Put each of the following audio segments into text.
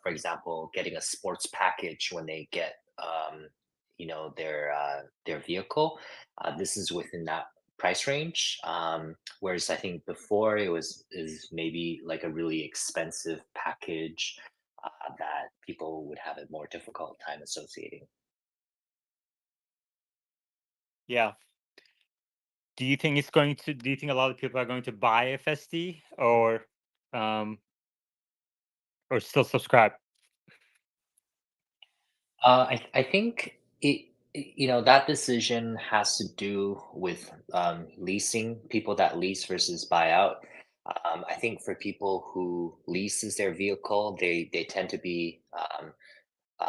for example, getting a sports package when they get their vehicle. This is within that price range. Whereas I think before it was is maybe like a really expensive package that people would have a more difficult time associating. Yeah. Do you think a lot of people are going to buy FSD um or still subscribe? I think that decision has to do with leasing, people that lease versus buyout. I think for people who leases their vehicle, they tend to be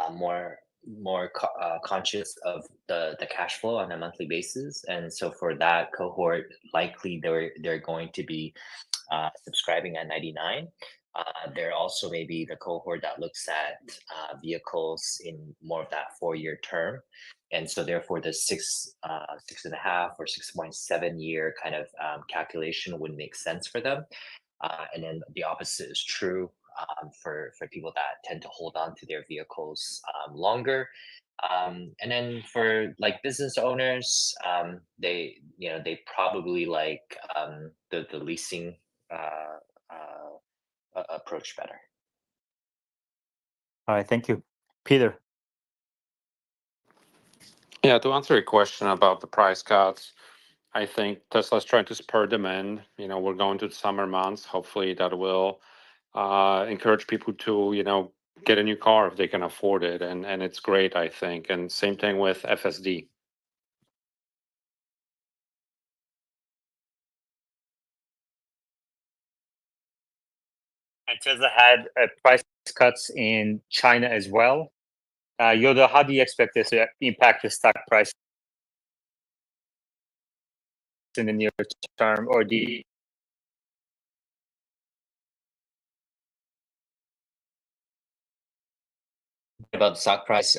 more conscious of the cash flow on a monthly basis, and so for that cohort, likely they're going to be subscribing at 99. They're also maybe the cohort that looks at vehicles in more of that 4 year term. And so therefore the 6.5 or 6.7 year kind of calculation would make sense for them. And then the opposite is true for people that tend to hold on to their vehicles longer. And then for like business owners, they probably like the leasing uh, approach better. All right, thank you. Peter. Yeah, to answer your question about the price cuts, I think Tesla's trying to spur demand. We're going to the summer months. Hopefully, that will encourage people to, get a new car if they can afford it, and it's great, I think. And same thing with FSD. And Tesla had price cuts in China as well. Yoda, how do you expect this to impact the stock price in the near term, or do you? About the stock price,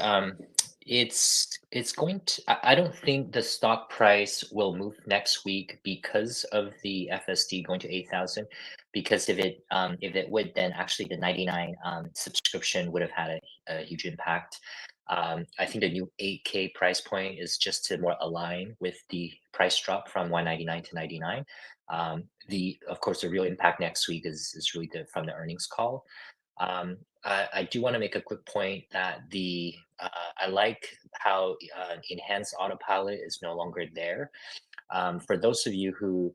it's going to. I don't think the stock price will move next week because of the FSD going to 8,000. Because if it would, then actually the 99 subscription would have had a huge impact. I think the new 8K price point is just to more align with the price drop from 199 to 99. The Of course the real impact next week is really from the earnings call. I do want to make a quick point that I like how enhanced autopilot is no longer there. For those of you who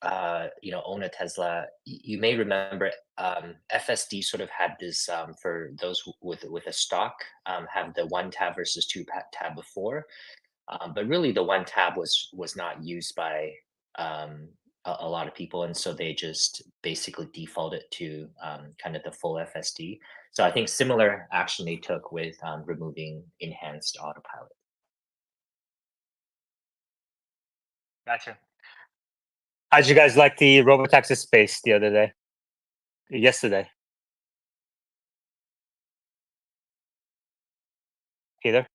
own a Tesla, you may remember FSD sort of had this for those with a stock have the one tab versus tab before, but really the one tab was not used by um, a lot of people, and so they just basically defaulted to kind of the full FSD. So I think similar action they took with removing enhanced autopilot. Gotcha. How'd you guys like the robotaxi space the other day? Yesterday, Peter?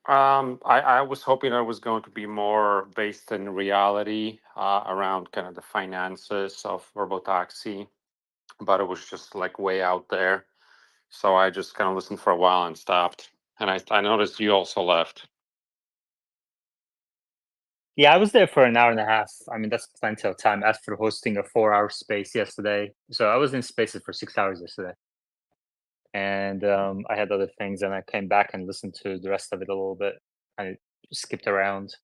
I was hoping it was going to be more based in reality around kind of the finances of robotaxi, but it was just like way out there. So I just kind of listened for a while and stopped. And I noticed you also left. Yeah, I was there for an hour and a half. I mean, that's plenty of time after hosting a 4 hour space yesterday. So I was in spaces for 6 hours yesterday. And I had other things, and I came back and listened to the rest of it a little bit. I skipped around.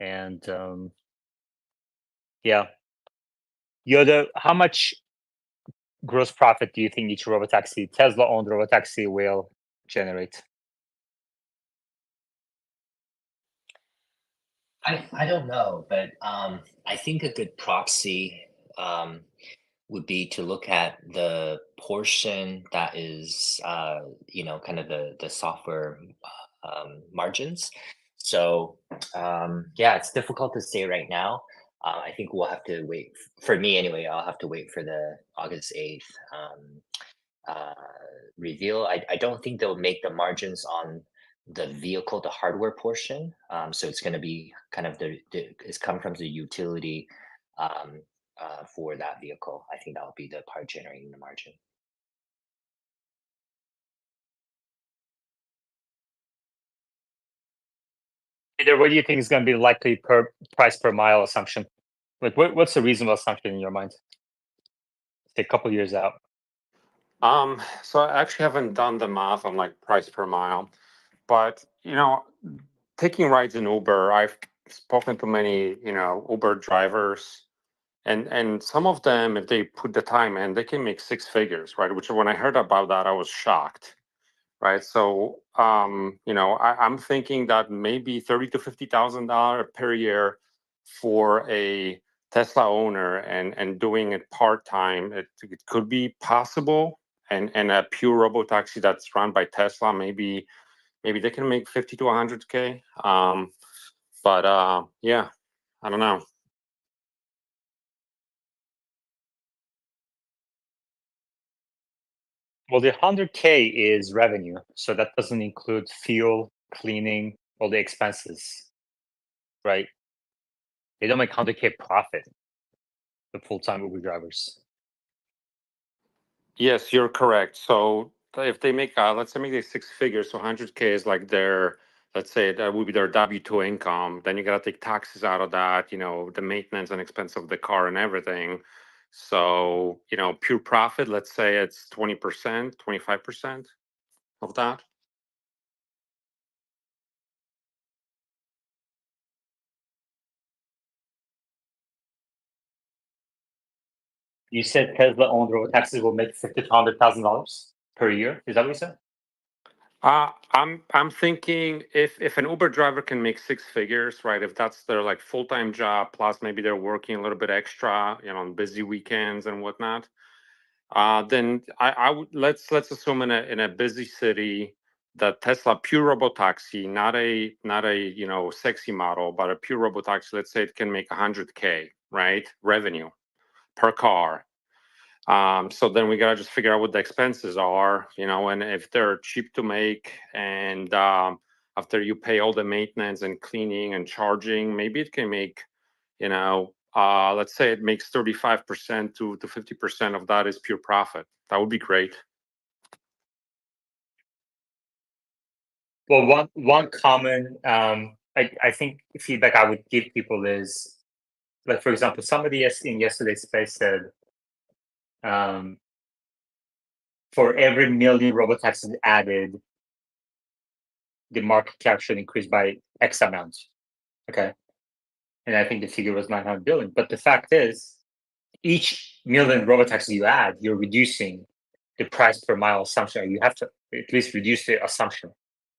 And yeah. Yoda, how much gross profit do you think each robotaxi, Tesla owned robotaxi, will generate? I don't know, but I think a good proxy um, would be to look at the portion that is, kind of the software margins. So, yeah, it's difficult to say right now. I think we'll have to wait. For me, anyway, I'll have to wait for the August 8th uh, reveal. I don't think they'll make the margins on the vehicle, the hardware portion. So it's going to be kind of it's come from the utility um, for that vehicle. I think that will be the part generating the margin. Peter, what do you think is going to be the likely price per mile assumption? Like, what's a reasonable assumption in your mind? Say a couple years out. So I actually haven't done the math on like price per mile, but taking rides in Uber, I've spoken to many, Uber drivers, and some of them, if they put the time in, they can make six figures, right? Which when I heard about that, I was shocked, right? So, I'm thinking that maybe $30,000 to $50,000 per year for a Tesla owner and doing it part time, it could be possible. And a pure robo taxi that's run by Tesla, maybe they can make 50 to 100K. But yeah, I don't know. Well, the 100K is revenue, so that doesn't include fuel, cleaning, all the expenses, right? They don't make 100K profit, the full-time Uber drivers. Yes, you're correct. So if they make, let's say, make it six figures, so 100K is like their, let's say that would be their W-2 income. Then you got to take taxes out of that, the maintenance and expense of the car and everything. So, pure profit, let's say it's 20%, 25% of that. You said Tesla owned robo taxis will make $50,000 to $100,000 per year. Is that what you said? I'm thinking if an Uber driver can make six figures, right? If that's their like full-time job, plus maybe they're working a little bit extra, on busy weekends and whatnot, then I would let's assume in a busy city that Tesla pure robotaxi, not a sexy model, but a pure robotaxi. Let's say it can make 100K, right, revenue per car. So then we gotta just figure out what the expenses are, and if they're cheap to make, and after you pay all the maintenance and cleaning and charging, maybe it can make, let's say it makes 35% to 50% of that is pure profit. That would be great. Well, one common, I think feedback I would give people is, like, for example, somebody in yesterday's space said, for every million robotaxis added, the market cap should increase by X amount. Okay. And I think the figure was 900 billion. But the fact is, each million robotaxis you add, you're reducing the price per mile assumption. You have to at least reduce the assumption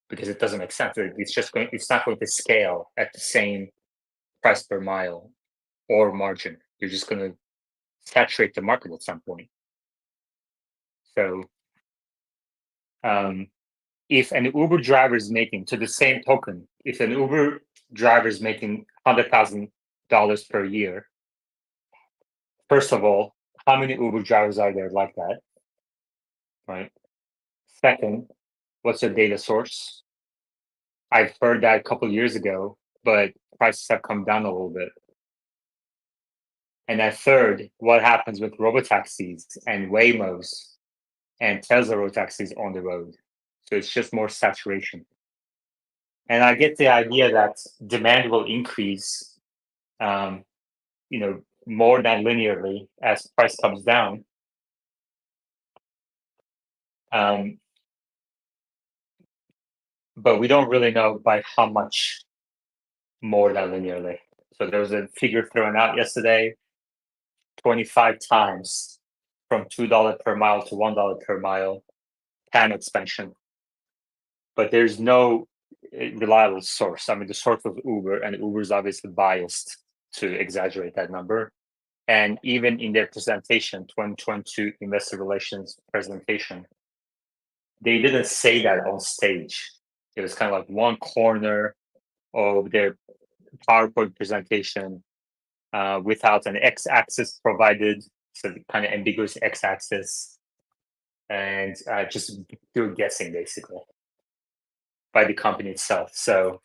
because it doesn't make sense. It's not going to scale at the same price per mile or margin. You're just going to saturate the market at some point. So, if an Uber driver is making, to the same token, if an Uber driver is making $100,000 per year, first of all, how many Uber drivers are there like that? Right. Second, what's the data source? I've heard that a couple of years ago, but prices have come down a little bit. And then third, what happens with robotaxis and Waymos and Tesla robotaxis on the road? So it's just more saturation. And I get the idea that demand will increase, more than linearly as price comes down. But we don't really know by how much more than linearly. So there was a figure thrown out yesterday, 25 times from $2 per mile to $1 per mile TAM expansion. But there's no reliable source. I mean, the source was Uber, and Uber is obviously biased to exaggerate that number. And even in their presentation, 2022 investor relations presentation, they didn't say that on stage. It was kind of like one corner of their PowerPoint presentation without an x-axis provided, so kind of ambiguous x-axis, and just pure guessing basically by the company itself. So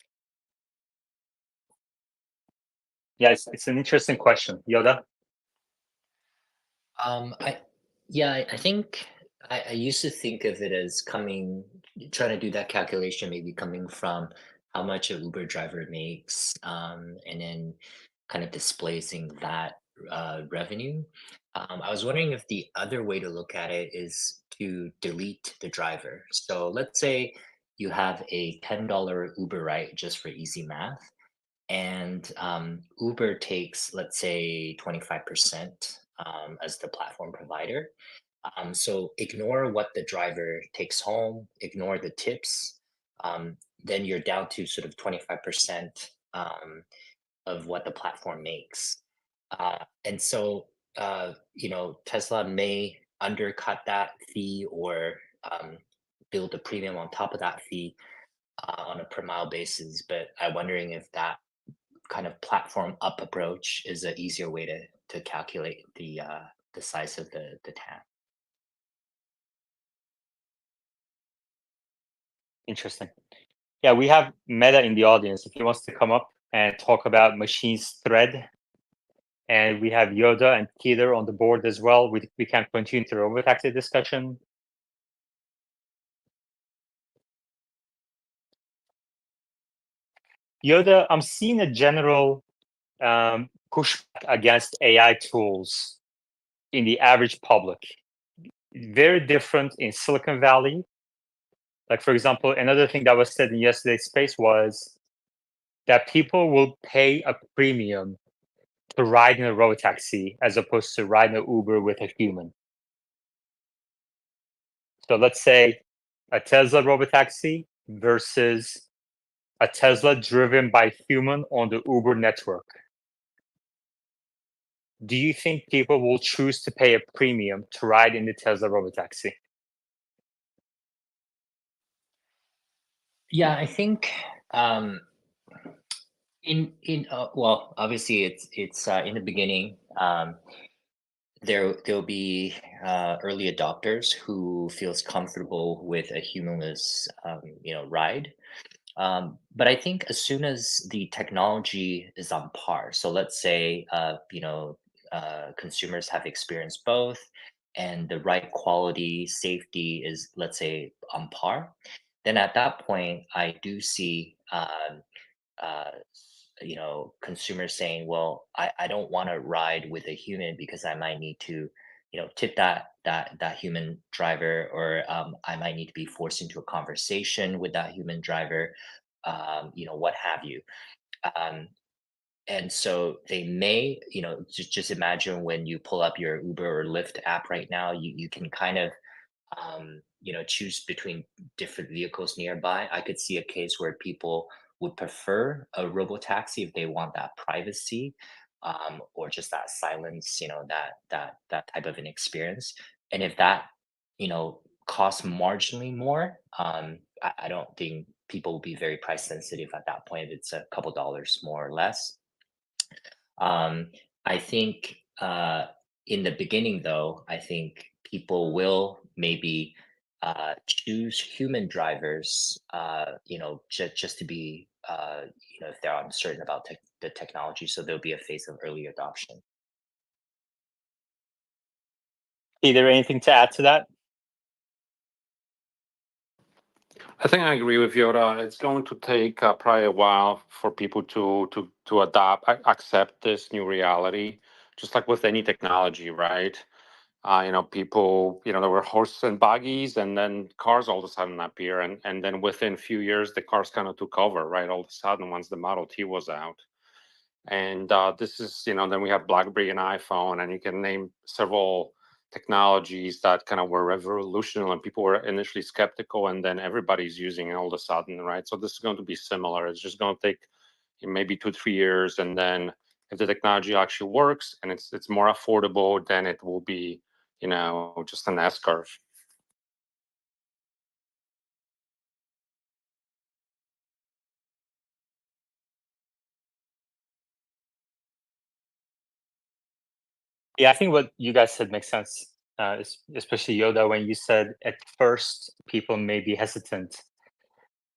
yeah, it's an interesting question. Yoda? I think I used to think of it as trying to do that calculation, maybe coming from how much a Uber driver makes, and then kind of displacing that revenue. I was wondering if the other way to look at it is to delete the driver. So let's say you have a $10 Uber ride just for easy math, and Uber takes, let's say, 25% as the platform provider. So ignore what the driver takes home, ignore the tips. Then you're down to sort of 25% of what the platform makes. And so, Tesla may undercut that fee or build a premium on top of that fee on a per mile basis. But I'm wondering if that kind of platform up approach is an easier way to calculate the size of the TAM. Interesting. Yeah, we have Meta in the audience if he wants to come up and talk about machines thread. And we have Yoda and Peter on the board as well. We can continue the robotaxi discussion. Yoda, I'm seeing a general pushback against AI tools in the average public. Very different in Silicon Valley. Like, for example, another thing that was said in yesterday's space was that people will pay a premium to ride in a robotaxi as opposed to ride in an Uber with a human. So let's say a Tesla robotaxi versus a Tesla driven by human on the Uber network. Do you think people will choose to pay a premium to ride in the Tesla robotaxi? Yeah, I think well, obviously it's in the beginning. There'll be early adopters who feels comfortable with a humanless ride. But I think as soon as the technology is on par, so let's say consumers have experienced both, and the right quality, safety is, let's say, on par, then at that point, I do see uh, consumers saying, well, I don't want to ride with a human because I might need to tip that human driver, or I might need to be forced into a conversation with that human driver, what have you. um, and so they may, just imagine when you pull up your Uber or Lyft app right now, you can kind of choose between different vehicles nearby. I could see a case where people would prefer a robo taxi if they want that privacy, or just that silence, that type of an experience. And if that, costs marginally more, I don't think people will be very price sensitive at that point. If it's a couple dollars more or less. Um, I think in the beginning, though, I think people will maybe choose human drivers, just to be, if they're uncertain about the technology. So there'll be a phase of early adoption. Either anything to add to that? I think I agree with Yoda. It's going to take probably a while for people to adopt, accept this new reality, just like with any technology, right? People, there were horses and buggies, and then cars all of a sudden appear, and then within a few years, the cars kind of took over, right? All of a sudden, once the Model T was out, and this is, then we have BlackBerry and iPhone, and you can name several technologies that kind of were revolutionary, and people were initially skeptical, and then everybody's using it all of a sudden, right? So this is going to be similar. It's just going to take maybe 2 3 years, and then if the technology actually works and it's more affordable, then it will be just an S curve. Yeah, I think what you guys said makes sense, especially Yoda, when you said at first people may be hesitant,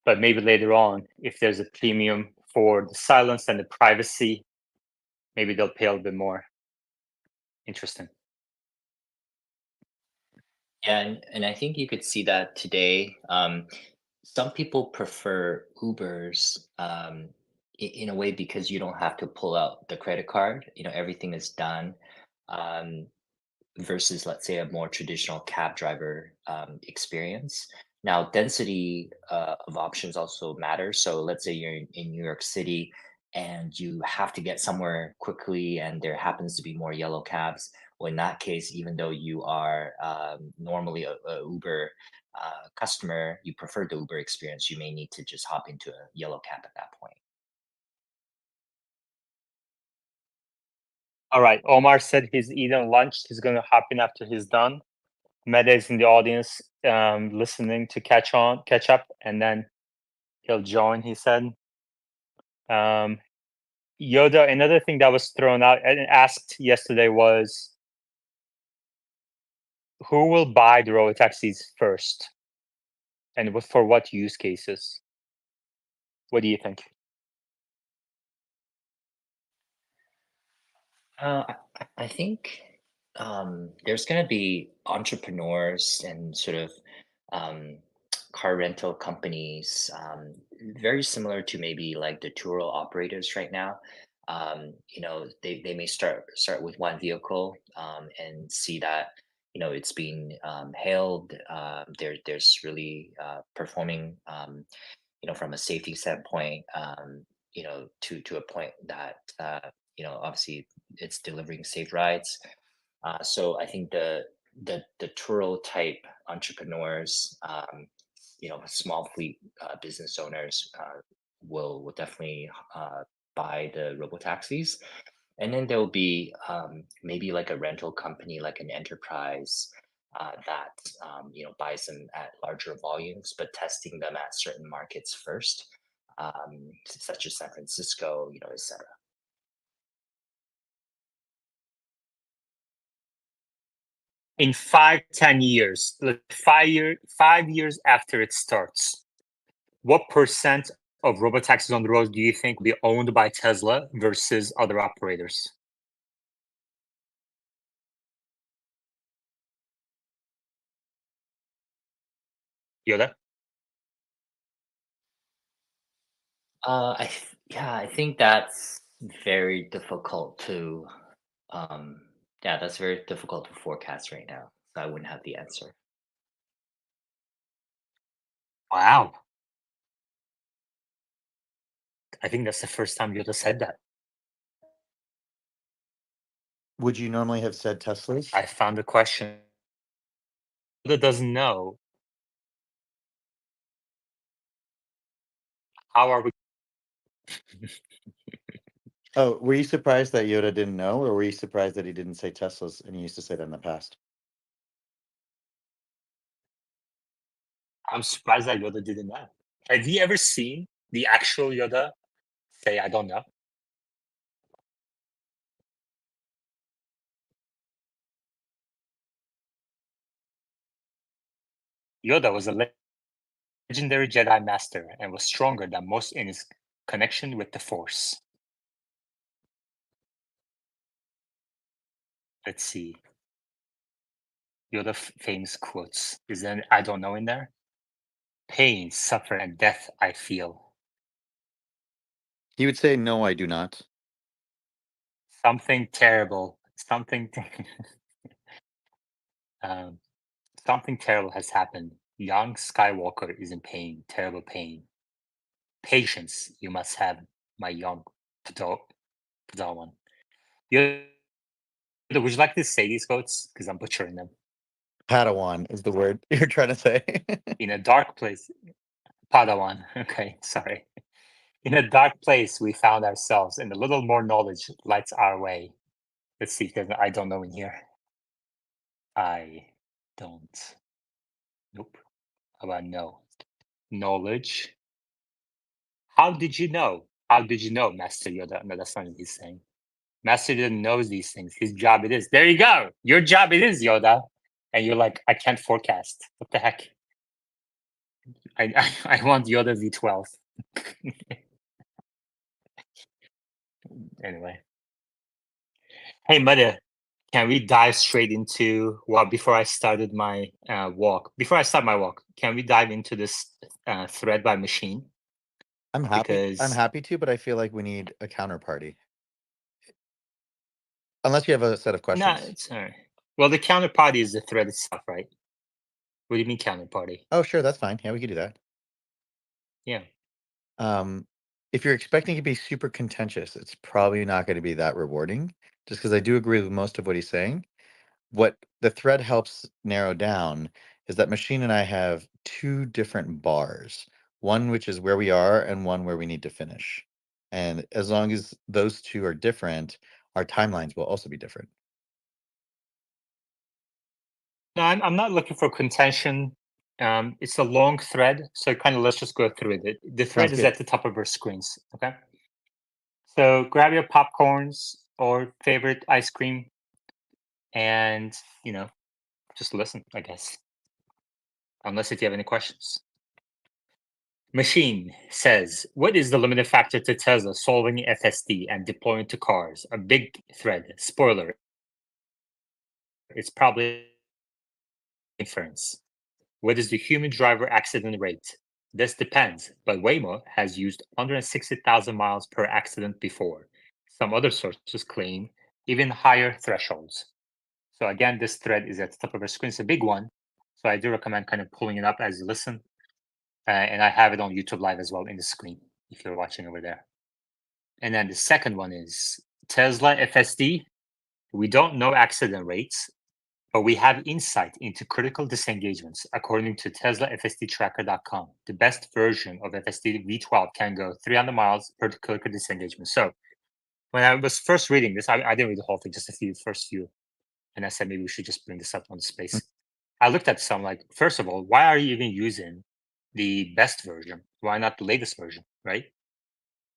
but maybe later on, if there's a premium for the silence and the privacy, maybe they'll pay a little bit more. Interesting. Yeah, and I think you could see that today. Some people prefer Ubers, in a way because you don't have to pull out the credit card. Everything is done. Um, versus, let's say, a more traditional cab driver experience. Now, density of options also matters. So, let's say you're in New York City and you have to get somewhere quickly, and there happens to be more yellow cabs. Well, in that case, even though you are normally a Uber customer, you prefer the Uber experience, you may need to just hop into a yellow cab at that point. All right. Omar said he's eating lunch. He's going to hop in after he's done. Meta is in the audience, listening to catch up, and then he'll join. He said. Um, Yoda. Another thing that was thrown out and asked yesterday was, who will buy the robo taxis first, and for what use cases? What do you think? I think there's going to be entrepreneurs and sort of um, car rental companies, very similar to maybe like the tour operators right now. They may start with one vehicle and see that it's being hailed. There's really performing. From a safety standpoint, to a point that obviously it's delivering safe rides. So I think the Turo type entrepreneurs, small fleet business owners, will definitely buy the robo taxis, and then there'll be maybe like a rental company, like an enterprise, that buys them at larger volumes, but testing them at certain markets first, such as San Francisco, etc. In 5, 10 years, 5 years after it starts, what percent of robotaxis on the road do you think will be owned by Tesla versus other operators? Yoda? Yeah, I think that's very difficult to, um, yeah, that's very difficult to forecast right now. So I wouldn't have the answer. Wow. I think that's the first time Yoda said that. Would you normally have said Teslas? I found the question. Yoda doesn't know. How are we? Oh, were you surprised that Yoda didn't know, or were you surprised that he didn't say Teslas and he used to say that in the past? I'm surprised that Yoda didn't know. Have you ever seen the actual Yoda say, I don't know? Yoda was a legendary Jedi Master and was stronger than most in his connection with the Force. Let's see. Yoda famous quotes. Is there I don't know in there? Pain, suffering, and death I feel. He would say, "No, I do not." Something terrible. Um, something terrible has happened. Young Skywalker is in pain, terrible pain. Patience you must have, my young Padawan. Yoda, would you like to say these quotes? Because I'm butchering them. Padawan is the word you're trying to say. In a dark place, Padawan. Okay, sorry. In a dark place, we found ourselves, and a little more knowledge lights our way. Let's see, because I don't know in here. I don't. Nope. How about no? Knowledge. How did you know? How did you know, Master Yoda? No, that's not what he's saying. Master Yoda knows these things. His job it is. There you go. Your job it is, Yoda. And you're like, I can't forecast. What the heck? I want Yoda V12. Anyway. Hey, Muddy, can we dive straight into before I started my walk? Before I start my walk, can we dive into this thread by machine? I'm happy. I'm Because happy to, but I feel like we need a counterparty. Unless you have a set of no, questions. it's all right. Well, the counterparty is the thread itself, right? What do you mean counterparty? Oh, sure, that's fine. Yeah, we could do that. Yeah. If you're expecting it to be super contentious, it's probably not going to be that rewarding. Just because I do agree with most of what he's saying. What the thread helps narrow down is that Machine and I have two different bars, one which is where we are and one where we need to finish. And as long as those two are different, our timelines will also be different. No, I'm not looking for contention. It's a long thread, so kind of let's just go through it. The thread Sounds is good. at the top of our screens. Okay. So grab your popcorns or favorite ice cream, and just listen, I guess. Unless if you have any questions. Machine says, what is the limiting factor to Tesla solving FSD and deploying to cars? A big thread. Spoiler. It's probably inference. What is the human driver accident rate? This depends, but Waymo has used 160,000 miles per accident before. Some other sources claim even higher thresholds. So again, this thread is at the top of our screen. It's a big one. So I do recommend kind of pulling it up as you listen. And I have it on YouTube Live as well in the screen if you're watching over there. And then the second one is Tesla FSD. We don't know accident rates, but we have insight into critical disengagements. According to TeslaFSDTracker.com, the best version of FSD V12 can go 300 miles per critical disengagement. So when I was first reading this, I didn't read the whole thing, just first few. And I said, maybe we should just bring this up on the space. I looked at some like, first of all, why are you even using the best version? Why not the latest version, right?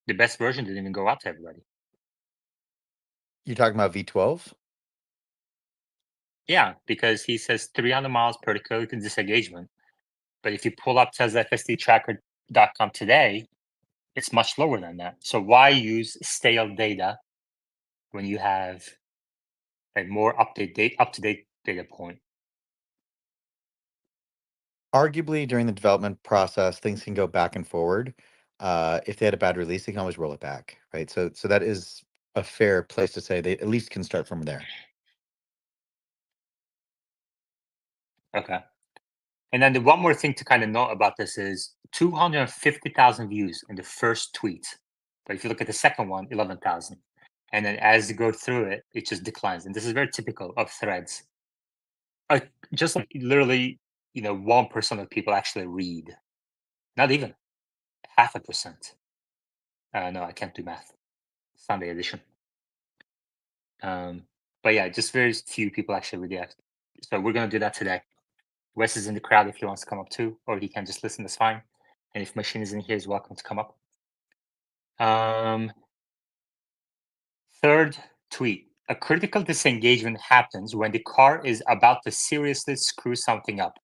The best version didn't even go out to everybody. You're talking about V12? Yeah, because he says 300 miles per critical disengagement. But if you pull up TeslaFSDTracker.com today, it's much lower than that. So why use stale data when you have a more up to date data point? Arguably, during the development process, things can go back and forward. If they had a bad release, they can always roll it back, right? So that is a fair place to say they at least can start from there. Okay. And then the one more thing to kind of note about this is 250,000 views in the first tweet. But if you look at the second one, 11,000. And then as you go through it, it just declines. And this is very typical of threads. Just like literally, 1% of people actually read. Not even 0.5%. No, I can't do math. Sunday edition. But yeah, just very few people actually read it. So we're gonna do that today. Wes is in the crowd if he wants to come up too, or he can just listen. That's fine. And if Machine is in here, he's welcome to come up. Third tweet: a critical disengagement happens when the car is about to seriously screw something up.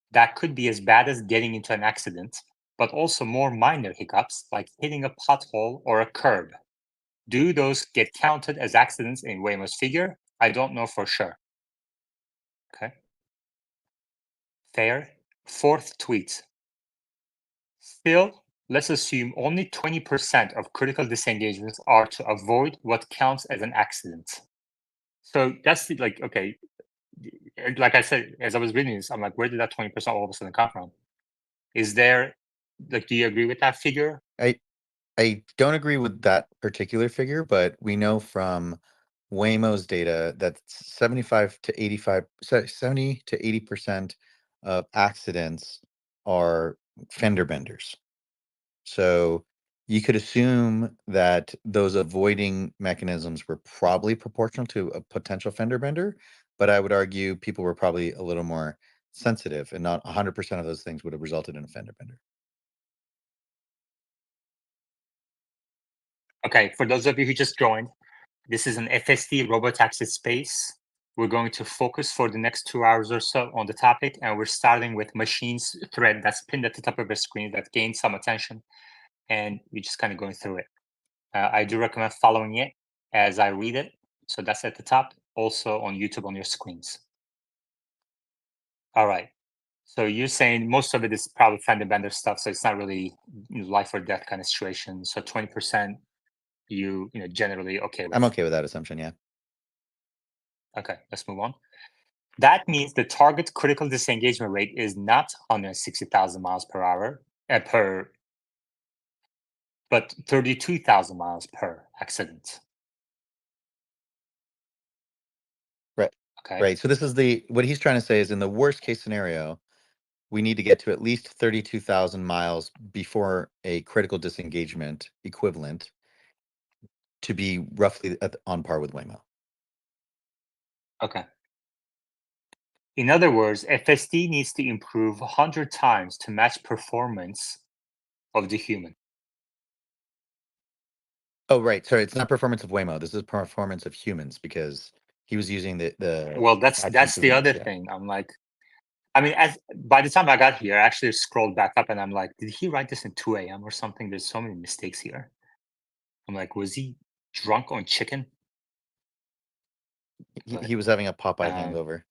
That could be as bad as getting into an accident, but also more minor hiccups like hitting a pothole or a curb. Do those get counted as accidents in Waymo's figure? I don't know for sure. Okay. Fair. Fourth tweet. Still, let's assume only 20% of critical disengagements are to avoid what counts as an accident. So that's okay. Like I said, as I was reading this, I'm like, where did that 20% all of a sudden come from? Is there, do you agree with that figure? I don't agree with that particular figure, but we know from Waymo's data that 70 to 80% of accidents are fender benders. So you could assume that those avoiding mechanisms were probably proportional to a potential fender bender, but I would argue people were probably a little more sensitive and not 100% of those things would have resulted in a fender bender. Okay, for those of you who just joined, this is an FSD robotaxi space. We're going to focus for the next 2 hours or so on the topic, and we're starting with Machine's thread that's pinned at the top of the screen that gained some attention, and we're just kind of going through it. I do recommend following it as I read it. So that's at the top. also on YouTube on your screens. All right. So you're saying most of it is probably fender bender stuff, so it's not really life or death kind of situation. So 20%, you generally okay with. I'm okay with that assumption. Yeah. Okay, let's move on. That means the target critical disengagement rate is not 160,000 miles per hour but 32,000 miles per accident. Right. Okay. Right. So this is what he's trying to say is in the worst case scenario, we need to get to at least 32,000 miles before a critical disengagement equivalent to be roughly on par with Waymo. Okay. In other words, FSD needs to improve 100 times to match performance of the human. Oh, right. Sorry, it's not performance of Waymo. This is performance of humans because he was using the Well, that's actual the other humans, yeah. thing. I'm like, by the time I got here, I actually scrolled back up and I'm like, did he write this in 2 a.m. or something? There's so many mistakes here. I'm like, was he drunk on chicken? He was having a Popeye Um, hangover.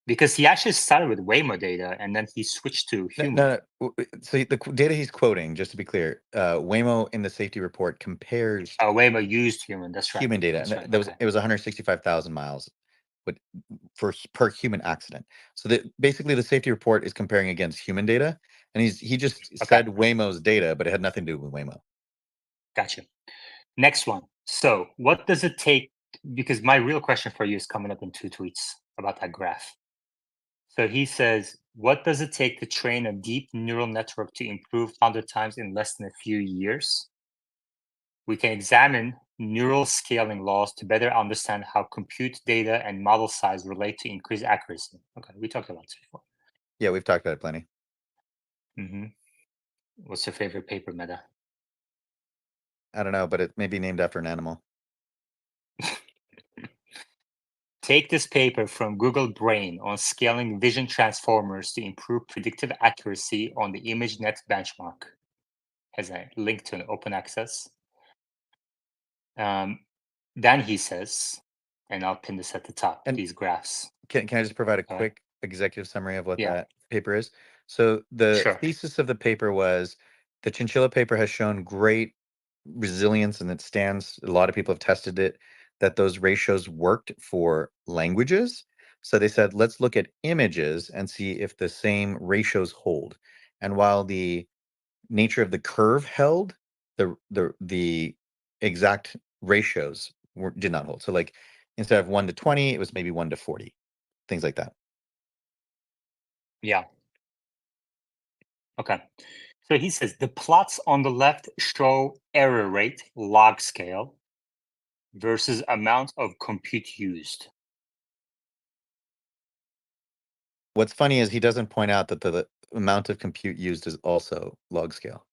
Because he actually started with Waymo data and then he switched to human. No. So the data he's quoting, just to be clear, Waymo in the safety report compares Waymo used human. That's right. human data, That's and right. that was Okay. it was 165,000 miles, but per human accident. So basically the safety report is comparing against human data, and he just said Waymo's data, but it had nothing to do with Waymo. Gotcha. Next one. So what does it take? Because my real question for you is coming up in 2 tweets about that graph. So he says, what does it take to train a deep neural network to improve 100 times in less than a few years? We can examine neural scaling laws to better understand how compute data and model size relate to increased accuracy. Okay, we talked about this before. Yeah, we've talked about it plenty. Mm-hmm. What's your favorite paper, Meta? I don't know, but it may be named after an animal. Take this paper from Google Brain on scaling vision transformers to improve predictive accuracy on the ImageNet benchmark. Has a link to an open access. Then he says, and I'll pin this at the top, And these graphs. Can I just provide a All right. quick executive summary of what Yeah. that paper is? So the Sure. thesis of the paper was the chinchilla paper has shown great resilience and it stands. A lot of people have tested it, that those ratios worked for languages. So they said, let's look at images and see if the same ratios hold. And while the nature of the curve held, the exact ratios did not hold. So like instead of 1 to 20, it was maybe 1 to 40, things like that. Yeah. Okay. So he says the plots on the left show error rate, log scale, versus amount of compute used. What's funny is he doesn't point out that the amount of compute used is also log scale.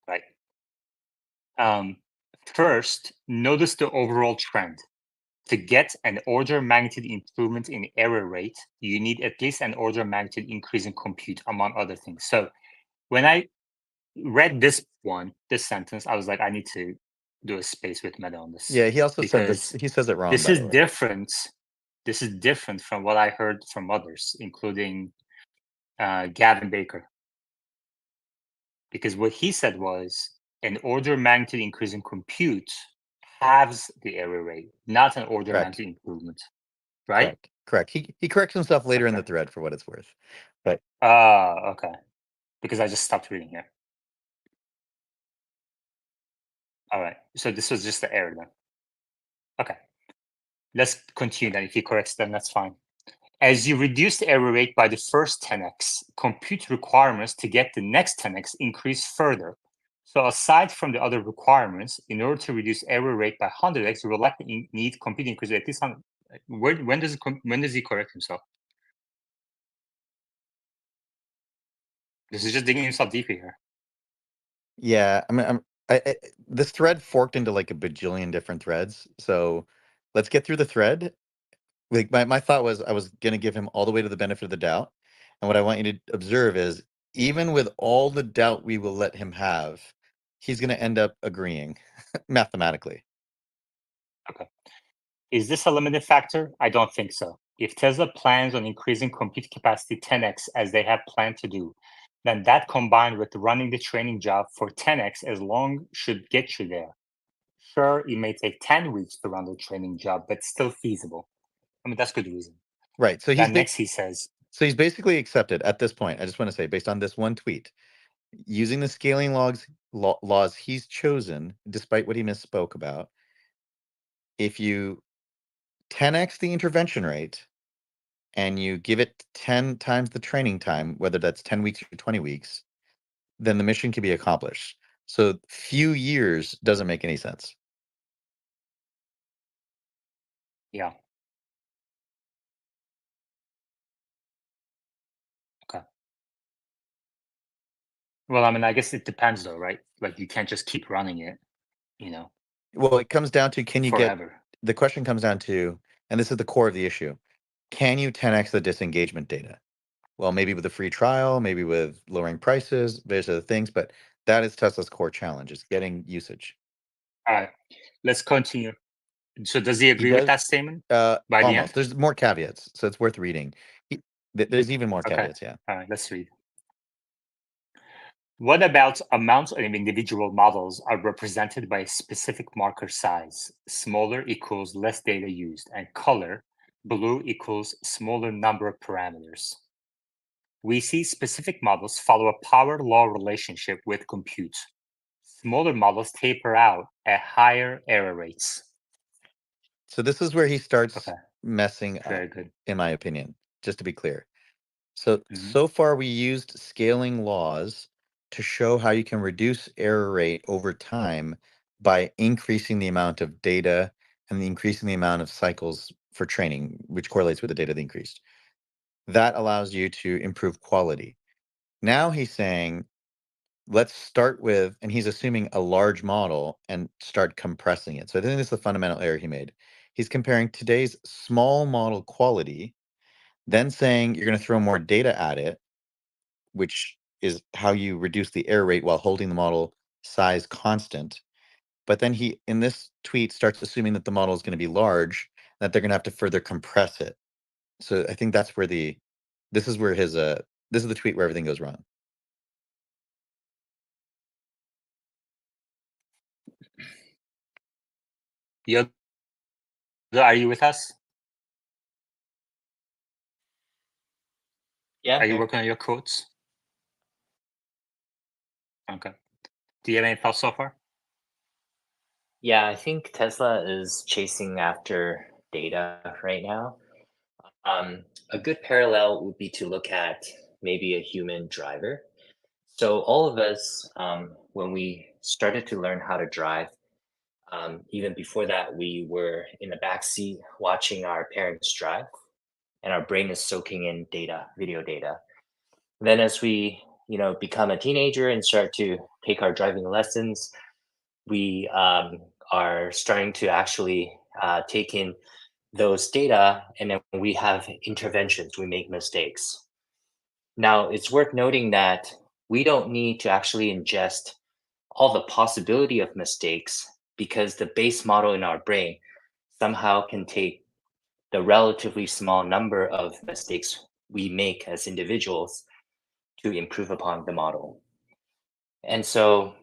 Right. First, notice the overall trend. To get an order of magnitude improvement in error rate, you need at least an order of magnitude increase in compute, among other things. So when I read this sentence, I was like, I need to do a space with Meta on this. Yeah, he also said because this. He says it wrong. this by is the way. different. This is different from what I heard from others, including Gavin Baker. Because what he said was an order of magnitude increase in compute halves the error rate, not an order of Correct. magnitude improvement. Right? Correct. He corrects himself later in the thread for what it's worth. But okay. Because I just stopped reading here. All right. So this was just the error then. Okay. Let's continue then. If he corrects, then that's fine. As you reduce the error rate by the first 10x, compute requirements to get the next 10x increase further. So aside from the other requirements, in order to reduce error rate by 100x, you will likely need compute increase at least 100. When does he correct himself? This is just digging himself deeper here. yeah, I mean, this thread forked into like a bajillion different threads. So let's get through the thread. Like my thought was I was going to give him all the way to the benefit of the doubt. And what I want you to observe is even with all the doubt we will let him have, he's going to end up agreeing mathematically. Okay. Is this a limiting factor? I don't think so. If Tesla plans on increasing compute capacity 10x as they have planned to do, then that combined with running the training job for 10x as long should get you there. Sure, it may take 10 weeks to run the training job, but still feasible. I mean, that's good reason. Right. So Then next he says, he's basically accepted at this point. I just want to say, based on this one tweet, using the scaling laws he's chosen, despite what he misspoke about, if you 10x the intervention rate and you give it 10 times the training time, whether that's 10 weeks or 20 weeks, then the mission can be accomplished. So few years doesn't make any sense. yeah. Okay. Well, I mean, I guess it depends though, right? Like you can't just keep running it, you know, Well, it comes down to forever. the question comes down to, and this is the core of the issue, can you 10x the disengagement data? Well, maybe with a free trial, maybe with lowering prices, various other things, but that is Tesla's core challenge, is getting usage. All right, let's continue. So does he agree does, with that statement by the end? Almost. There's more caveats, so it's worth reading. There's even more Okay. caveats, yeah. All right, let's read. What about amounts of individual models are represented by a specific marker size? Smaller equals less data used, and color, blue equals smaller number of parameters. We see specific models follow a power law relationship with compute. Smaller models taper out at higher error rates. So this is where he starts Okay. messing up, Very good. in my opinion, just to be clear. So, Mhm. so far we used scaling laws to show how you can reduce error rate over time by increasing the amount of data and increasing the amount of cycles for training, which correlates with the data that increased. That allows you to improve quality. Now he's saying, let's start with, and he's assuming a large model and start compressing it. So I think this is the fundamental error he made. He's comparing today's small model quality, then saying you're going to throw more data at it, which is how you reduce the error rate while holding the model size constant. But then he, in this tweet, starts assuming that the model is going to be large, that they're going to have to further compress it. So I think that's where this is where his, this is the tweet where everything goes wrong. Yoda, are you with us? Yeah. Are you here. working on your quotes? Okay. Do you have any thoughts so far? Yeah, I think Tesla is chasing after data right now. A good parallel would be to look at maybe a human driver. So all of us, when we started to learn how to drive, even before that, we were in the back seat watching our parents drive, and our brain is soaking in data, video data. Then, as we, become a teenager and start to take our driving lessons, we are starting to actually take in those data, and then we have interventions. We make mistakes. Now, it's worth noting that we don't need to actually ingest all the possibility of mistakes because the base model in our brain somehow can take the relatively small number of mistakes we make as individuals to improve upon the model. And so,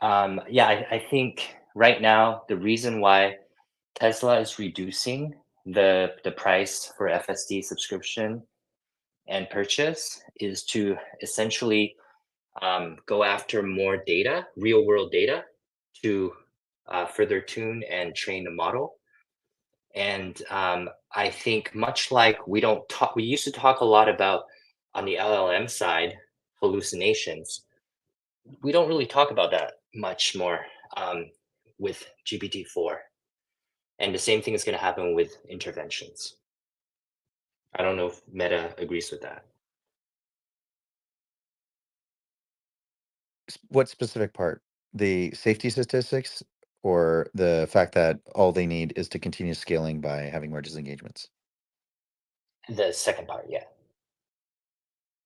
yeah, I think right now the reason why Tesla is reducing the price for FSD subscription and purchase is to essentially go after more data, real world data, to further tune and train the model. And I think much like we used to talk a lot about on the LLM side, hallucinations. We don't really talk about that much more with GPT-4. And the same thing is going to happen with interventions. I don't know if Meta agrees with that. What specific part? The safety statistics or the fact that all they need is to continue scaling by having more disengagements? The second part, yeah.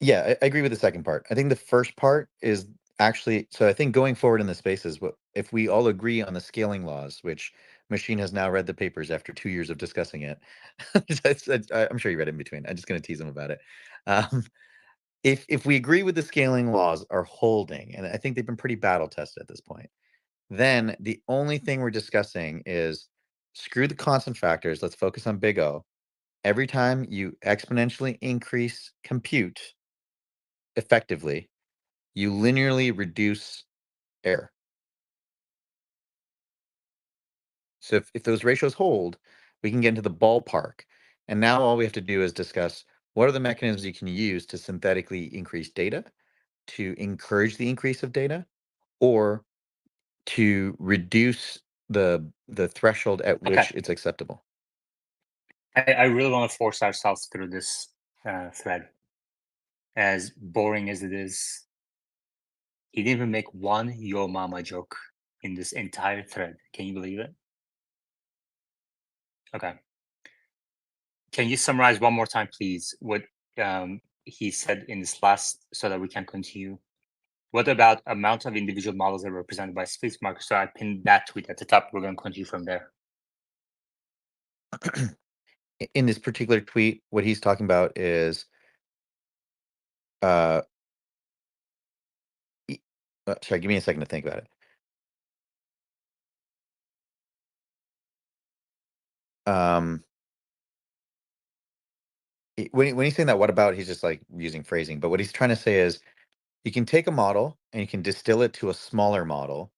Yeah, I agree with the second part. I think the first part is actually, so I think going forward in the spaces, what if we all agree on the scaling laws, which machine has now read the papers after 2 years of discussing it. I'm sure you read it in between. I'm just going to tease him about it. If we agree with the scaling laws are holding, and I think they've been pretty battle tested at this point, then the only thing we're discussing is screw the constant factors. Let's focus on big O. Every time you exponentially increase compute effectively, you linearly reduce error. So if those ratios hold, we can get into the ballpark. And now all we have to do is discuss what are the mechanisms you can use to synthetically increase data, to encourage the increase of data, or to reduce the threshold at which Okay. it's acceptable. I really want to force ourselves through this thread. As boring as it is, he didn't even make one yo mama joke in this entire thread. Can you believe it? Okay. Can you summarize one more time, please, what he said in this last, so that we can continue? What about amount of individual models that are represented by split markers? So I pinned that tweet at the top. We're going to continue from there. In this particular tweet, what he's talking about is sorry, give me a second to think about it. When he's saying that, what about, he's just like using phrasing, but what he's trying to say is you can take a model and you can distill it to a smaller model,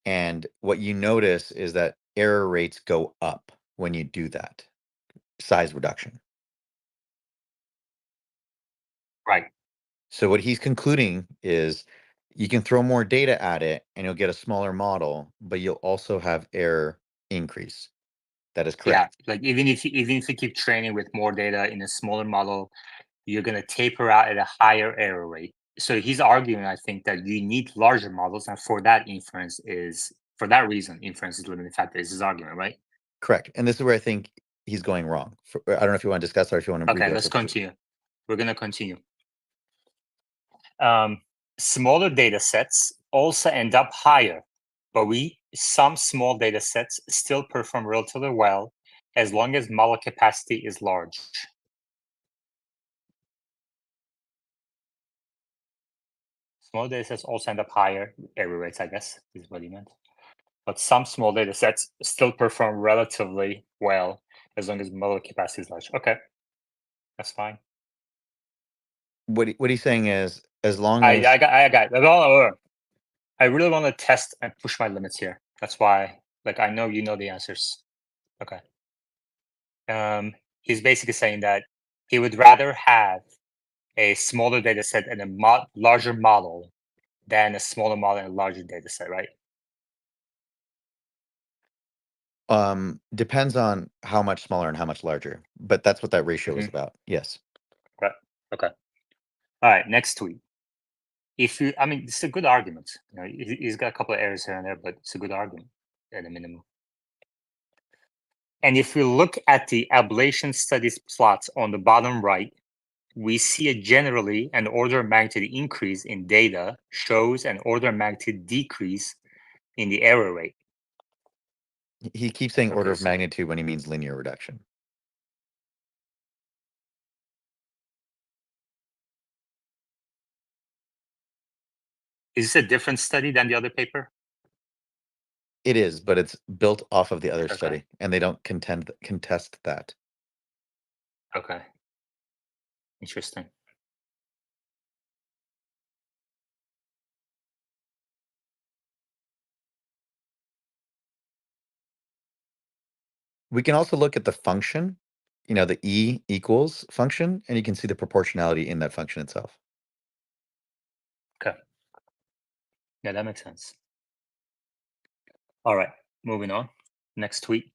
and what you notice is that error rates go up when you do that size reduction. Right. So what he's concluding is you can throw more data at it and you'll get a smaller model, but you'll also have error increase. That is correct. Yeah, like even if you keep training with more data in a smaller model, you're going to taper out at a higher error rate. So he's arguing, I think, that you need larger models, and for that reason, inference is limiting factor. Is his argument, right? Correct. And this is where I think he's going wrong. I don't know if you want to discuss or if you want to read Okay, the let's rest of the tweet. continue. We're going to continue. Smaller data sets also end up higher, but some small data sets still perform relatively well as long as model capacity is large. Small data sets also end up higher error rates, I guess, is what he meant. But some small data sets still perform relatively well as long as model capacity is large. Okay, that's fine. What he's saying is, as long I as got it. I really want to test and push my limits here. That's why, like, I know you know the answers. Okay. He's basically saying that he would rather have a smaller data set and a larger model than a smaller model and a larger data set, right? depends on how much smaller and how much larger, but that's what that ratio is about. Yes. Okay. All right. Next tweet. I mean, it's a good argument. You know, he's got a couple of errors here and there, but it's a good argument at a minimum. And if we look at the ablation studies plots on the bottom right, we see generally an order of magnitude increase in data shows an order of magnitude decrease in the error rate. He keeps saying order Okay, of magnitude when he means linear reduction. Is this a different study than the other paper? It is, but it's built off of the other Okay. study, and they don't contest that. Okay. Interesting. We can also look at the function, the E equals function, and you can see the proportionality in that function itself. Okay. Yeah, that makes sense. All right, moving on. Next tweet.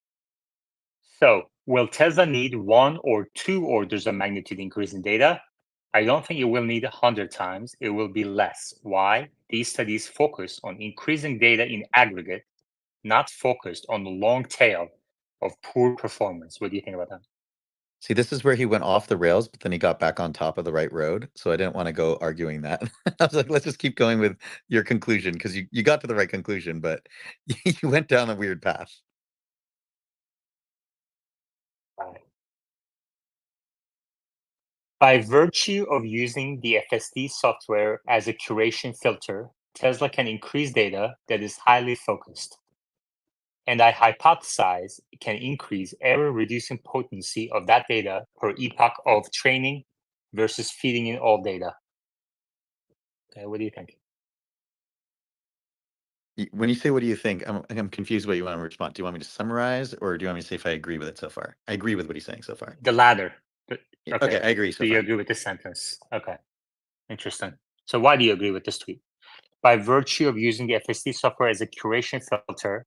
So, will Tesla need 1 or 2 orders of magnitude increase in data? I don't think it will need 100 times. It will be less. Why? These studies focus on increasing data in aggregate, not focused on the long tail of poor performance. What do you think about that? See, this is where he went off the rails, but then he got back on top of the right road. So I didn't want to go arguing that. I was like, let's just keep going with your conclusion, because you got to the right conclusion, but you went down a weird path. By virtue of using the FSD software as a curation filter, Tesla can increase data that is highly focused. And I hypothesize it can increase error-reducing potency of that data per epoch of training versus feeding in all data. Okay, what do you think? When you say what do you think, I'm confused what you want to respond. Do you want me to summarize, or do you want me to say if I agree with it so far? I agree with what he's saying so far. The latter. Okay, I agree so Do you far. agree with this sentence? Okay, interesting. So why do you agree with this tweet? By virtue of using the FSD software as a curation filter,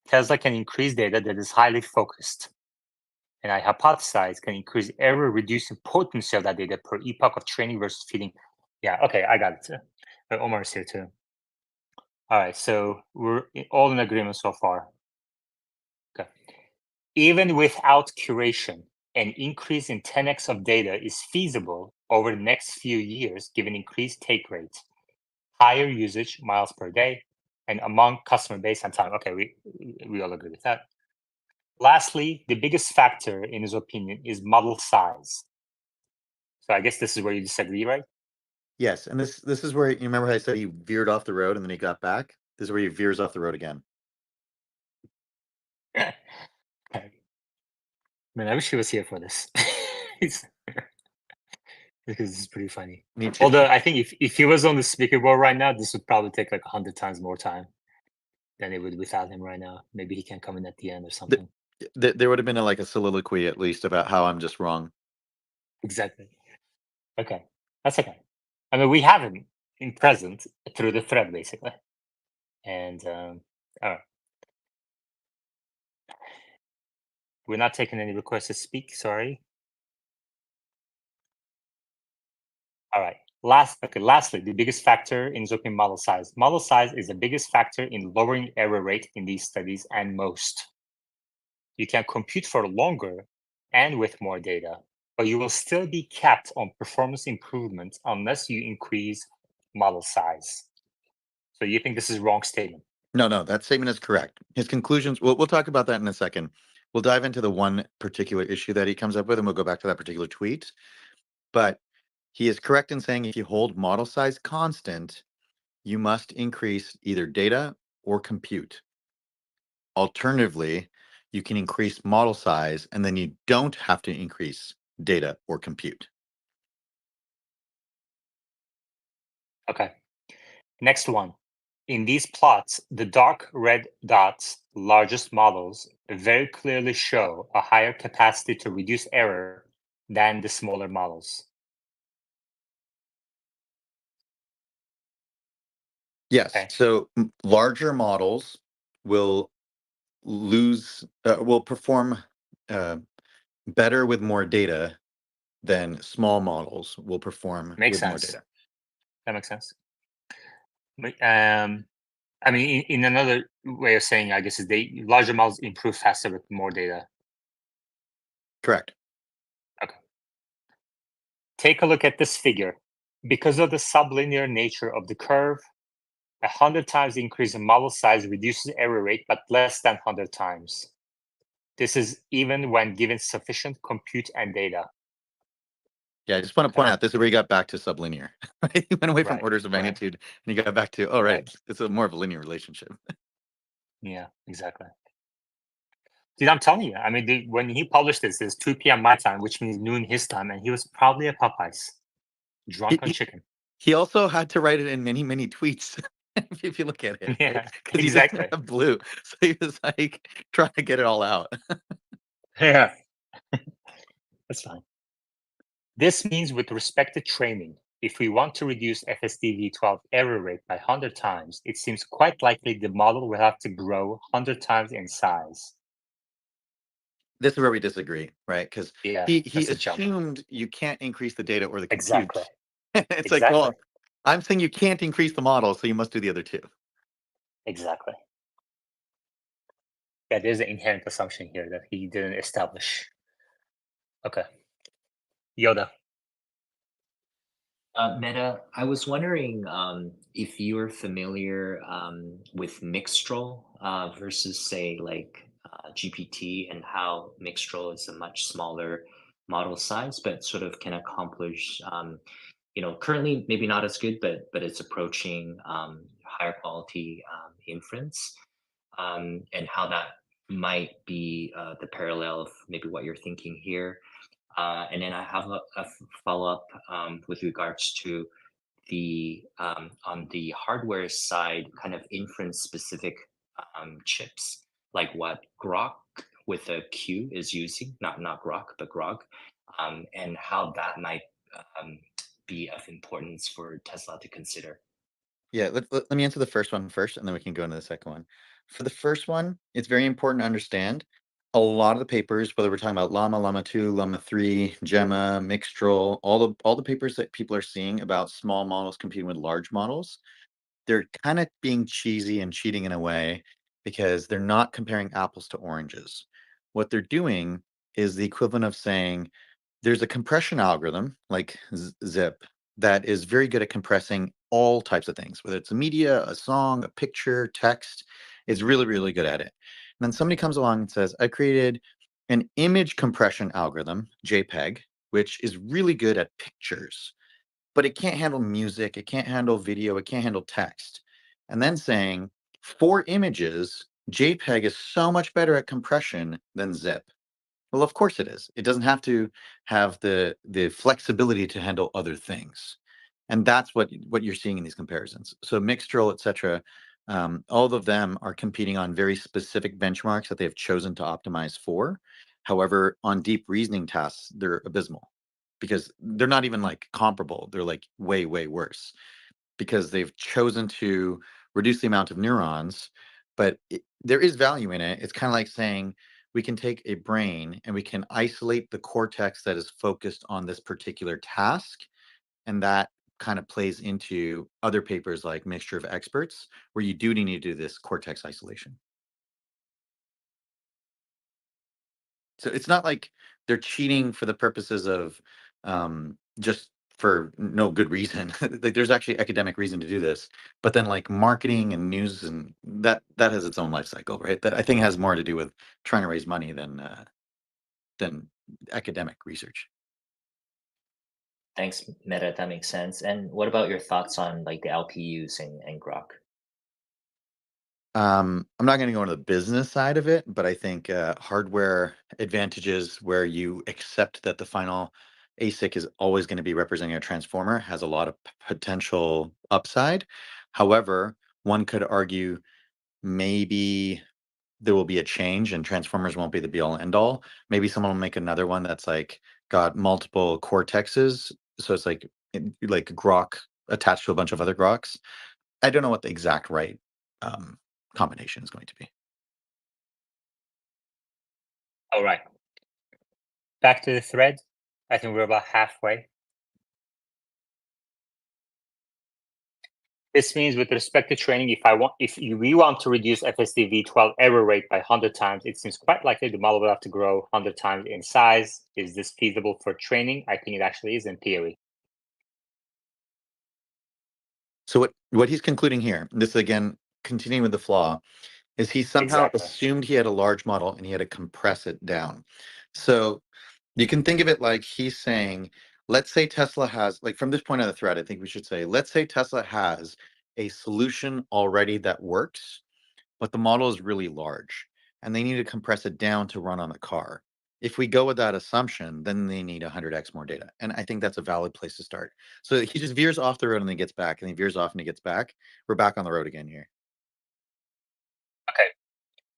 Tesla can increase data that is highly focused. And I hypothesize can increase error-reducing potency of that data per epoch of training versus feeding. Yeah, okay, I got it too. Omar's here too. All right, so we're all in agreement so far. Okay. Even without curation, an increase in 10x of data is feasible over the next few years given increased take rate, higher usage, miles per day, and among customer base and time. Okay, we all agree with that. Lastly, the biggest factor in his opinion is model size. So I guess this is where you disagree, right? Yes, and this is where you remember how I said he veered off the road and then he got back. This is where he veers off the road again. Man, I wish he was here for this. Because it's pretty funny. Me too. Although I think if he was on the speaker board right now, this would probably take like 100 times more time than it would without him right now. Maybe he can come in at the end or something. There would have been a soliloquy at least about how I'm just wrong. Exactly. Okay, that's okay. I mean, we have him in present through the thread basically, and all right. We're not taking any requests to speak. Sorry. All right. Lastly, the biggest factor in Zopin model size. Model size is the biggest factor in lowering error rate in these studies and most. You can compute for longer and with more data, but you will still be capped on performance improvement unless you increase model size. So you think this is a wrong statement? No, that statement is correct. His conclusions, we'll talk about that in a second. We'll dive into the one particular issue that he comes up with, and we'll go back to that particular tweet. But he is correct in saying if you hold model size constant, you must increase either data or compute. Alternatively, you can increase model size, and then you don't have to increase data or compute. Okay. Next one. In these plots, the dark red dots, largest models, very clearly show a higher capacity to reduce error than the smaller models. Yes. Okay. So larger models will will perform better with more data than small models will perform Makes with more sense. data. That makes sense. I mean, in another way of saying, I guess, is larger models improve faster with more data. Correct. Okay. Take a look at this figure. Because of the sublinear nature of the curve, 100 times the increase in model size reduces error rate, but less than 100 times. This is even when given sufficient compute and data. Yeah, I just want to point out this is where you got back to sublinear. Right? You went away from orders of magnitude and you got back to, it's more of a linear relationship. Yeah, exactly. Dude, I'm telling you, I mean, when he published this, it's 2 p.m. my time, which means noon his time, and he was probably at Popeyes, drunk on chicken. He also had to write it in many, many tweets. If you look at it, Yeah, because exactly. he doesn't have blue, so he was like trying to get it all out. Yeah, that's fine. This means with respect to training, if we want to reduce FSD v12 error rate by 100 times, it seems quite likely the model will have to grow 100 times in size. This is where we disagree, right? Because Yeah, he that's a jump. assumed you can't increase the data or the compute. Exactly. It's like, well, I'm saying you can't increase the model, so you must do the other two. Exactly. Yeah, there's an inherent assumption here that he didn't establish. Okay. Yoda. Meta, I was wondering if you are familiar with Mixtral versus, say, like GPT, and how Mixtral is a much smaller model size, but sort of can accomplish, currently maybe not as good, but it's approaching higher quality inference, and how that might be the parallel of maybe what you're thinking here. And then I have a follow up with regards to the on the hardware side, kind of inference specific chips, like what Grok with a Q is using, not Grok, but Grok, and how that might um, be of importance for Tesla to consider. Yeah, let me answer the first one first, and then we can go into the second one. For the first one, it's very important to understand a lot of the papers, whether we're talking about Llama, Llama 2, Llama 3, Gemma, Mixtral, all the papers that people are seeing about small models competing with large models, they're kind of being cheesy and cheating in a way because they're not comparing apples to oranges. What they're doing is the equivalent of saying there's a compression algorithm like Zip that is very good at compressing all types of things, whether it's a media, a song, a picture, text. It's really, really good at it. And then somebody comes along and says, I created an image compression algorithm, JPEG, which is really good at pictures, but it can't handle music, it can't handle video, it can't handle text. And then saying, for images, JPEG is so much better at compression than Zip. Well, of course it is. It doesn't have to have the flexibility to handle other things. And that's what you're seeing in these comparisons. So Mixtral, et cetera, all of them are competing on very specific benchmarks that they have chosen to optimize for. However, on deep reasoning tasks, they're abysmal because they're not even like comparable. They're like way, way worse because they've chosen to reduce the amount of neurons, but there is value in it. It's kind of like saying we can take a brain and we can isolate the cortex that is focused on this particular task, and that kind of plays into other papers like Mixture of Experts, where you do need to do this cortex isolation. So it's not like they're cheating for the purposes of just for no good reason. Like there's actually academic reason to do this, but then like marketing and news and that has its own life cycle, right? That I think has more to do with trying to raise money than academic research. Thanks, Meta. That makes sense. And what about your thoughts on like the LPUs and Grok? I'm not going to go into the business side of it, but I think hardware advantages where you accept that the final ASIC is always going to be representing a transformer has a lot of potential upside. However, one could argue maybe there will be a change and transformers won't be the be all and end all. Maybe someone will make another one that's like got multiple cortexes. So it's like Grok attached to a bunch of other Groks. I don't know what the exact right um, combination is going to be. All right. Back to the thread. I think we're about halfway. This means with respect to training, if we want to reduce FSD V12 error rate by 100 times, it seems quite likely the model will have to grow 100 times in size. Is this feasible for training? I think it actually is in theory. So what he's concluding here, this again, continuing with the flaw, is he somehow Exactly. assumed he had a large model and he had to compress it down. So you can think of it like he's saying, let's say Tesla has, like from this point of the thread, I think we should say, let's say Tesla has a solution already that works, but the model is really large and they need to compress it down to run on the car. If we go with that assumption, then they need 100x more data. And I think that's a valid place to start. So he just veers off the road and then gets back, and he veers off and he gets back. We're back on the road again here. Okay.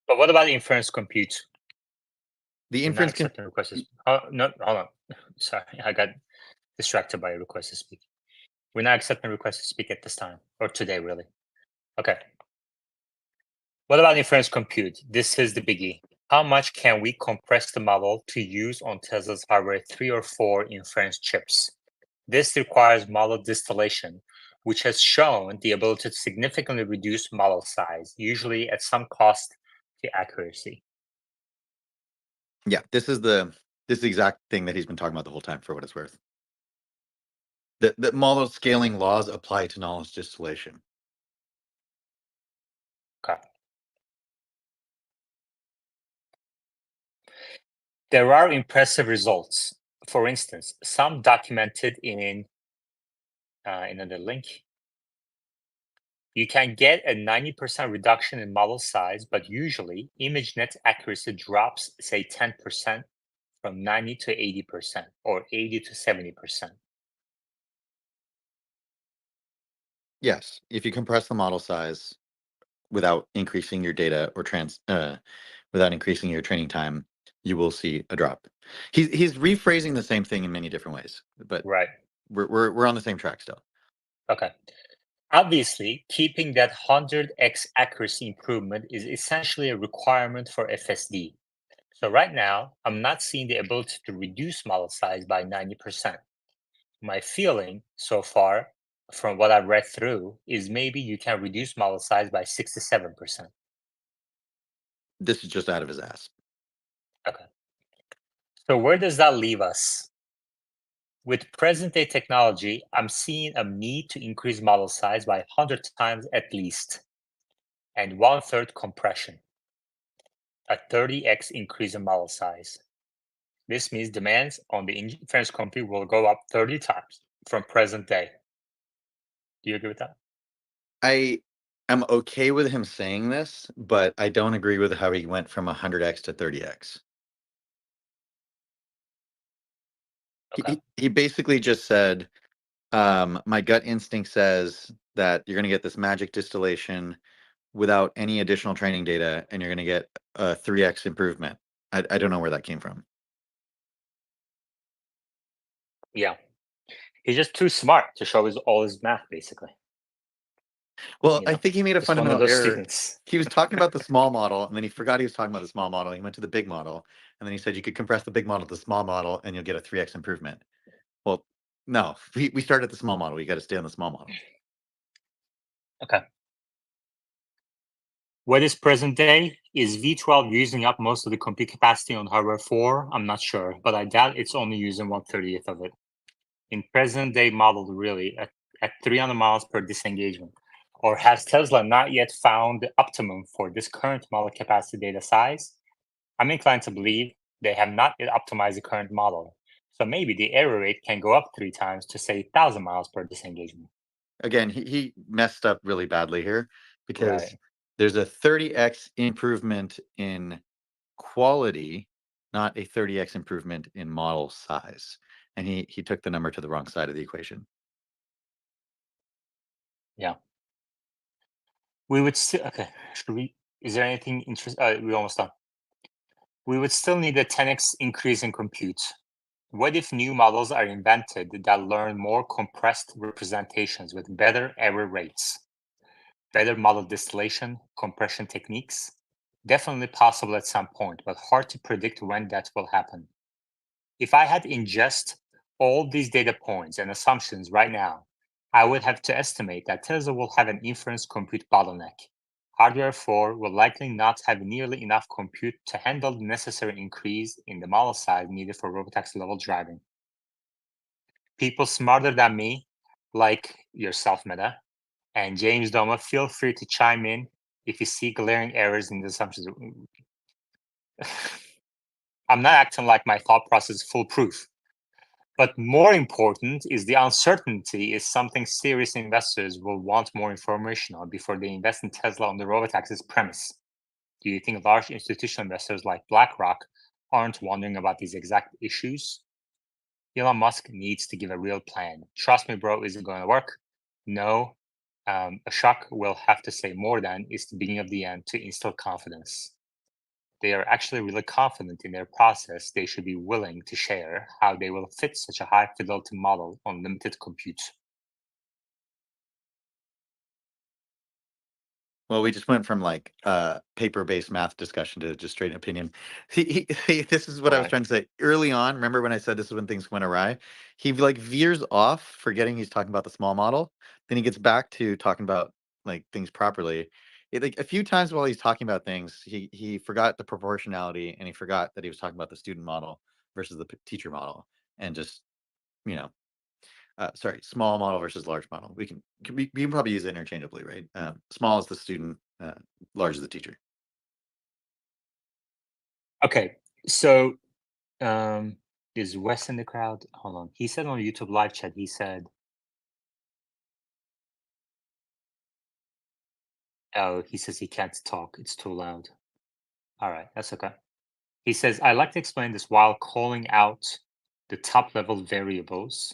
But what about inference compute? The We're not inference can accepting requests. Oh, no, hold on. Sorry, I got distracted by a request to speak. We're not accepting requests to speak at this time, or today, really. Okay. What about inference compute? This is the biggie. How much can we compress the model to use on Tesla's hardware 3 or 4 inference chips? This requires model distillation, which has shown the ability to significantly reduce model size, usually at some cost to accuracy. Yeah, this is the exact thing that he's been talking about the whole time, for what it's worth. The model scaling laws apply to knowledge distillation. Okay. There are impressive results. for instance, some documented in another link. You can get a 90% reduction in model size, but usually ImageNet accuracy drops, say 10% from 90 to 80% or 80 to 70%. Yes, if you compress the model size without increasing your data or without increasing your training time, you will see a drop. He's rephrasing the same thing in many different ways, but Right. we're on the same track still. Okay. Obviously, keeping that 100x accuracy improvement is essentially a requirement for FSD. So right now, I'm not seeing the ability to reduce model size by 90%. My feeling so far from what I've read through is maybe you can reduce model size by 67%. This is just out of his ass. Okay. So where does that leave us? With present day technology, I'm seeing a need to increase model size by 100 times at least, and 1/3 compression, a 30x increase in model size. This means demands on the inference compute will go up 30 times from present day. Do you agree with that? I am okay with him saying this, but I don't agree with how he went from 100x to 30x. Okay. He basically just said, my gut instinct says that you're going to get this magic distillation without any additional training data, and you're going to get a 3x improvement. I don't know where that came from. Yeah. He's just too smart to show all his math, basically. Well, You I know, think he made a just one of fundamental those error. students. He was talking about the small model, and then he forgot he was talking about the small model. He went to the big model, and then he said you could compress the big model to the small model, and you'll get a 3x improvement. Well, no, we start at the small model. We got to stay on the small model. Okay. What is present day? Is V12 using up most of the compute capacity on hardware 4? I'm not sure, but I doubt it's only using 1/30th of it. In present day model, really, at 300 miles per disengagement? Or has Tesla not yet found the optimum for this current model capacity data size? I'm inclined to believe they have not yet optimized the current model. So maybe the error rate can go up 3 times to say 1,000 miles per disengagement. Again, he messed up really badly here because Right. there's a 30x improvement in quality, not a 30x improvement in model size. And he took the number to the wrong side of the equation. Yeah. We would still, okay, is there anything interesting? We're almost done. We would still need a 10x increase in compute. What if new models are invented that learn more compressed representations with better error rates? Better model distillation, compression techniques? Definitely possible at some point, but hard to predict when that will happen. If I had to ingest all these data points and assumptions right now, I would have to estimate that Tesla will have an inference compute bottleneck. Hardware 4 will likely not have nearly enough compute to handle the necessary increase in the model size needed for robotaxi level driving. People smarter than me, like yourself, Meta, and James Doma, feel free to chime in if you see glaring errors in the assumptions. I'm not acting like my thought process is foolproof. But more important is the uncertainty is something serious investors will want more information on before they invest in Tesla on the robotaxi's premise. Do you think large institutional investors like BlackRock aren't wondering about these exact issues? Elon Musk needs to give a real plan. Trust me, bro, is it going to work? No. Ashok will have to say more than it's the beginning of the end to instill confidence. They are actually really confident in their process. They should be willing to share how they will fit such a high fidelity model on limited compute. Well, we just went from like paper-based math discussion to just straight opinion. This is what I was Right. trying to say early on. Remember when I said this is when things went awry? He like veers off, forgetting he's talking about the small model. Then he gets back to talking about like things properly. Like a few times while he's talking about things, he forgot the proportionality and he forgot that he was talking about the student model versus the teacher model, and just you know sorry, small model versus large model. We can probably use it interchangeably, right? Small is the student, large is the teacher. Okay. So, um, Is Wes in the crowd? Hold on. He said on YouTube live chat, he said, oh, he says he can't talk. It's too loud. All right, that's okay. He says, I like to explain this while calling out the top level variables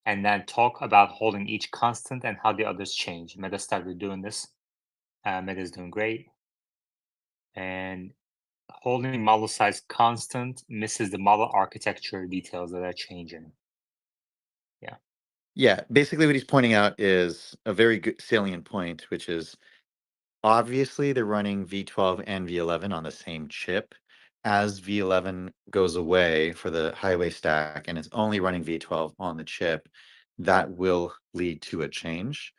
and then talk about holding each constant and how the others change. Meta started doing this. Meta is doing great. And holding model size constant misses the model architecture details that are changing. Yeah. Yeah, basically what he's pointing out is a very good salient point, which is obviously they're running V12 and V11 on the same chip. As V11 goes away for the highway stack and it's only running V12 on the chip, that will lead to a change.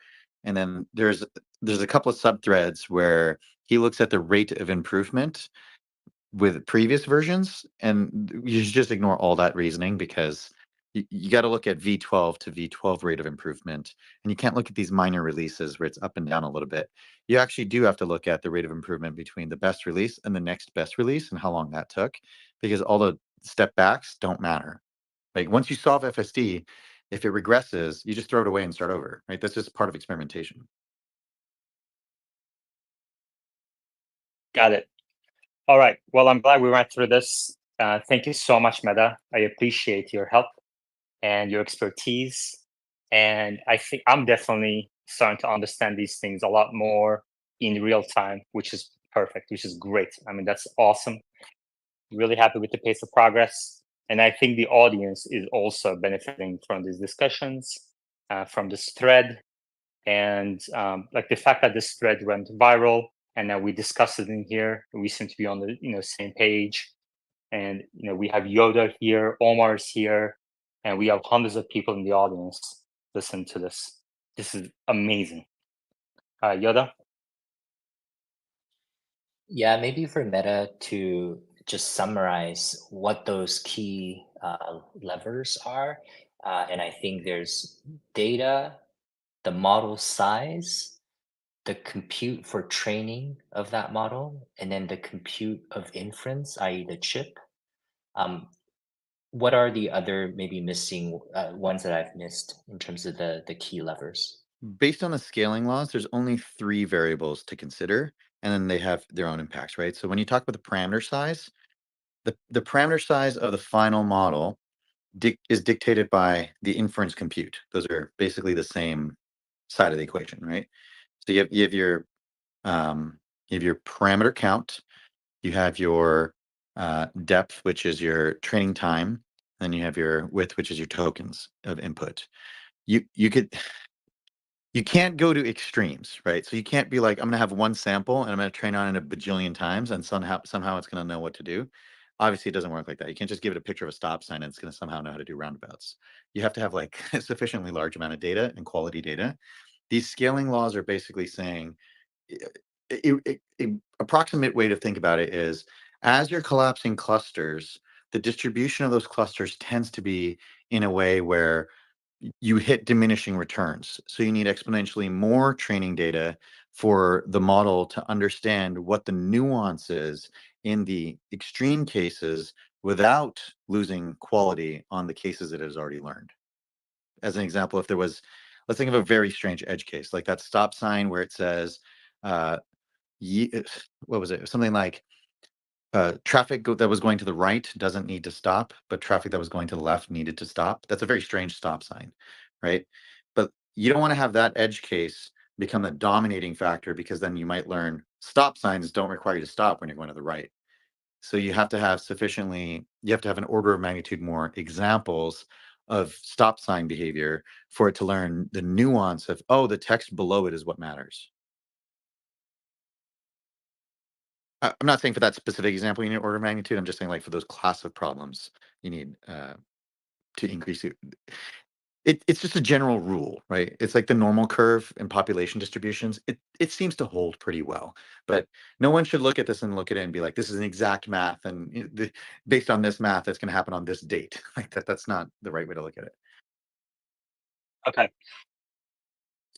And then there's a couple of subthreads where he looks at the rate of improvement with previous versions, and you should just ignore all that reasoning because you got to look at V12 to V12 rate of improvement, and you can't look at these minor releases where it's up and down a little bit. You actually do have to look at the rate of improvement between the best release and the next best release and how long that took, because all the step backs don't matter. Like once you solve FSD, if it regresses, you just throw it away and start over, right? That's just part of experimentation. Got it. All right. Well, I'm glad we went through this. Thank you so much, Meta. I appreciate your help and your expertise. And I think I'm definitely starting to understand these things a lot more in real time, which is perfect, which is great. I mean, that's awesome. Really happy with the pace of progress. And I think the audience is also benefiting from these discussions, from this thread. And like the fact that this thread went viral and that we discussed it in here, we seem to be on the same page. And we have Yoda here, Omar's here, and we have hundreds of people in the audience listen to this. This is amazing. Yoda? Yeah, maybe for Meta to just summarize what those key levers are. And I think there's data, the model size, the compute for training of that model, and then the compute of inference, i.e. the chip. What are the other maybe missing ones that I've missed in terms of the key levers? Based on the scaling laws, there's only 3 variables to consider, and then they have their own impacts, right? So when you talk about the parameter size, the parameter size of the final model is dictated by the inference compute. Those are basically the same side of the equation, right? So you have your parameter count, you have your depth, which is your training time, then you have your width, which is your tokens of input. You can't go to extremes, right? So you can't be like, I'm gonna have one sample and I'm gonna train on it a bajillion times and somehow it's gonna know what to do. Obviously, it doesn't work like that. You can't just give it a picture of a stop sign and it's gonna somehow know how to do roundabouts. You have to have like a sufficiently large amount of data and quality data. These scaling laws are basically saying approximate way to think about it is as you're collapsing clusters, the distribution of those clusters tends to be in a way where you hit diminishing returns. So you need exponentially more training data for the model to understand what the nuance is in the extreme cases without losing quality on the cases it has already learned. As an example, if there was, let's think of a very strange edge case, like that stop sign where it says, uh, what was it? Something like traffic that was going to the right doesn't need to stop, but traffic that was going to the left needed to stop. That's a very strange stop sign, right? But you don't want to have that edge case become the dominating factor because then you might learn stop signs don't require you to stop when you're going to the right. So you have to have an order of magnitude more examples of stop sign behavior for it to learn the nuance of, oh, the text below it is what matters. I'm not saying for that specific example you need order of magnitude. I'm just saying like for those class of problems, you need to increase it. It's just a general rule, right? It's like the normal curve in population distributions. It seems to hold pretty well, but no one should look at this and look at it and be like, this is an exact math, and based on this math, that's going to happen on this date. Like that's not the right way to look at it. Okay.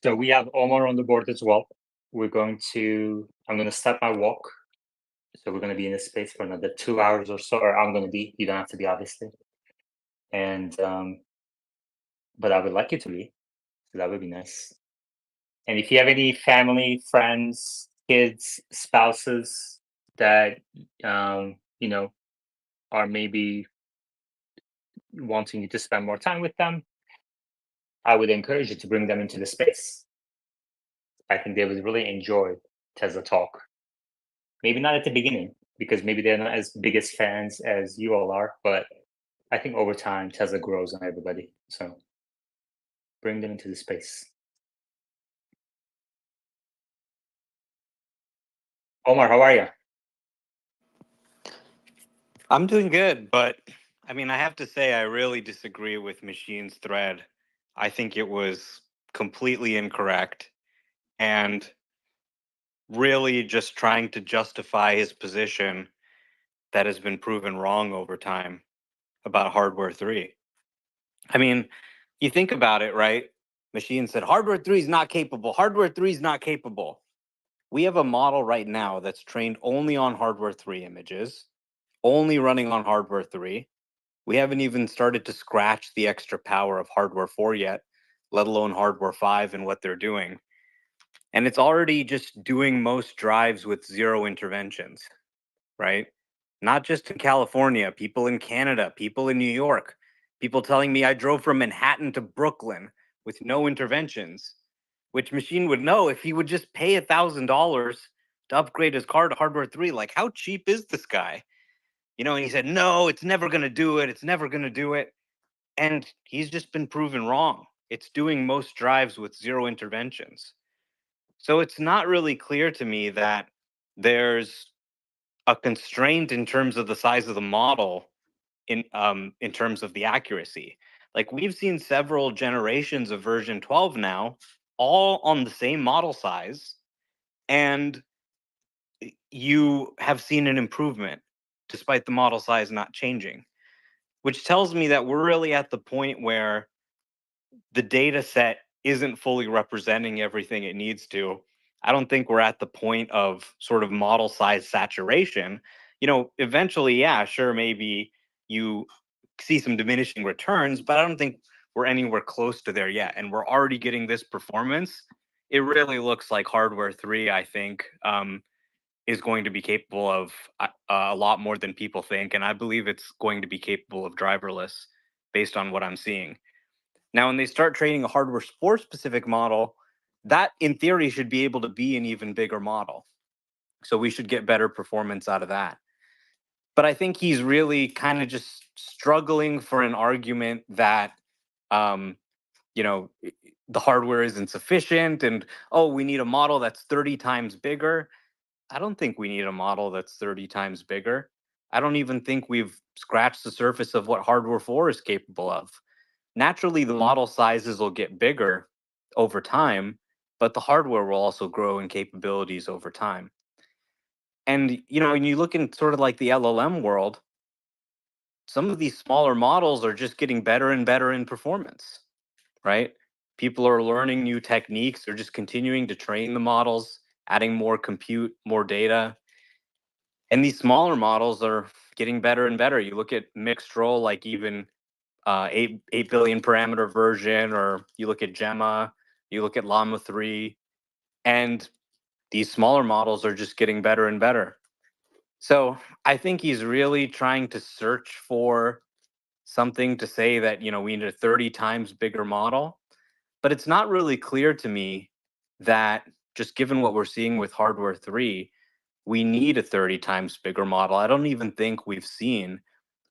So we have Omar on the board as well. I'm going to start my walk. So we're going to be in this space for another 2 hours or so, or I'm going to be, you don't have to be obviously. and but I would like it to be. So that would be nice. And if you have any family, friends, kids, spouses that you know are maybe wanting you to spend more time with them, I would encourage you to bring them into the space. I think they would really enjoy Tesla Talk. Maybe not at the beginning, because maybe they're not as biggest fans as you all are, but I think over time Tesla grows on everybody. So bring them into the space. Omar, how are you? I'm doing good, but I mean, I have to say, I really disagree with Machine's thread. I think it was completely incorrect and really just trying to justify his position that has been proven wrong over time about Hardware 3. I mean, you think about it, right? Machine said Hardware 3 is not capable. Hardware 3 is not capable. We have a model right now that's trained only on Hardware 3 images, only running on Hardware 3. We haven't even started to scratch the extra power of Hardware 4 yet, let alone Hardware 5 and what they're doing. And it's already just doing most drives with zero interventions, right? Not just in California, people in Canada, people in New York, people telling me I drove from Manhattan to Brooklyn with no interventions, which Machine would know if he would just pay $1,000 to upgrade his car to Hardware 3. Like, how cheap is this guy? And he said, no, it's never going to do it. It's never going to do it. And he's just been proven wrong. It's doing most drives with zero interventions. So it's not really clear to me that there's a constraint in terms of the size of the model in terms of the accuracy. Like, we've seen several generations of version 12 now, all on the same model size, and you have seen an improvement despite the model size not changing, which tells me that we're really at the point where the data set isn't fully representing everything it needs to. I don't think we're at the point of sort of model size saturation. Eventually, yeah, sure, maybe you see some diminishing returns, but I don't think we're anywhere close to there yet. And we're already getting this performance. It really looks like Hardware 3, I think, is going to be capable of a lot more than people think. And I believe it's going to be capable of driverless based on what I'm seeing. Now, when they start training a hardware sport specific model, that in theory should be able to be an even bigger model. So we should get better performance out of that. But I think he's really kind of just struggling for an argument that, um, the hardware isn't sufficient and, oh, we need a model that's 30 times bigger. I don't think we need a model that's 30 times bigger. I don't even think we've scratched the surface of what Hardware 4 is capable of. Naturally, the model sizes will get bigger over time, but the hardware will also grow in capabilities over time. And, when you look in sort of like the LLM world, some of these smaller models are just getting better and better in performance, right? People are learning new techniques. They're just continuing to train the models, adding more compute, more data. And these smaller models are getting better and better. You look at mixed role, like even 8 billion parameter version, or you look at Gemma, you look at Llama 3, and these smaller models are just getting better and better. So I think he's really trying to search for something to say that, we need a 30 times bigger model. But it's not really clear to me that, just given what we're seeing with Hardware 3, we need a 30 times bigger model. I don't even think we've seen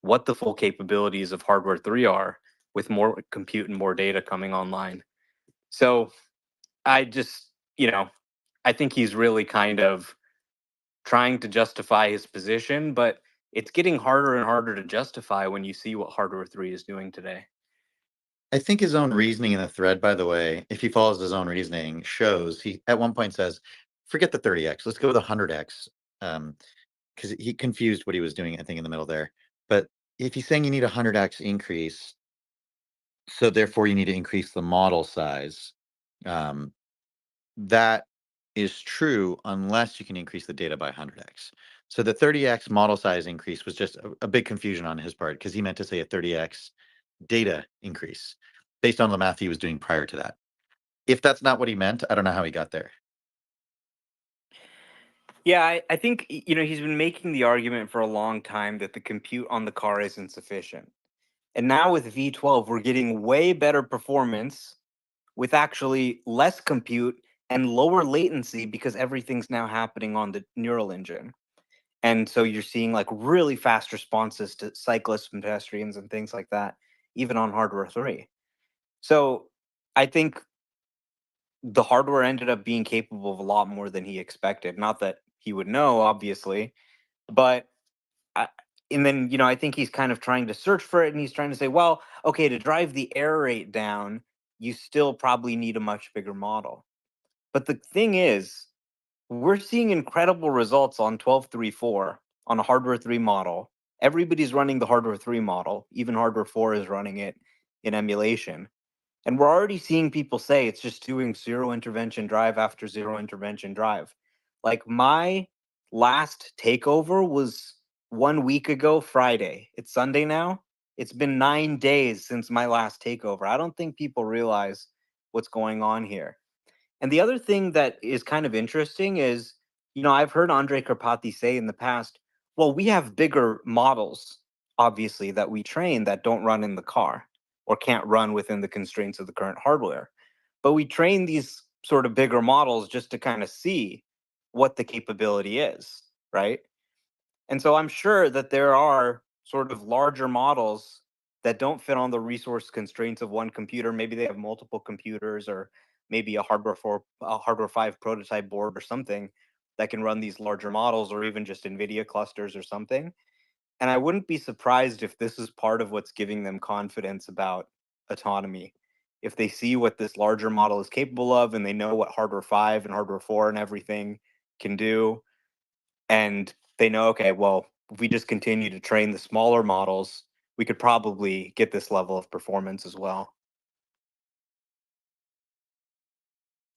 what the full capabilities of Hardware 3 are with more compute and more data coming online. So I just, I think he's really kind of trying to justify his position, but it's getting harder and harder to justify when you see what Hardware 3 is doing today. I think his own reasoning in the thread, by the way, if he follows his own reasoning, shows he at one point says, forget the 30x, let's go with 100x. Because he confused what he was doing, I think, in the middle there. But if he's saying you need a 100x increase, so therefore you need to increase the model size, that is true unless you can increase the data by 100x. So the 30x model size increase was just a big confusion on his part, because he meant to say a 30x data increase based on the math he was doing prior to that. If that's not what he meant, I don't know how he got there. Yeah, I think he's been making the argument for a long time that the compute on the car is insufficient. And now with V12, we're getting way better performance with actually less compute and lower latency because everything's now happening on the neural engine. And so you're seeing like really fast responses to cyclists and pedestrians and things like that, even on hardware 3. So I think the hardware ended up being capable of a lot more than he expected. Not that he would know, obviously, but I, and then I think he's kind of trying to search for it, and he's trying to say, well, okay, to drive the error rate down, you still probably need a much bigger model. But the thing is, we're seeing incredible results on 12.3.4 on a hardware 3 model. Everybody's running the hardware 3 model. Even hardware 4 is running it in emulation. And we're already seeing people say it's just doing zero intervention drive after zero intervention drive. Like my last takeover was 1 week ago, Friday. It's Sunday now. It's been 9 days since my last takeover. I don't think people realize what's going on here. And the other thing that is kind of interesting is, I've heard Andre Karpathy say in the past, well, we have bigger models, obviously, that we train that don't run in the car or can't run within the constraints of the current hardware. But we train these sort of bigger models just to kind of see what the capability is, right? And so I'm sure that there are sort of larger models that don't fit on the resource constraints of one computer. Maybe they have multiple computers, or maybe a hardware 5 prototype board or something that can run these larger models, or even just NVIDIA clusters or something. And I wouldn't be surprised if this is part of what's giving them confidence about autonomy. If they see what this larger model is capable of, and they know what hardware 5 and hardware 4 and everything can do, and they know, okay, well, if we just continue to train the smaller models, we could probably get this level of performance as well.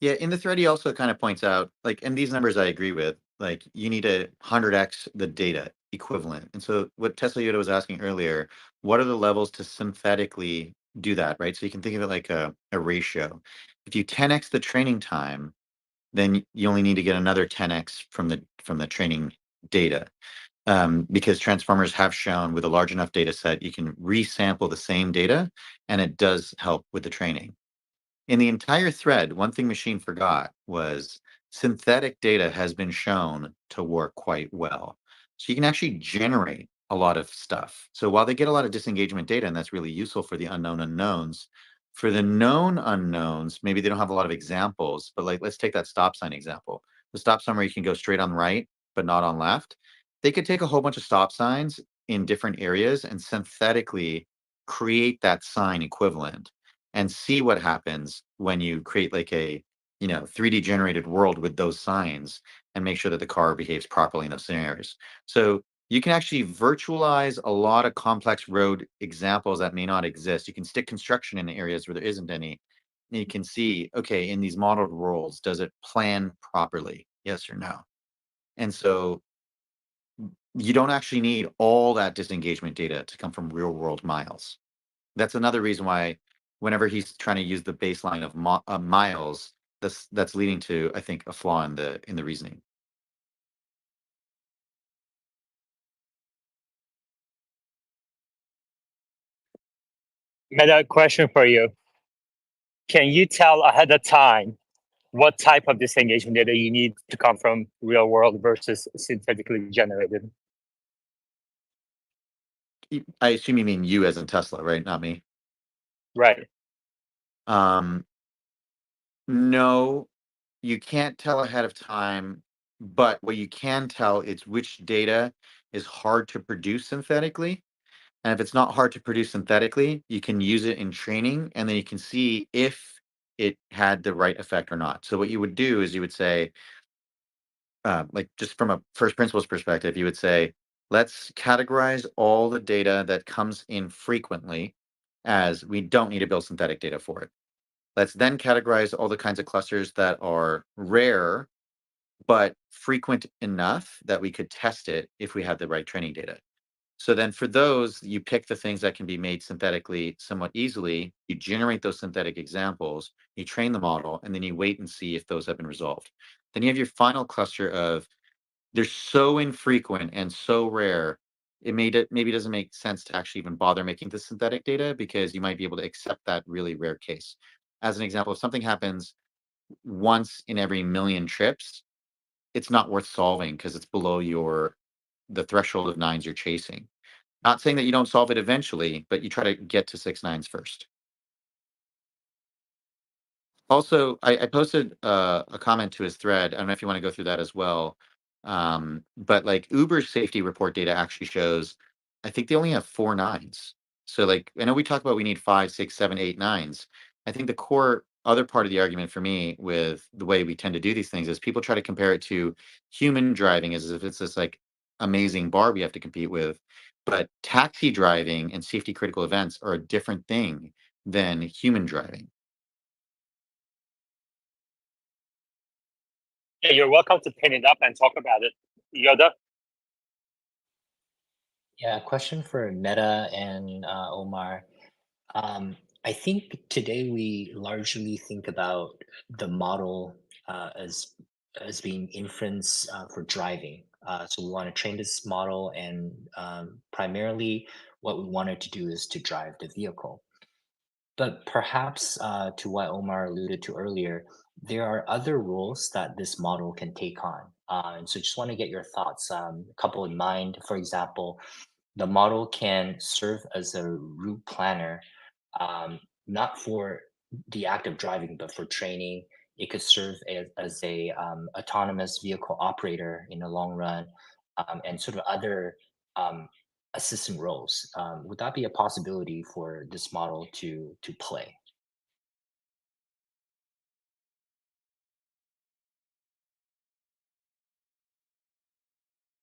Yeah, in the thread, he also kind of points out, like, and these numbers I agree with, like, you need a 100x the data equivalent. And so what Tesla Yoda was asking earlier, what are the levels to synthetically do that, right? So you can think of it like a ratio. If you 10x the training time, then you only need to get another 10x from the training data. Because transformers have shown with a large enough data set, you can resample the same data, and it does help with the training. In the entire thread, one thing Machine forgot was synthetic data has been shown to work quite well. So you can actually generate a lot of stuff. So while they get a lot of disengagement data, and that's really useful for the unknown unknowns, for the known unknowns, maybe they don't have a lot of examples, but like, let's take that stop sign example. The stop sign where you can go straight on right, but not on left. They could take a whole bunch of stop signs in different areas and synthetically create that sign equivalent and see what happens when you create like a 3D generated world with those signs and make sure that the car behaves properly in those scenarios. So you can actually virtualize a lot of complex road examples that may not exist. You can stick construction in areas where there isn't any. And you can see, okay, in these modeled worlds, does it plan properly? Yes or no? And so you don't actually need all that disengagement data to come from real world miles. That's another reason why whenever he's trying to use the baseline of miles, that's leading to, I think, a flaw in the reasoning. Meta, question for you. Can you tell ahead of time what type of disengagement data you need to come from real world versus synthetically generated? I assume you mean you as in Tesla, right? Not me. Right. No, you can't tell ahead of time, but what you can tell is which data is hard to produce synthetically. And if it's not hard to produce synthetically, you can use it in training, and then you can see if it had the right effect or not. So what you would do is you would say, like just from a first principles perspective, you would say, let's categorize all the data that comes in frequently as we don't need to build synthetic data for it. Let's then categorize all the kinds of clusters that are rare, but frequent enough that we could test it if we had the right training data. So then for those, you pick the things that can be made synthetically somewhat easily, you generate those synthetic examples, you train the model, and then you wait and see if those have been resolved. Then you have your final cluster of they're so infrequent and so rare, maybe doesn't make sense to actually even bother making the synthetic data because you might be able to accept that really rare case. As an example, if something happens once in every million trips, it's not worth solving because it's below the threshold of nines you're chasing. Not saying that you don't solve it eventually, but you try to get to 6 nines first. Also, I posted a comment to his thread. I don't know if you want to go through that as well. But like Uber's safety report data actually shows, I think they only have 4 nines. So like I know we talk about we need 5, 6, 7, 8 nines. I think the core other part of the argument for me with the way we tend to do these things is people try to compare it to human driving as if it's this like amazing bar we have to compete with. But taxi driving and safety critical events are a different thing than human driving. Yeah, you're welcome to pin it up and talk about it. Yoda? Yeah, question for Meta and Omar. I think today we largely think about the model as being inference for driving. So we want to train this model, and primarily what we wanted to do is to drive the vehicle. But perhaps to what Omar alluded to earlier, there are other roles that this model can take on. And so just want to get your thoughts. A couple in mind. For example, the model can serve as a route planner, not for the act of driving, but for training. It could serve as a autonomous vehicle operator in the long run, and sort of other um, assistant roles. Would that be a possibility for this model to play?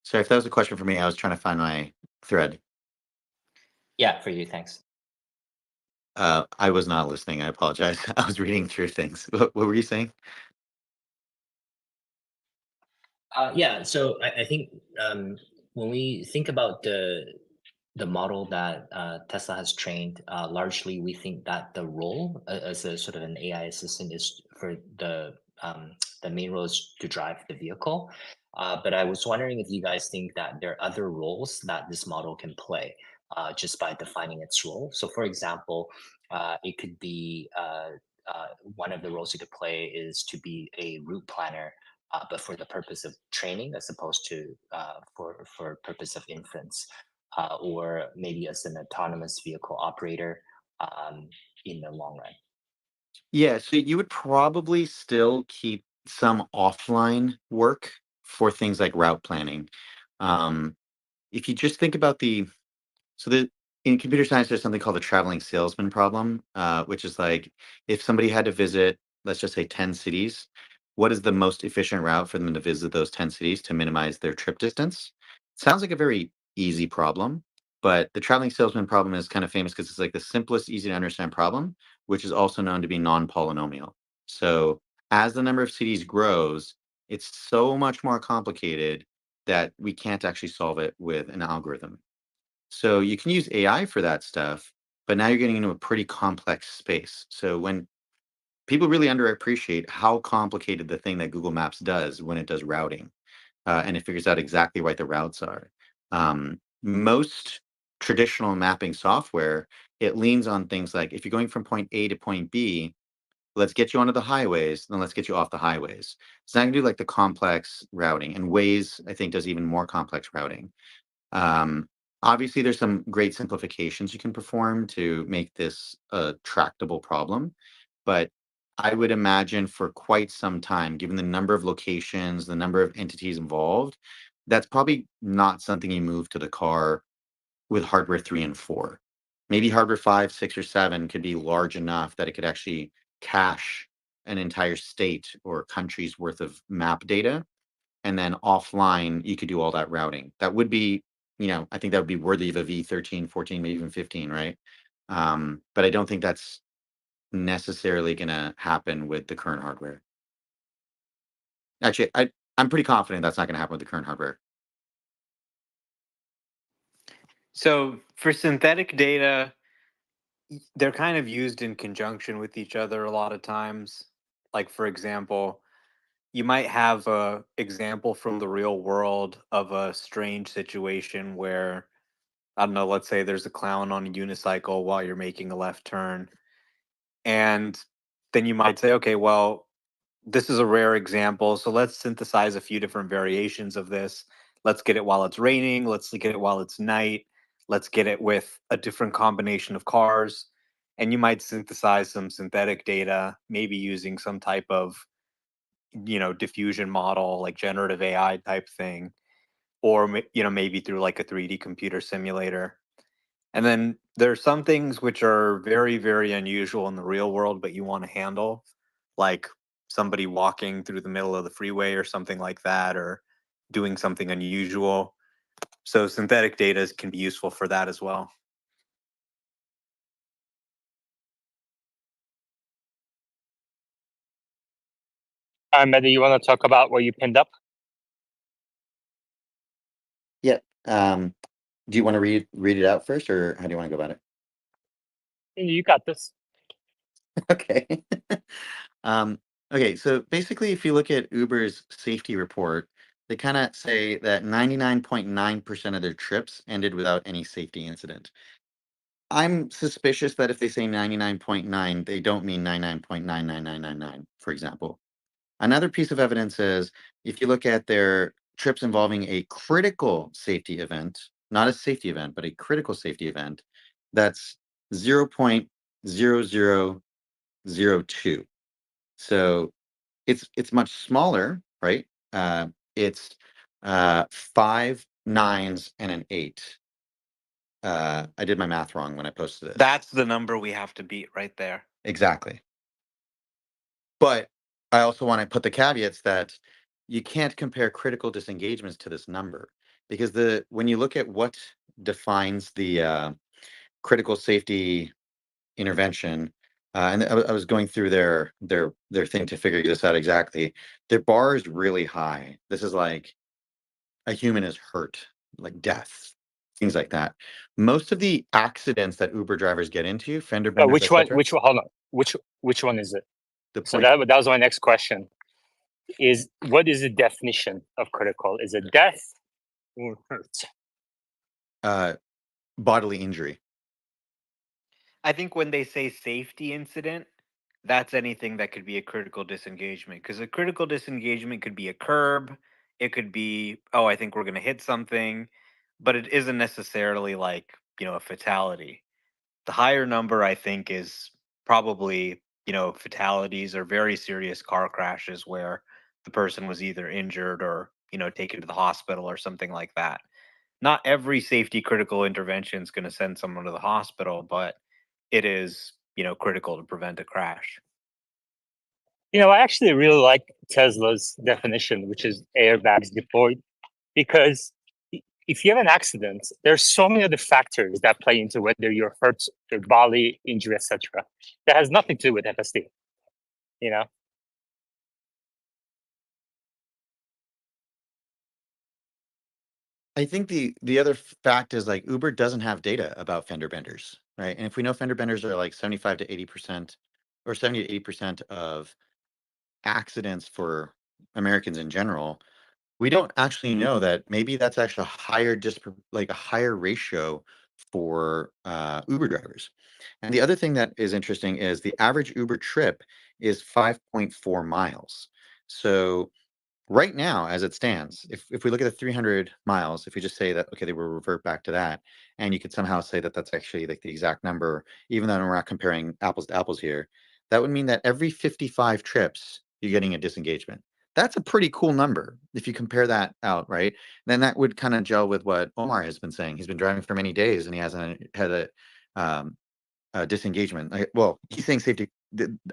So if that was a question for me, I was trying to find my thread. Yeah, for you. Thanks. I was not listening. I apologize. I was reading through things. What were you saying? Yeah, so I think when we think about the model that Tesla has trained, largely we think that the role as a sort of an AI assistant is for the main role is to drive the vehicle. But I was wondering if you guys think that there are other roles that this model can play just by defining its role. So, for example, it could be one of the roles it could play is to be a route planner, but for the purpose of training as opposed to for purpose of inference, or maybe as an autonomous vehicle operator um, in the long run. Yeah, so you would probably still keep some offline work for things like route planning. Um, if you just think about the in computer science, there's something called the traveling salesman problem, which is like if somebody had to visit, let's just say 10 cities, what is the most efficient route for them to visit those 10 cities to minimize their trip distance? Sounds like a very easy problem, but the traveling salesman problem is kind of famous because it's like the simplest, easy to understand problem, which is also known to be non-polynomial. So as the number of cities grows, it's so much more complicated that we can't actually solve it with an algorithm. So you can use AI for that stuff, but now you're getting into a pretty complex space. So when people really underappreciate how complicated the thing that Google Maps does when it does routing, and it figures out exactly what the routes are. Most traditional mapping software, it leans on things like if you're going from point A to point B, let's get you onto the highways, then let's get you off the highways. So I can do like the complex routing, and Waze, I think, does even more complex routing. Um, Obviously, there's some great simplifications you can perform to make this a tractable problem, but I would imagine for quite some time, given the number of locations, the number of entities involved, that's probably not something you move to the car with hardware 3 and 4. Maybe hardware 5, 6, or 7 could be large enough that it could actually cache an entire state or country's worth of map data, and then offline you could do all that routing. That would be, I think that would be worthy of a V13, 14, maybe even 15, right? But I don't think that's necessarily going to happen with the current hardware. Actually, I'm pretty confident that's not going to happen with the current hardware. So for synthetic data, they're kind of used in conjunction with each other a lot of times. Like for example, you might have a example from the real world of a strange situation where, I don't know, let's say there's a clown on a unicycle while you're making a left turn. And then you might say, okay, well, this is a rare example. So let's synthesize a few different variations of this. Let's get it while it's raining. Let's get it while it's night. Let's get it with a different combination of cars. And you might synthesize some synthetic data, maybe using some type of, diffusion model, like generative AI type thing, or, maybe through like a 3D computer simulator. And then there are some things which are very, very unusual in the real world, but you want to handle, like somebody walking through the middle of the freeway or something like that, or doing something unusual. So synthetic data can be useful for that as well. Mehdi, you want to talk about what you pinned up? Yeah. Do you want to read it out first, or how do you want to go about it? You got this. Okay. Okay, so basically, if you look at Uber's safety report, they kind of say that 99.9% of their trips ended without any safety incident. I'm suspicious that if they say 99.9, they don't mean 99.99999, for example. Another piece of evidence is if you look at their trips involving a critical safety event, not a safety event, but a critical safety event, that's 0.0002. So it's much smaller, right? It's 5 nines and an 8. I did my math wrong when I posted this. That's the number we have to beat right there. Exactly. But I also want to put the caveats that you can't compare critical disengagements to this number, because when you look at what defines the critical safety intervention, and I was going through their thing to figure this out exactly. Their bar is really high. This is like a human is hurt, like death, things like that. Most of the accidents that Uber drivers get into, fender benders, Which one? etc. Which one? Hold on. Which one is it? The So point, that was my next question. Is what is the definition of critical? Is it death or hurt? bodily injury. I think when they say safety incident, that's anything that could be a critical disengagement. Because a critical disengagement could be a curb, it could be, oh, I think we're going to hit something, but it isn't necessarily like, a fatality. The higher number, I think, is probably, fatalities or very serious car crashes where the person was either injured or, taken to the hospital or something like that. Not every safety critical intervention is going to send someone to the hospital, but it is, critical to prevent a crash. I actually really like Tesla's definition, which is airbags deployed, because if you have an accident, there's so many other factors that play into whether you're hurt, your body injury, etc. That has nothing to do with FSD. You know, I think the other fact is like Uber doesn't have data about fender benders, right? And if we know fender benders are like 75 to 80% or 70 to 80% of accidents for Americans in general, we don't actually know that maybe that's actually a higher like a higher ratio for Uber drivers. And the other thing that is interesting is the average Uber trip is 5.4 miles. So right now, as it stands, if we look at the 300 miles, if we just say that, okay, they will revert back to that, and you could somehow say that that's actually like the exact number, even though we're not comparing apples to apples here, that would mean that every 55 trips, you're getting a disengagement. That's a pretty cool number if you compare that out, right? Then that would kind of gel with what Omar has been saying. He's been driving for many days and he hasn't had um, disengagement. Well, he's saying safety.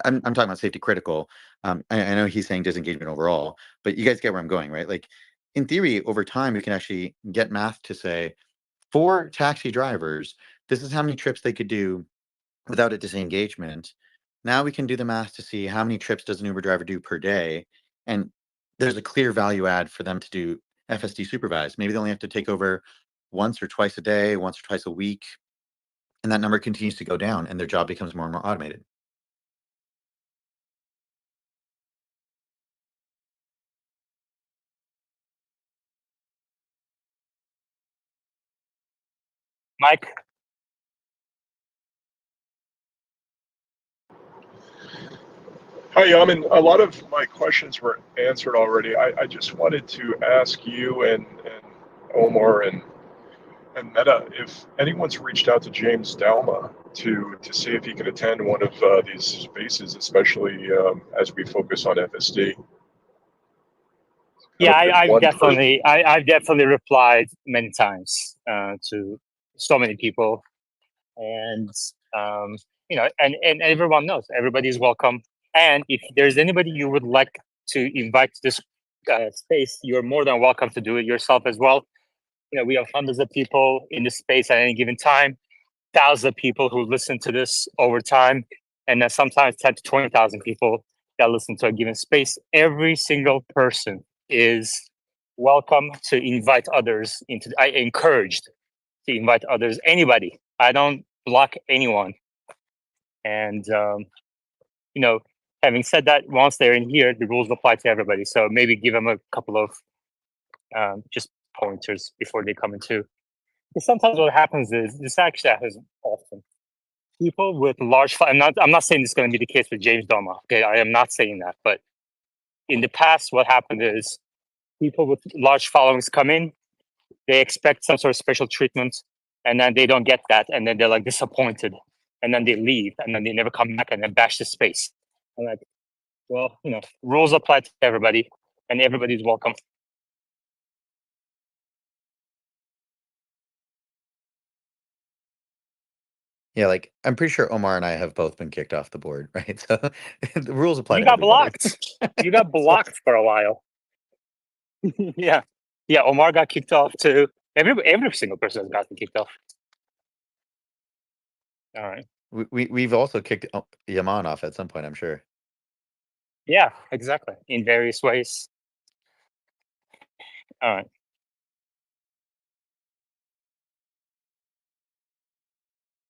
I'm talking about safety critical. I know he's saying disengagement overall, but you guys get where I'm going, right? Like in theory, over time, we can actually get math to say for taxi drivers, this is how many trips they could do without a disengagement. Now we can do the math to see how many trips does an Uber driver do per day, and there's a clear value add for them to do FSD supervised. Maybe they only have to take over once or twice a day, once or twice a week, and that number continues to go down, and their job becomes more and more automated. Mike? Hi, Yaman. A lot of my questions were answered already. I just wanted to ask you and Omar and Meta if anyone's reached out to James Dalma to see if he could attend one of these spaces, especially as we focus on FSD. Yeah, Been I've one person. I've definitely replied many times to so many people, and and everyone knows everybody's welcome. And if there's anybody you would like to invite to this space, you're more than welcome to do it yourself as well. We have hundreds of people in this space at any given time, thousands of people who listen to this over time, and then sometimes 10 to 20,000 people that listen to a given space. Every single person is welcome to invite others into. I encouraged to invite others. Anybody. I don't block anyone. And having said that, once they're in here, the rules apply to everybody. So maybe give them a couple of just pointers before they come into. Because sometimes what happens is this actually happens often. People with large. I'm not saying this is going to be the case with James Doma. Okay, I am not saying that. But in the past, what happened is people with large followings come in. They expect some sort of special treatment, and then they don't get that, and then they're like disappointed, and then they leave, and then they never come back, and then bash the space. I'm like, well, rules apply to everybody, and everybody's welcome. Yeah, like I'm pretty sure Omar and I have both been kicked off the board, right? So the rules apply You to got everybody. blocked. You got blocked for a while. Yeah, Omar got kicked off too. Every single person has gotten kicked off. All right. We've also kicked Yaman off at some point, I'm sure. Yeah, exactly. In various ways. All right.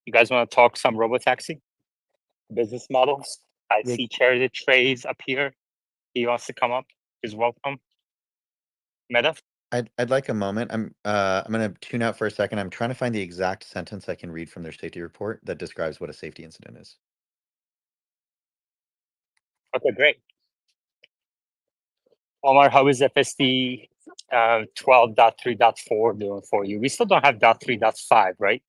You guys want to talk some robotaxi business models? I Yeah. see Charity Trays up here. He wants to come up. He's welcome. Meta? I'd like a moment. I'm gonna tune out for a second. I'm trying to find the exact sentence I can read from their safety report that describes what a safety incident is. Okay, great. Omar, how is FSD 12.3.4 doing for you? We still don't have .3.5, right?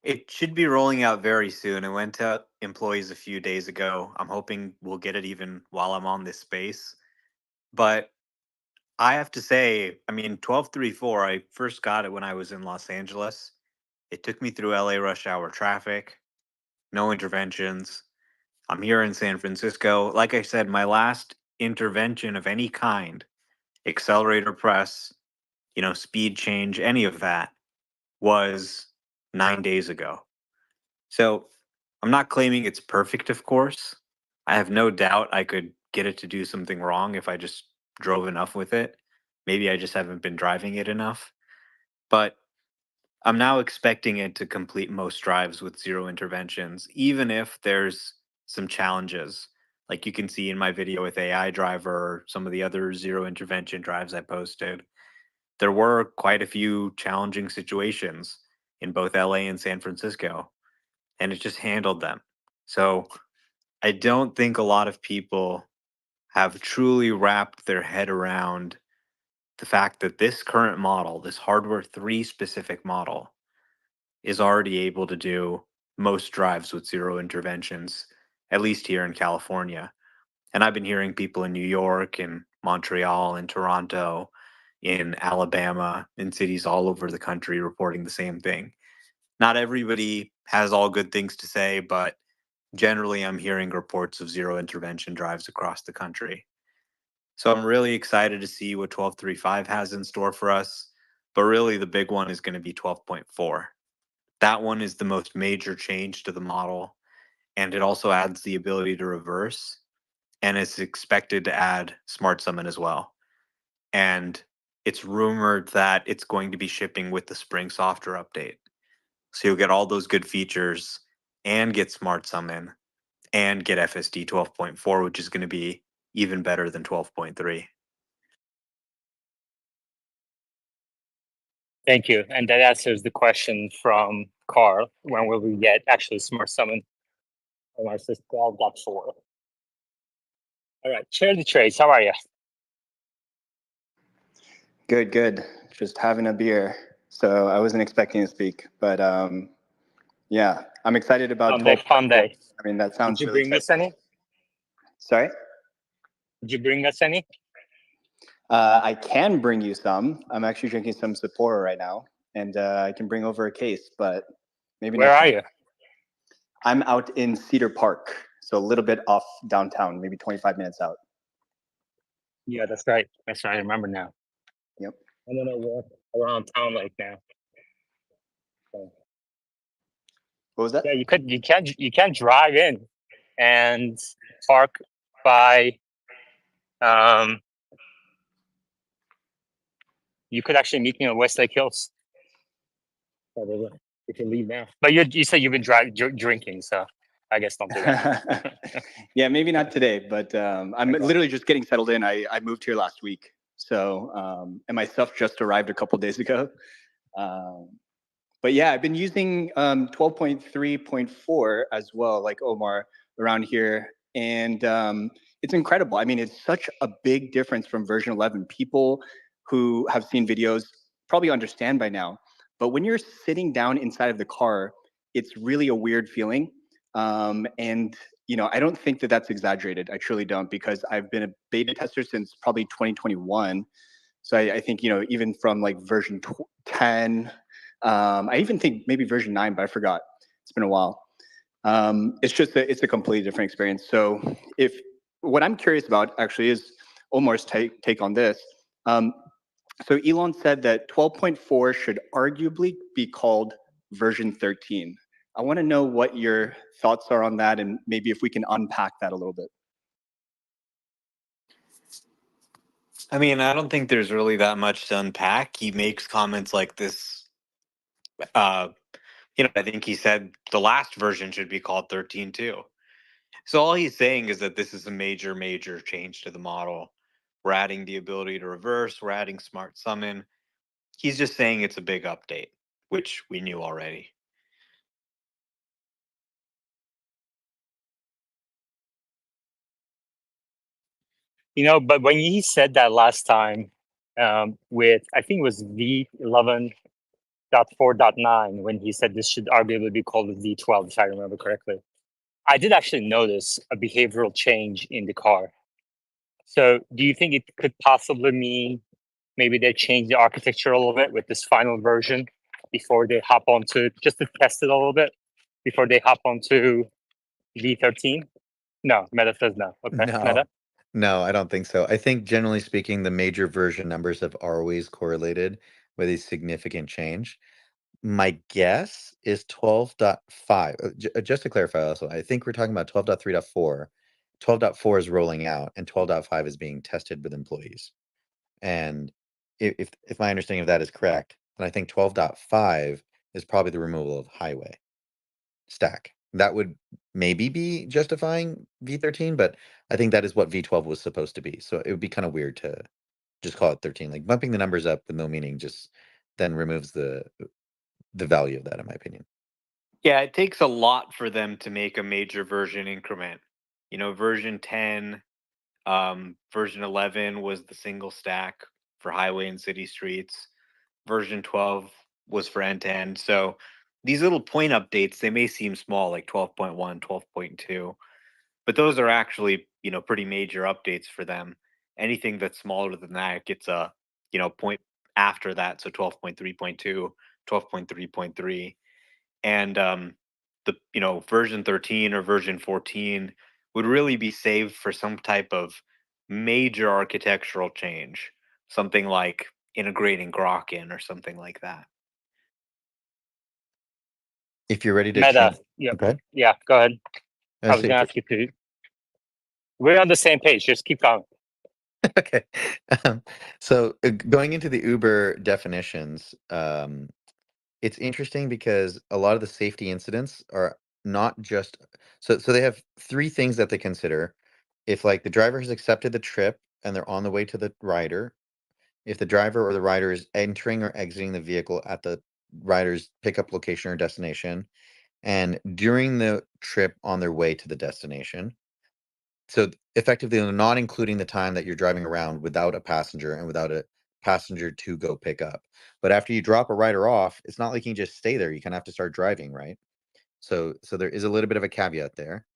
It should be rolling out very soon. It went to employees a few days ago. I'm hoping we'll get it even while I'm on this space. But I have to say, I mean, 12.3.4, I first got it when I was in Los Angeles. It took me through LA rush hour traffic, no interventions. I'm here in San Francisco. Like I said, my last intervention of any kind, accelerator press, speed change, any of that, was 9 days ago. So I'm not claiming it's perfect, of course. I have no doubt I could get it to do something wrong if I just drove enough with it. Maybe I just haven't been driving it enough. But I'm now expecting it to complete most drives with zero interventions, even if there's some challenges. Like you can see in my video with AI driver or some of the other zero intervention drives I posted, there were quite a few challenging situations in both LA and San Francisco, and it just handled them. So I don't think a lot of people have truly wrapped their head around the fact that this current model, this hardware 3 specific model, is already able to do most drives with zero interventions, at least here in California. And I've been hearing people in New York and Montreal and Toronto, in Alabama, in cities all over the country reporting the same thing. Not everybody has all good things to say, but generally I'm hearing reports of zero intervention drives across the country. So I'm really excited to see what 12.3.5 has in store for us. But really, the big one is going to be 12.4. That one is the most major change to the model. And it also adds the ability to reverse. And it's expected to add smart summon as well. And it's rumored that it's going to be shipping with the spring software update. So you'll get all those good features and get Smart Summon and get FSD 12.4, which is going to be even better than 12.3. Thank you. And that answers the question from Carl. When will we get actually Smart Summon on our system 12.4? All right, Charlie Trace, how are you? Good, good. Just having a beer. So I wasn't expecting to speak, but yeah, I'm excited about 12. Fun day. I mean, that sounds Did you really bring us any? Sorry? Did you bring us any? I can bring you some. I'm actually drinking some Sapporo right now, and I can bring over a case, but maybe Where next are time. you? I'm out in Cedar Park, so a little bit off downtown, maybe 25 minutes out. Yeah, that's right. That's right. I remember now. Yep. I'm gonna walk around town like now. So, What was that? yeah, you can drive in and park by. You could actually meet me on Westlake Hills. Probably if you leave now. But you said you've been drinking, so I guess don't do that. Yeah, maybe not today, but I'm literally just getting settled in. I moved here last week, so and my stuff just arrived a couple days ago. But yeah, I've been using 12.3.4 as well, like Omar, around here, and it's incredible. I mean, it's such a big difference from version 11. People who have seen videos probably understand by now, but when you're sitting down inside of the car, it's really a weird feeling. And I don't think that that's exaggerated. I truly don't, because I've been a beta tester since probably 2021. So I think, even from like version 10, I even think maybe version 9, but I forgot. It's been a while. It's a completely different experience. So what I'm curious about actually is Omar's take on this. So Elon said that 12.4 should arguably be called version 13. I want to know what your thoughts are on that, and maybe if we can unpack that a little bit. I mean, I don't think there's really that much to unpack. He makes comments like this. I think he said the last version should be called 13 too. So all he's saying is that this is a major, major change to the model. We're adding the ability to reverse. We're adding Smart Summon. He's just saying it's a big update, which we knew already. But when he said that last time, with I think it was V11.4.9, when he said this should arguably be called a V12, if I remember correctly, I did actually notice a behavioral change in the car. So do you think it could possibly mean maybe they change the architecture a little bit with this final version before they hop onto, just to test it a little bit, before they hop onto V13? No, Meta says no. Okay, No, Meta? no, I don't think so. I think generally speaking, the major version numbers have always correlated with a significant change. My guess is 12.5. Just to clarify also, I think we're talking about 12.3.4. 12.4 is rolling out and 12.5 is being tested with employees. And if my understanding of that is correct, then I think 12.5 is probably the removal of highway stack. That would maybe be justifying V13, but I think that is what V12 was supposed to be. So it would be kind of weird to just call it 13. Like bumping the numbers up with no meaning just then removes the value of that, in my opinion. Yeah, it takes a lot for them to make a major version increment. Version 10, version 11 was the single stack for highway and city streets. Version 12 was for end to end. So these little point updates, they may seem small, like 12.1, 12.2, but those are actually, pretty major updates for them. Anything that's smaller than that gets a, point after that. So 12.3.2, 12.3.3. And version 13 or version 14 would really be saved for some type of major architectural change, something like integrating Grok in or something like that. If you're ready to Meta. change, Yeah. okay. Yeah, go ahead. I I was say going to if ask you to. We're on the same page. Just keep going. Okay. Um, so going into the Uber definitions, it's interesting because a lot of the safety incidents are not just so they have three things that they consider. If like the driver has accepted the trip and they're on the way to the rider, if the driver or the rider is entering or exiting the vehicle at the rider's pickup location or destination, and during the trip on their way to the destination. So effectively, they're not including the time that you're driving around without a passenger and without a passenger to go pick up. But after you drop a rider off, it's not like you can just stay there. You kind of have to start driving, right? So there is a little bit of a caveat there.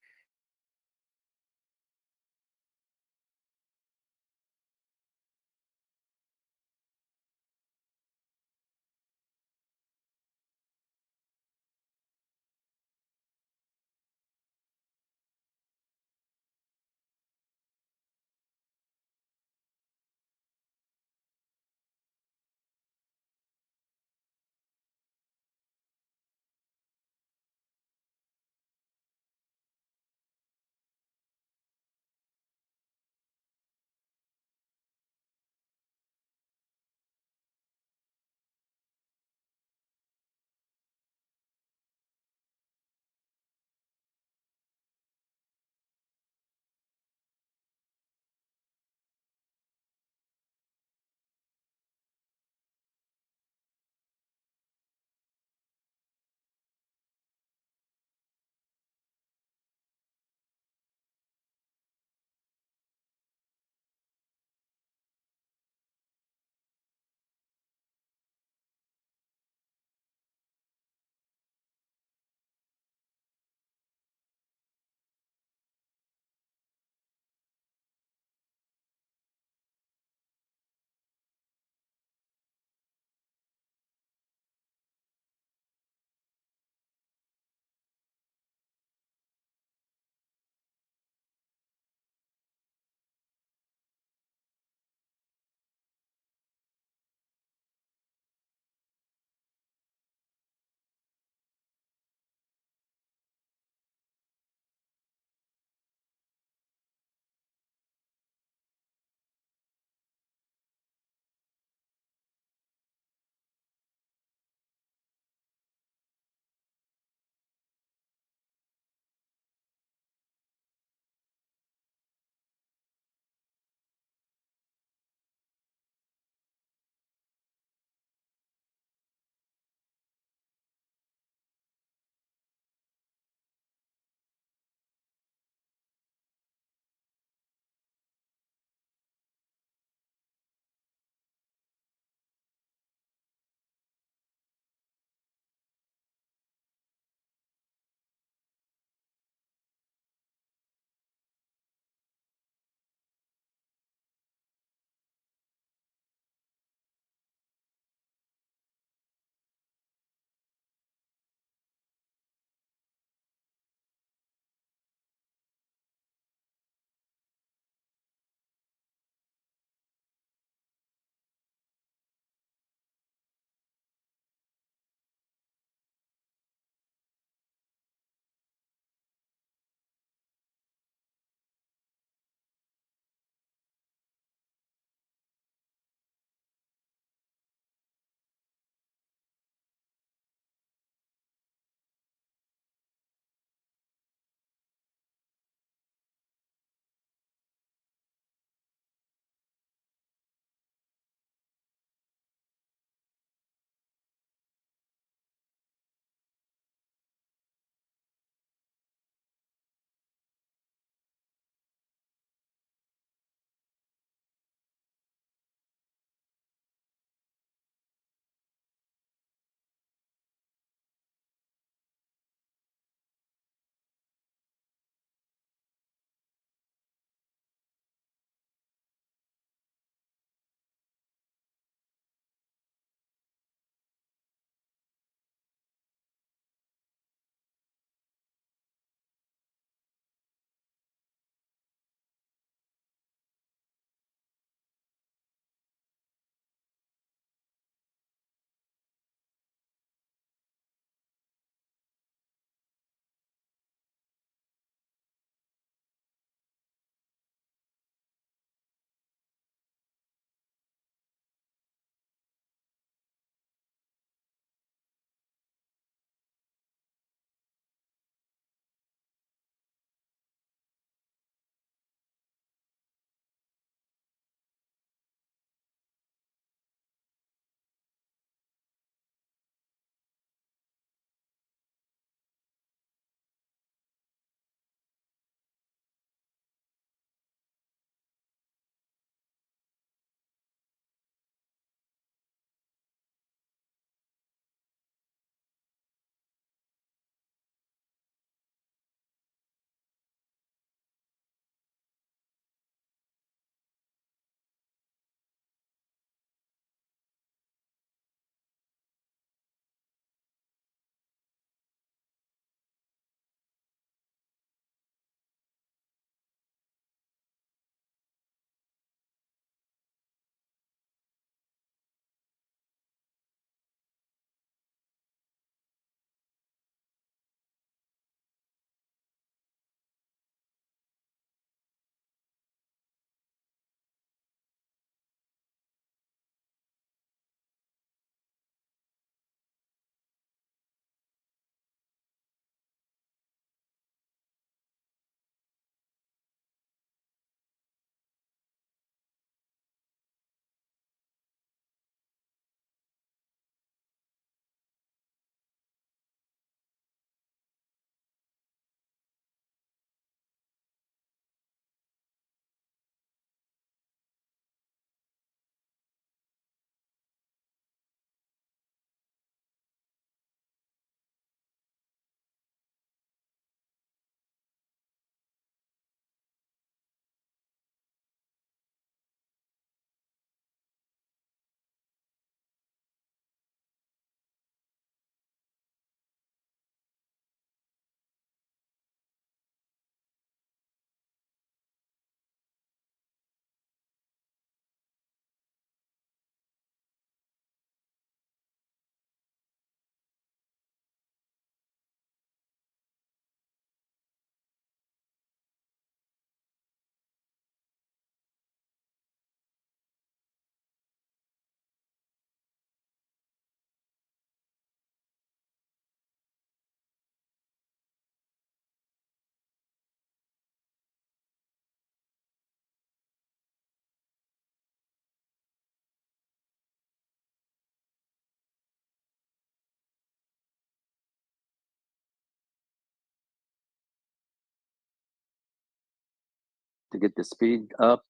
to get the speed up?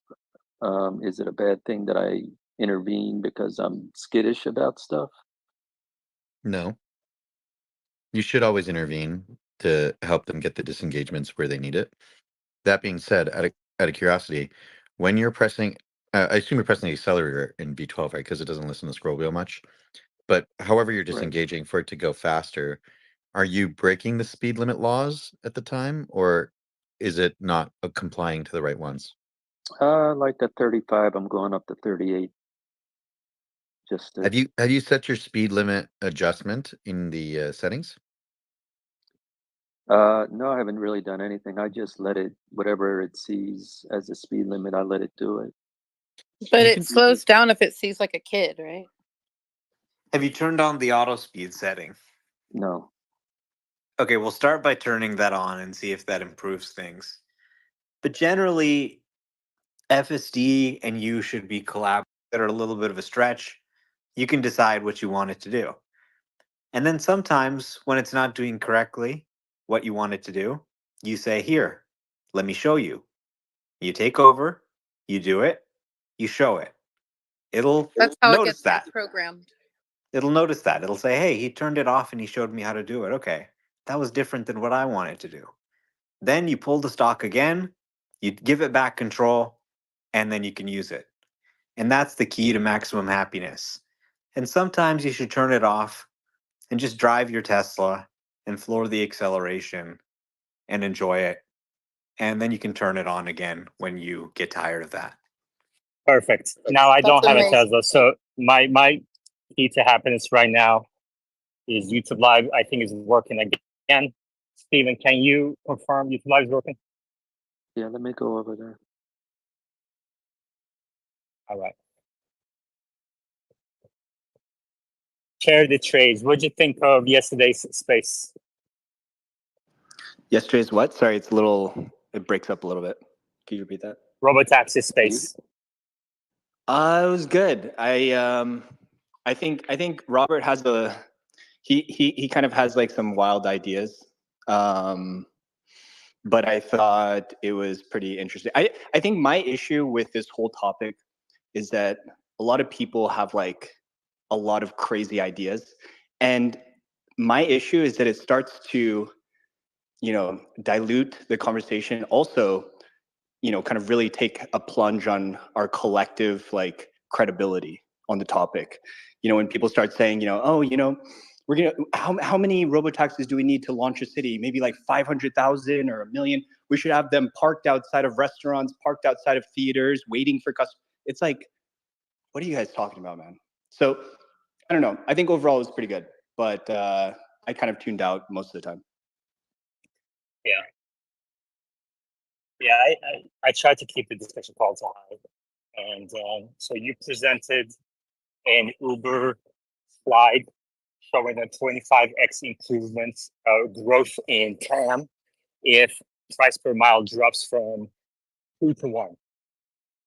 Is it a bad thing that I intervene because I'm skittish about stuff? No, you should always intervene to help them get the disengagements where they need it. That being said, out of curiosity, when you're pressing, I assume you're pressing the accelerator in V12, right? Because it doesn't listen to scroll wheel much. But however you're Right. disengaging for it to go faster, are you breaking the speed limit laws at the time, or is it not complying to the right ones? Like at 35, I'm going up to 38. Just to, Have you set your speed limit adjustment in the settings? no, I haven't really done anything. I just let it, whatever it sees as a speed limit, I let it do it. But You it can- slows down if it sees like a kid, right? Have you turned on the auto speed setting? No. Okay, we'll start by turning that on and see if that improves things. But generally, FSD and you should be collaborating that are a little bit of a stretch. You can decide what you want it to do. And then sometimes when it's not doing correctly what you want it to do, you say, here, let me show you. You take over, you do it, you show it. It'll That's how it notice gets that. programmed. It'll notice that. It'll say, hey, he turned it off and he showed me how to do it. Okay, that was different than what I wanted to do. Then you pull the stock again, you give it back control, and then you can use it. And that's the key to maximum happiness. And sometimes you should turn it off and just drive your Tesla and floor the acceleration and enjoy it. And then you can turn it on again when you get tired of that. Perfect. Now I don't That's have a amazing. Tesla, so my key to happiness right now is YouTube Live. I think is working again. Steven, can you confirm YouTube Live is working? Yeah, let me go over there. All right. Share the trades. What'd you think of yesterday's space? Yesterday's what? Sorry, it's a little. It breaks up a little bit. Can you repeat that? Robotaxi space. It was good. I think Robert has he kind of has like some wild ideas. But I thought it was pretty interesting. I think my issue with this whole topic is that a lot of people have like a lot of crazy ideas, and my issue is that it starts to, dilute the conversation. Also, kind of really take a plunge on our collective like credibility on the topic. When people start saying, oh, we're gonna how many robotaxis do we need to launch a city? Maybe like 500,000 or 1,000,000. We should have them parked outside of restaurants, parked outside of theaters, waiting for customers. It's like, what are you guys talking about, man? So I don't know. I think overall it was pretty good, but I kind of tuned out most of the time. Yeah. Yeah, I tried to keep the discussion quality high. And so you presented an Uber slide showing a 25x improvement growth in TAM if price per mile drops from 2 to 1.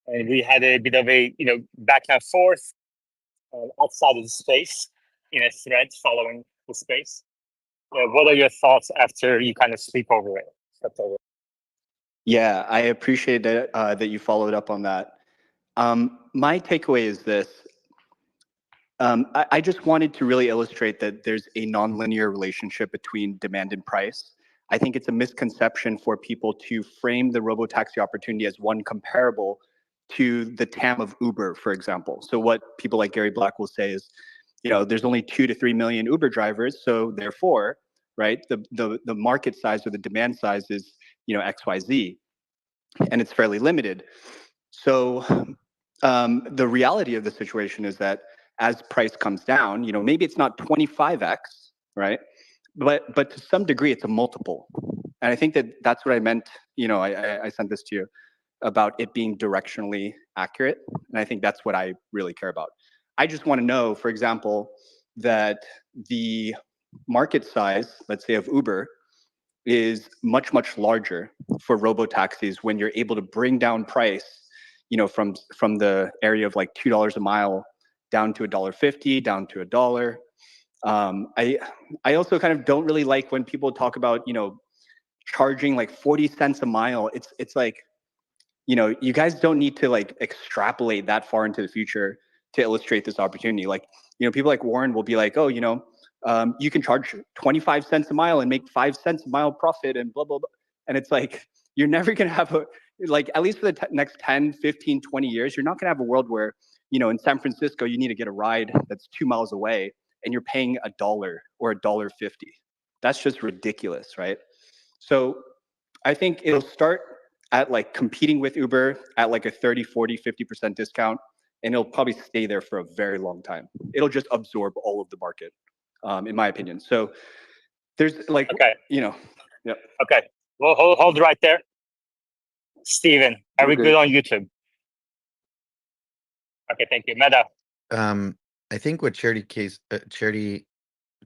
And we had a bit of a back and forth outside of the space in a thread following the space. What are your thoughts after you kind of stepped over it? Yeah, I appreciate that you followed up on that. My takeaway is this. I just wanted to really illustrate that there's a nonlinear relationship between demand and price. I think it's a misconception for people to frame the robotaxi opportunity as one comparable to the TAM of Uber, for example. So what people like Gary Black will say is, there's only 2 to 3 million Uber drivers, so therefore, right, the market size or the demand size is XYZ, and it's fairly limited. So the reality of the situation is that as price comes down, maybe it's not 25x, right? But to some degree, it's a multiple. And I think that that's what I meant. I sent this to you about it being directionally accurate. And I think that's what I really care about. I just want to know, for example, that the market size, let's say of Uber, is much, much larger for robotaxis when you're able to bring down price, from the area of like $2 a mile down to $1.50, down to $1. I also kind of don't really like when people talk about, charging like 40 cents a mile. It's like, you guys don't need to like extrapolate that far into the future to illustrate this opportunity. Like, people like Warren will be like, oh, you can charge 25 cents a mile and make 5 cents a mile profit and blah, blah, blah. And it's like, you're never going to have at least for the next 10, 15, 20 years, you're not going to have a world where, in San Francisco, you need to get a ride that's 2 miles away and you're paying $1 or $1.50. That's just ridiculous, right? So I think it'll start at like competing with Uber at like a 30, 40, 50% discount, and it'll probably stay there for a very long time. It'll just absorb all of the market, in my opinion. So there's like, Okay. Yep. Okay. Well, hold right there. Steven, are we good on YouTube? Okay, thank you. Meta. I think what charity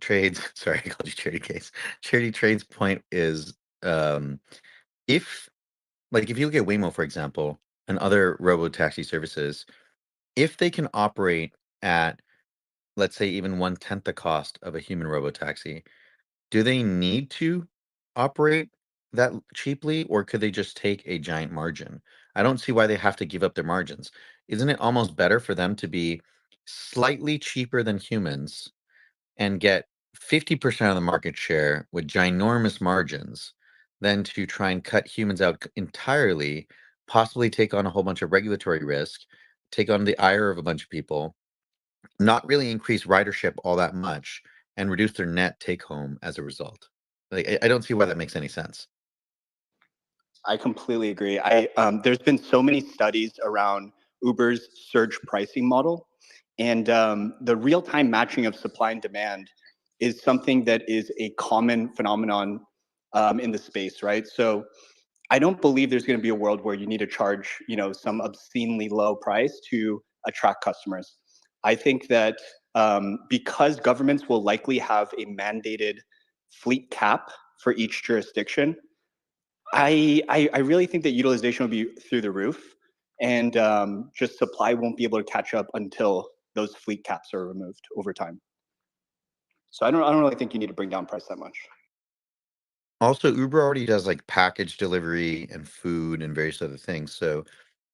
trades, sorry, I called you charity case. Charity trades point is, if you look at Waymo, for example, and other robo-taxi services, if they can operate at, let's say, even 1/10 the cost of a human robo-taxi, do they need to operate that cheaply, or could they just take a giant margin? I don't see why they have to give up their margins. Isn't it almost better for them to be slightly cheaper than humans and get 50% of the market share with ginormous margins than to try and cut humans out entirely, possibly take on a whole bunch of regulatory risk, take on the ire of a bunch of people, not really increase ridership all that much, and reduce their net take home as a result? Like, I don't see why that makes any sense. I completely agree. There's been so many studies around Uber's surge pricing model, and the real-time matching of supply and demand is something that is a common phenomenon in the space, right? So I don't believe there's going to be a world where you need to charge, some obscenely low price to attract customers. I think that because governments will likely have a mandated fleet cap for each jurisdiction, I really think that utilization will be through the roof, and just supply won't be able to catch up until those fleet caps are removed over time. So I don't really think you need to bring down price that much. Also, Uber already does like package delivery and food and various other things. So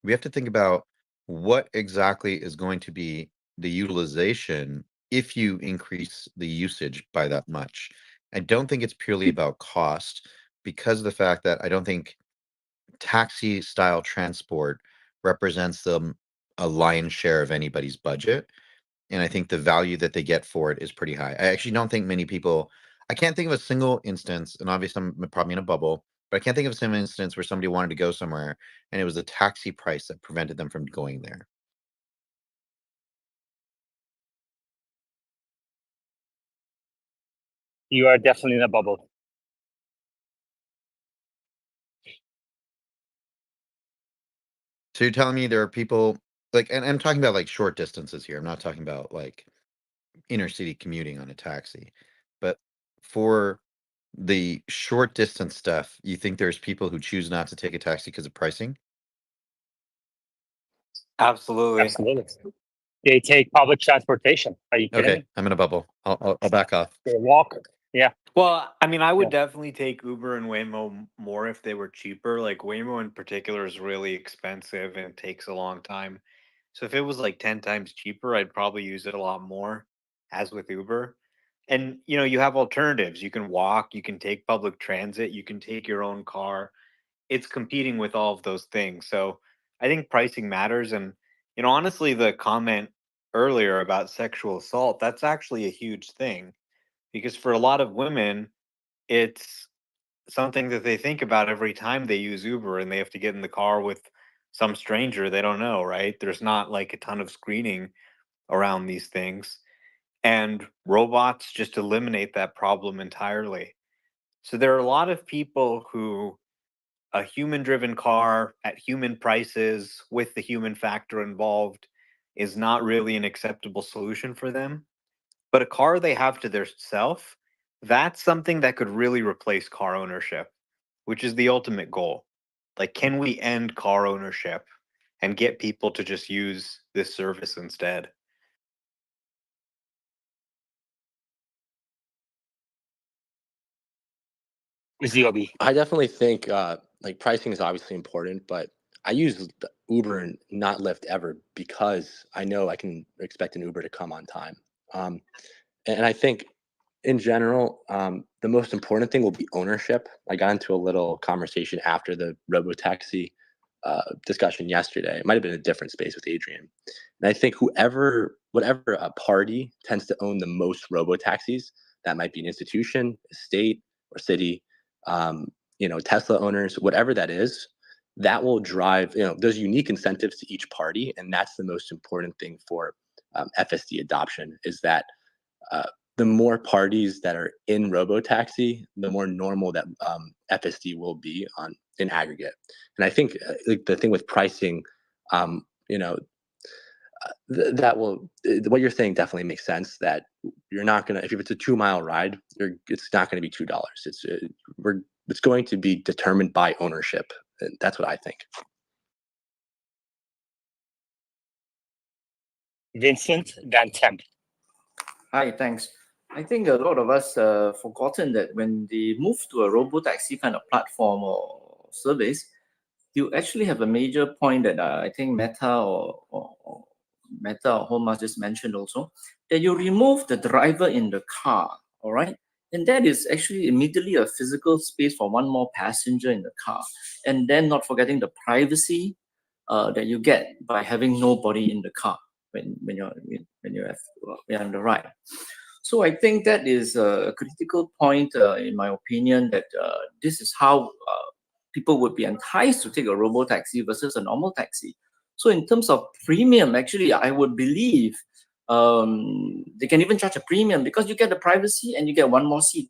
we have to think about what exactly is going to be the utilization if you increase the usage by that much. I don't think it's purely about cost, because of the fact that I don't think taxi style transport represents a lion's share of anybody's budget. And I think the value that they get for it is pretty high. I actually don't think many people, I can't think of a single instance, and obviously I'm probably in a bubble, but I can't think of a single instance where somebody wanted to go somewhere and it was the taxi price that prevented them from going there. You are definitely in a bubble. So you're telling me there are people like, and I'm talking about like short distances here. I'm not talking about like inner city commuting on a taxi, but for the short distance stuff, you think there's people who choose not to take a taxi because of pricing? Absolutely. Absolutely. They take public transportation. Are you kidding Okay, me? I'm in a bubble. I'll back off. They walk. Yeah. Well, I mean, I would Yeah. definitely take Uber and Waymo more if they were cheaper. Like Waymo in particular is really expensive and it takes a long time. So if it was like 10 times cheaper, I'd probably use it a lot more, as with Uber. And you have alternatives. You can walk, you can take public transit, you can take your own car. It's competing with all of those things. So I think pricing matters. And honestly, the comment earlier about sexual assault, that's actually a huge thing because for a lot of women, it's something that they think about every time they use Uber and they have to get in the car with some stranger they don't know, right? There's not like a ton of screening around these things. And robots just eliminate that problem entirely. So there are a lot of people who a human driven car at human prices with the human factor involved is not really an acceptable solution for them. But a car they have to their self, that's something that could really replace car ownership, which is the ultimate goal. Like, can we end car ownership and get people to just use this service instead? ZOB. I definitely think like pricing is obviously important, but I use the Uber and not Lyft ever because I know I can expect an Uber to come on time. Um, and I think in general, the most important thing will be ownership. I got into a little conversation after the robotaxi discussion yesterday. It might have been a different space with Adrian. And I think whatever a party tends to own the most robotaxis, that might be an institution, a state, or city, Tesla owners, whatever that is, that will drive, there's unique incentives to each party. And that's the most important thing for FSD adoption is that the more parties that are in robotaxi, the more normal that FSD will be in aggregate. And I think like the thing with pricing, that will what you're saying definitely makes sense. That you're not gonna if it's a 2 mile ride, it's not going to be $2. It's going to be determined by ownership. And that's what I think. Vincent Van Temp. Hi, thanks. I think a lot of us forgotten that when they move to a robotaxi kind of platform or service, you actually have a major point that I think Meta or Homa just mentioned also, that you remove the driver in the car, all right? And that is actually immediately a physical space for one more passenger in the car. And then not forgetting the privacy that you get by having nobody in the car when you're on the ride. So I think that is a critical point, in my opinion, that this is how people would be enticed to take a robo-taxi versus a normal taxi. So in terms of premium, actually, I would believe they can even charge a premium because you get the privacy and you get one more seat.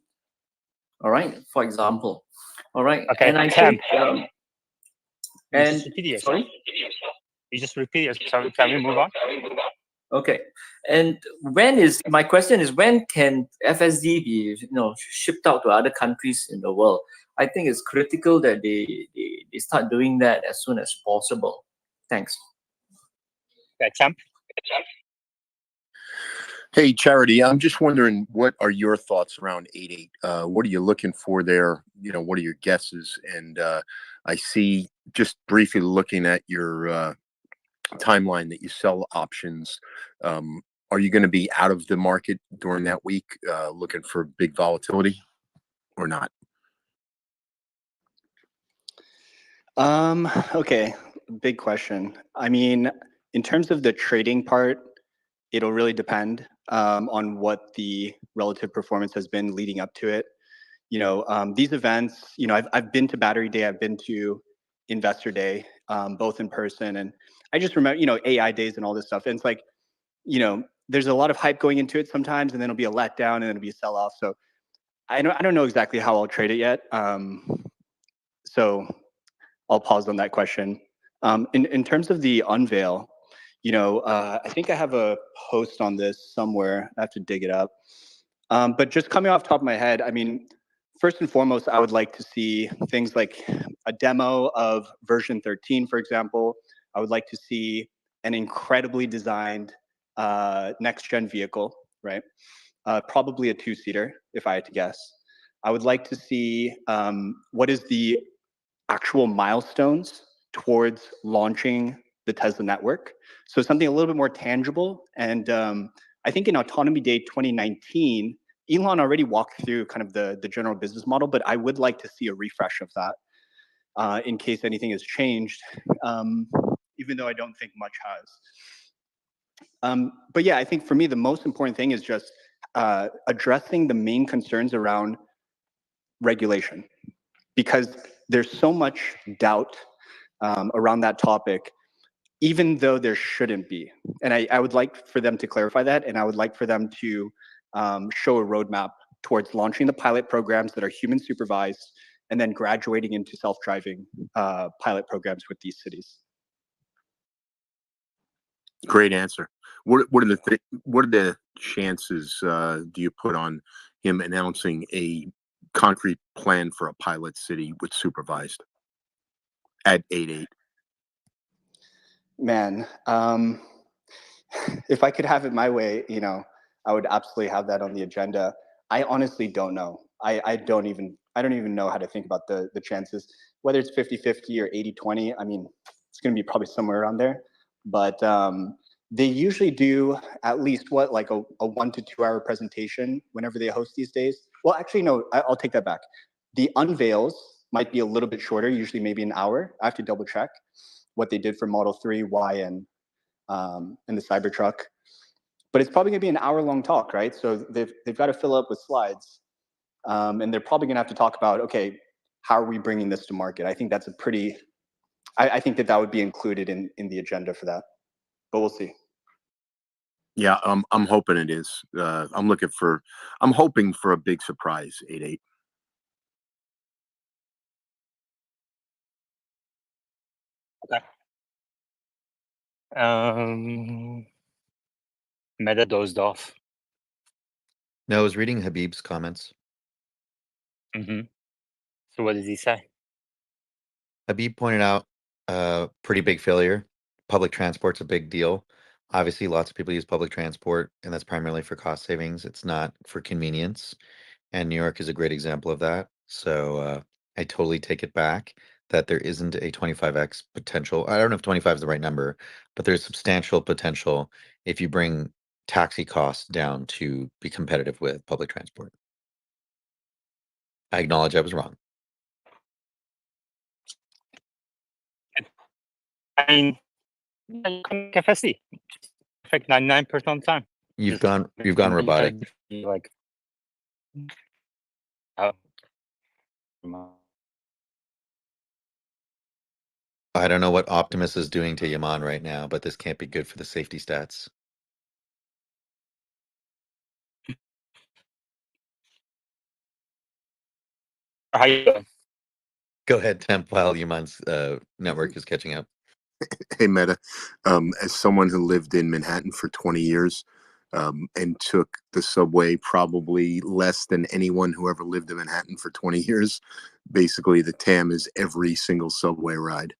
All right, for example. All right. Okay, and I Temp. think, sorry? You just repeat yourself. Can we move on? Okay, and my question is when can FSD be shipped out to other countries in the world? I think it's critical that they start doing that as soon as possible. Thanks. Okay, Temp. Hey, Charity, I'm just wondering, what are your thoughts around 8.8? What are you looking for there? What are your guesses? And I see, just briefly looking at your timeline, that you sell options. Are you going to be out of the market during that week, looking for big volatility or not? Okay, big question. I mean, in terms of the trading part, it'll really depend on what the relative performance has been leading up to it. These events, I've been to Battery Day, I've been to Investor Day, both in person, and I just remember, AI days and all this stuff. And it's like, there's a lot of hype going into it sometimes, and then it'll be a letdown, and then it'll be a sell-off. So I don't know exactly how I'll trade it yet. So I'll pause on that question. In terms of the unveil, I think I have a post on this somewhere. I have to dig it up. But just coming off the top of my head, I mean, first and foremost, I would like to see things like a demo of version 13, for example. I would like to see an incredibly designed next-gen vehicle, right? Probably a two-seater, if I had to guess. I would like to see what is the actual milestones towards launching the Tesla network. So something a little bit more tangible. And I think in Autonomy Day 2019, Elon already walked through kind of the general business model, but I would like to see a refresh of that in case anything has changed, even though I don't think much has. But yeah, I think for me, the most important thing is just addressing the main concerns around regulation, because there's so much doubt around that topic, even though there shouldn't be. And I would like for them to clarify that, and I would like for them to show a roadmap towards launching the pilot programs that are human supervised, and then graduating into self-driving pilot programs with these cities. Great answer. What are the chances do you put on him announcing a concrete plan for a pilot city with supervised at 8.8? Man, if I could have it my way, I would absolutely have that on the agenda. I honestly don't know. I don't even know how to think about the chances, whether it's 50-50 or 80-20. I mean, It's going to be probably somewhere around there. But they usually do at least like a 1 to 2 hour presentation whenever they host these days. Well, actually, no, I'll take that back. The unveils might be a little bit shorter, usually maybe an hour. I have to double check what they did for Model 3, Y, and the Cybertruck. But it's probably going to be an hour-long talk, right? So they've got to fill up with slides. And they're probably going to have to talk about, okay, how are we bringing this to market? I think that's a pretty, I think that would be included in the agenda for that. But we'll see. Yeah, I'm hoping it is. I'm hoping for a big surprise, 8.8. Okay. Meta dozed off. No, I was reading Habib's comments. Mm-hmm. So what does he say? Habib pointed out pretty big failure. Public transport's a big deal. Obviously, lots of people use public transport, and that's primarily for cost savings. It's not for convenience. And New York is a great example of that. So I totally take it back that there isn't a 25x potential. I don't know if 25 is the right number, but there's substantial potential if you bring taxi costs down to be competitive with public transport. I acknowledge I was wrong. I mean, FSD. Perfect 99% of the time. You've gone robotic. Like, I don't know what Optimus is doing to Yaman right now, but this can't be good for the safety stats. how you doing? Go ahead, Temp, while Yaman's network is catching up. Hey, Meta. As someone who lived in Manhattan for 20 years and took the subway probably less than anyone who ever lived in Manhattan for 20 years, basically the TAM is every single subway ride.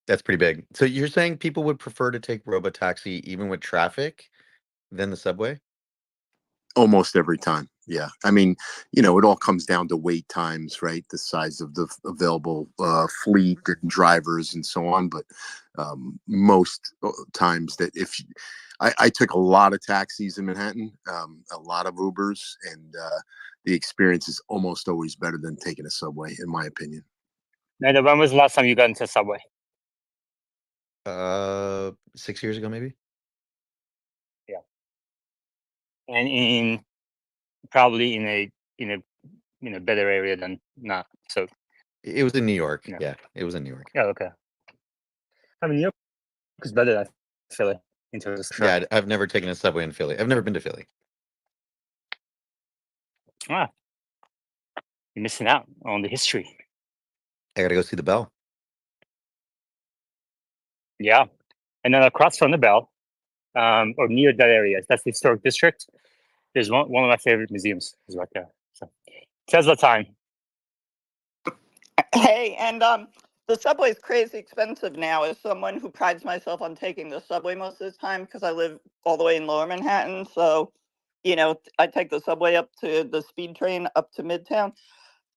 That's pretty big. So you're saying people would prefer to take robotaxi even with traffic than the subway? Almost every time. Yeah. I mean, it all comes down to wait times, right? The size of the available fleet and drivers and so on. But most times that I took a lot of taxis in Manhattan, a lot of Ubers, and the experience is almost always better than taking a subway, in my opinion. Now, when was the last time you got into subway? 6 years ago, maybe. Yeah. And probably in a better area than not. So it was in New York. Yeah. Yeah, it was in New York. yeah, okay. I mean, New York is better than Philly in terms of traffic. Yeah, I've never taken a subway in Philly. I've never been to Philly. Ah, you're missing out on the history. I gotta go see the Bell. Yeah, and then across from the Bell, or near that area, that's the historic district. There's one of my favorite museums is right there. So Tesla time. Hey, and the subway is crazy expensive now. As someone who prides myself on taking the subway most of the time because I live all the way in Lower Manhattan, so I take the subway up to the speed train up to Midtown.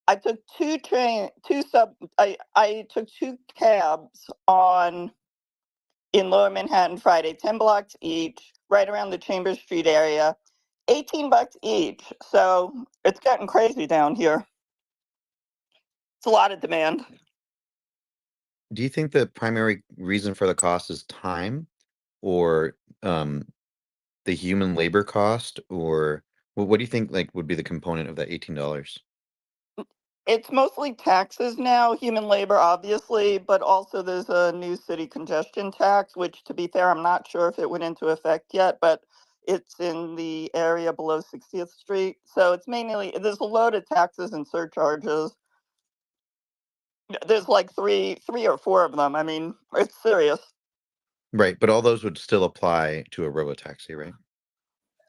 I took I took two cabs in Lower Manhattan Friday, 10 blocks each, right around the Chambers Street area, $18 each. So it's getting crazy down here. It's a lot of demand. Do you think the primary reason for the cost is time, or the human labor cost, or what do you think would be the component of that $18? It's mostly taxes now, human labor, obviously, but also there's a new city congestion tax, which, to be fair, I'm not sure if it went into effect yet, but it's in the area below 60th Street. So it's mainly, there's a load of taxes and surcharges. There's like three or four of them. I mean, it's serious. Right, but all those would still apply to a robotaxi, right?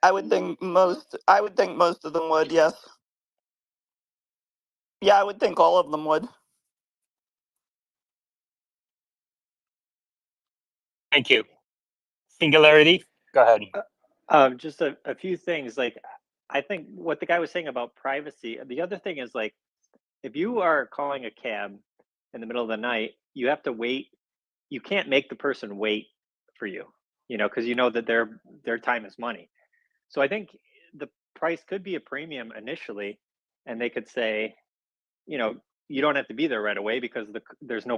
I would think most of them would, yes. Yeah, I would think all of them would. Thank you. Singularity. Go ahead. Just a few things. Like, I think what the guy was saying about privacy. The other thing is, like, if you are calling a cab in the middle of the night, you have to wait. You can't make the person wait for you, because you know that their time is money. So I think the price could be a premium initially, and they could say, you don't have to be there right away because there's no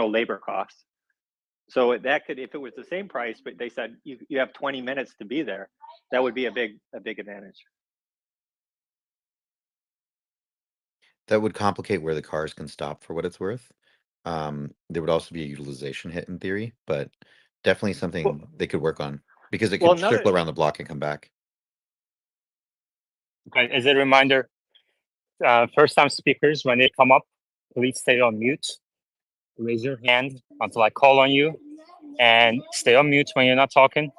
labor costs. So that could, if it was the same price, but they said you have 20 minutes to be there, that would be a big advantage. That would complicate where the cars can stop for what it's worth. There would also be a utilization hit in theory, but definitely something they could work on because it Well, could circle around the block and come back. Okay, as a reminder, first-time speakers, when they come up, please stay on mute. Raise your hand until I call on you, and stay on mute when you're not talking.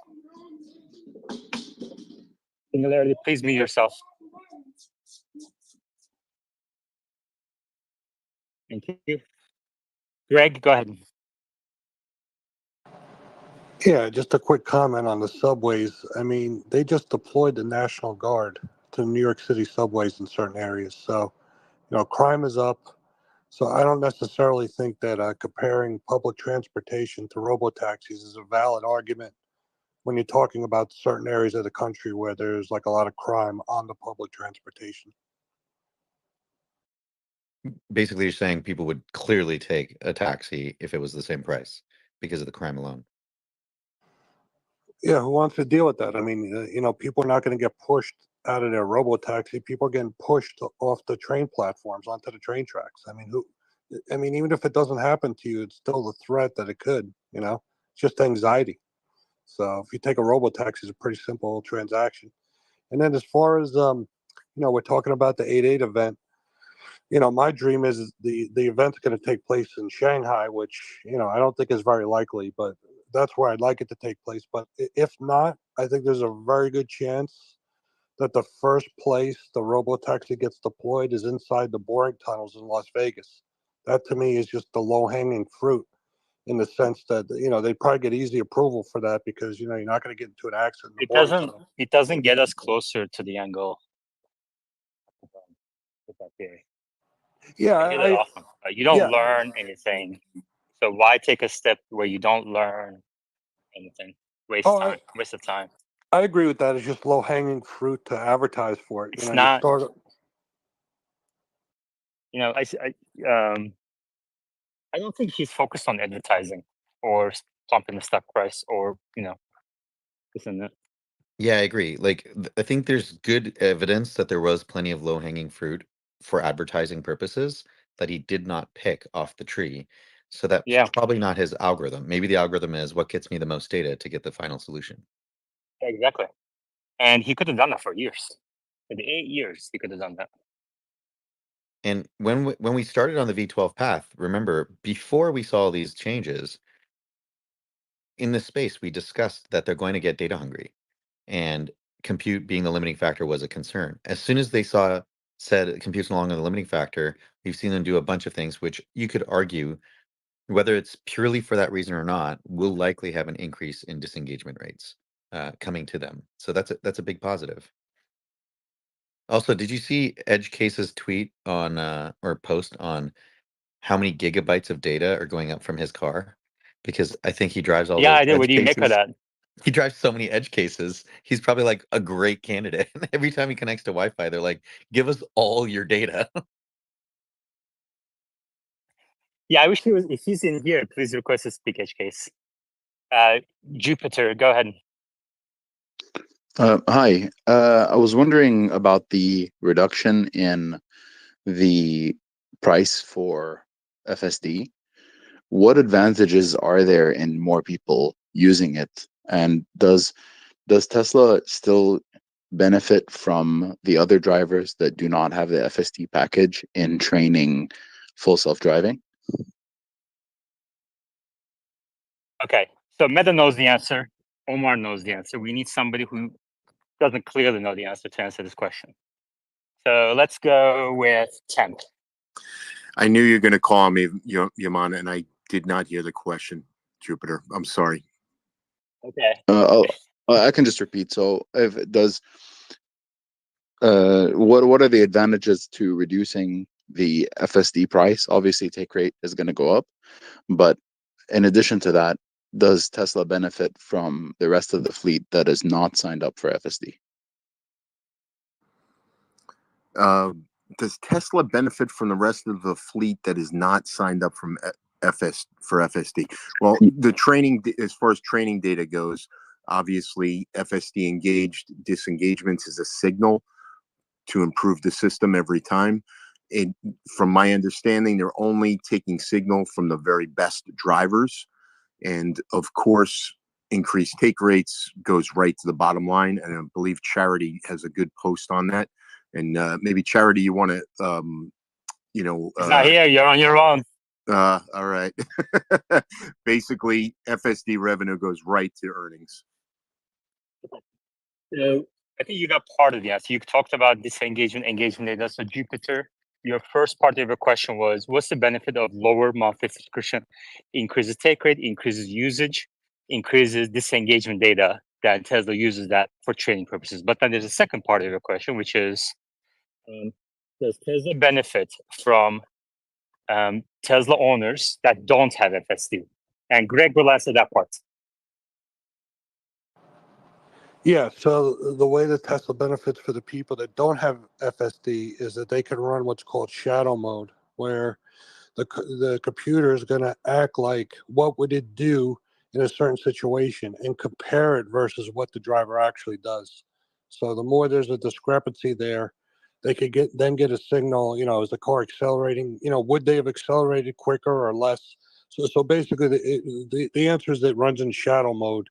Similarly, please mute yourself. Thank you. Greg, go ahead. Yeah, just a quick comment on the subways. I mean, they just deployed the National Guard to New York City subways in certain areas. So, crime is up. So I don't necessarily think that comparing public transportation to robotaxis is a valid argument when you're talking about certain areas of the country where there's like a lot of crime on the public transportation. Basically, you're saying people would clearly take a taxi if it was the same price because of the crime alone. Yeah, who wants to deal with that? I mean, people are not going to get pushed out of their robotaxi. People are getting pushed off the train platforms onto the train tracks. I mean, even if it doesn't happen to you, it's still the threat that it could. It's just anxiety. So if you take a robotaxi, it's a pretty simple transaction. And then as far as we're talking about the 8/8 event. My dream is the event's going to take place in Shanghai, which I don't think is very likely, but that's where I'd like it to take place. But if not, I think there's a very good chance that the first place the robotaxi gets deployed is inside the boring tunnels in Las Vegas. That to me is just the low-hanging fruit in the sense that they'd probably get easy approval for that because you're not going to get into an accident in the boring tunnel. It doesn't get us closer to the end goal. With that theory. Yeah, you don't learn anything. So why take a step where you don't learn anything? Waste of time. I agree with that. It's just low hanging fruit to advertise for it. It's You not. start. I don't think he's focused on advertising or pumping the stock price or isn't it? Yeah, I agree. Like, I think there's good evidence that there was plenty of low-hanging fruit for advertising purposes that he did not pick off the tree. So that's probably not his algorithm. Maybe the algorithm is what gets me the most data to get the final solution. Exactly. And he could have done that for years. For the 8 years, he could have done that. And when we started on the V12 path, remember, before we saw these changes, in this space, we discussed that they're going to get data hungry. And compute being the limiting factor was a concern. As soon as they said compute's no longer the limiting factor, we've seen them do a bunch of things, which you could argue, whether it's purely for that reason or not, will likely have an increase in disengagement rates coming to them. So that's a big positive. Also, did you see Edge Case's tweet on or post on how many gigabytes of data are going up from his car? Because I think he drives all those I did. Edge What do you make of cases. that? He drives so many Edge cases. He's probably like a great candidate. Every time he connects to Wi-Fi, they're like, "Give us all your data." Yeah, I wish he was. If he's in here, please request a speak Edge case. Jupiter, go ahead. Hi. I was wondering about the reduction in the price for FSD. What advantages are there in more people using it? And does Tesla still benefit from the other drivers that do not have the FSD package in training full self-driving? Okay, so Meta knows the answer. Omar knows the answer. We need somebody who doesn't clearly know the answer to answer this question. So let's go with Kent. I knew you were going to call me, Yaman, and I did not hear the question, Jupiter. I'm sorry. Okay. I can just repeat. So if it does, what are the advantages to reducing the FSD price. Obviously, take rate is going to go up, but in addition to that, does Tesla benefit from the rest of the fleet that is not signed up for FSD? Does Tesla benefit from the rest of the fleet that is not signed up from FSD? Well, the training, as far as training data goes, obviously FSD engaged disengagements is a signal to improve the system every time. From my understanding, they're only taking signal from the very best drivers. And of course, increased take rates goes right to the bottom line. And I believe Charity has a good post on that. And maybe Charity, you want to, He's not here. You're on your own. All right. Basically, FSD revenue goes right to earnings. So I think you got part of the answer. You talked about disengagement, engagement data. So Jupiter, your first part of your question was, what's the benefit of lower monthly subscription? Increases take rate, increases usage, increases disengagement data. That Tesla uses that for training purposes. But then there's a second part of your question, which is, does Tesla benefit from Tesla owners that don't have FSD? And Greg will answer that part. Yeah, so the way that Tesla benefits for the people that don't have FSD is that they can run what's called shadow mode, where the computer is going to act like what would it do in a certain situation and compare it versus what the driver actually does. So the more there's a discrepancy there, they could get a signal, is the car accelerating, would they have accelerated quicker or less? So basically the answer is that it runs in shadow mode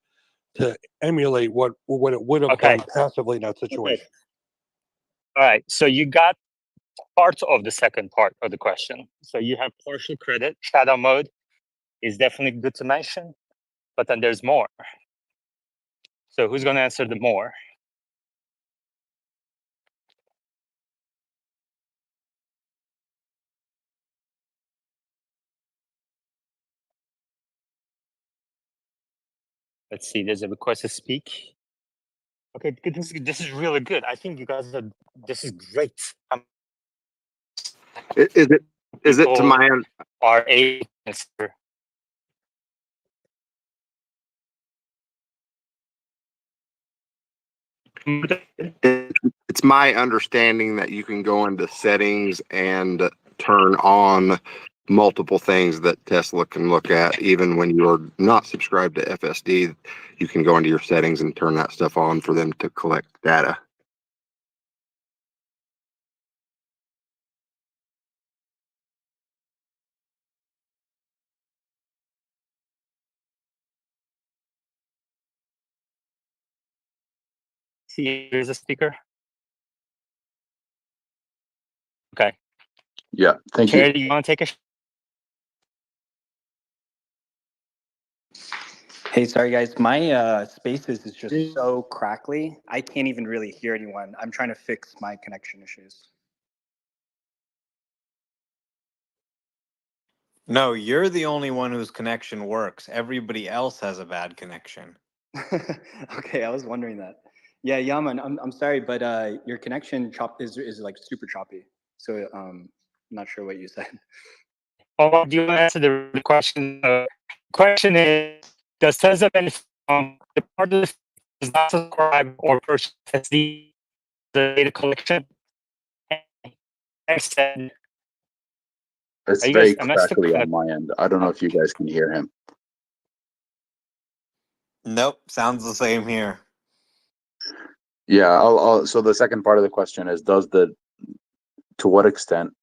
to emulate what it would have done passively in that situation. All right, so you got part of the second part of the question. So you have partial credit. Shadow mode is definitely good to mention, but then there's more. So who's going to answer the more? Let's see, there's a request to speak. Okay, this is really good. I think you guys are, this is great. Is it to my end? Are a answer. It's my understanding that you can go into settings and turn on multiple things that Tesla can look at. Even when you're not subscribed to FSD, you can go into your settings and turn that stuff on for them to collect data. See, here's a speaker. Okay. Yeah, thank you. Charity, you want to take a Hey, sorry guys, my Spaces is just so crackly. I can't even really hear anyone. I'm trying to fix my connection issues. No, you're the only one whose connection works. Everybody else has a bad connection. Okay, I was wondering that. Yeah, Yaman, I'm sorry, but your connection is like super choppy. So I'm not sure what you said. Oh, do you want to answer the question? Question is, does Tesla benefit from the part of the does not subscribe or purchase SD the data collection? It's Are you very guys? Am I still crackly on my end. I don't know if you guys can hear him. Nope, sounds the same here. Yeah, so the second part of the question is, to what extent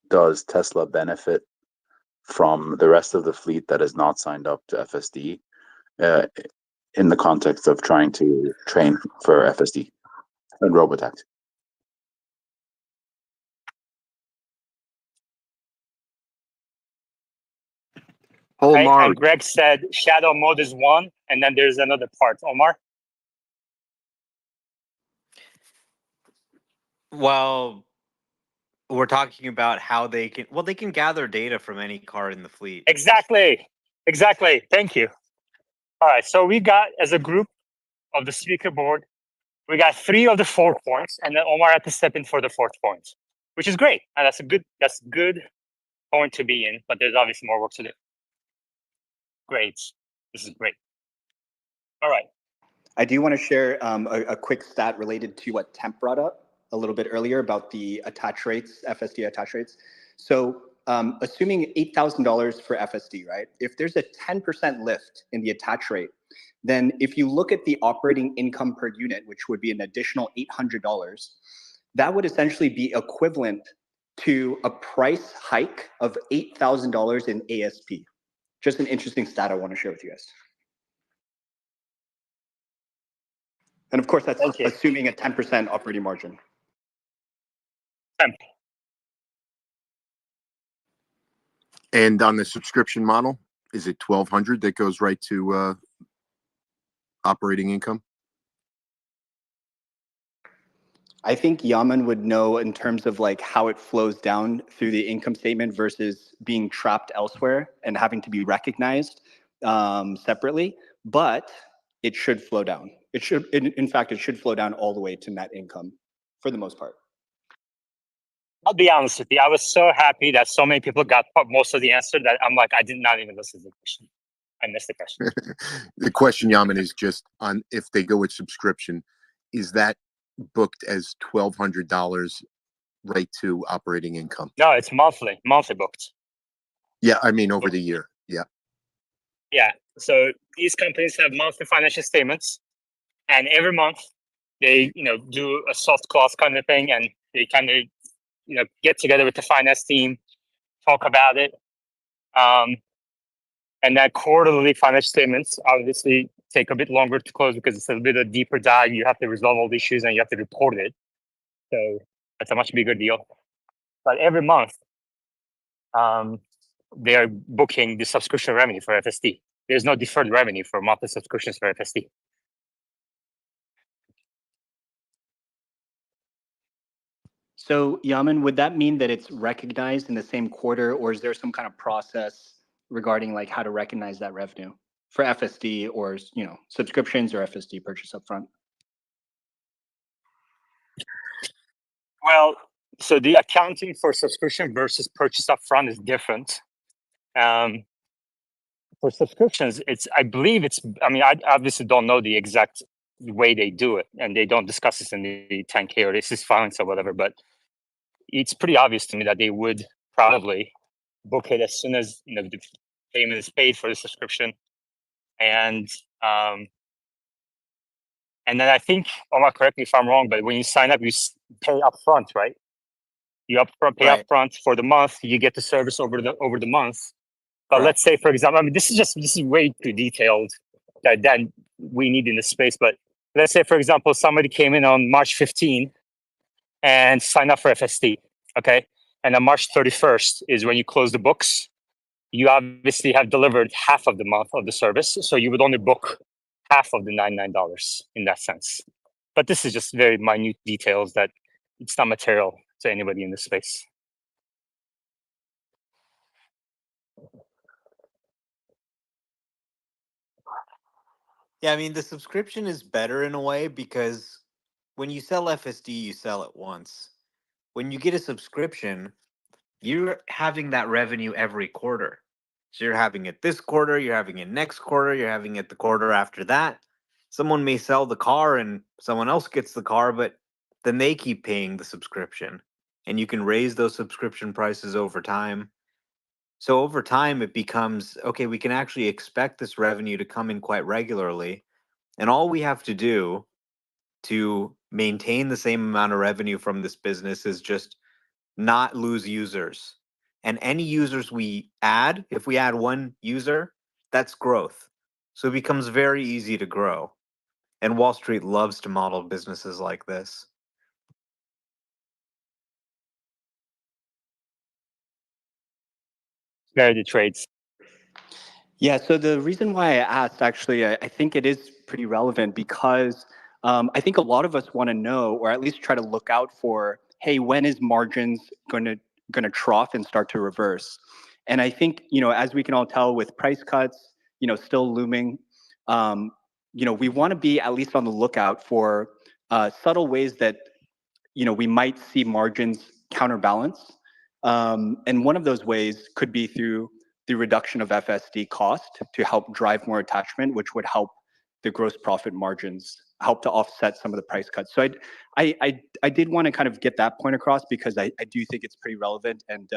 does Tesla benefit from the rest of the fleet that is not signed up to FSD in the context of trying to train for FSD and robotaxi? Omar. And Greg said shadow mode is one, and then there's another part. Omar? Well, we're talking about how they can gather data from any car in the fleet. Exactly. Thank you. All right, so we got, as a group of the speaker board, we got 3 of the 4 points, and then Omar had to step in for the 4th point. which is great. And that's a good point to be in, but there's obviously more work to do. Great. This is great. All right. I do want to share a quick stat related to what Temp brought up a little bit earlier about the attach rates, FSD attach rates. So assuming $8,000 for FSD, right? If there's a 10% lift in the attach rate, then if you look at the operating income per unit, which would be an additional $800, that would essentially be equivalent to a price hike of $8,000 in ASP. Just an interesting stat I want to share with you guys. And of course, that's assuming a 10% operating margin. And on the subscription model, is it 1,200 that goes right to operating income? I think Yaman would know in terms of like how it flows down through the income statement versus being trapped elsewhere and having to be recognized separately, but it should flow down. It should, in fact, it should flow down all the way to net income for the most part. I'll be honest with you. I was so happy that so many people got most of the answer that I'm like, I did not even listen to the question. I missed the question. The question, Yaman, is just on if they go with subscription, is that booked as $1,200 right to operating income? No, it's monthly booked. Yeah, I mean over the year. Yeah. Yeah. So these companies have monthly financial statements, and every month they, do a soft close kind of thing, and they kind of, get together with the finance team, talk about it. And that quarterly financial statements obviously take a bit longer to close because it's a bit of a deeper dive. You have to resolve all the issues and you have to report it. So that's a much bigger deal. But every month, they are booking the subscription revenue for FSD. There's no deferred revenue for monthly subscriptions for FSD. So Yaman, would that mean that it's recognized in the same quarter, or is there some kind of process regarding like how to recognize that revenue for FSD or subscriptions or FSD purchase upfront? Well, so the accounting for subscription versus purchase upfront is different. For subscriptions, I mean, I obviously don't know the exact way they do it, and they don't discuss this in the 10K or this is filings or whatever, but it's pretty obvious to me that they would probably book it as soon as the payment is paid for the subscription. And then I think, Omar, correct me if I'm wrong, but when you sign up, you pay upfront, right? You pay upfront for the month. You get the service over the month. But let's say, for example, I mean, this is way too detailed that we need in this space. But let's say, for example, somebody came in on March 15 and signed up for FSD, okay? And on March 31st is when you close the books. You obviously have delivered half of the month of the service, so you would only book half of the $99 in that sense. But this is just very minute details that it's not material to anybody in this space. Yeah, I mean, the subscription is better in a way because when you sell FSD, you sell it once. When you get a subscription, you're having that revenue every quarter. So you're having it this quarter, you're having it next quarter, you're having it the quarter after that. Someone may sell the car and someone else gets the car, but then they keep paying the subscription. And you can raise those subscription prices over time. So over time, it becomes, okay, we can actually expect this revenue to come in quite regularly. And all we have to do to maintain the same amount of revenue from this business is just not lose users. And any users we add, if we add one user, that's growth. So it becomes very easy to grow. And Wall Street loves to model businesses like this. Very the trades. Yeah, so the reason why I asked, actually, I think it is pretty relevant because I think a lot of us want to know, or at least try to look out for, hey, when is margins going to trough and start to reverse? And I think, as we can all tell with price cuts, still looming, we want to be at least on the lookout for subtle ways that, we might see margins counterbalance. And one of those ways could be through the reduction of FSD cost to help drive more attachment, which would help the gross profit margins, help to offset some of the price cuts. So I did want to kind of get that point across because I do think it's pretty relevant and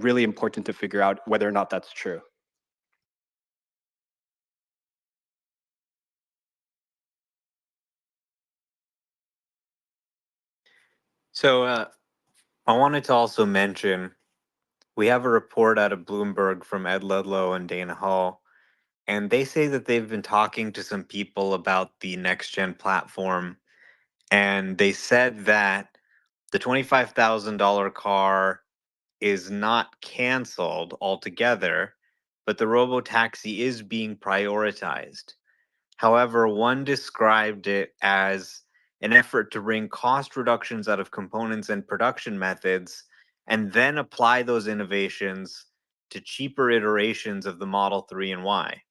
really important to figure out whether or not that's true. So I wanted to also mention we have a report out of Bloomberg from Ed Ludlow and Dana Hall, and they say that they've been talking to some people about the next gen platform, and they said that the $25,000 car is not canceled altogether, but the robotaxi is being prioritized. However, one described it as an effort to bring cost reductions out of components and production methods and then apply those innovations to cheaper iterations of the Model 3 and Y.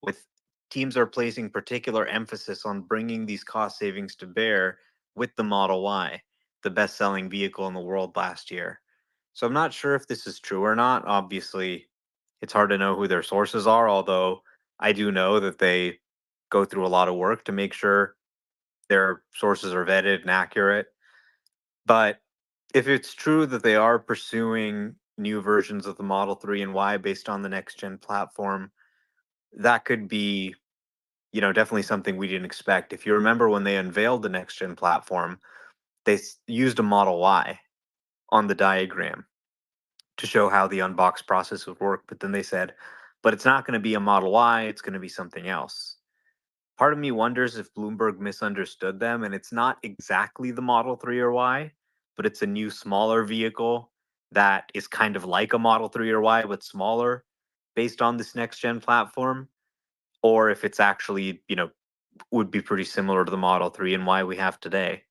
With teams are placing particular emphasis on bringing these cost savings to bear with the Model Y, the best-selling vehicle in the world last year. So I'm not sure if this is true or not. Obviously, it's hard to know who their sources are, although I do know that they go through a lot of work to make sure their sources are vetted and accurate. But if it's true that they are pursuing new versions of the Model 3 and Y based on the next gen platform, that could be, definitely something we didn't expect. If you remember when they unveiled the next gen platform, they used a Model Y on the diagram to show how the unbox process would work. But then they said, but it's not going to be a Model Y, it's going to be something else. Part of me wonders if Bloomberg misunderstood them and it's not exactly the Model 3 or Y, but it's a new smaller vehicle that is kind of like a Model 3 or Y but smaller based on this next gen platform, or if it's actually, would be pretty similar to the Model 3 and Y we have today.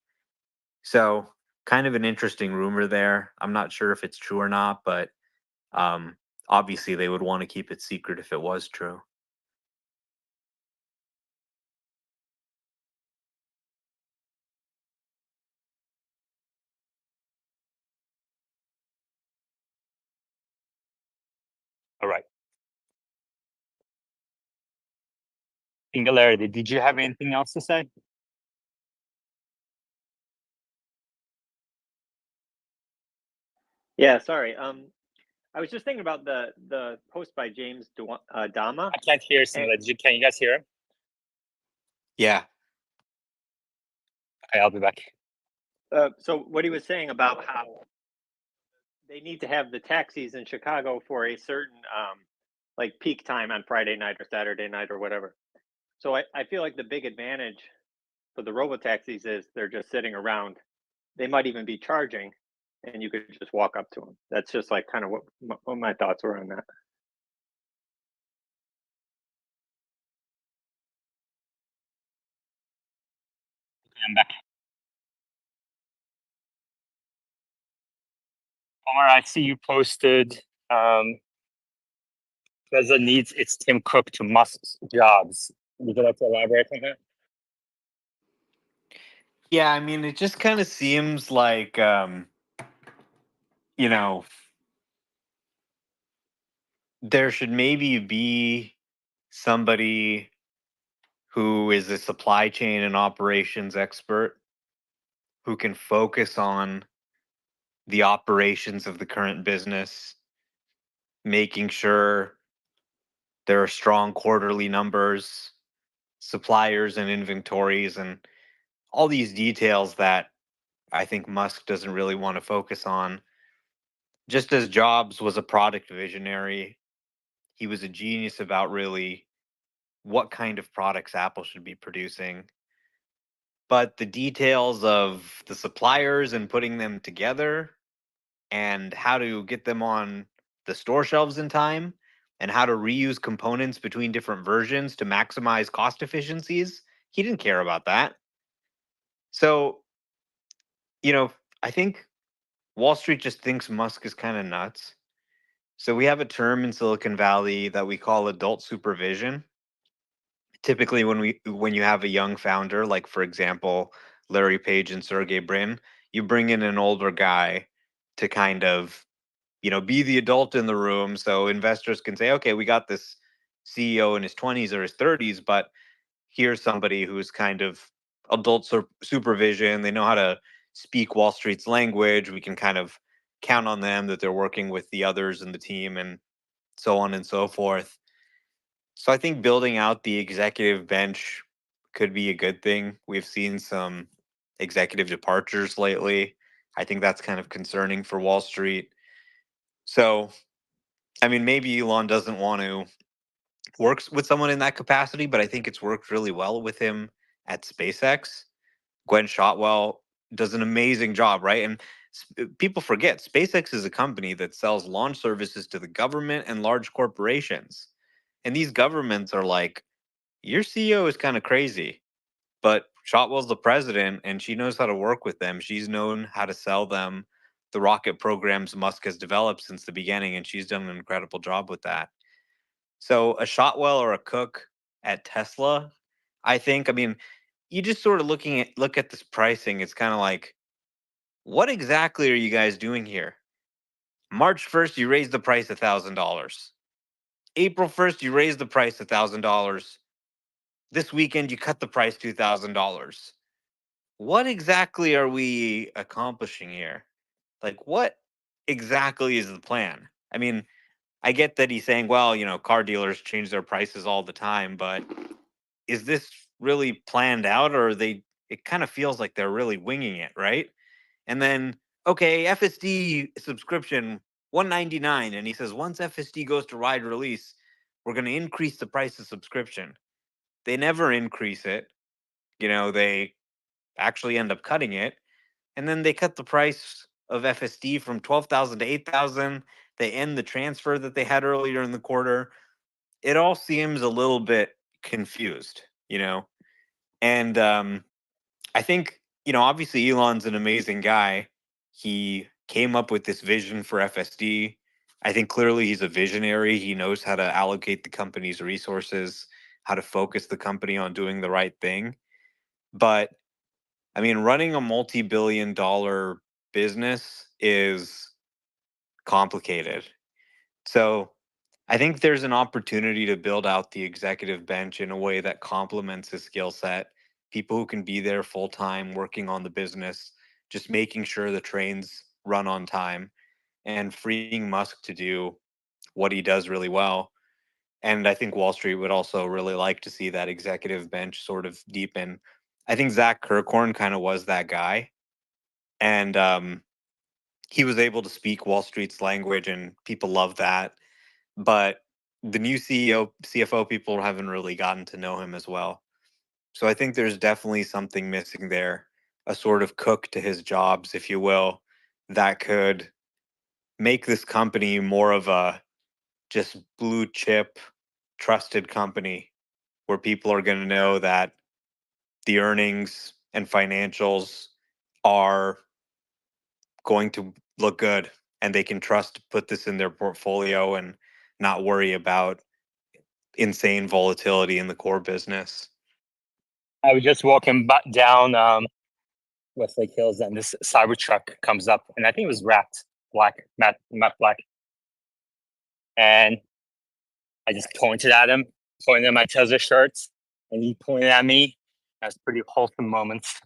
So, kind of an interesting rumor there. I'm not sure if it's true or not, but obviously they would want to keep it secret if it was true. All right. Singularity, did you have anything else to say? Yeah, sorry. I was just thinking about the post by James Dama. I can't hear Singularity. Can you guys hear him? Yeah. Okay, I'll be back. So what he was saying about how they need to have the taxis in Chicago for a certain like peak time on Friday night or Saturday night or whatever. So I feel like the big advantage for the robo taxis is they're just sitting around. They might even be charging, and you could just walk up to them. That's just like kind of what my thoughts were on that. Okay, I'm back. Omar, I see you posted Tesla needs its Tim Cook to Musk's jobs. Would you like to elaborate on that? Yeah, I mean, it just kind of seems like, there should maybe be somebody who is a supply chain and operations expert who can focus on the operations of the current business, making sure there are strong quarterly numbers, suppliers and inventories, and all these details that I think Musk doesn't really want to focus on. Just as Jobs was a product visionary, he was a genius about really what kind of products Apple should be producing. But the details of the suppliers and putting them together and how to get them on the store shelves in time and how to reuse components between different versions to maximize cost efficiencies, he didn't care about that. So, I think Wall Street just thinks Musk is kind of nuts. So we have a term in Silicon Valley that we call adult supervision. Typically when you have a young founder, like for example, Larry Page and Sergey Brin, you bring in an older guy to kind of, be the adult in the room, so investors can say, okay, we got this CEO in his 20s or his 30s, but here's somebody who's kind of adult supervision. They know how to speak Wall Street's language. We can kind of count on them that they're working with the others in the team and so on and so forth. So I think building out the executive bench could be a good thing. We've seen some executive departures lately. I think that's kind of concerning for Wall Street. So, I mean, maybe Elon doesn't want to work with someone in that capacity, but I think it's worked really well with him at SpaceX. Gwen Shotwell does an amazing job, right? And people forget SpaceX is a company that sells launch services to the government and large corporations. And these governments are like, your CEO is kind of crazy, but Shotwell's the president and she knows how to work with them. She's known how to sell them the rocket programs Musk has developed since the beginning, and she's done an incredible job with that. So a Shotwell or a Cook at Tesla, I mean, you just sort of look at this pricing, it's kind of like, what exactly are you guys doing here? March 1st, you raised the price $1,000. April 1st, you raised the price $1,000. This weekend, you cut the price $2,000. What exactly are we accomplishing here? Like, what exactly is the plan? I mean, I get that he's saying, well, car dealers change their prices all the time, but is this really planned out, or are they, it kind of feels like they're really winging it, right? And then, okay, FSD subscription $199, and he says once FSD goes to wide release, we're going to increase the price of subscription. They never increase it. They actually end up cutting it. And then they cut the price of FSD from 12,000 to 8,000. They end the transfer that they had earlier in the quarter. It all seems a little bit confused, And I think, obviously Elon's an amazing guy. He came up with this vision for FSD. I think clearly he's a visionary. He knows how to allocate the company's resources, how to focus the company on doing the right thing. But I mean, running a multi-billion-dollar business is complicated. So I think there's an opportunity to build out the executive bench in a way that complements his skill set. People who can be there full time, working on the business, just making sure the trains run on time, and freeing Musk to do what he does really well. And I think Wall Street would also really like to see that executive bench sort of deepen. I think Zach Kirkhorn kind of was that guy. And he was able to speak Wall Street's language, and people love that. But the new CEO, CFO people haven't really gotten to know him as well. So I think there's definitely something missing there, a sort of cook to his jobs, if you will, that could make this company more of a just blue chip, trusted company where people are going to know that the earnings and financials are going to look good and they can trust to put this in their portfolio and not worry about insane volatility in the core business. I was just walking down Westlake Hills, and this Cybertruck comes up, and I think it was wrapped black, matte black. And I just pointed at him, pointed at my Tesla shirts, and he pointed at me. That's pretty wholesome moments.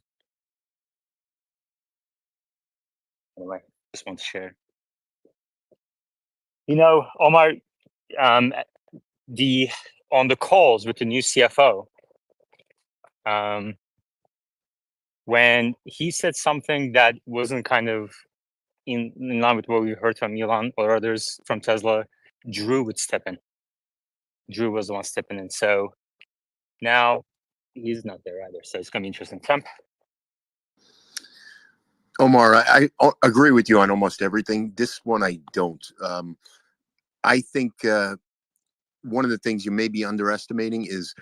Anyway, just want to share. Omar, on the calls with the new CFO, when he said something that wasn't kind of in line with what we heard from Elon or others from Tesla, Drew would step in. Drew was the one stepping in. So now he's not there either. So it's going to be interesting. Trump? Omar, I agree with you on almost everything. This one I don't. I think one of the things you may be underestimating is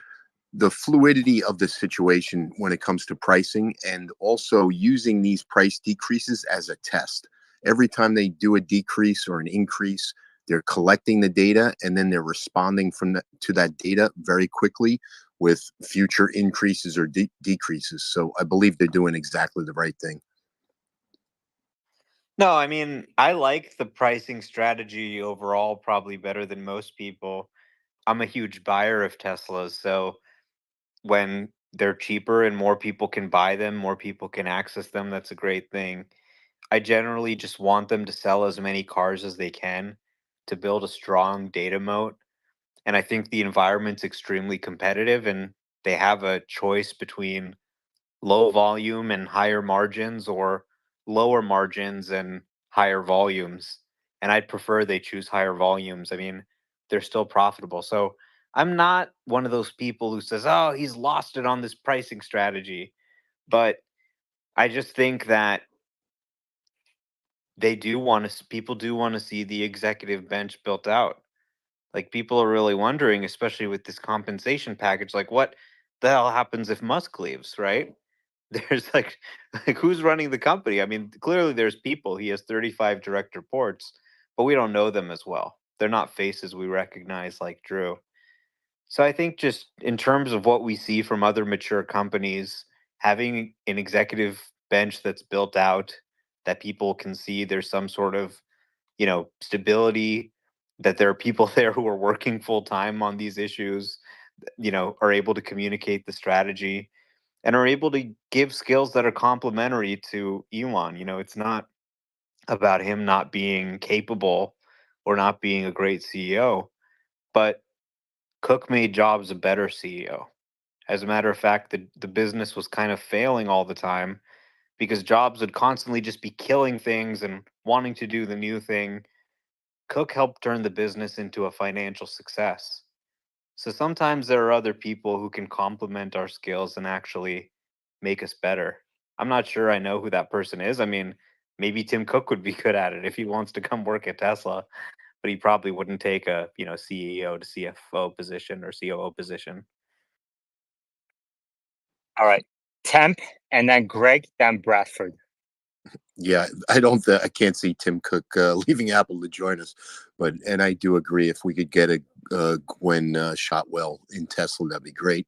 the fluidity of the situation when it comes to pricing, and also using these price decreases as a test. Every time they do a decrease or an increase, they're collecting the data and then they're responding to that data very quickly with future increases or decreases. So I believe they're doing exactly the right thing. No, I mean, I like the pricing strategy overall probably better than most people. I'm a huge buyer of Teslas, so when they're cheaper and more people can buy them, more people can access them, that's a great thing. I generally just want them to sell as many cars as they can to build a strong data moat. And I think the environment's extremely competitive and they have a choice between low volume and higher margins or lower margins and higher volumes. And I'd prefer they choose higher volumes. I mean, they're still profitable. So I'm not one of those people who says, oh, he's lost it on this pricing strategy. But I just think that they do want to, people do want to see the executive bench built out. Like people are really wondering, especially with this compensation package, like what the hell happens if Musk leaves, right? There's like who's running the company? I mean, clearly there's people. He has 35 direct reports, but we don't know them as well. They're not faces we recognize like Drew. So I think just in terms of what we see from other mature companies, having an executive bench that's built out that people can see there's some sort of, stability, that there are people there who are working full time on these issues, are able to communicate the strategy and are able to give skills that are complementary to Elon. It's not about him not being capable or not being a great CEO, but Cook made Jobs a better CEO. As a matter of fact, the business was kind of failing all the time because Jobs would constantly just be killing things and wanting to do the new thing. Cook helped turn the business into a financial success. So sometimes there are other people who can complement our skills and actually make us better. I'm not sure I know who that person is. I mean, maybe Tim Cook would be good at it if he wants to come work at Tesla, but he probably wouldn't take a, CEO to CFO position or COO position. All right. Temp and then Greg, then Bradford. Yeah, I can't see Tim Cook leaving Apple to join us, and I do agree if we could get a Gwen Shotwell in Tesla, that'd be great.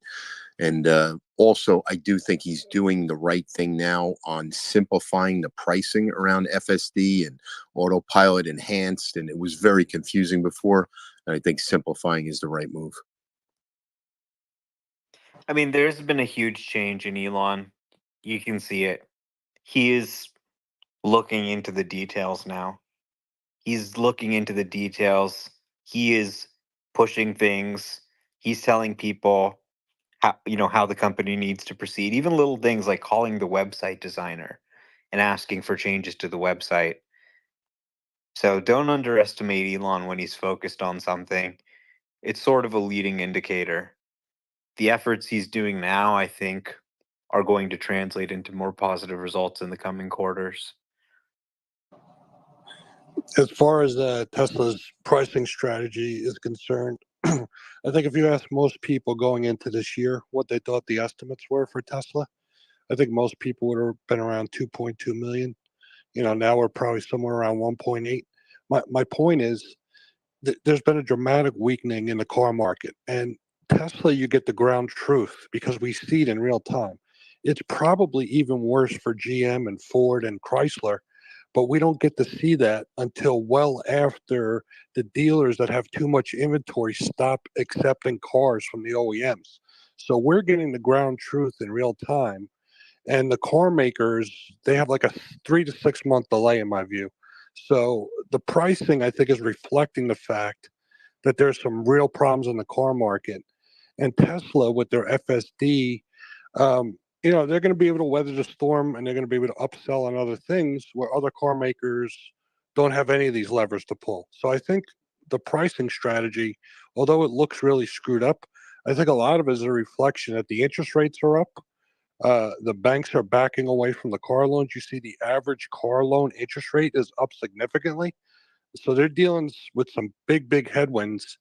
And also, I do think he's doing the right thing now on simplifying the pricing around FSD and autopilot enhanced, and it was very confusing before. And I think simplifying is the right move. I mean, there's been a huge change in Elon. You can see it. He is looking into the details now. He's looking into the details. He is pushing things. He's telling people how the company needs to proceed. Even little things like calling the website designer and asking for changes to the website. So don't underestimate Elon when he's focused on something. It's sort of a leading indicator. The efforts he's doing now, I think, are going to translate into more positive results in the coming quarters. As far as Tesla's pricing strategy is concerned, I think if you ask most people going into this year what they thought the estimates were for Tesla, I think most people would have been around 2.2 million. Now we're probably somewhere around 1.8. My point is there's been a dramatic weakening in the car market, and Tesla, you get the ground truth because we see it in real time. It's probably even worse for GM and Ford and Chrysler, but we don't get to see that until well after the dealers that have too much inventory stop accepting cars from the OEMs. So we're getting the ground truth in real time, and the car makers, they have like a 3 to 6 month delay in my view. So the pricing, I think, is reflecting the fact that there's some real problems in the car market. And Tesla, with their FSD, they're going to be able to weather the storm, and they're going to be able to upsell on other things where other car makers don't have any of these levers to pull. So I think the pricing strategy, although it looks really screwed up, I think a lot of it is a reflection that the interest rates are up. The banks are backing away from the car loans. You see the average car loan interest rate is up significantly. So they're dealing with some big headwinds,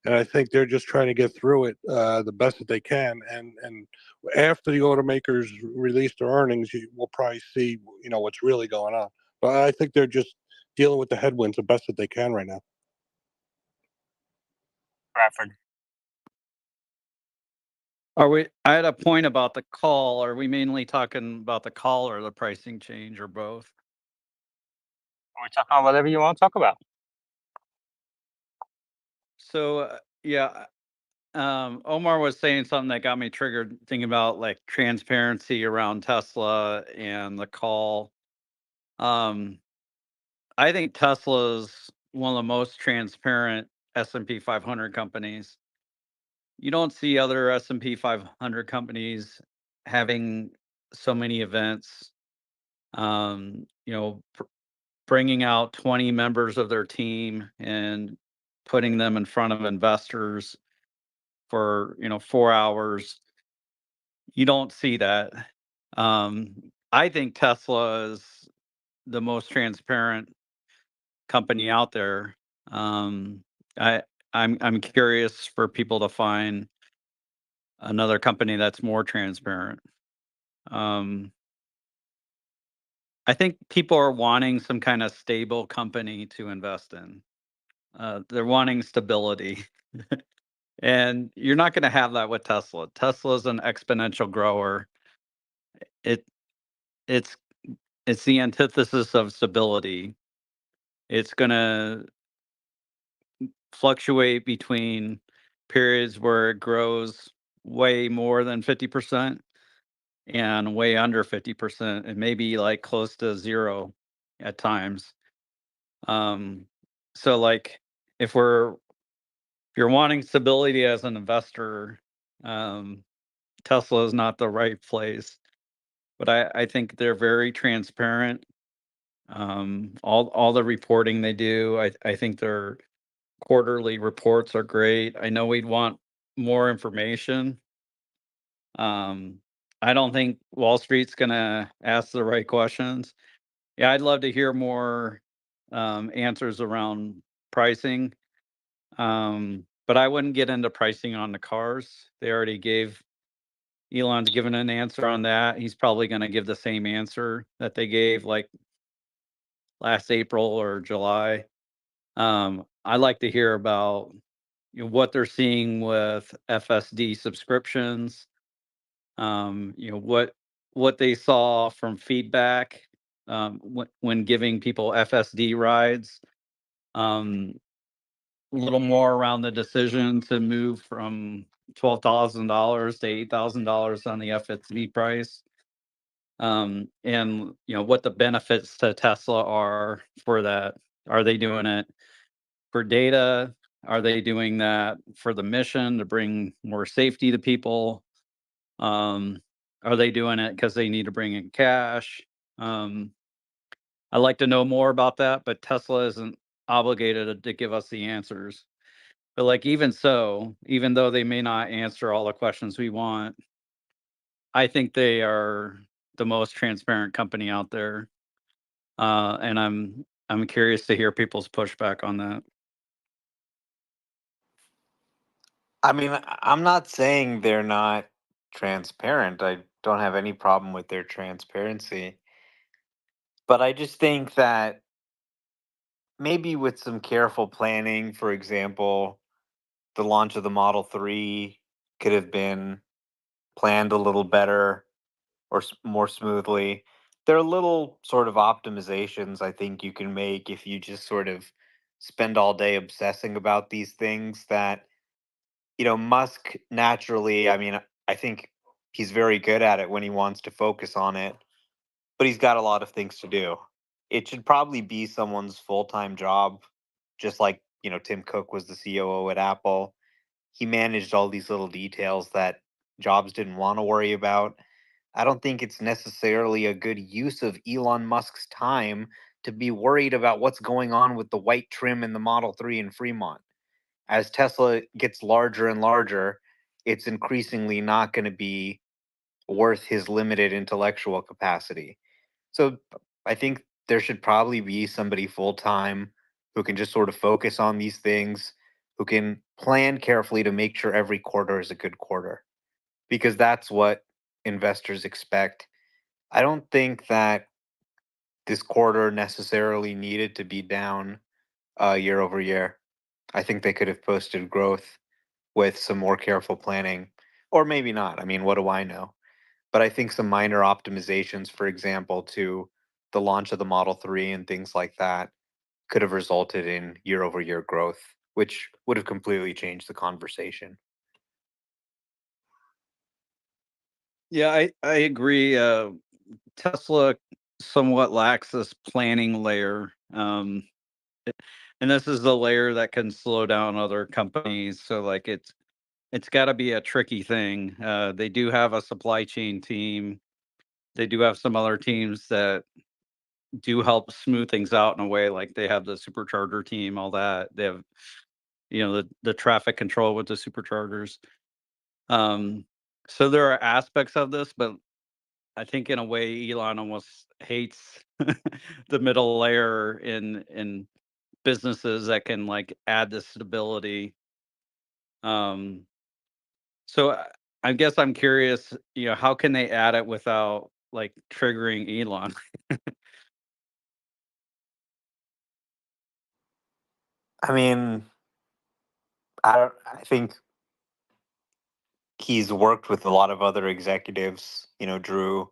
and I think they're just trying to get through it the best that they can. And after the automakers release their earnings, we'll probably see what's really going on. But I think they're just dealing with the headwinds the best that they can right now. Bradford. I had a point about the call. Are we mainly talking about the call or the pricing change or both? We're talking about whatever you want to talk about. So yeah, Omar was saying something that got me triggered, thinking about like transparency around Tesla and the call. Um, I think Tesla's one of the most transparent S&P 500 companies. You don't see other S&P 500 companies having so many events. You know, bringing out 20 members of their team and putting them in front of investors for 4 hours. You don't see that. I think Tesla is the most transparent company out there. I I'm curious for people to find another company that's more transparent. Um, I think people are wanting some kind of stable company to invest in. They're wanting stability. And you're not going to have that with Tesla. Tesla is an exponential grower. It it's it's the antithesis of stability. It's going to fluctuate between periods where it grows way more than 50% and way under 50% and maybe like close to zero at times. So like if you're wanting stability as an investor, Tesla is not the right place. But I think they're very transparent. All the reporting they do, I think their quarterly reports are great. I know we'd want more information. I don't think Wall Street's gonna ask the right questions. Yeah, I'd love to hear more answers around pricing. But I wouldn't get into pricing on the cars. They already gave Elon's given an answer on that. He's probably going to give the same answer that they gave like last April or July. I'd like to hear about what they're seeing with FSD subscriptions. What they saw from feedback when giving people FSD rides. Um, a little more around the decision to move from $12,000 to $8,000 on the FSD price. And what the benefits to Tesla are for that. Are they doing it for data? Are they doing that for the mission to bring more safety to people? Are they doing it because they need to bring in cash? I'd like to know more about that, but Tesla isn't obligated to give us the answers. But like even so, even though they may not answer all the questions we want, I think they are the most transparent company out there. And I'm curious to hear people's pushback on that. I mean, I'm not saying they're not transparent. I don't have any problem with their transparency. But I just think that maybe with some careful planning, for example, the launch of the Model 3 could have been planned a little better or more smoothly. There are little sort of optimizations I think you can make if you just sort of spend all day obsessing about these things that, Musk naturally, I mean, I think he's very good at it when he wants to focus on it, but he's got a lot of things to do. It should probably be someone's full-time job, just like, Tim Cook was the COO at Apple. He managed all these little details that Jobs didn't want to worry about. I don't think it's necessarily a good use of Elon Musk's time to be worried about what's going on with the white trim in the Model 3 in Fremont. As Tesla gets larger and larger, it's increasingly not going to be worth his limited intellectual capacity. So I think there should probably be somebody full time who can just sort of focus on these things, who can plan carefully to make sure every quarter is a good quarter, because that's what investors expect. I don't think that this quarter necessarily needed to be down year over year. I think they could have posted growth with some more careful planning, or maybe not. I mean, what do I know? But I think some minor optimizations, for example, to the launch of the Model 3 and things like that could have resulted in year-over-year growth, which would have completely changed the conversation. Yeah, I agree. Tesla somewhat lacks this planning layer. And this is the layer that can slow down other companies. So like it's got to be a tricky thing. They do have a supply chain team. They do have some other teams that do help smooth things out in a way. Like they have the supercharger team, all that. They have, the traffic control with the superchargers. So there are aspects of this, but I think in a way Elon almost hates the middle layer in businesses that can like add the stability. Um, so I guess I'm curious, how can they add it without like triggering Elon? I mean, I think he's worked with a lot of other executives, Drew,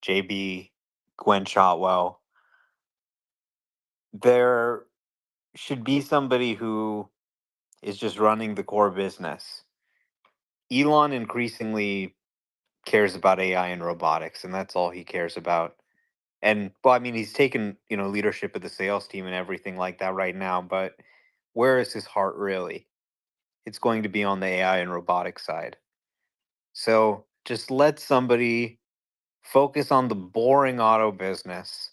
JB, Gwen Shotwell. There should be somebody who is just running the core business. Elon increasingly cares about AI and robotics, and that's all he cares about. And well, I mean, he's taken, leadership of the sales team and everything like that right now, but where is his heart really? It's going to be on the AI and robotics side. So just let somebody focus on the boring auto business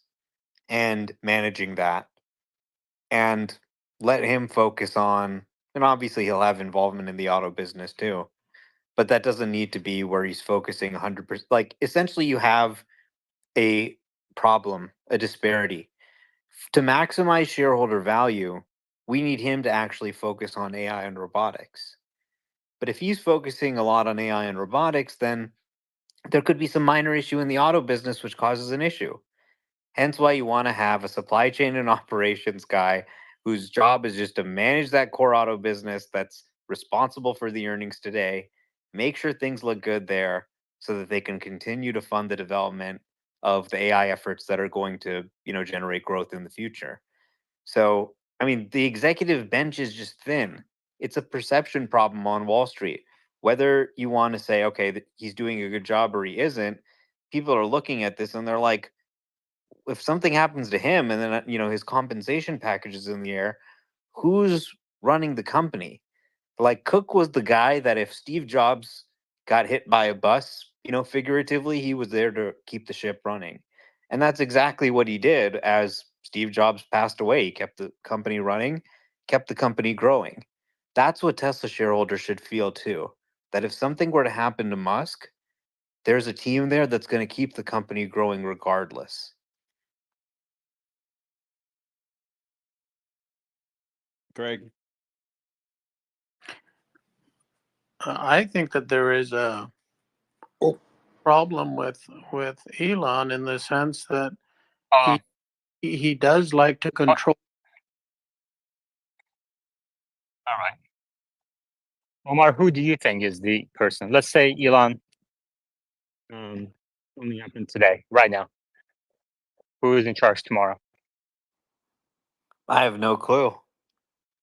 and managing that, and let him focus on, and obviously he'll have involvement in the auto business too, but that doesn't need to be where he's focusing 100%. Like essentially you have a problem, a disparity. To maximize shareholder value, we need him to actually focus on AI and robotics. But if he's focusing a lot on AI and robotics, then there could be some minor issue in the auto business which causes an issue. Hence why you want to have a supply chain and operations guy whose job is just to manage that core auto business that's responsible for the earnings today, make sure things look good there so that they can continue to fund the development of the AI efforts that are going to, generate growth in the future. So, I mean, the executive bench is just thin. It's a perception problem on Wall Street. Whether you want to say, okay, that he's doing a good job or he isn't, people are looking at this and they're like, if something happens to him and then his compensation package is in the air, who's running the company? Like Cook was the guy that if Steve Jobs got hit by a bus, figuratively, he was there to keep the ship running. And that's exactly what he did as Steve Jobs passed away. He kept the company running, kept the company growing. That's what Tesla shareholders should feel too. That if something were to happen to Musk, there's a team there that's going to keep the company growing regardless. Greg. I think that there is a problem with Elon in the sense that he does like to control. All right. Omar, who do you think is the person? Let's say Elon only happened today, right now. Who is in charge tomorrow? I have no clue.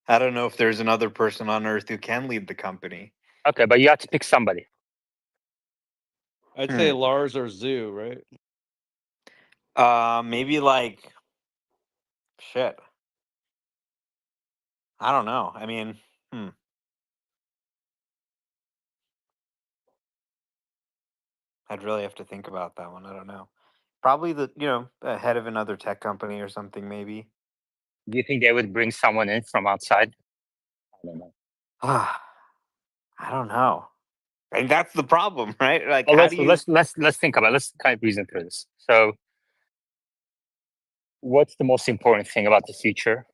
I don't know if there's another person on Earth who can lead the company. Okay, but you have to pick somebody. I'd say Lars or Zoo, right? Maybe like shit. I don't know. I mean, I'd really have to think about that one. I don't know. Probably the head of another tech company or something, maybe. Do you think they would bring someone in from outside? I don't know. I don't know. And that's the problem, right? Like, Well, how do you? let's think about it. Let's kind of reason through this. So, what's the most important thing about the future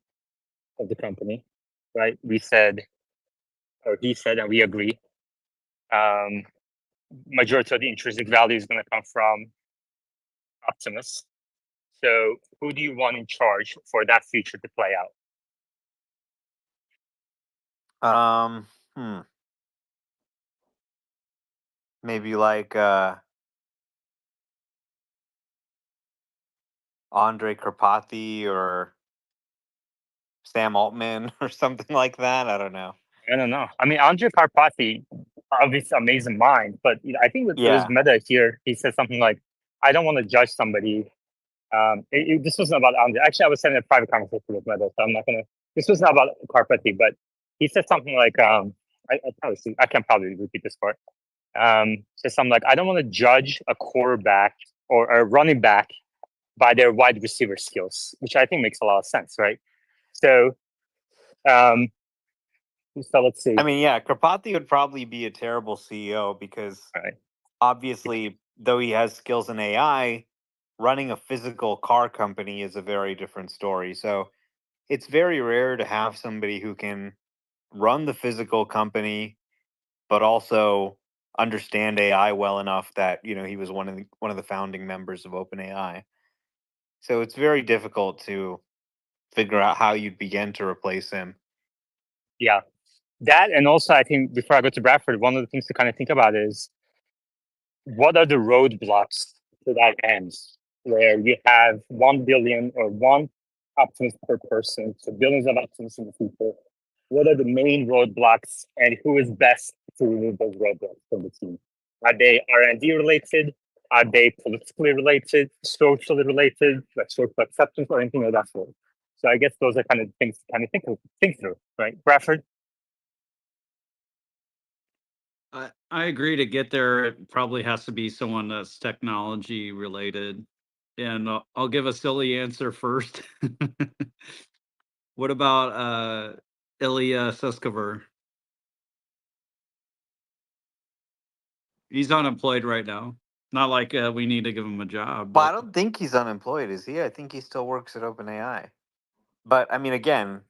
of the company? Right? We said, or he said, and we agree. Majority of the intrinsic value is going to come from Optimus. So, who do you want in charge for that future to play out? Maybe like Andre Karpathy or Sam Altman or something like that. I don't know. I don't know. I mean, Andre Karpathy, obviously amazing mind, but I think it was Yeah. Meta here. He said something like, "I don't want to judge somebody." This wasn't about Andre. Actually, I was having a private conversation with Meta, so I'm not gonna. This was not about Karpathy, but he said something like, I can probably repeat this part. Said something like, "I don't want to judge a quarterback or a running back by their wide receiver skills," which I think makes a lot of sense, right? So, um, so let's see. I mean, yeah, Karpathy would probably be a terrible CEO because obviously, though he has skills in AI, running a physical car company is a very different story. So it's very rare to have somebody who can run the physical company, but also understand AI well enough that he was one of the founding members of OpenAI. So it's very difficult to figure out how you'd begin to replace him. Yeah, that, and also I think before I go to Bradford, one of the things to kind of think about is what are the roadblocks to that end, where you have 1 billion or one optimist per person, so billions of optimists in the future. What are the main roadblocks, and who is best to remove those roadblocks from the team? Are they R&D related? Are they politically related, socially related, like social acceptance, or anything of that sort? So I guess those are kind of things to kind of think through, right? Bradford? I agree. To get there, it probably has to be someone that's technology related. And I'll give a silly answer first. What about Ilya Sutskever? He's unemployed right now. Not like we need to give him a job, Well, I but don't think he's unemployed, is he? I think he still works at OpenAI. But I mean, again,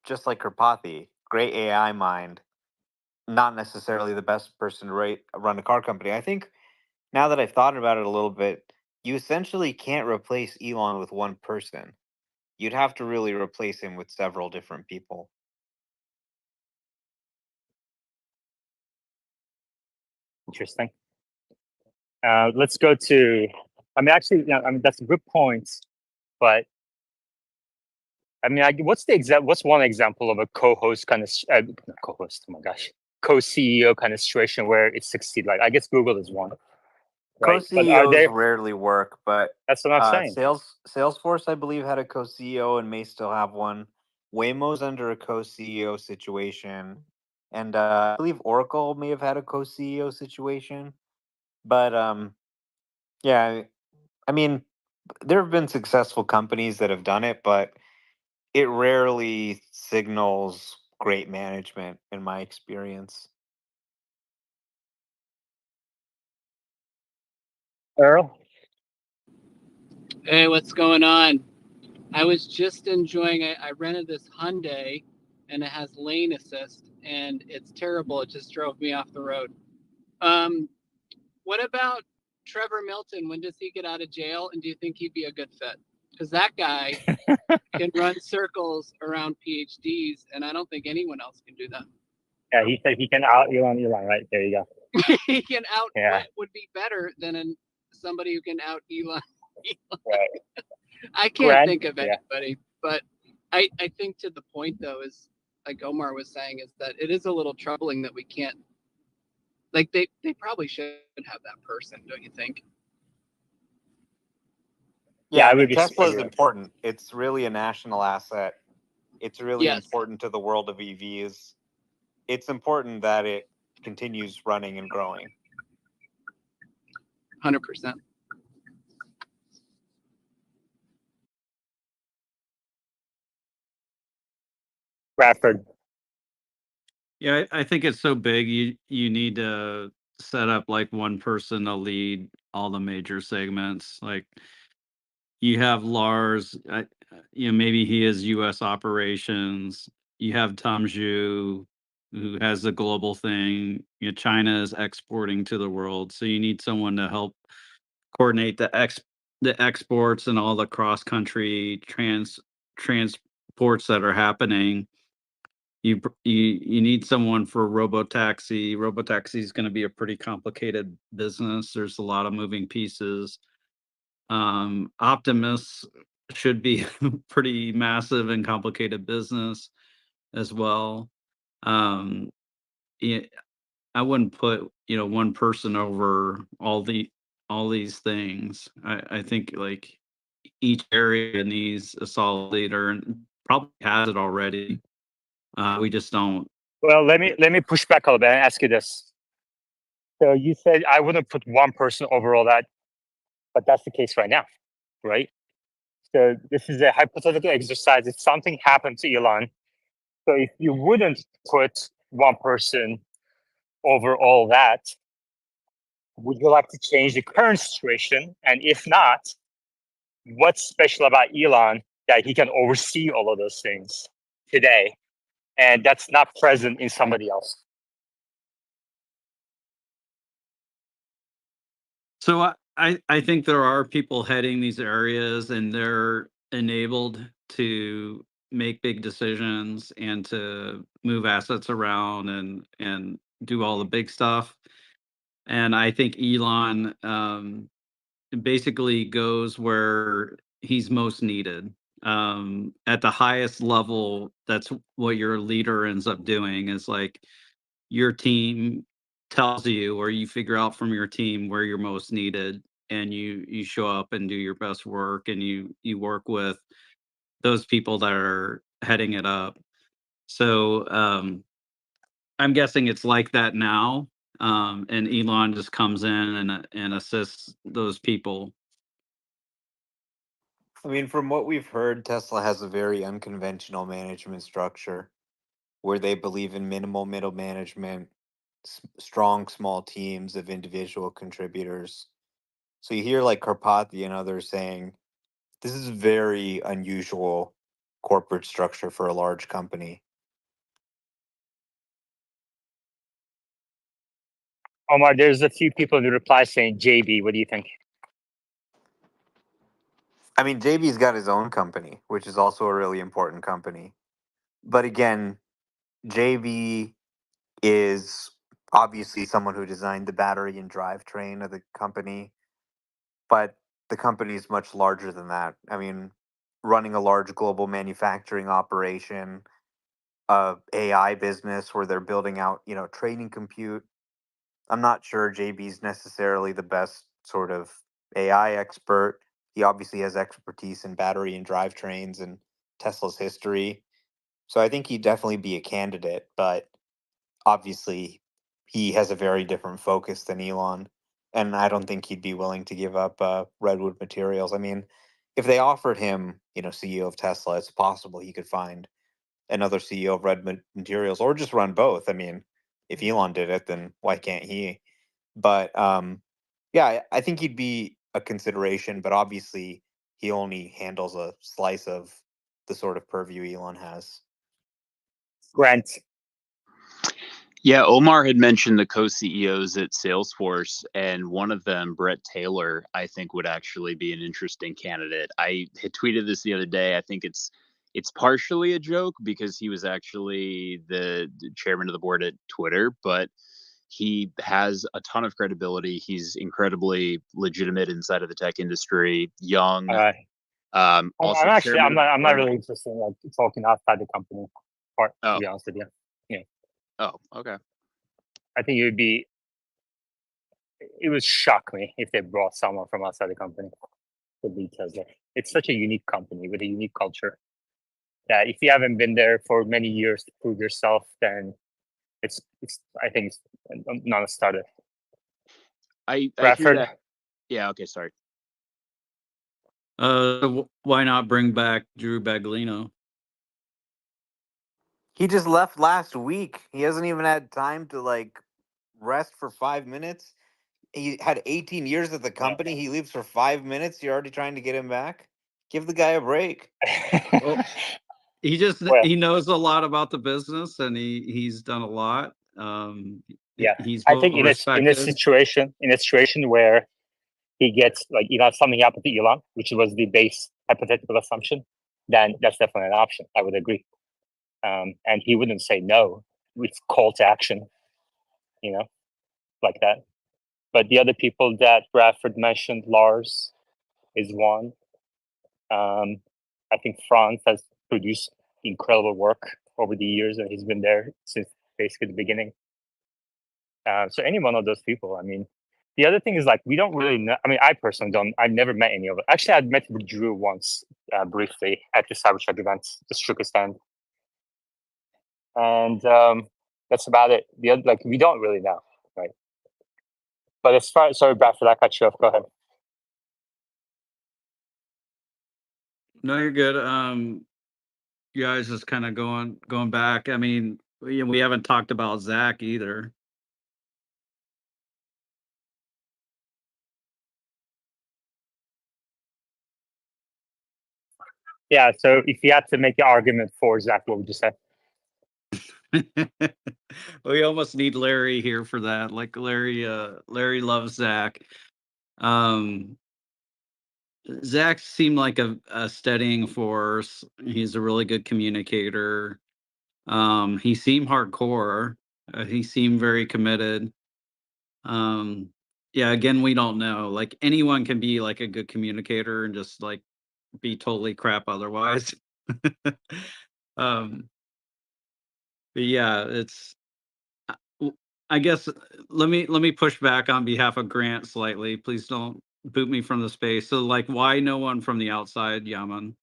just like Karpathy, great AI mind, not necessarily the best person to run a car company. I think now that I've thought about it a little bit, you essentially can't replace Elon with one person. You'd have to really replace him with several different people. Interesting. Let's go to. I mean, actually, that's a good point, but I mean, what's one example of a co-host kind of not co-host? Oh my gosh, co-CEO kind of situation where it succeeded? Like, I guess Google is one, right? But are Co-CEOs there? rarely work, but That's what I'm saying. Salesforce, I believe, had a co-CEO and may still have one. Waymo's under a co-CEO situation, and I believe Oracle may have had a co-CEO situation. But yeah, I mean, there have been successful companies that have done it, but it rarely signals great management, in my experience. Earl? Hey, what's going on? I was just enjoying it. I rented this Hyundai and it has lane assist and it's terrible. It just drove me off the road. What about Trevor Milton? When does he get out of jail? And do you think he'd be a good fit? Because that guy can run circles around PhDs, and I don't think anyone else can do that. Yeah, he said he can out Elon, right? There you go. He can out. Yeah. What would be better than somebody who can out Elon? Right. I can't think of anybody, but I think to the point though is like Omar was saying is that it is a little troubling that we can't, like they probably should have that person, don't you think? Yeah, I would mean, be Tesla is yeah. important. It's really a national asset. It's really Yes. important to the world of EVs. It's important that it continues running and growing. 100%. Bradford. yeah, I think it's so big. You need to set up like one person to lead all the major segments. Like you have Lars, maybe he has U.S. operations. You have Tom Zhu, who has the global thing. China is exporting to the world, so you need someone to help coordinate the exports and all the cross country transports that are happening. You need someone for robotaxi. Robotaxi is going to be a pretty complicated business. There's a lot of moving pieces. Optimus should be pretty massive and complicated business as well. Yeah, I wouldn't put one person over all these things. I think like each area needs a solid leader and probably has it already. We just don't. Well, let me push back a little bit and ask you this. So you said I wouldn't put one person over all that, but that's the case right now, right? So this is a hypothetical exercise. If something happened to Elon, so if you wouldn't put one person over all that, would you like to change the current situation? And if not, what's special about Elon that he can oversee all of those things today, and that's not present in somebody else? So I think there are people heading these areas and they're enabled to make big decisions and to move assets around and do all the big stuff. And I think Elon basically goes where he's most needed. At the highest level, that's what your leader ends up doing is like your team tells you or you figure out from your team where you're most needed and you show up and do your best work and you work with those people that are heading it up. So I'm guessing it's like that now. And Elon just comes in and assists those people. I mean, from what we've heard, Tesla has a very unconventional management structure where they believe in minimal middle management, strong small teams of individual contributors. So you hear like Karpathy and others saying this is very unusual corporate structure for a large company. Omar, there's a few people in the reply saying, JB, what do you think? I mean, JB's got his own company, which is also a really important company. But again, JB is obviously someone who designed the battery and drivetrain of the company, but the company is much larger than that. I mean, running a large global manufacturing operation, AI business where they're building out, training compute. I'm not sure JB's necessarily the best sort of AI expert. He obviously has expertise in battery and drivetrains and Tesla's history. So I think he'd definitely be a candidate, but obviously he has a very different focus than Elon. And I don't think he'd be willing to give up Redwood Materials. I mean, if they offered him, CEO of Tesla, it's possible he could find another CEO of Redwood Materials or just run both. I mean, if Elon did it, then why can't he? But yeah, I think he'd be a consideration, but obviously he only handles a slice of the sort of purview Elon has. Grant. Yeah, Omar had mentioned the co-CEOs at Salesforce, and one of them, Brett Taylor, I think would actually be an interesting candidate. I had tweeted this the other day. I think it's partially a joke because he was actually the chairman of the board at Twitter, but he has a ton of credibility. He's incredibly legitimate inside of the tech industry, young. Also I'm not really interested in like talking outside the company part, to be honest with you. Yeah. Oh, okay. I think it would shock me if they brought someone from outside the company to lead Tesla. It's such a unique company with a unique culture that if you haven't been there for many years to prove yourself, then it's I think it's not a starter. I hear that. Yeah. Okay. Sorry. Why not bring back Drew Baglino? He just left last week. He hasn't even had time to like rest for 5 minutes. He had 18 years at the company. He leaves for 5 minutes. You're already trying to get him back? Give the guy a break. Well, he knows a lot about the business and he's done a lot. Yeah, he's I think in a situation where he gets like something happened to Elon, which was the base hypothetical assumption, then that's definitely an option. I would agree, and he wouldn't say no with call to action, like that. But the other people that Bradford mentioned, Lars, is one. I think Franz has produced incredible work over the years, and he's been there since basically the beginning. So any one of those people, I mean, the other thing is like we don't really know. I mean, I personally don't. I've never met any of it. Actually, I'd met with Drew once briefly at the Cybertruck event, just shook his hand, and that's about it. The other, like, we don't really know, right? But as far sorry, Bradford, I cut you off. Go ahead. No, you're good. You guys just kind of going back. I mean, we haven't talked about Zach either. Yeah. So if you had to make the argument for Zach, what would you say? We almost need Larry here for that. Like Larry loves Zach. Zach seemed like a steadying force. He's a really good communicator. He seemed hardcore. He seemed very committed. Yeah, again, we don't know. Like anyone can be like a good communicator and just like be totally crap otherwise. um, but yeah, it's. I guess let me push back on behalf of Grant slightly. Please don't boot me from the space. So like, why no one from the outside, Yaman?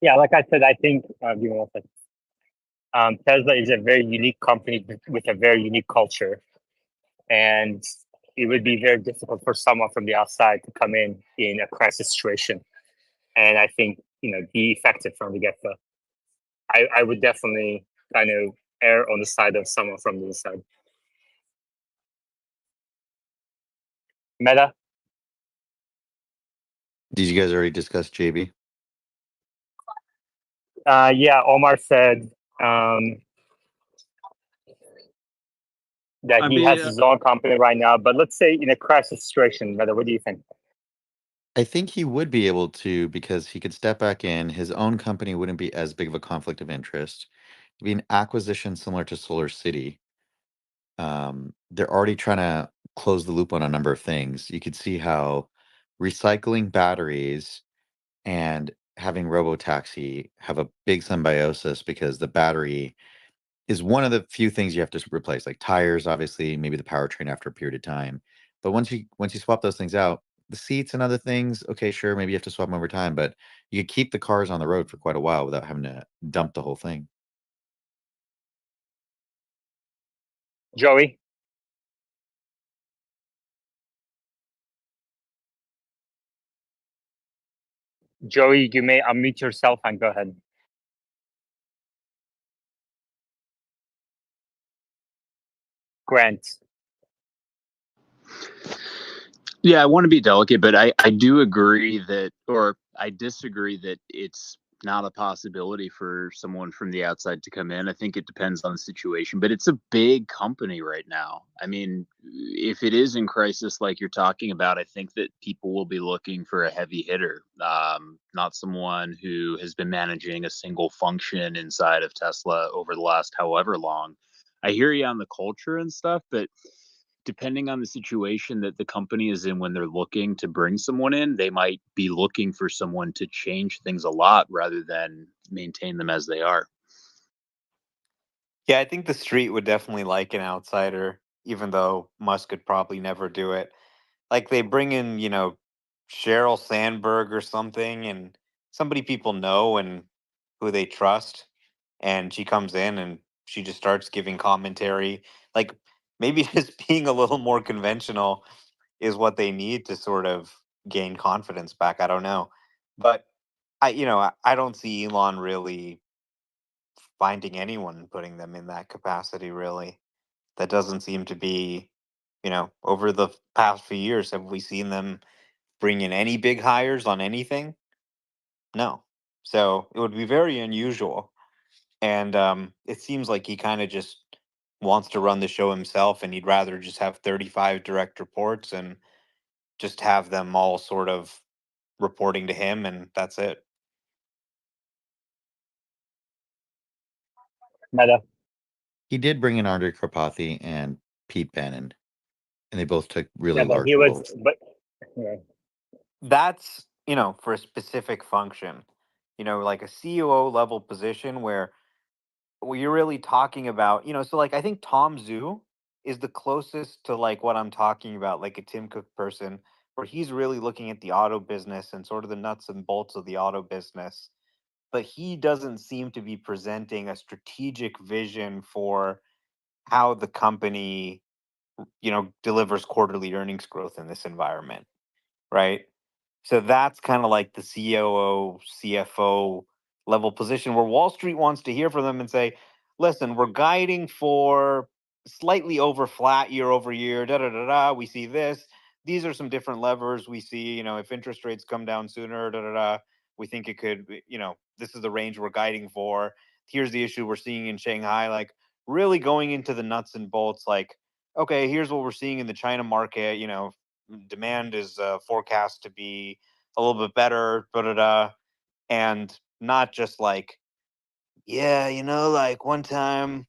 Yeah, like I said, I think give me one second. Tesla is a very unique company with a very unique culture, and it would be very difficult for someone from the outside to come in a crisis situation, and I think be effective from the get-go. I would definitely kind of err on the side of someone from the inside. Meta. Did you guys already discuss JB? Yeah, Omar said that he has his own company right now, but let's say in a crisis situation, Meta, what do you think? I think he would be able to because he could step back in. His own company wouldn't be as big of a conflict of interest. It'd be an acquisition similar to Solar City. They're already trying to close the loop on a number of things. You could see how recycling batteries and having robotaxi have a big symbiosis because the battery is one of the few things you have to replace, like tires, obviously, maybe the powertrain after a period of time. But once you swap those things out, the seats and other things, okay, sure, maybe you have to swap them over time, but you could keep the cars on the road for quite a while without having to dump the whole thing. Joey? Joey, you may unmute yourself and go ahead. Grant. Yeah, I want to be delicate, but I do agree that, or I disagree that it's not a possibility for someone from the outside to come in. I think it depends on the situation, but it's a big company right now. I mean, if it is in crisis like you're talking about, I think that people will be looking for a heavy hitter, not someone who has been managing a single function inside of Tesla over the last however long. I hear you on the culture and stuff, but depending on the situation that the company is in when they're looking to bring someone in, they might be looking for someone to change things a lot rather than maintain them as they are. Yeah, I think the street would definitely like an outsider, even though Musk could probably never do it. Like they bring in, Sheryl Sandberg or something, and somebody people know and who they trust, and she comes in and she just starts giving commentary. Like maybe just being a little more conventional is what they need to sort of gain confidence back. I don't know, but I don't see Elon really finding anyone and putting them in that capacity. Really, that doesn't seem to be. Over the past few years, have we seen them bring in any big hires on anything? No. So it would be very unusual. And it seems like he kind of just wants to run the show himself, and he'd rather just have 35 direct reports and just have them all sort of reporting to him, and that's it. Meta. He did bring in Andre Karpathy and Pete Bannon. and they both took Yeah, really but large he was, roles. but yeah. That's, for a specific function, like a COO level position where you're really talking about, so like I think Tom Zhu is the closest to like what I'm talking about, like a Tim Cook person, where he's really looking at the auto business and sort of the nuts and bolts of the auto business. But he doesn't seem to be presenting a strategic vision for how the company, delivers quarterly earnings growth in this environment, right? So that's kind of like the COO, CFO level position where Wall Street wants to hear from them and say, listen, we're guiding for slightly over flat year over year, da da da da. We see this. These are some different levers we see. If interest rates come down sooner, da da da, we think it could, this is the range we're guiding for. Here's the issue we're seeing in Shanghai. Like really going into the nuts and bolts, like, okay, here's what we're seeing in the China market. Demand is forecast to be a little bit better, and not just like, yeah, like one time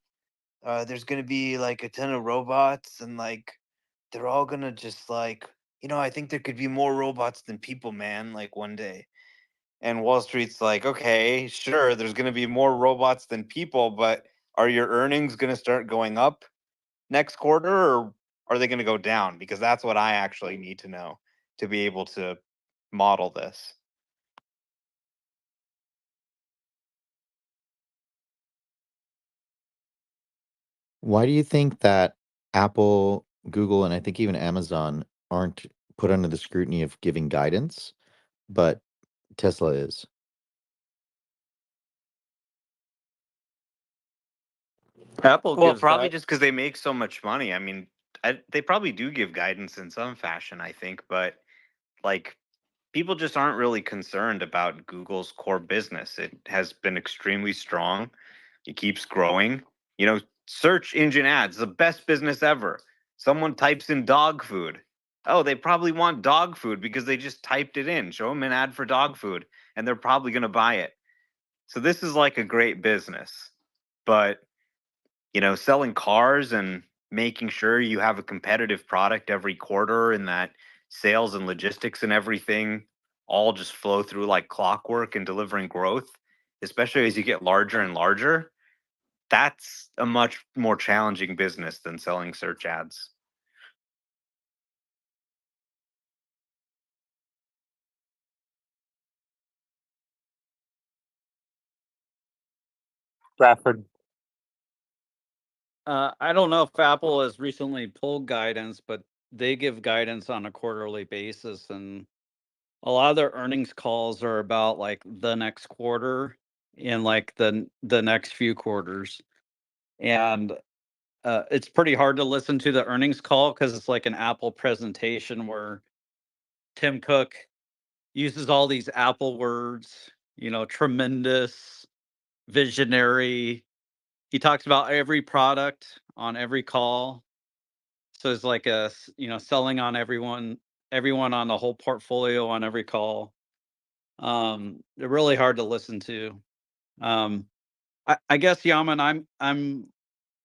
there's gonna be like a ton of robots and like they're all gonna just like, I think there could be more robots than people, man, like one day. And Wall Street's like, okay, sure, there's gonna be more robots than people, but are your earnings gonna start going up next quarter or are they going to go down? Because that's what I actually need to know to be able to model this. Why do you think that Apple, Google, and I think even Amazon aren't put under the scrutiny of giving guidance, but Tesla is? Apple Well, gives probably guide. just because they make so much money. I mean, they probably do give guidance in some fashion, I think, but like people just aren't really concerned about Google's core business. It has been extremely strong. It keeps growing. Search engine ads, the best business ever. Someone types in dog food. Oh, they probably want dog food because they just typed it in. Show them an ad for dog food, and they're probably going to buy it. So this is like a great business. But, selling cars and making sure you have a competitive product every quarter and that sales and logistics and everything all just flow through like clockwork and delivering growth, especially as you get larger and larger, that's a much more challenging business than selling search ads. Bradford. I don't know if Apple has recently pulled guidance, but they give guidance on a quarterly basis, and a lot of their earnings calls are about like the next quarter and like the next few quarters. And it's pretty hard to listen to the earnings call because it's like an Apple presentation where Tim Cook uses all these Apple words, tremendous, visionary. He talks about every product on every call. So it's like selling on everyone on the whole portfolio on every call. They're really hard to listen to. I guess, Yaman, I'm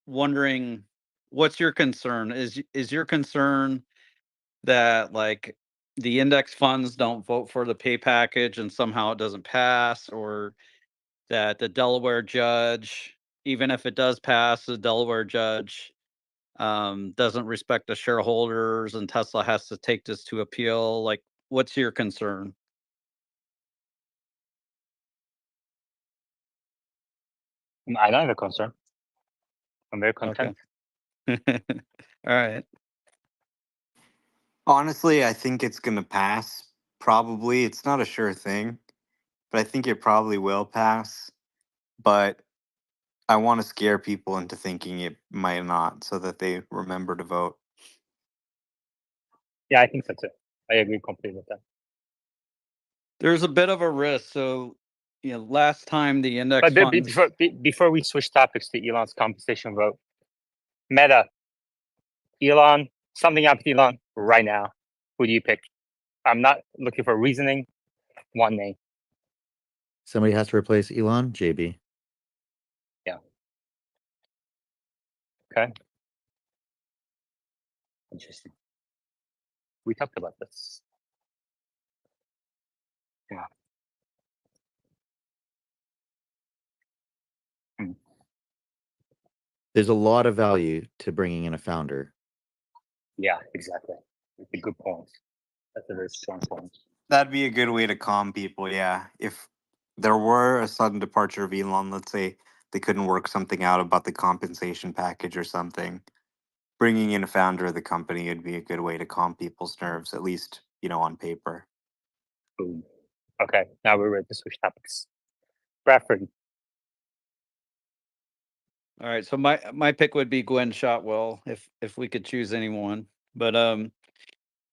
wondering, what's your concern? Is your concern that like the index funds don't vote for the pay package and somehow it doesn't pass, or that the Delaware judge, even if it does pass, the Delaware judge doesn't respect the shareholders and Tesla has to take this to appeal? Like, what's your concern? I don't have a concern. I'm very Okay. content. All right. Honestly, I think it's going to pass. Probably. It's not a sure thing, but I think it probably will pass. But I want to scare people into thinking it might not so that they remember to vote. Yeah, I think so too. I agree completely with that. There's a bit of a risk. So, last time the index But funds. before we switch topics to Elon's compensation vote, Meta, Elon, something up with Elon right now. Who do you pick? I'm not looking for reasoning. One name. Somebody has to replace Elon, JB. Yeah. Okay. Interesting. We talked about this. Yeah. There's a lot of value to bringing in a founder. Yeah, exactly. It's a good point. That's a very strong point. That'd be a good way to calm people. Yeah, if there were a sudden departure of Elon, let's say they couldn't work something out about the compensation package or something, bringing in a founder of the company would be a good way to calm people's nerves, at least on paper. Boom. Okay, now we're ready to switch topics. Bradford. All right, so my pick would be Gwen Shotwell if we could choose anyone. But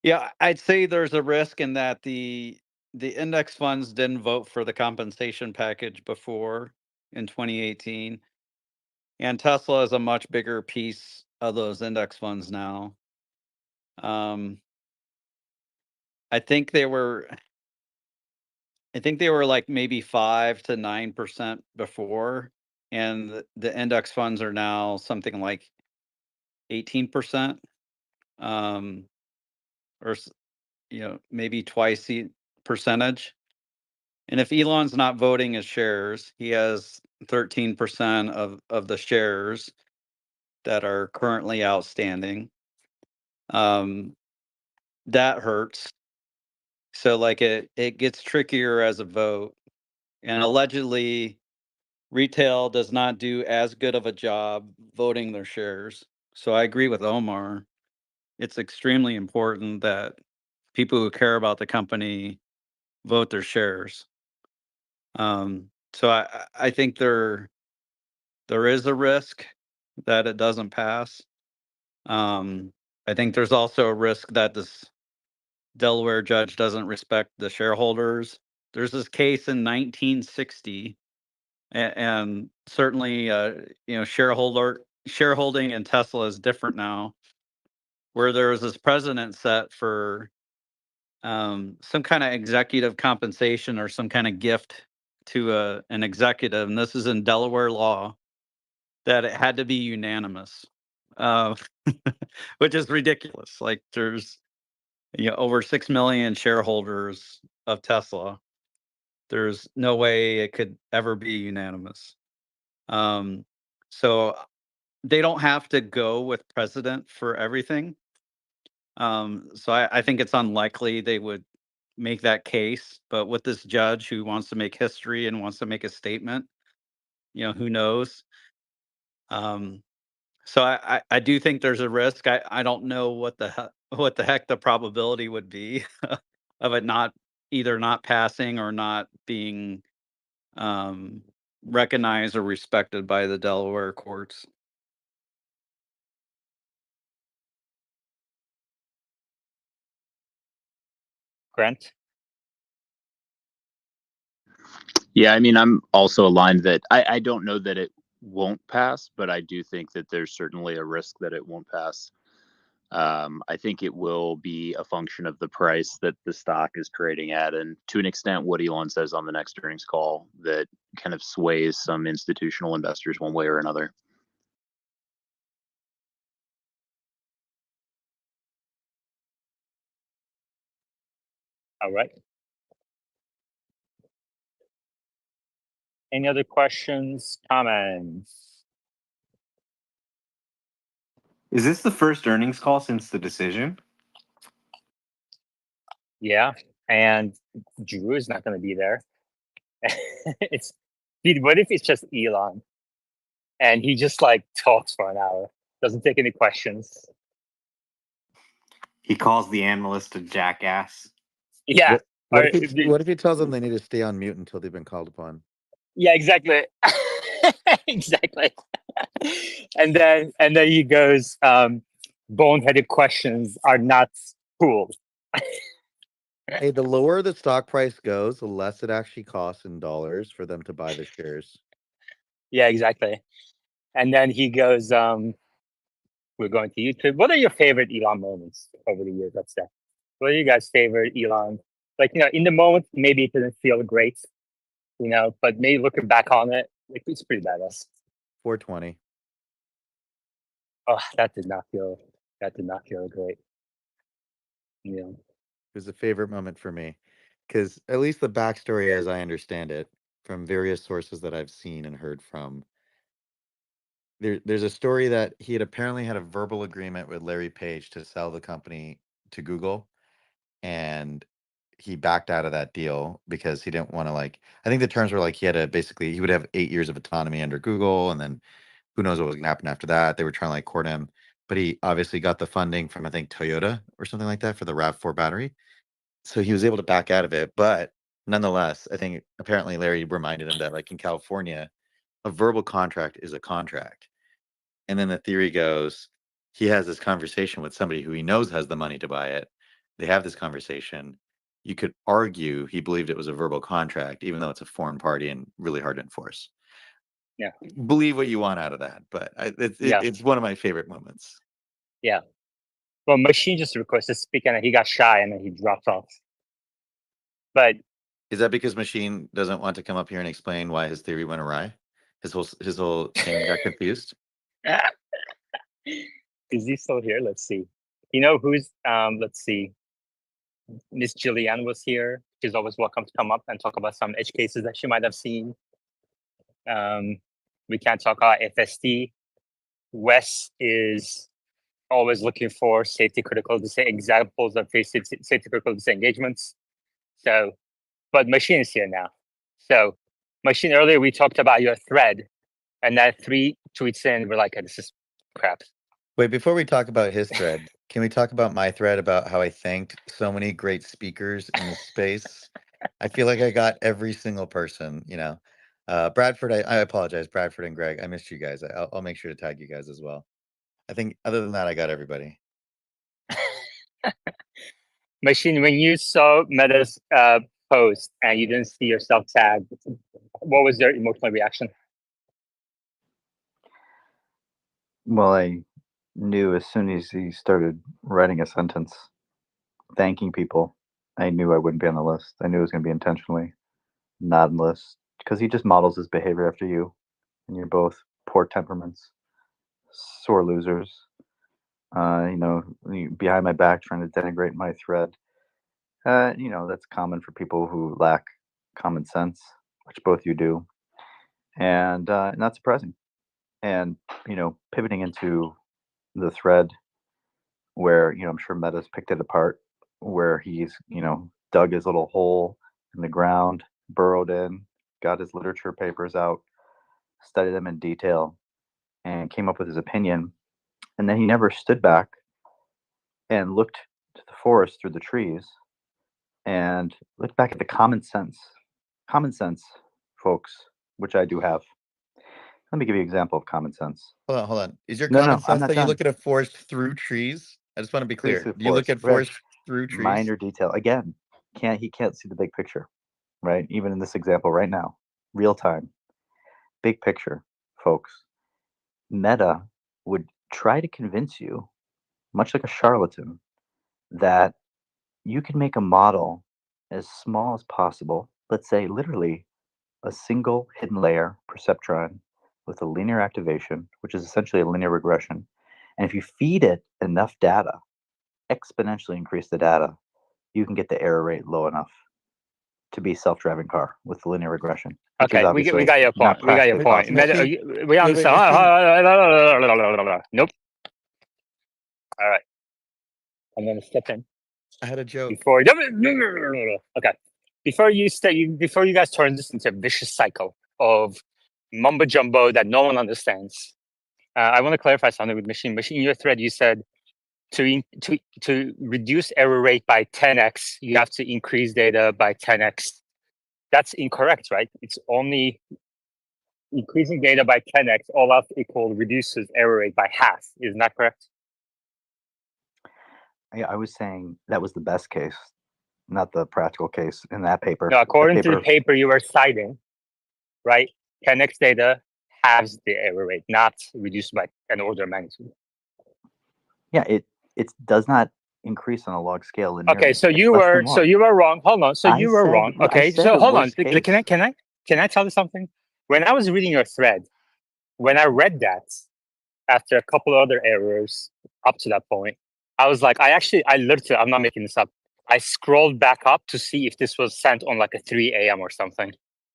yeah, I'd say there's a risk in that the index funds didn't vote for the compensation package before in 2018. And Tesla is a much bigger piece of those index funds now. I think they were like maybe 5 to 9% before, and the index funds are now something like 18%, or maybe twice the percentage. And if Elon's not voting his shares, he has 13% of the shares that are currently outstanding. That hurts. So like it gets trickier as a vote. And allegedly retail does not do as good of a job voting their shares. So I agree with Omar. It's extremely important that people who care about the company vote their shares. So I think there is a risk that it doesn't pass. I think there's also a risk that this Delaware judge doesn't respect the shareholders. There's this case in 1960, and certainly, shareholding in Tesla is different now, where there was this precedent set for some kind of executive compensation or some kind of gift to an executive, and this is in Delaware law, that it had to be unanimous, uh, which is ridiculous. Like there's over 6 million shareholders of Tesla. There's no way it could ever be unanimous. So they don't have to go with precedent for everything. So I think it's unlikely they would make that case. But with this judge who wants to make history and wants to make a statement, who knows? So I do think there's a risk. I don't know what the heck the probability would be of it either not passing or not being recognized or respected by the Delaware courts. Grant? Yeah, I mean, I'm also aligned that I don't know that it won't pass, but I do think that there's certainly a risk that it won't pass. I think it will be a function of the price that the stock is trading at, and to an extent, what Elon says on the next earnings call that kind of sways some institutional investors one way or another. All right. Any other questions, comments? Is this the first earnings call since the decision? Yeah, and Drew is not going to be there. Dude, what if it's just Elon and he just like talks for an hour, doesn't take any questions? He calls the analyst a jackass. Yeah. What if he tells them they need to stay on mute until they've been called upon? Yeah, exactly. Exactly. And then he goes, boneheaded questions are not cool. Hey, the lower the stock price goes, the less it actually costs in dollars for them to buy the shares. Yeah, exactly. And then he goes, we're going to YouTube. What are your favorite Elon moments over the years? Let's say. What are you guys' favorite Elon? Like, in the moment, maybe it didn't feel great, but maybe looking back on it, it's pretty badass. 420. Oh, that did not feel great. Yeah. It was a favorite moment for me because at least the backstory, as I understand it, from various sources that I've seen and heard from, there's a story that he had apparently had a verbal agreement with Larry Page to sell the company to Google, and he backed out of that deal because he didn't want to, like, I think the terms were like he had to basically, he would have 8 years of autonomy under Google, and then who knows what was gonna happen after that. They were trying to like court him, but he obviously got the funding from, I think, Toyota or something like that for the RAV4 battery. So he was able to back out of it. But nonetheless, I think apparently Larry reminded him that, like, in California, a verbal contract is a contract. And then the theory goes, he has this conversation with somebody who he knows has the money to buy it. They have this conversation. You could argue he believed it was a verbal contract, even though it's a foreign party and really hard to enforce. Yeah. Believe what you want out of that, but it's one of my favorite moments. Yeah. Well, Machine just requested to speak and he got shy and then he dropped off. But is that because Machine doesn't want to come up here and explain why his theory went awry? His whole team got confused. Is he still here? Let's see. You know who's let's see. Miss Jillian was here. She's always welcome to come up and talk about some edge cases that she might have seen. We can't talk about FSD. Wes is always looking for safety critical examples of safety critical disengagements. So, but Machine is here now. So, Machine, earlier we talked about your thread, and that 3 tweets in, we're like, this is crap. Wait, before we talk about his thread, can we talk about my thread about how I thanked so many great speakers in this space? I feel like I got every single person, you know. Bradford, I apologize, Bradford and Greg. I missed you guys. I'll make sure to tag you guys as well. I think other than that, I got everybody. Machine, when you saw Meta's post and you didn't see yourself tagged, what was your emotional reaction? Well, I knew as soon as he started writing a sentence thanking people, I knew I wouldn't be on the list. I knew it was going to be intentionally not on the list because he just models his behavior after you, and you're both poor temperaments, sore losers. You know, behind my back trying to denigrate my thread. You know, that's common for people who lack common sense, which both you do, and not surprising. And you know, pivoting into the thread where, you know, I'm sure Meta's picked it apart, where he's, you know, dug his little hole in the ground, burrowed in, got his literature papers out, studied them in detail, and came up with his opinion. And then he never stood back and looked to the forest through the trees and looked back at the common sense. Common sense, folks, which I do have. Let me give you an example of common sense. Hold on. Is your No, common I'm sense not that you done. look at a forest through trees? I just want to be Trees clear. through Do you look at forest. forest through trees? Minor detail. Again, he can't see the big picture, right? Even in this example right now, real time, big picture, folks. Meta would try to convince you, much like a charlatan, that you can make a model as small as possible. Let's say literally a single hidden layer perceptron with a linear activation, which is essentially a linear regression. And if you feed it enough data, exponentially increase the data, you can get the error rate low enough to be self-driving car with linear regression. Okay, we got your point. We got your point. We understand. Nope. All right. I'm gonna step in. I had a joke. Okay. Before you guys turn this into a vicious cycle of mumbo jumbo that no one understands, I want to clarify something with Machine. Machine, in your thread, you said to reduce error rate by 10x, you have to increase data by 10x. That's incorrect, right? It's only increasing data by 10x, all else equal, reduces error rate by half. Isn't that correct? Yeah, I was saying that was the best case, not the practical case in that paper. No, according to the paper you were citing, right? 10x data halves the error rate, not reduced by an order of magnitude. Yeah, it does not increase on a log scale linearly. Okay, so you were wrong. Hold on. So you were wrong. Okay, so hold on. Can I tell you something? When I was reading your thread, when I read that after a couple of other errors up to that point, I was like, I literally, I'm not making this up. I scrolled back up to see if this was sent on like a 3 a.m. or something.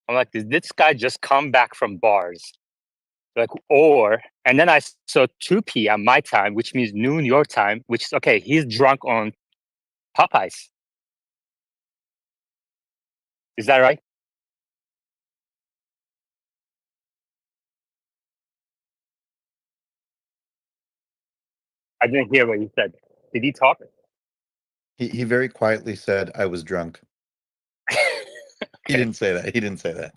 I'm like, did this guy just come back from bars? Like, and then I saw 2 p.m. my time, which means noon your time, which is okay. He's drunk on Popeyes. Is that right? I didn't hear what you said. Did he talk? He very quietly said, "I was drunk." He didn't say that. He didn't say that.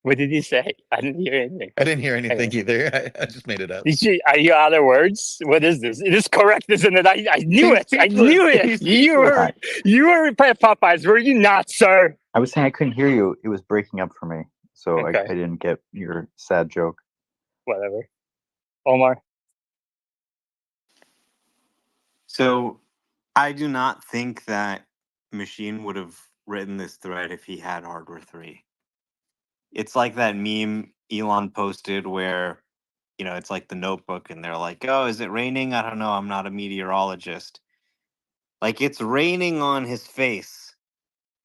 What did he say? I didn't hear anything. I didn't hear anything either. I just made it up. Are you out of words? What is this? It is correct, isn't it? I knew it. I knew it. You were at Popeyes, were you not, sir? I was saying I couldn't hear you. It was breaking up for me, so Okay. I didn't get your sad joke. Whatever. Omar? So I do not think that Machine would have written this thread if he had Hardware 3. It's like that meme Elon posted where, it's like the Notebook and they're like, oh, is it raining? I don't know. I'm not a meteorologist. Like, it's raining on his face.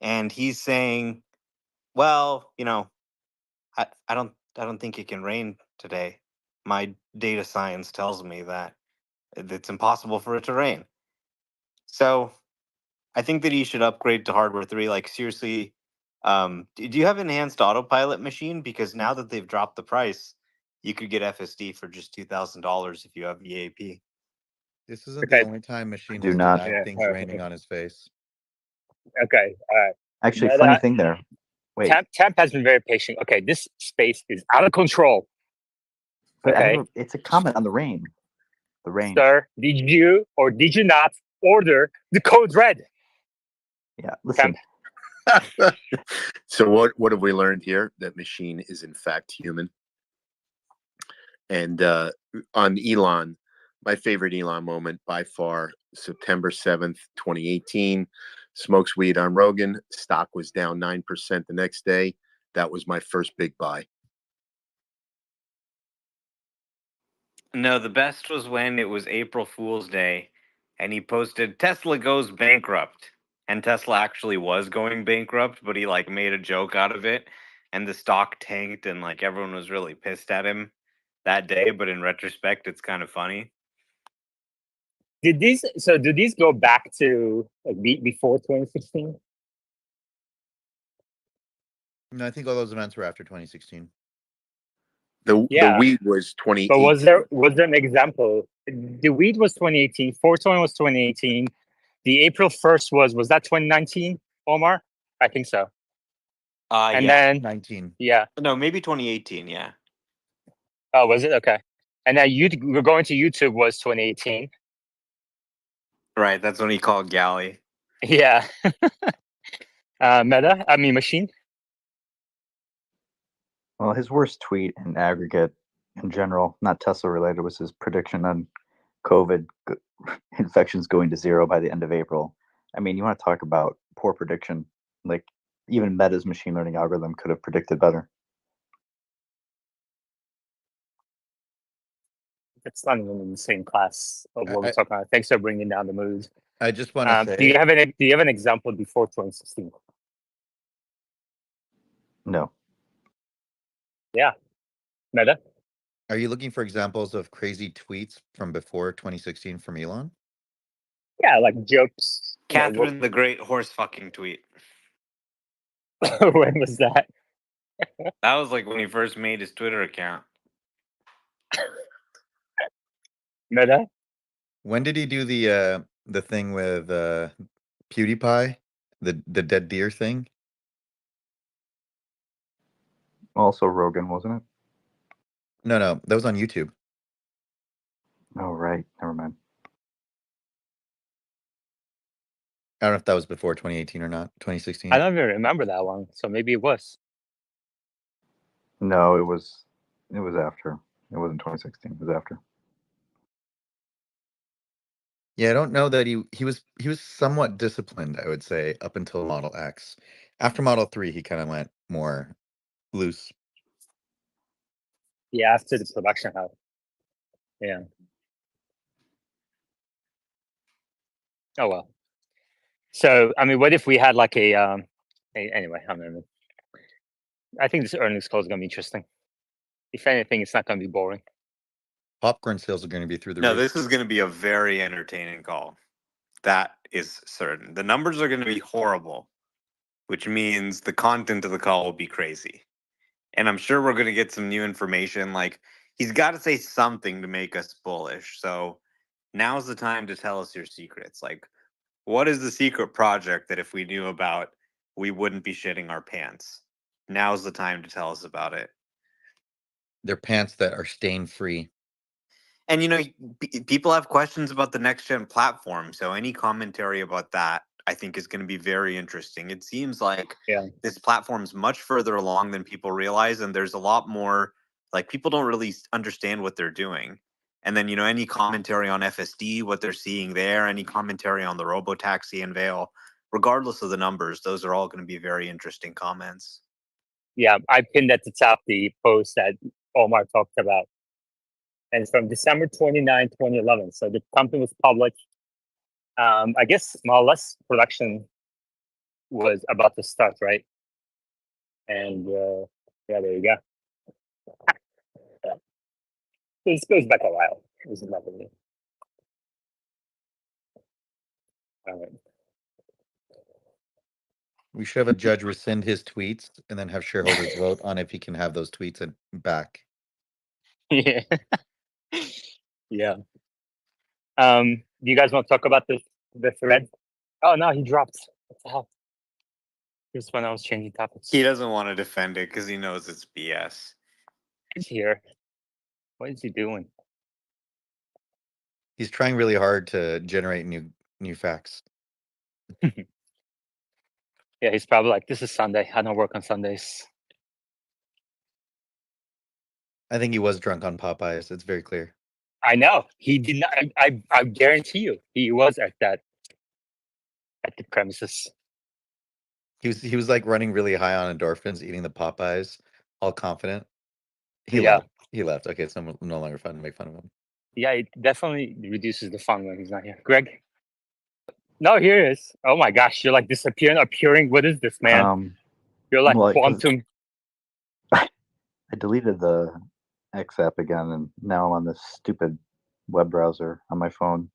And he's saying, well, I don't think it can rain today. My data science tells me that it's impossible for it to rain. So I think that he should upgrade to Hardware 3. Like, seriously, do you have enhanced autopilot Machine? Because now that they've dropped the price, you could get FSD for just $2,000 if you have EAP. This isn't the only time Machine has not. denied things raining on his face. Okay. Actually, funny thing there. Wait. Temp has been very patient. Okay, this space is out of control. But Okay. it's a comment on the rain. The rain. Sir, did you or did you not order the code red? Yeah, listen. So what have we learned here? That Machine is in fact human. And on Elon, my favorite Elon moment by far, September 7th, 2018, smokes weed on Rogan. Stock was down 9% the next day. That was my first big buy. No, the best was when it was April Fool's Day and he posted Tesla goes bankrupt. And Tesla actually was going bankrupt, but he made a joke out of it and the stock tanked and everyone was really pissed at him that day, but in retrospect it's kind of funny. Do these go back to before 2016? No, I think all those events were after 2016. The weed was 2018. But was there an example? The weed was 2018. 420 was 2018. The April 1st was that 2019, Omar? I think so. And then 19. Yeah. No, maybe 2018. Yeah. Oh, was it? Okay. And then we're going to YouTube was 2018. Right. That's when he called Galley. Yeah. Machine. Well, his worst tweet in aggregate, in general, not Tesla related, was his prediction on COVID infections going to 0 by the end of April. I mean, you want to talk about poor prediction? Like, even Meta's machine learning algorithm could have predicted better. It's not even in the same class of what we're talking about. Thanks for bringing down the mood. I just want to say, do you have an example before 2016? No. Yeah. Meta? Are you looking for examples of crazy tweets from before 2016 from Elon? Yeah, like jokes. Catherine the Great horse fucking tweet. When was that? That was when he first made his Twitter account. Meta? When did he do the thing with PewDiePie, the dead deer thing? Also Rogan, wasn't it? No, that was on YouTube. Oh, right. Never mind. I don't know if that was before 2018 or not. 2016. I don't even remember that one, so maybe it was. No, it was after. It wasn't 2016. It was after. Yeah, I don't know that he was somewhat disciplined, I would say, up until Model X. After Model 3, he kind of went more loose. Yeah, after the production house. Yeah. Oh well. So I mean, what if we had like anyway? I think this earnings call is going to be interesting. If anything, it's not going to be boring. Popcorn sales are going to be through the No, roof. this is going to be a very entertaining call. That is certain. The numbers are going to be horrible, which means the content of the call will be crazy. And I'm sure we're going to get some new information. Like, he's got to say something to make us bullish. So now's the time to tell us your secrets. Like, what is the secret project that if we knew about, we wouldn't be shitting our pants? Now's the time to tell us about it. They're pants that are stain free. And, people have questions about the next gen platform. So any commentary about that, I think, is going to be very interesting. It seems like this platform's much further along than people realize. And there's a lot more, like, people don't really understand what they're doing. And then, any commentary on FSD, what they're seeing there, any commentary on the robotaxi unveil, regardless of the numbers, those are all going to be very interesting comments. Yeah, I pinned at the top the post that Omar talked about. And it's from December 29, 2011. So the company was public. I guess more or less production was about to start, right? And yeah, there you go. This goes back a while. This is nothing new. All right. We should have a judge rescind his tweets and then have shareholders vote on if he can have those tweets back. Yeah. Yeah. Do you guys want to talk about the thread? Oh no, he dropped. What the hell? Here's when I was changing topics. He doesn't want to defend it because he knows it's BS. He's here. What is he doing? He's trying really hard to generate new facts. Yeah, he's probably like, this is Sunday. I don't work on Sundays. I think he was drunk on Popeyes. It's very clear. I know. He did not. I guarantee you, he was at the premises. He was like running really high on endorphins, eating the Popeyes, all confident. He Yeah. left. He left. Okay, it's no longer fun to make fun of him. Yeah, it definitely reduces the fun when he's not here. Greg? No, here he is. Oh my gosh, you're like disappearing, appearing. What is this, man? You're like well, 'cause quantum. I deleted the X app again, and now I'm on this stupid web browser on my phone.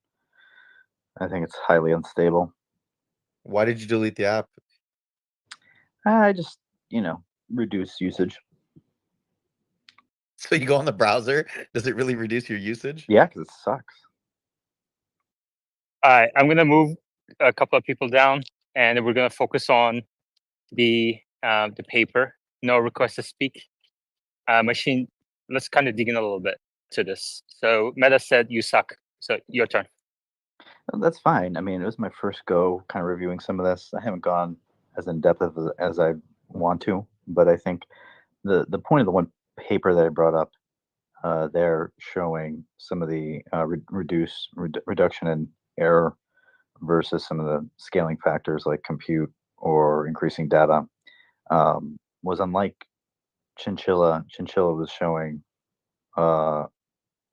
I think it's highly unstable. Why did you delete the app? I just, reduce usage. So you go on the browser? Does it really reduce your usage? Yeah, because it sucks. All right, I'm gonna move a couple of people down, and we're gonna focus on the paper. No request to speak. Machine. Let's kind of dig in a little bit to this. So Meta said you suck. So your turn. That's fine. I mean, it was my first go kind of reviewing some of this. I haven't gone as in depth as I want to, but I think the point of the one paper that I brought up, they're showing some of the reduction in error versus some of the scaling factors like compute or increasing data, was unlike Chinchilla. Chinchilla was showing on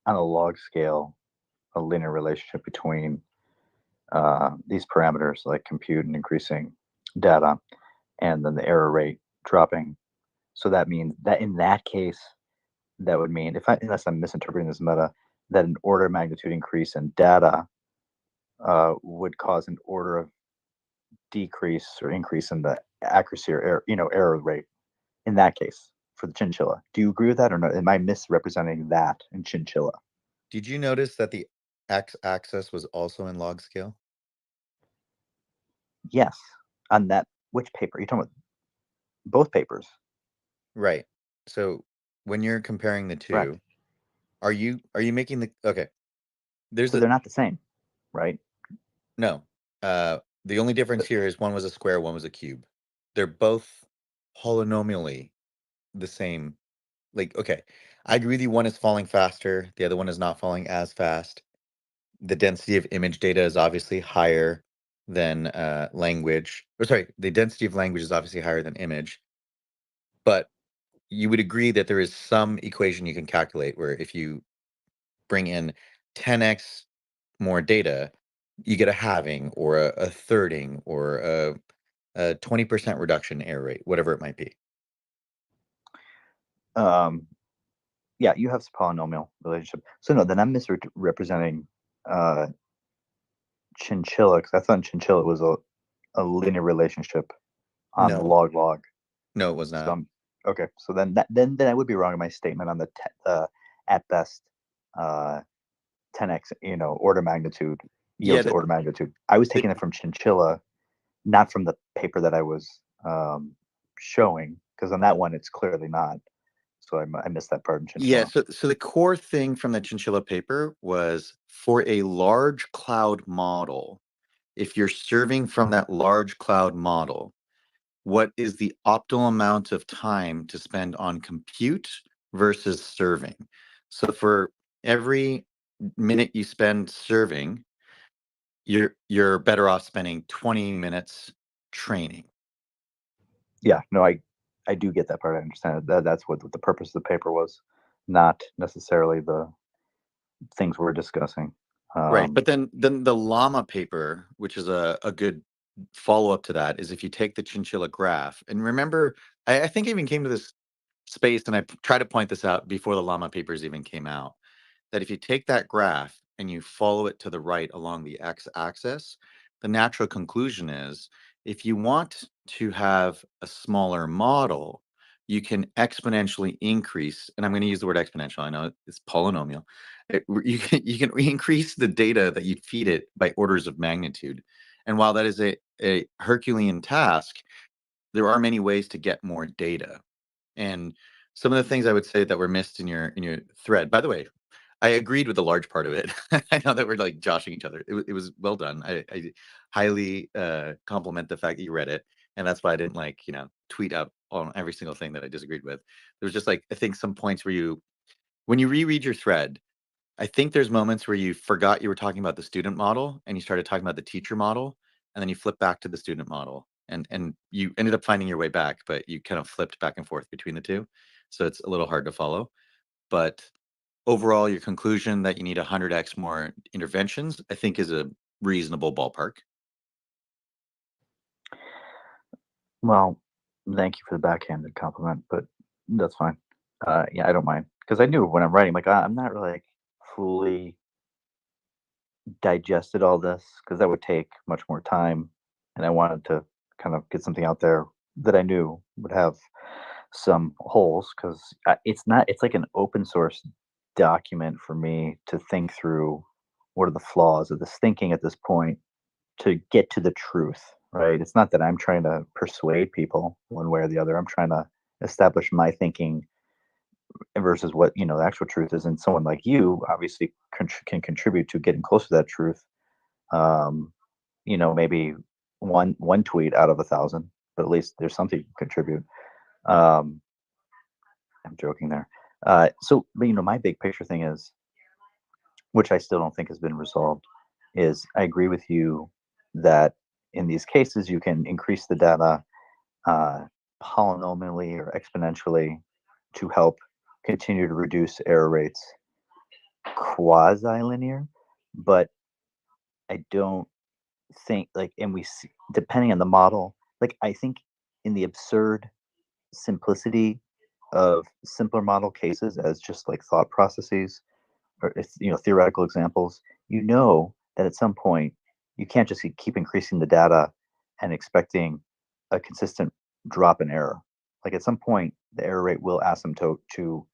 a log scale a linear relationship between these parameters like compute and increasing data, and then the error rate dropping. So that means that in that case, that would mean, unless I'm misinterpreting this meta, that an order of magnitude increase in data would cause an order of decrease or increase in the accuracy or error rate. In that case, for the Chinchilla, do you agree with that or not? Am I misrepresenting that in Chinchilla? Did you notice that the x-axis was also in log scale? Yes. On that, which paper? You're talking about both papers. Right. So when you're comparing the two, Correct. are you making the okay? So they're not the same, right? No. The only difference here is one was a square, one was a cube. They're both polynomially the same. Like, okay, I agree with you. One is falling faster. The other one is not falling as fast. The density of image data is obviously higher than language. Or sorry, the density of language is obviously higher than image. But you would agree that there is some equation you can calculate where if you bring in 10x more data, you get a halving or a thirding or a 20% reduction in error rate, whatever it might be. Yeah, you have polynomial relationship. So no, then I'm misrepresenting chinchilla, because I thought chinchilla was a linear relationship on the No, log. no, it was So not. okay, so then I would be wrong in my statement on the at best 10x, order magnitude yields Yeah, order magnitude. I was taking it from chinchilla, not from the paper that I was showing, because on that one it's clearly not. So I missed that part in yeah. chinchilla. So the core thing from the chinchilla paper was for a large cloud model. If you're serving from that large cloud model, what is the optimal amount of time to spend on compute versus serving? So for every minute you spend serving, you're better off spending 20 minutes training. Yeah, no, I do get that part. I understand it. That's what the purpose of the paper was, not necessarily the things we're discussing. Right. But then the llama paper, which is a good follow-up to that, is if you take the chinchilla graph, and remember, I think I even came to this space and I tried to point this out before the llama papers even came out, that if you take that graph and you follow it to the right along the x-axis, the natural conclusion is if you want to have a smaller model, you can exponentially increase, and I'm going to use the word exponential. I know it's polynomial. You can increase the data that you feed it by orders of magnitude. And while that is a Herculean task, there are many ways to get more data. And some of the things I would say that were missed in your thread. By the way, I agreed with a large part of it. I know that we're like joshing each other. It was well done. I highly compliment the fact that you read it, and that's why I didn't tweet out on every single thing that I disagreed with. There was just I think some points where when you reread your thread, I think there's moments where you forgot you were talking about the student model and you started talking about the teacher model, and then you flip back to the student model, and you ended up finding your way back, but you kind of flipped back and forth between the two, so it's a little hard to follow. But overall, your conclusion that you need 100x more interventions, I think, is a reasonable ballpark. Well, thank you for the backhanded compliment, but that's fine. Yeah, I don't mind, because I knew when I'm writing, like I'm not really fully digested all this, because that would take much more time, and I wanted to kind of get something out there that I knew would have some holes, because it's like an open source document for me to think through what are the flaws of this thinking at this point to get to the truth, right? It's not that I'm trying to persuade people one way or the other. I'm trying to establish my thinking versus what the actual truth is, and someone like you obviously can contribute to getting close to that truth. Maybe one tweet out of 1,000, but at least there's something you can contribute. um, I'm joking there. But my big picture thing is, which I still don't think has been resolved, is I agree with you that in these cases you can increase the data uh, polynomially or exponentially to help continue to reduce error rates quasi-linear, but I don't think, and we see, depending on the model, I think in the absurd simplicity of simpler model cases as just like thought processes, or theoretical examples, that at some point you can't just keep increasing the data and expecting a consistent drop in error. Like at some point the error rate will asymptote to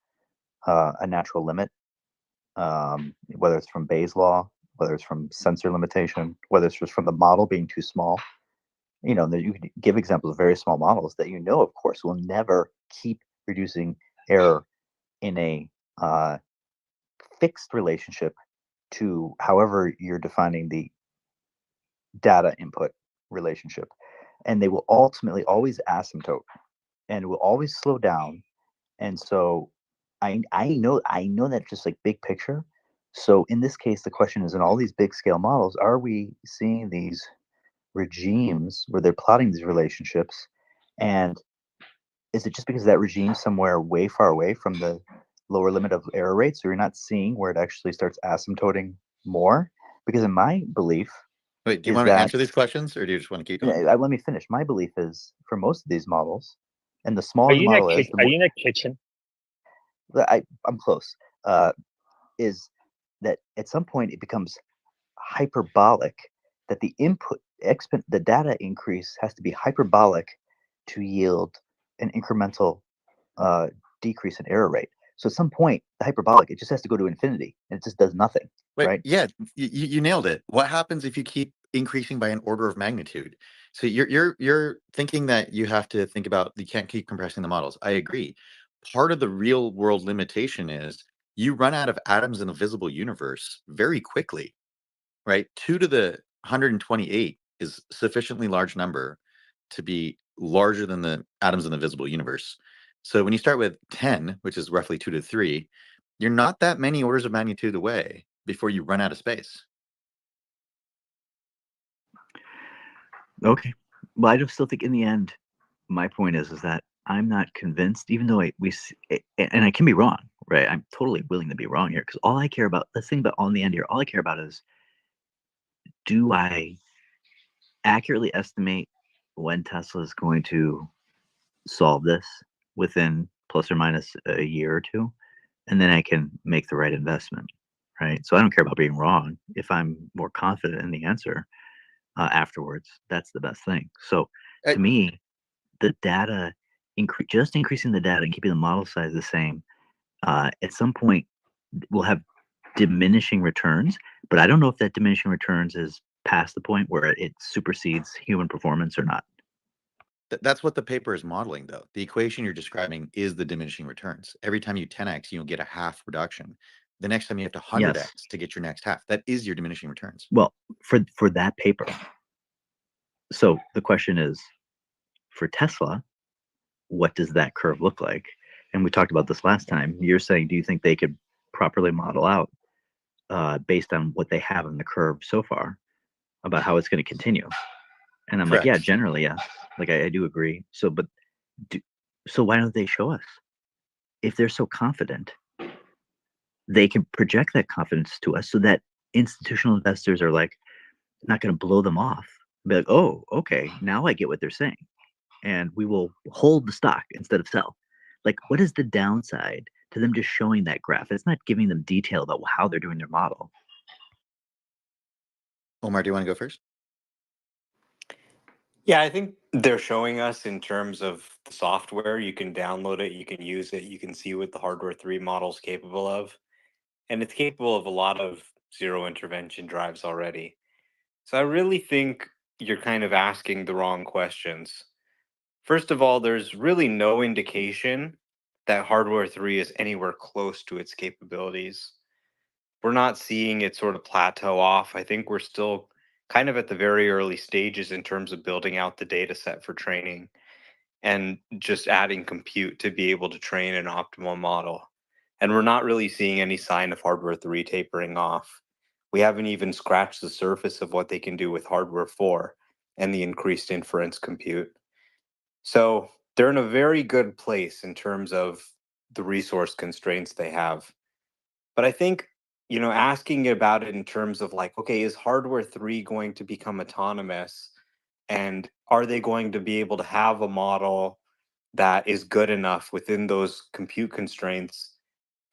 a natural limit, whether it's from Bayes' law, whether it's from sensor limitation, whether it's just from the model being too small. That you could give examples of very small models that of course will never keep reducing error in a fixed relationship to however you're defining the data input relationship, and they will ultimately always asymptote and will always slow down. And so I know that just like big picture. So in this case, the question is, in all these big scale models, are we seeing these regimes where they're plotting these relationships, and is it just because that regime somewhere way far away from the lower limit of error rates, or you're not seeing where it actually starts asymptoting more? Because in my belief, Wait, do you is want to that answer these questions, or do you just want to keep going? let me finish. My belief is for most of these models, and the Are smaller the you in a model is, kitchen? the Are more you in a kitchen? I'm close. Is that at some point it becomes hyperbolic, that the data increase has to be hyperbolic to yield an incremental decrease in error rate. So at some point, the hyperbolic, it just has to go to infinity, and it just does nothing, Wait, right? yeah, you nailed it. What happens if you keep increasing by an order of magnitude? So you're thinking that you have to think about you can't keep compressing the models. I agree. Part of the real world limitation is you run out of atoms in the visible universe very quickly, right? 2 to the 128 is sufficiently large number to be larger than the atoms in the visible universe. So when you start with 10, which is roughly 2 to 3, you're not that many orders of magnitude away before you run out of space. Okay. Well, I just still think in the end, my point is that I'm not convinced, even though and I can be wrong, right? I'm totally willing to be wrong here because all I care about, let's think about on the end here, all I care about is, do I accurately estimate when Tesla is going to solve this within plus or minus a year or two? And then I can make the right investment, right? So I don't care about being wrong. If I'm more confident in the answer afterwards, that's the best thing. So to me, the data, just increasing the data and keeping the model size the same, at some point will have diminishing returns, but I don't know if that diminishing returns is past the point where it supersedes human performance or not. That's what the paper is modeling, though. The equation you're describing is the diminishing returns. Every time you 10x, you'll get a half reduction. The next time you have to 100x Yes. to get your next half. That is your diminishing returns. Well, for that paper. So the question is, for Tesla, what does that curve look like? And we talked about this last time. You're saying, do you think they could properly model out based on what they have in the curve so far about how it's going to continue? And I'm like, yeah, Correct. generally, yes. Like I do agree. So, but so why don't they show us? If they're so confident, they can project that confidence to us so that institutional investors are like not going to blow them off. Be like, oh, okay, now I get what they're saying, and we will hold the stock instead of sell. Like, what is the downside to them just showing that graph? It's not giving them detail about how they're doing their model. Omar, do you want to go first? Yeah, I think they're showing us in terms of the software. You can download it, you can use it, you can see what the hardware 3 model is capable of. And it's capable of a lot of zero intervention drives already. So I really think you're kind of asking the wrong questions. First of all, there's really no indication that hardware 3 is anywhere close to its capabilities. We're not seeing it sort of plateau off. I think we're still kind of at the very early stages in terms of building out the data set for training and just adding compute to be able to train an optimal model. And we're not really seeing any sign of hardware 3 tapering off. We haven't even scratched the surface of what they can do with hardware 4 and the increased inference compute. So they're in a very good place in terms of the resource constraints they have. But I think, asking about it in terms of like, okay, is hardware 3 going to become autonomous? And are they going to be able to have a model that is good enough within those compute constraints?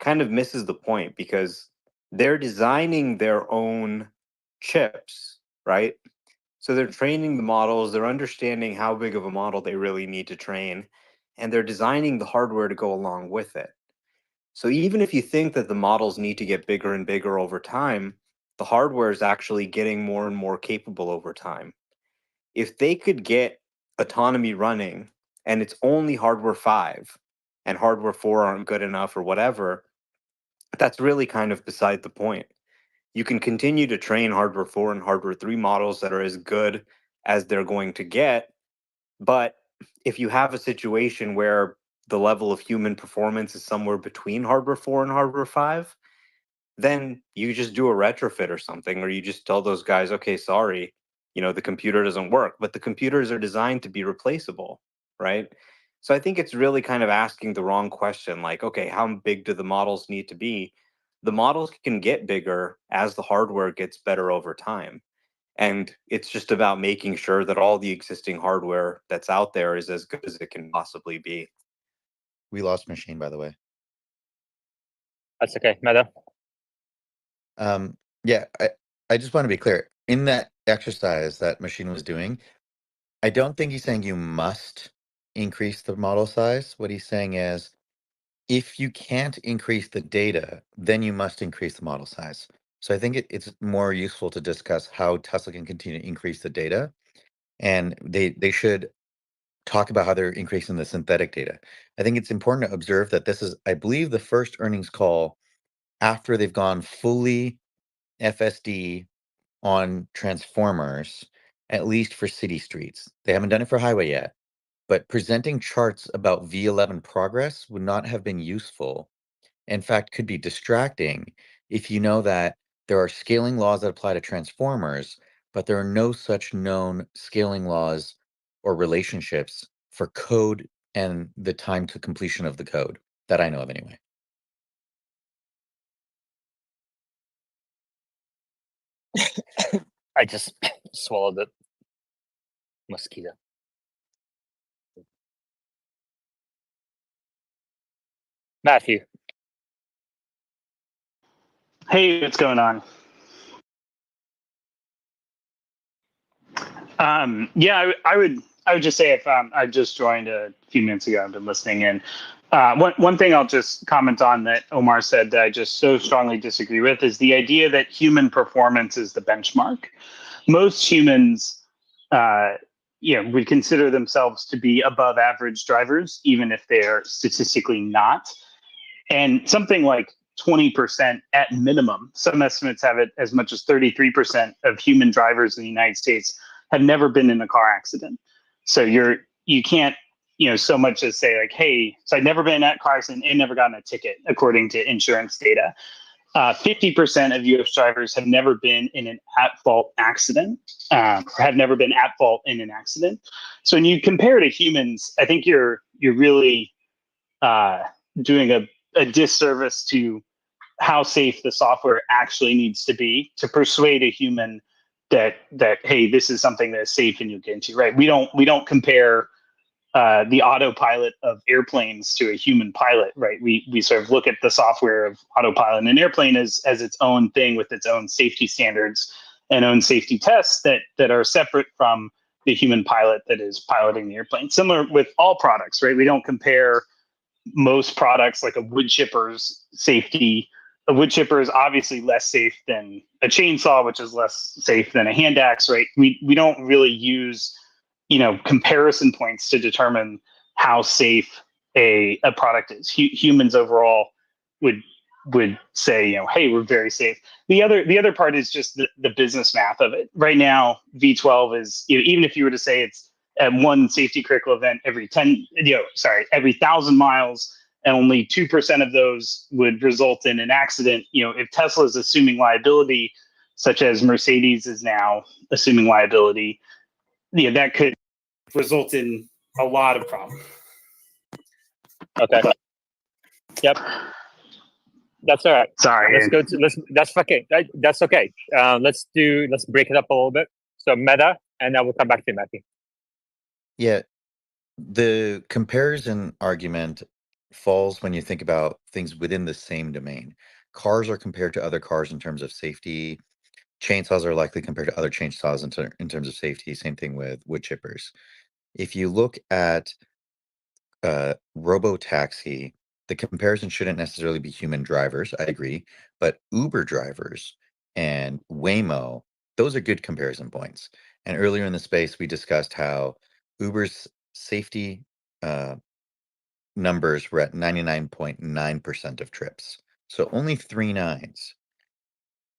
Kind of misses the point because they're designing their own chips, right? So they're training the models, they're understanding how big of a model they really need to train, and they're designing the hardware to go along with it. So even if you think that the models need to get bigger and bigger over time, the hardware is actually getting more and more capable over time. If they could get autonomy running and it's only hardware 5 and hardware 4 aren't good enough or whatever, that's really kind of beside the point. You can continue to train hardware 4 and hardware 3 models that are as good as they're going to get, but if you have a situation where the level of human performance is somewhere between hardware 4 and hardware 5, then you just do a retrofit or something, or you just tell those guys, okay, sorry, the computer doesn't work. But the computers are designed to be replaceable, right? So I think it's really kind of asking the wrong question, like, okay, how big do the models need to be? The models can get bigger as the hardware gets better over time. And it's just about making sure that all the existing hardware that's out there is as good as it can possibly be. We lost Machine, by the way. That's okay. Meta? Yeah, I just want to be clear. In that exercise that Machine was doing, I don't think he's saying you must increase the model size. What he's saying is, if you can't increase the data, then you must increase the model size. So I think it's more useful to discuss how Tesla can continue to increase the data, and they should talk about how they're increasing the synthetic data. I think it's important to observe that this is, I believe, the first earnings call after they've gone fully FSD on transformers, at least for city streets. They haven't done it for highway yet, but presenting charts about V11 progress would not have been useful. In fact, could be distracting if you know that there are scaling laws that apply to transformers, but there are no such known scaling laws or relationships for code and the time to completion of the code that I know of anyway. I just swallowed the mosquito. Matthew. Hey, what's going on? Yeah, I would just say if I just joined a few minutes ago, I've been listening in. One thing I'll just comment on that Omar said that I just so strongly disagree with is the idea that human performance is the benchmark. Most humans, would consider themselves to be above average drivers, even if they're statistically not. And something like 20% at minimum, some estimates have it as much as 33% of human drivers in the United States have never been in a car accident. So you can't, so much as say like, hey, so I've never been in that car accident and never gotten a ticket, according to insurance data. 50% of US drivers have never been in an at-fault accident, or have never been at fault in an accident. So when you compare to humans, I think you're really doing a disservice to how safe the software actually needs to be to persuade a human that hey, this is something that's safe and you'll get into, right? We don't compare the autopilot of airplanes to a human pilot, right? We sort of look at the software of autopilot in an airplane as its own thing with its own safety standards and own safety tests that are separate from the human pilot that is piloting the airplane. Similar with all products, right? We don't compare most products like a wood chipper's safety. A wood chipper is obviously less safe than a chainsaw, which is less safe than a hand axe, right? We don't really use comparison points to determine how safe a product is. Humans overall would say, hey, we're very safe. The other part is just the business math of it. Right now, V12 is, even if you were to say it's at one safety critical event every 1,000 miles, and only 2% of those would result in an accident. If Tesla is assuming liability, such as Mercedes is now assuming liability, that could result in a lot of problems. Okay. Yep. That's all right. Sorry. That's okay. That's okay. Let's break it up a little bit. So Meta, and then we'll come back to Matthew. Yeah, the comparison argument falls when you think about things within the same domain. Cars are compared to other cars in terms of safety. Chainsaws are likely compared to other chainsaws in terms of safety. Same thing with wood chippers. If you look at robo-taxi, the comparison shouldn't necessarily be human drivers, I agree, but Uber drivers and Waymo, those are good comparison points. And earlier in the space, we discussed how Uber's safety numbers were at 99.9% of trips. So only 3 nines.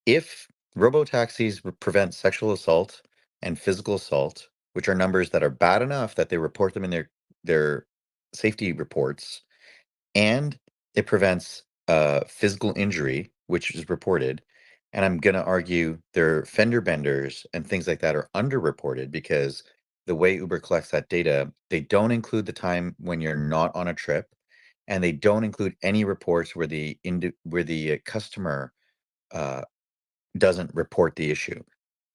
If robo-taxis prevent sexual assault and physical assault, which are numbers that are bad enough that they report them in their safety reports, and it prevents physical injury, which is reported, and I'm going to argue their fender benders and things like that are underreported because the way Uber collects that data, they don't include the time when you're not on a trip, and they don't include any reports where the customer doesn't report the issue.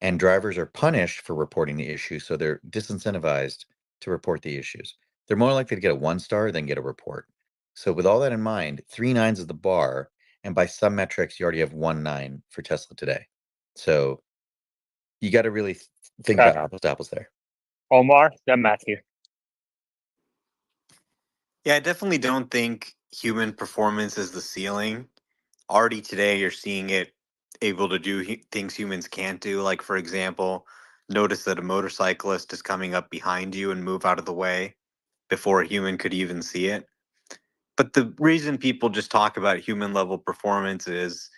and drivers are punished for reporting the issue, so they're disincentivized to report the issues. They're more likely to get a 1-star than get a report. So with all that in mind, 3 nines is the bar, and by some metrics, you already have 1 9 for Tesla today. So you got to really think about apples to apples there. Omar, then Matthew. Yeah, I definitely don't think human performance is the ceiling. Already today, you're seeing it able to do things humans can't do. Like, for example, notice that a motorcyclist is coming up behind you and move out of the way before a human could even see it. But the reason people just talk about human level performance is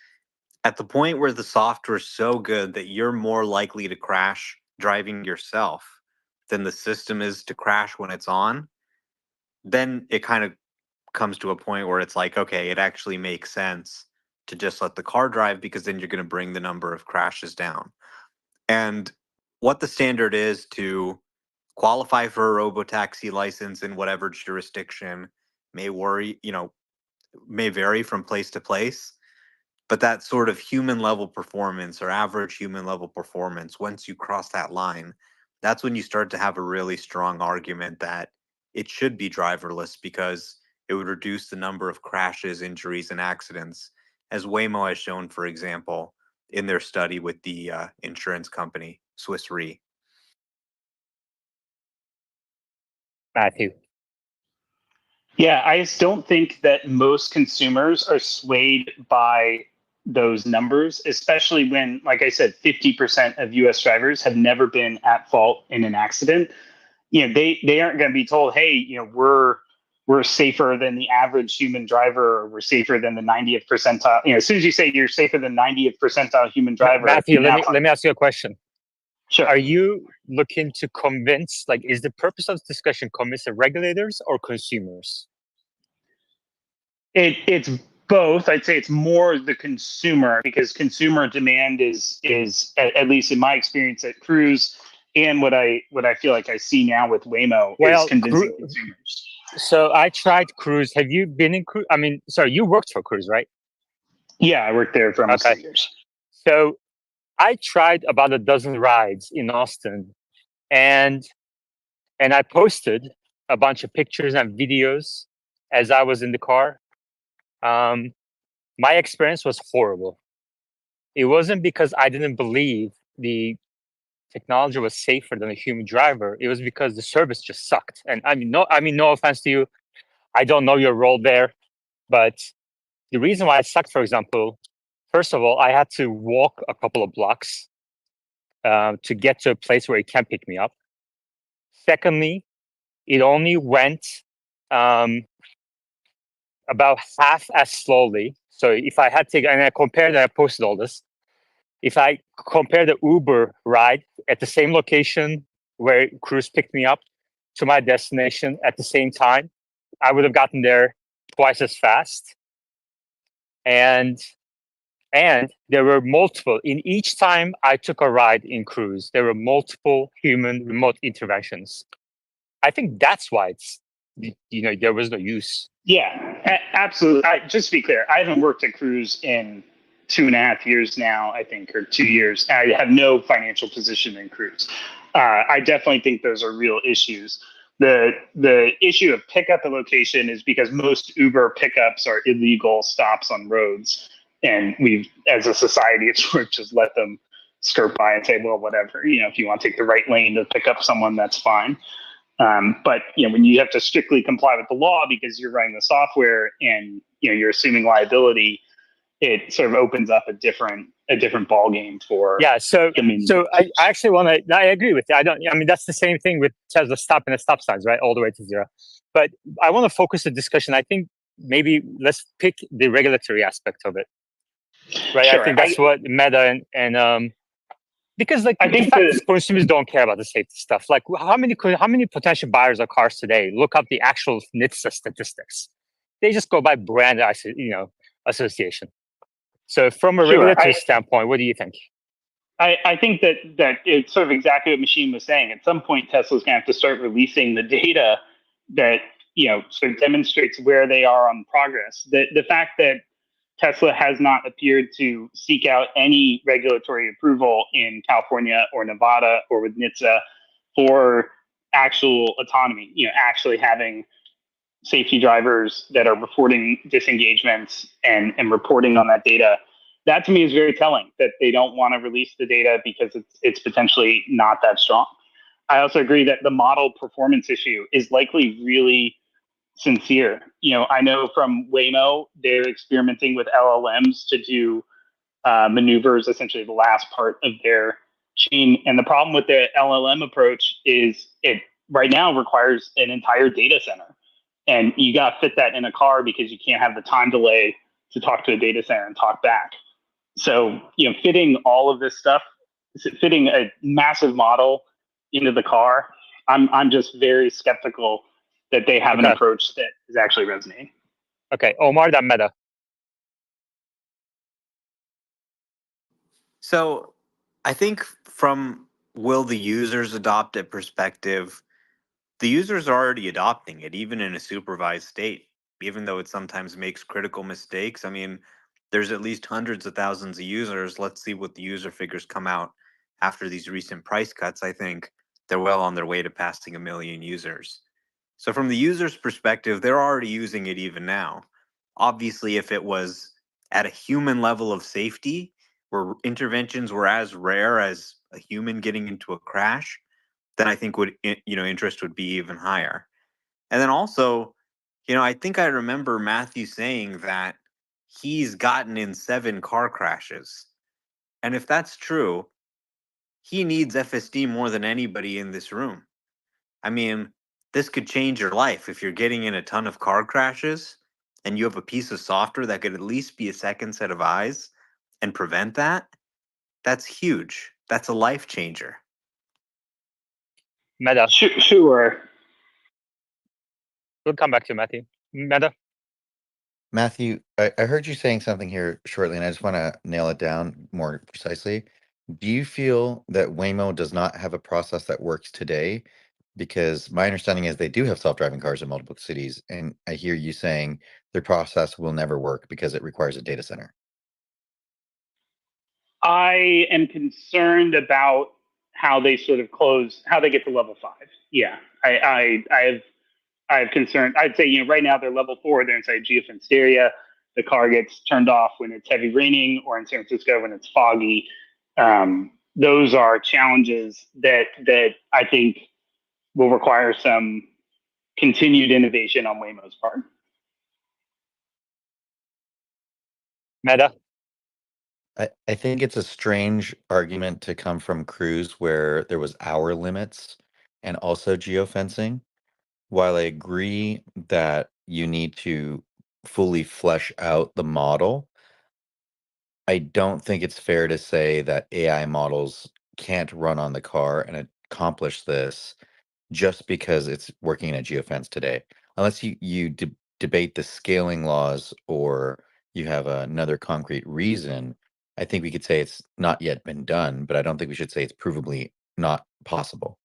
at the point where the software is so good that you're more likely to crash driving yourself than the system is to crash when it's on, then it kind of comes to a point where it's like, okay, it actually makes sense to just let the car drive because then you're going to bring the number of crashes down. And what the standard is to qualify for a robotaxi license in whatever jurisdiction may may vary from place to place. But that sort of human level performance or average human level performance, once you cross that line, that's when you start to have a really strong argument that it should be driverless because it would reduce the number of crashes, injuries, and accidents, as Waymo has shown, for example, in their study with the insurance company, Swiss Re. Matthew. Yeah, I just don't think that most consumers are swayed by those numbers, especially when, like I said, 50% of US drivers have never been at fault in an accident. They aren't going to be told, hey, we're safer than the average human driver, or we're safer than the 90th percentile. As soon as you say you're safer than 90th percentile human driver, Matthew, let me ask you a question. Sure. Are you looking to convince, is the purpose of this discussion convince the regulators or consumers? It's both. I'd say it's more the consumer, because consumer demand is at least in my experience at Cruise, and what I feel like I see now with Waymo is convincing consumers. So I tried Cruise. Have you been in Cruise? I mean, sorry, you worked for Cruise, right? Yeah, I worked there for almost 2 years. So I tried about a dozen rides in Austin, and I posted a bunch of pictures and videos as I was in the car. My experience was horrible. It wasn't because I didn't believe the technology was safer than a human driver. It was because the service just sucked. And no offense to you, I don't know your role there, but the reason why it sucked, for example, first of all, I had to walk a couple of blocks to get to a place where it can pick me up. Secondly, it only went about half as slowly. So if I had to, and I compared, I posted all this. If I compare the Uber ride at the same location where Cruise picked me up to my destination at the same time, I would have gotten there twice as fast. And there were multiple. In each time I took a ride in Cruise, there were multiple human remote interventions. I think that's why it's, there was no use. Yeah, absolutely. Just to be clear, I haven't worked at Cruise in 2.5 years now, I think, or 2 years. I have no financial position in Cruise. I definitely think those are real issues. The issue of pickup at location is because most Uber pickups are illegal stops on roads, and we've, as a society, it's sort of just let them skirt by and say, well, whatever. If you want to take the right lane to pick up someone, that's fine. But when you have to strictly comply with the law because you're running the software and you're assuming liability, it sort of opens up a different ball game for. Yeah. So I actually want to. I agree with you. I mean, that's the same thing with Tesla stop and the stop signs, right, all the way to zero. But I want to focus the discussion. I think maybe let's pick the regulatory aspect of it, right? Sure. I think that's what Meta and because I think consumers don't care about the safety stuff. Like how many potential buyers of cars today look up the actual NHTSA statistics? They just go by brand, association. So from a regulatory standpoint, what do you think? I think that it's sort of exactly what Machine was saying. At some point, Tesla's going to have to start releasing the data that sort of demonstrates where they are on progress. The fact that Tesla has not appeared to seek out any regulatory approval in California or Nevada or with NHTSA for actual autonomy, actually having safety drivers that are reporting disengagements and reporting on that data. That to me is very telling that they don't want to release the data because it's potentially not that strong. I also agree that the model performance issue is likely really sincere. I know from Waymo, they're experimenting with LLMs to do maneuvers, essentially the last part of their chain. And the problem with the LLM approach is it right now requires an entire data center. And you got to fit that in a car because you can't have the time delay to talk to a data center and talk back. So, fitting all of this stuff, fitting a massive model into the car, I'm just very skeptical that they have an approach that is actually resonating. Okay, Omar, then Meta. So I think from will the users adopt it perspective, the users are already adopting it, even in a supervised state, even though it sometimes makes critical mistakes. I mean, there's at least hundreds of thousands of users. Let's see what the user figures come out after these recent price cuts. I think they're well on their way to passing 1 million users. So from the user's perspective, they're already using it even now. Obviously, if it was at a human level of safety, where interventions were as rare as a human getting into a crash, then I think interest would be even higher. And then also, I think I remember Matthew saying that he's gotten in 7 car crashes. And if that's true, he needs FSD more than anybody in this room. I mean, this could change your life if you're getting in a ton of car crashes and you have a piece of software that could at least be a second set of eyes and prevent that. That's huge. That's a life changer. Meta. Sure. We'll come back to Matthew. Meta. Matthew, I heard you saying something here shortly, and I just want to nail it down more precisely. Do you feel that Waymo does not have a process that works today? Because my understanding is they do have self-driving cars in multiple cities, and I hear you saying their process will never work because it requires a data center. I am concerned about how they sort of how they get to level 5. Yeah, I have concern. I'd say right now they're level 4. They're inside geofenced area. The car gets turned off when it's heavy raining, or in San Francisco when it's foggy. Those are challenges that I think will require some continued innovation on Waymo's part. Meta. I think it's a strange argument to come from Cruise where there was hour limits and also geofencing. While I agree that you need to fully flesh out the model, I don't think it's fair to say that AI models can't run on the car and accomplish this just because it's working in a geofence today. Unless you debate the scaling laws or you have another concrete reason, I think we could say it's not yet been done, but I don't think we should say it's provably not possible.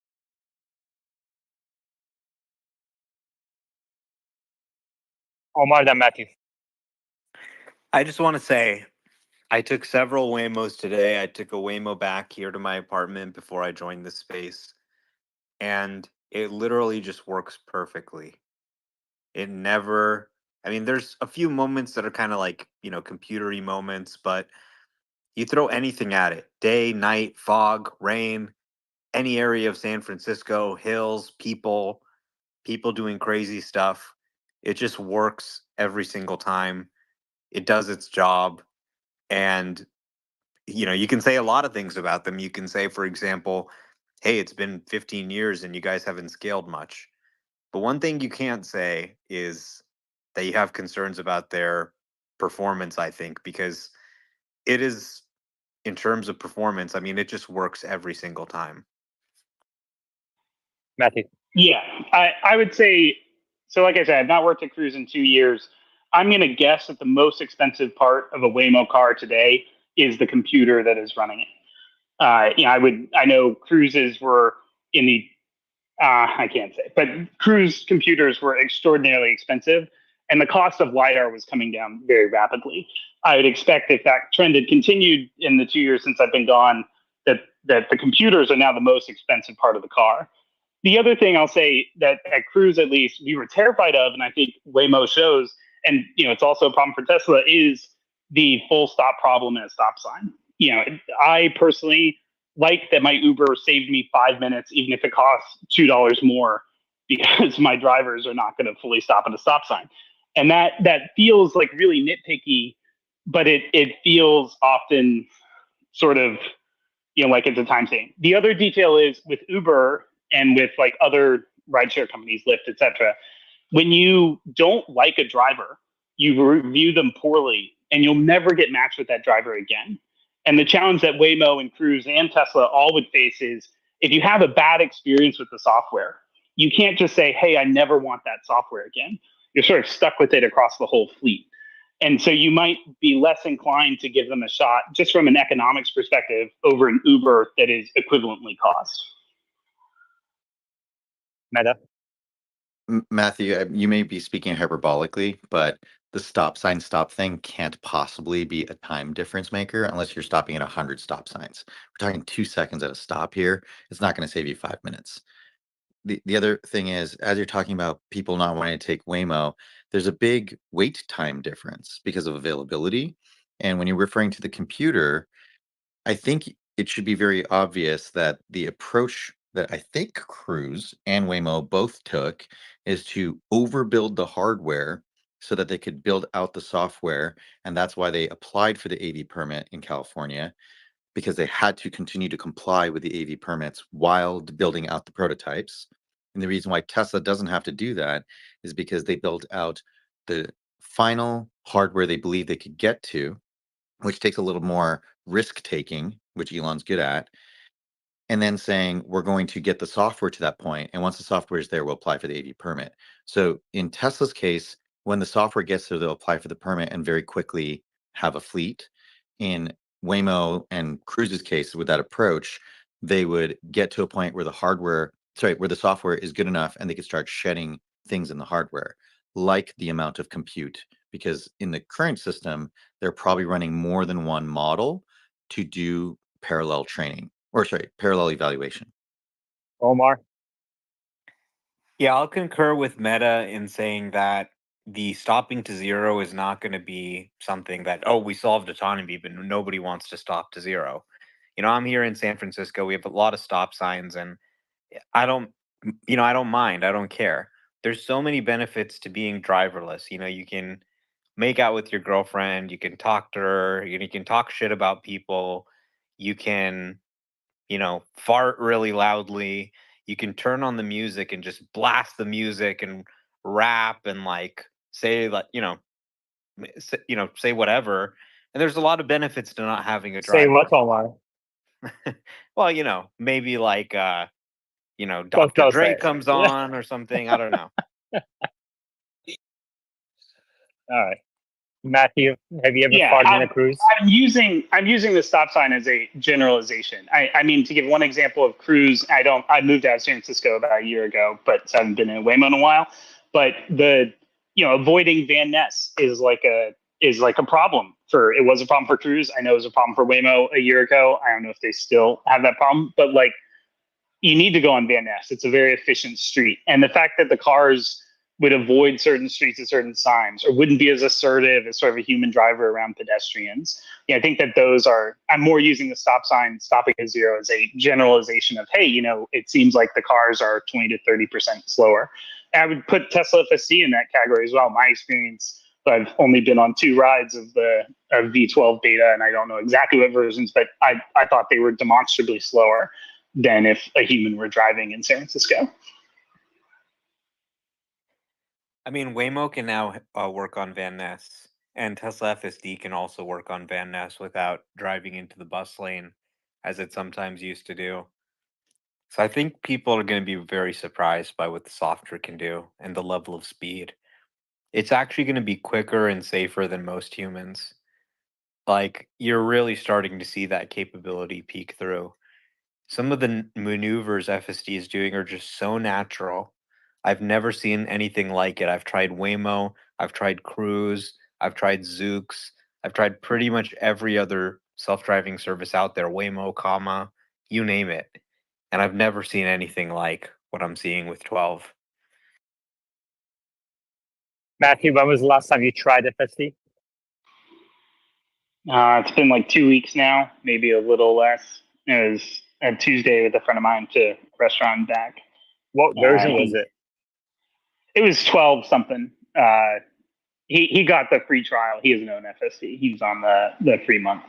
Omar, then Matthew. I just want to say, I took several Waymos today. I took a Waymo back here to my apartment before I joined this space, and it literally just works perfectly. It never, I mean, there's a few moments that are kind of like, computery moments, but you throw anything at it, day, night, fog, rain, any area of San Francisco, hills, people doing crazy stuff. It just works every single time. It does its job. And, you can say a lot of things about them. You can say, for example, hey, it's been 15 years and you guys haven't scaled much. But one thing you can't say is that you have concerns about their performance, I think, because it is, in terms of performance, I mean, it just works every single time. Matthew. Yeah, I would say, so like I said, I've not worked at Cruise in 2 years. I'm going to guess that the most expensive part of a Waymo car today is the computer that is running it. I know Cruises were in the, I can't say, but Cruise computers were extraordinarily expensive. and the cost of LiDAR was coming down very rapidly. I would expect if that trend had continued in the 2 years since I've been gone, that the computers are now the most expensive part of the car. The other thing I'll say that at Cruise, at least, we were terrified of, and I think Waymo shows, and it's also a problem for Tesla, is the full stop problem at a stop sign. I personally like that my Uber saved me 5 minutes, even if it costs $2 more, because my drivers are not going to fully stop at a stop sign. And that feels like really nitpicky, but it feels often sort of like it's a time thing. The other detail is with Uber and with like other rideshare companies, Lyft, etc. When you don't like a driver, you review them poorly, and you'll never get matched with that driver again. And the challenge that Waymo and Cruise and Tesla all would face is if you have a bad experience with the software, you can't just say, "Hey, I never want that software again." You're sort of stuck with it across the whole fleet. And so you might be less inclined to give them a shot just from an economics perspective over an Uber that is equivalently cost. Meta? Matthew, you may be speaking hyperbolically, but the stop sign stop thing can't possibly be a time difference maker unless you're stopping at 100 stop signs. We're talking 2 seconds at a stop here. It's not going to save you 5 minutes. The other thing is, as you're talking about people not wanting to take Waymo, there's a big wait time difference because of availability. And when you're referring to the computer, I think it should be very obvious that the approach that I think Cruise and Waymo both took is to overbuild the hardware so that they could build out the software. And that's why they applied for the AV permit in California, because they had to continue to comply with the AV permits while building out the prototypes. And the reason why Tesla doesn't have to do that is because they built out the final hardware they believe they could get to, which takes a little more risk taking, which Elon's good at, and then saying we're going to get the software to that point, and once the software is there, we'll apply for the AV permit. So in Tesla's case, when the software gets there, they'll apply for the permit and very quickly have a fleet. In Waymo and Cruise's case, with that approach, they would get to a point where where the software is good enough and they could start shedding things in the hardware, like the amount of compute. Because in the current system, they're probably running more than one model to do parallel training, or parallel evaluation. Omar? Yeah, I'll concur with Meta in saying that the stopping to zero is not going to be something that, oh, we solved autonomy, but nobody wants to stop to zero. I'm here in San Francisco. We have a lot of stop signs, and I don't mind. I don't care. There's so many benefits to being driverless. You can make out with your girlfriend, you can talk to her, you can talk shit about people, you can, fart really loudly, you can turn on the music and just blast the music and rap and like say like, say whatever. And there's a lot of benefits to not having a Say driver. what, Omar? Well, maybe like Don't Dr. say Dre it. comes Yeah. on or something. I don't know. All right. Matthew, have you ever Yeah, farted in a Cruise? I'm using the stop sign as a generalization. I mean, to give one example of Cruise, I moved out of San Francisco about a year ago, but I haven't been in Waymo in a while. But avoiding Van Ness is like a problem it was a problem for Cruise. I know it was a problem for Waymo a year ago. I don't know if they still have that problem, but like you need to go on Van Ness. It's a very efficient street. And the fact that the cars would avoid certain streets at certain times or wouldn't be as assertive as sort of a human driver around pedestrians. I think that I'm more using the stop sign, stopping at zero, as a generalization of, hey, it seems like the cars are 20 to 30% slower. And I would put Tesla FSD in that category as well. My experience, I've only been on 2 rides of V12 beta, and I don't know exactly what versions, but I thought they were demonstrably slower than if a human were driving in San Francisco. I mean, Waymo can now work on Van Ness, and Tesla FSD can also work on Van Ness without driving into the bus lane, as it sometimes used to do. So I think people are going to be very surprised by what the software can do and the level of speed. It's actually going to be quicker and safer than most humans. Like, you're really starting to see that capability peek through. Some of the maneuvers FSD is doing are just so natural. I've never seen anything like it. I've tried Waymo, I've tried Cruise, I've tried Zoox, I've tried pretty much every other self-driving service out there, Waymo, Comma, you name it. And I've never seen anything like what I'm seeing with 12. Matthew, when was the last time you tried FSD? It's been like 2 weeks now, maybe a little less. It was a Tuesday with a friend of mine to a restaurant and back. What version was it? It was 12 something. He got the free trial. He doesn't own FSD. He was on the free month.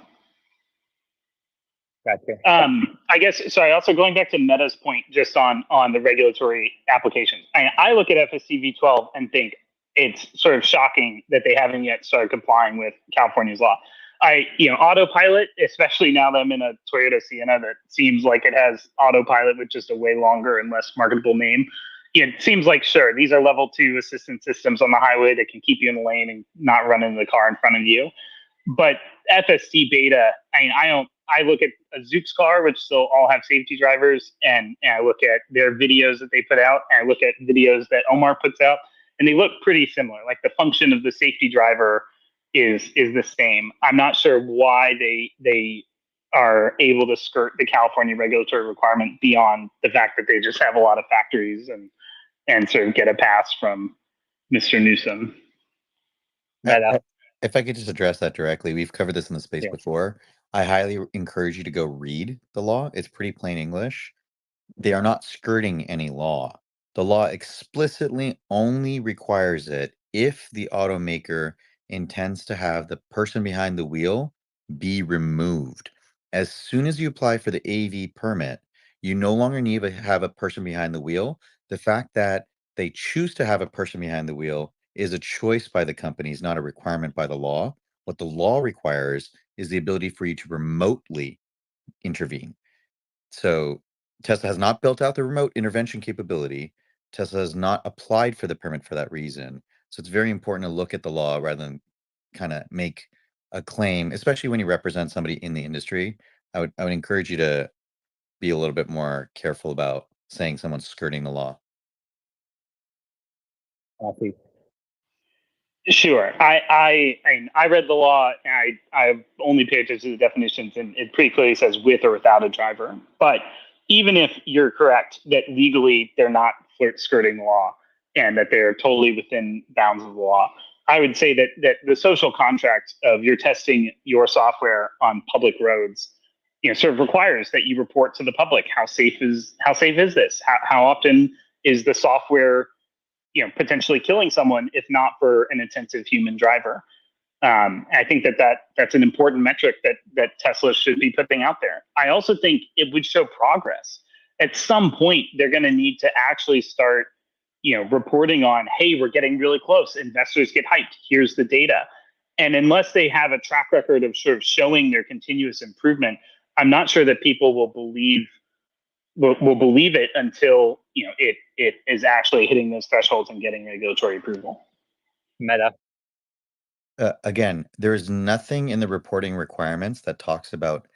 Gotcha. I guess, sorry, also going back to Meta's point just on the regulatory applications. I look at FSD v12 and think it's sort of shocking that they haven't yet started complying with California's law. Autopilot, especially now that I'm in a Toyota Sienna that seems like it has autopilot with just a way longer and less marketable name. It seems like, sure, these are level 2 assistance systems on the highway that can keep you in the lane and not run into the car in front of you. But FSD beta, I look at a Zoox car, which still all have safety drivers, and I look at their videos that they put out, and I look at videos that Omar puts out, and they look pretty similar. Like the function of the safety driver is the same. I'm not sure why they are able to skirt the California regulatory requirement beyond the fact that they just have a lot of factories and sort of get a pass from Mr. Newsom. If I could just address that directly, we've covered this in the space before. I highly encourage you to go read the law. It's pretty plain English. They are not skirting any law. The law explicitly only requires it if the automaker intends to have the person behind the wheel be removed. As soon as you apply for the AV permit, you no longer need to have a person behind the wheel. The fact that they choose to have a person behind the wheel is a choice by the companies, not a requirement by the law. What the law requires is the ability for you to remotely intervene. So Tesla has not built out the remote intervention capability. Tesla has not applied for the permit for that reason. So it's very important to look at the law rather than kind of make a claim, especially when you represent somebody in the industry. I would encourage you to be a little bit more careful about saying someone's skirting the law. Sure. I read the law and I only paid attention to the definitions, and it pretty clearly says with or without a driver. But even if you're correct that legally they're not skirting the law and that they're totally within bounds of the law, I would say that the social contract of you're testing your software on public roads, sort of requires that you report to the public how safe is this? How often is the software potentially killing someone if not for an attentive human driver. I think that's an important metric that Tesla should be putting out there. I also think it would show progress. At some point, they're going to need to actually start, reporting on, hey, we're getting really close. Investors get hyped. Here's the data. And unless they have a track record of sort of showing their continuous improvement, I'm not sure that people will believe it until it is actually hitting those thresholds and getting regulatory approval. Meta. Again, there is nothing in the reporting requirements that talks about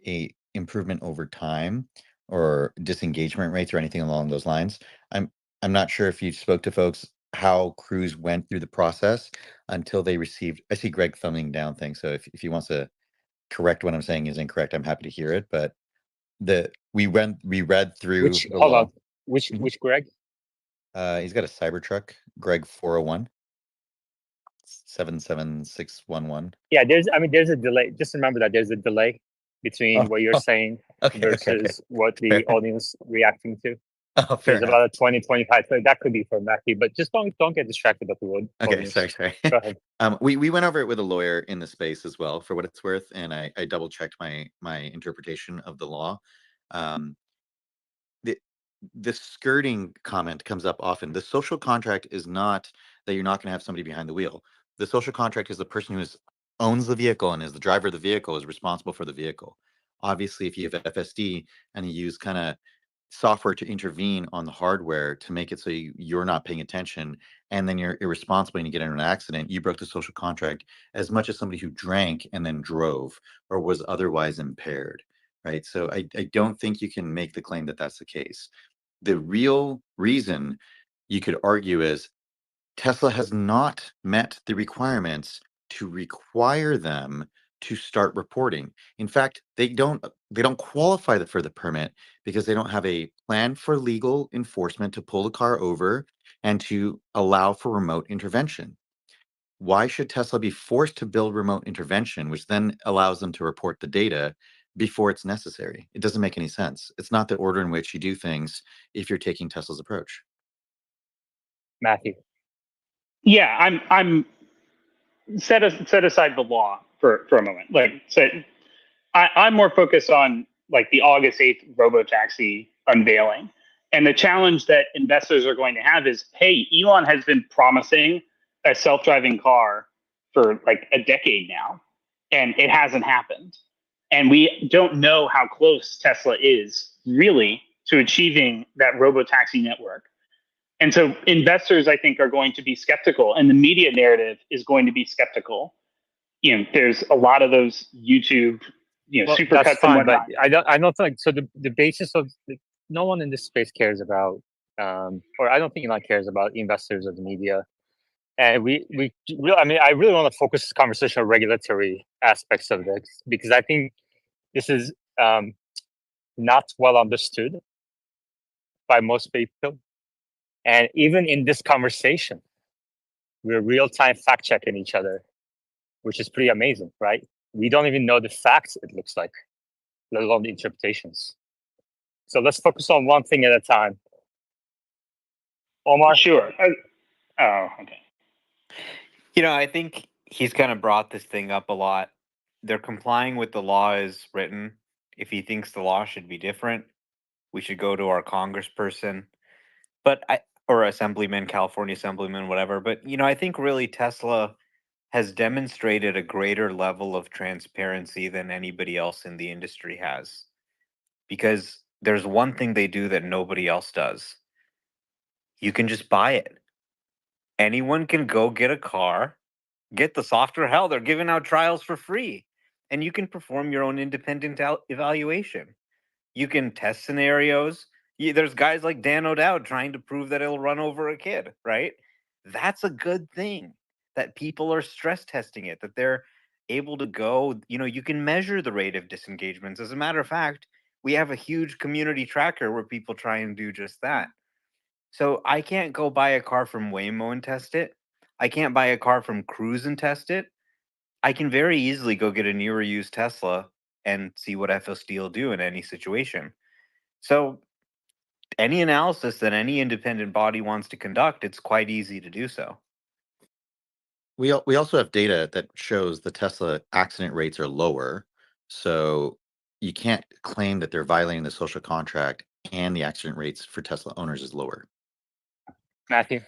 a improvement over time or disengagement rates or anything along those lines. I'm not sure if you spoke to folks how Cruise went through the process until they received. I see Greg thumbing down things, so if he wants to correct what I'm saying is incorrect, I'm happy to hear it. But we read through the law. Which Greg? He's got a Cybertruck, Greg 401. 77611. Yeah, there's a delay. Just remember that there's a delay between what you're saying versus what the audience reacting to. There's about a 20-25. So that could be for Matthew, but just don't get distracted with the word. Okay, sorry. Go ahead. We went over it with a lawyer in the space as well, for what it's worth, and I double checked my interpretation of the law. The skirting comment comes up often. The social contract is not that you're not going to have somebody behind the wheel. The social contract is the person who owns the vehicle and is the driver of the vehicle is responsible for the vehicle. Obviously, if you have FSD and you use kind of software to intervene on the hardware to make it so you're not paying attention and then you're irresponsible and you get in an accident, you broke the social contract as much as somebody who drank and then drove or was otherwise impaired, right? So I don't think you can make the claim that that's the case. The real reason you could argue is Tesla has not met the requirements to require them to start reporting. In fact, they don't qualify for the permit because they don't have a plan for legal enforcement to pull the car over and to allow for remote intervention. Why should Tesla be forced to build remote intervention, which then allows them to report the data before it's necessary? It doesn't make any sense. It's not the order in which you do things if you're taking Tesla's approach. Matthew. Yeah, I'm set aside the law for a moment. Like, so I'm more focused on like the August 8th robotaxi unveiling. And the challenge that investors are going to have is, hey, Elon has been promising a self-driving car for like a decade now, and it hasn't happened. And we don't know how close Tesla is really to achieving that robotaxi network. And so investors, I think, are going to be skeptical, and the media narrative is going to be skeptical. There's a lot of those YouTube, supercuts that's fine, and whatnot. but I don't think so. The basis of no one in this space cares about, or I don't think Elon cares about investors or the media. And we really, I mean, I really want to focus this conversation on regulatory aspects of this because I think this is not well understood by most people. And even in this conversation, we're real-time fact-checking each other, which is pretty amazing, right? We don't even know the facts it looks like, let alone the interpretations. So let's focus on one thing at a time. Omar? Sure. Oh, okay. I think he's kind of brought this thing up a lot. They're complying with the law as written. If he thinks the law should be different, we should go to our congressperson. Or assemblyman, California assemblyman, whatever. But, I think really Tesla has demonstrated a greater level of transparency than anybody else in the industry has. Because there's one thing they do that nobody else does. You can just buy it. Anyone can go get a car, get the software. Hell, they're giving out trials for free. And you can perform your own independent evaluation. You can test scenarios. There's guys like Dan O'Dowd trying to prove that it'll run over a kid, right? That's a good thing that people are stress testing it, that they're able to go, you can measure the rate of disengagements. As a matter of fact, we have a huge community tracker where people try and do just that. So I can't go buy a car from Waymo and test it. I can't buy a car from Cruise and test it. I can very easily go get a new or used Tesla and see what FSD will do in any situation. So any analysis that any independent body wants to conduct, it's quite easy to do so. We also have data that shows the Tesla accident rates are lower. So you can't claim that they're violating the social contract and the accident rates for Tesla owners is lower. Matthew?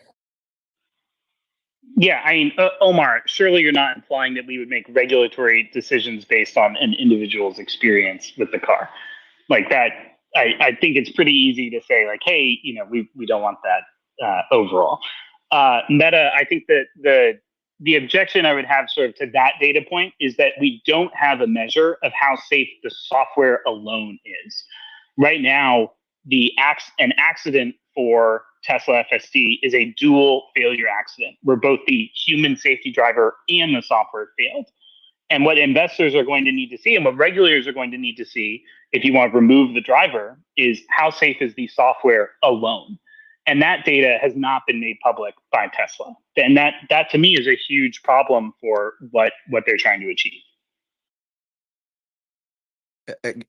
Yeah, I mean, Omar, surely you're not implying that we would make regulatory decisions based on an individual's experience with the car. Like that, I think it's pretty easy to say, like, hey, we don't want that overall. Meta, I think that the objection I would have sort of to that data point is that we don't have a measure of how safe the software alone is. Right now, an accident for Tesla FSD is a dual failure accident where both the human safety driver and the software failed. And what investors are going to need to see and what regulators are going to need to see if you want to remove the driver is how safe is the software alone. And that data has not been made public by Tesla. And that to me is a huge problem for what they're trying to achieve.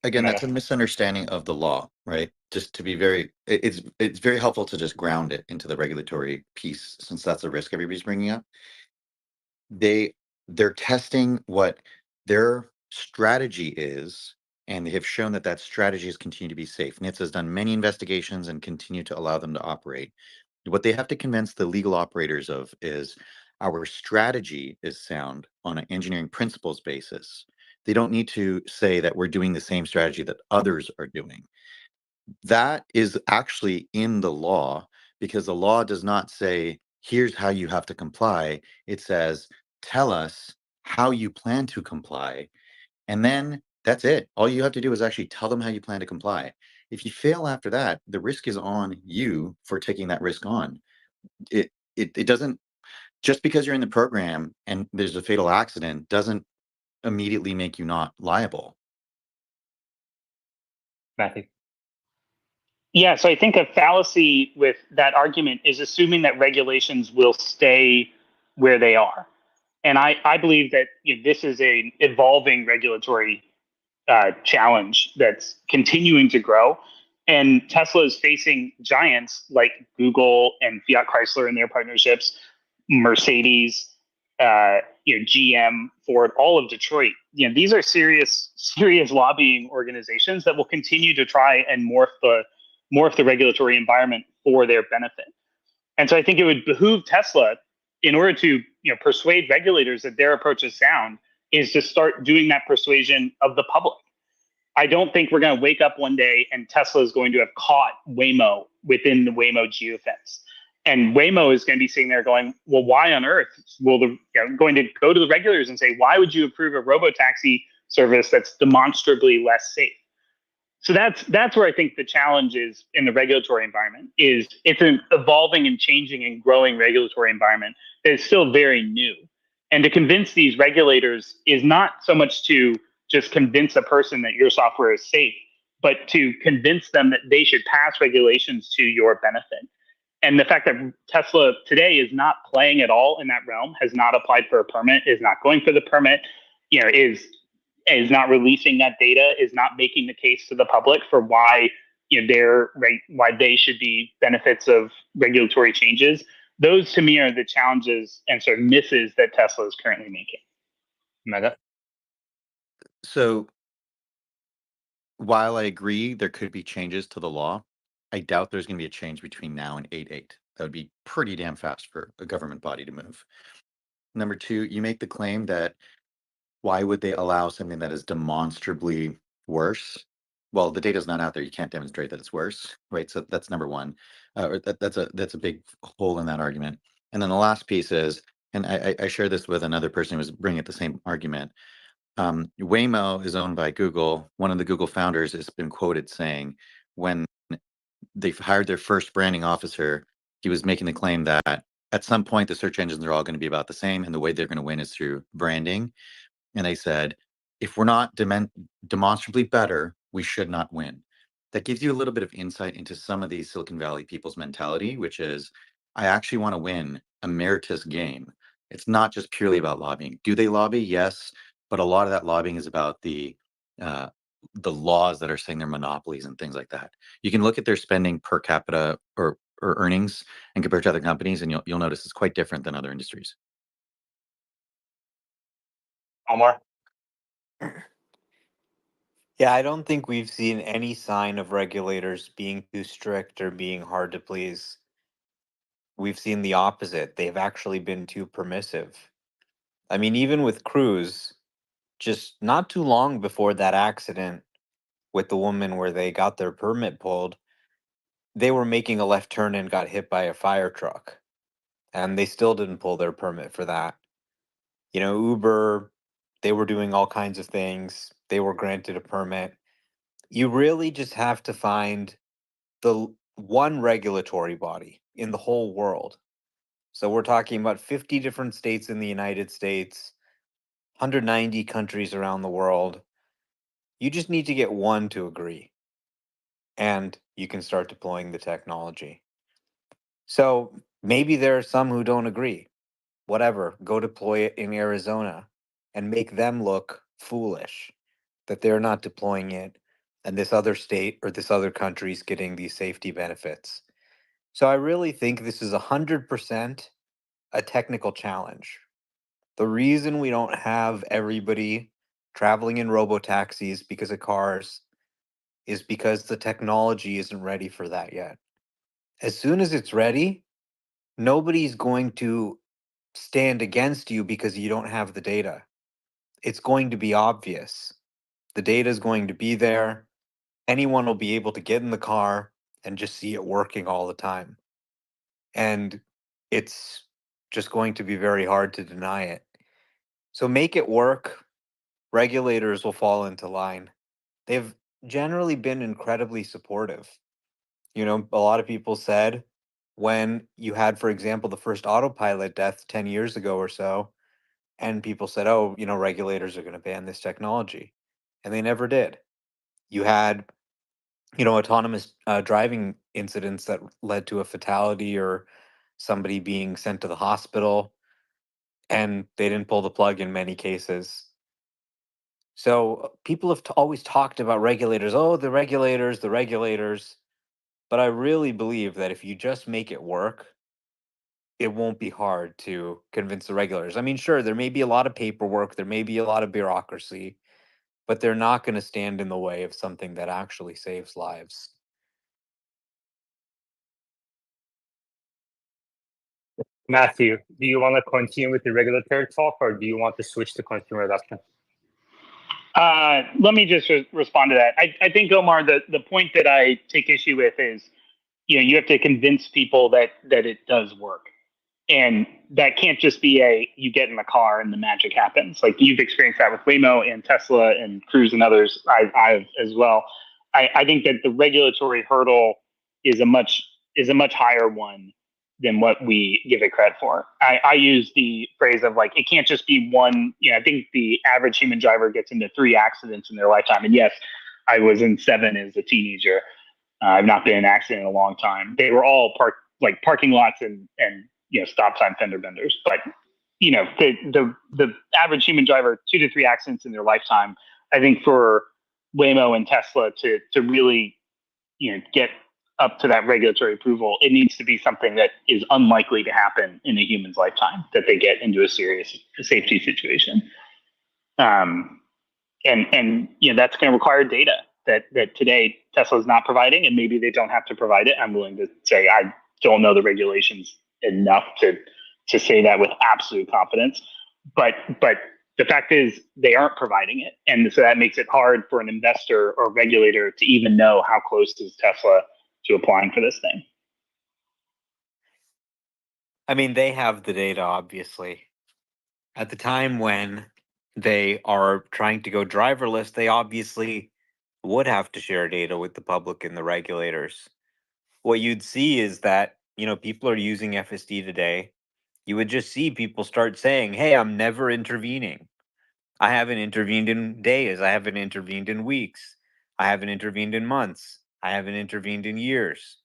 Again, that's a misunderstanding of the law, right? Just to be it's very helpful to just ground it into the regulatory piece, since that's a risk everybody's bringing up. They're testing what their strategy is, and they have shown that strategy has continued to be safe. NHTSA has done many investigations and continue to allow them to operate. What they have to convince the legal operators of is our strategy is sound on an engineering principles basis. They don't need to say that we're doing the same strategy that others are doing. That is actually in the law, because the law does not say, here's how you have to comply. It says, tell us how you plan to comply. And then that's it. All you have to do is actually tell them how you plan to comply. If you fail after that, the risk is on you for taking that risk on. It doesn't just because you're in the program and there's a fatal accident doesn't immediately make you not liable. Matthew. Yeah, so I think a fallacy with that argument is assuming that regulations will stay where they are. And I believe that this is a evolving regulatory challenge that's continuing to grow. And Tesla is facing giants like Google and Fiat Chrysler and their partnerships, Mercedes, GM, Ford, all of Detroit. These are serious lobbying organizations that will continue to try and morph the regulatory environment for their benefit. And so I think it would behoove Tesla, in order to persuade regulators that their approach is sound, is to start doing that persuasion of the public. I don't think we're going to wake up one day and Tesla is going to have caught Waymo within the Waymo geofence. And Waymo is going to be sitting there going, well, why on earth will going to go to the regulators and say, why would you approve a robotaxi service that's demonstrably less safe? So that's where I think the challenge is in the regulatory environment. Is it's an evolving and changing and growing regulatory environment that is still very new. And to convince these regulators is not so much to just convince a person that your software is safe, but to convince them that they should pass regulations to your benefit. And the fact that Tesla today is not playing at all in that realm, has not applied for a permit, is not going for the permit, is not releasing that data, is not making the case to the public for why why they should be benefits of regulatory changes. Those to me are the challenges and sort of misses that Tesla is currently making. Meta. So while I agree there could be changes to the law, I doubt there's going to be a change between now and 8/8. That would be pretty damn fast for a government body to move. Number two, you make the claim that why would they allow something that is demonstrably worse? Well, the data's not out there. You can't demonstrate that it's worse, right? So that's number one. That's a big hole in that argument. And then the last piece is, and I share this with another person who was bringing up the same argument. Waymo is owned by Google. One of the Google founders has been quoted saying, when they've hired their first branding officer, he was making the claim that at some point the search engines are all going to be about the same, and the way they're going to win is through branding. And they said, if we're not demonstrably better, we should not win. That gives you a little bit of insight into some of these Silicon Valley people's mentality, which is, I actually want to win a meritorious game. It's not just purely about lobbying. Do they lobby? Yes. But a lot of that lobbying is about the laws that are saying they're monopolies and things like that. You can look at their spending per capita or earnings and compare to other companies, and you'll notice it's quite different than other industries. Omar. Yeah, I don't think we've seen any sign of regulators being too strict or being hard to please. We've seen the opposite. They've actually been too permissive. I mean, even with Cruise, just not too long before that accident with the woman where they got their permit pulled, they were making a left turn and got hit by a fire truck. And they still didn't pull their permit for that. Uber, they were doing all kinds of things. They were granted a permit. You really just have to find the one regulatory body in the whole world. So we're talking about 50 different states in the United States, 190 countries around the world. You just need to get one to agree, and you can start deploying the technology. So maybe there are some who don't agree. Whatever, go deploy it in Arizona and make them look foolish that they're not deploying it and this other state or this other country is getting these safety benefits. So I really think this is 100% a technical challenge. The reason we don't have everybody traveling in robo-taxis because of cars is because the technology isn't ready for that yet. As soon as it's ready, nobody's going to stand against you because you don't have the data. It's going to be obvious. The data is going to be there. Anyone will be able to get in the car and just see it working all the time. And it's just going to be very hard to deny it. So make it work. Regulators will fall into line. They've generally been incredibly supportive. A lot of people said when you had, for example, the first autopilot death 10 years ago or so, and people said, oh, regulators are going to ban this technology. And they never did. You had, autonomous driving incidents that led to a fatality or somebody being sent to the hospital, and they didn't pull the plug in many cases. So people have always talked about regulators. Oh, the regulators, the regulators. But I really believe that if you just make it work, it won't be hard to convince the regulators. I mean, sure, there may be a lot of paperwork, there may be a lot of bureaucracy, but they're not going to stand in the way of something that actually saves lives. Matthew, do you want to continue with the regulatory talk, or do you want to switch to consumer adoption? Let me just respond to that. I think, Omar, the point that I take issue with is, you have to convince people that it does work. And that can't just be you get in the car and the magic happens. Like you've experienced that with Waymo and Tesla and Cruise and others. I've as well. I think that the regulatory hurdle is a much higher one than what we give it credit for. I use the phrase of like, it can't just be one. I think the average human driver gets into 3 accidents in their lifetime. And yes, I was in 7 as a teenager. I've not been in an accident in a long time. They were all parking lots and stop sign fender benders. But the average human driver, 2 to 3 accidents in their lifetime. I think for Waymo and Tesla to really get up to that regulatory approval, it needs to be something that is unlikely to happen in a human's lifetime, that they get into a serious safety situation. And that's going to require data that today Tesla is not providing, and maybe they don't have to provide it. I'm willing to say I don't know the regulations enough to say that with absolute confidence. But the fact is they aren't providing it, and so that makes it hard for an investor or regulator to even know how close is Tesla to applying for this thing. I mean, they have the data, obviously. At the time when they are trying to go driverless, they obviously would have to share data with the public and the regulators. What you'd see is that, people are using FSD today. You would just see people start saying, hey, I'm never intervening. I haven't intervened in days. I haven't intervened in weeks. I haven't intervened in months. I haven't intervened in years.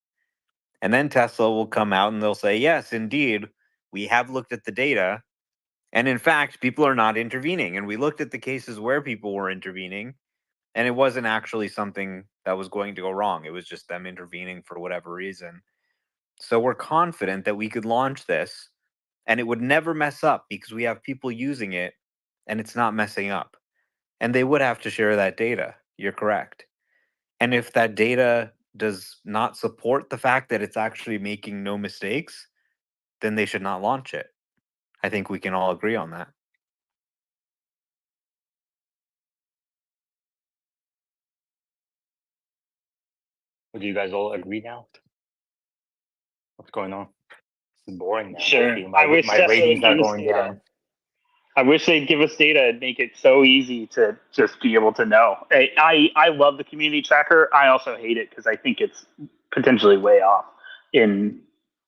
And then Tesla will come out and they'll say, yes, indeed, we have looked at the data. And in fact, people are not intervening. And we looked at the cases where people were intervening, and it wasn't actually something that was going to go wrong. It was just them intervening for whatever reason. So we're confident that we could launch this and it would never mess up because we have people using it and it's not messing up. And they would have to share that data. You're correct. And if that data does not support the fact that it's actually making no mistakes, then they should not launch it. I think we can all agree on that. Would you guys all agree now? What's going on? It's boring now. Sure. My ratings are going data. down. I wish they'd give us data and make it so easy to just be able to know. I love the community tracker. I also hate it because I think it's potentially way off in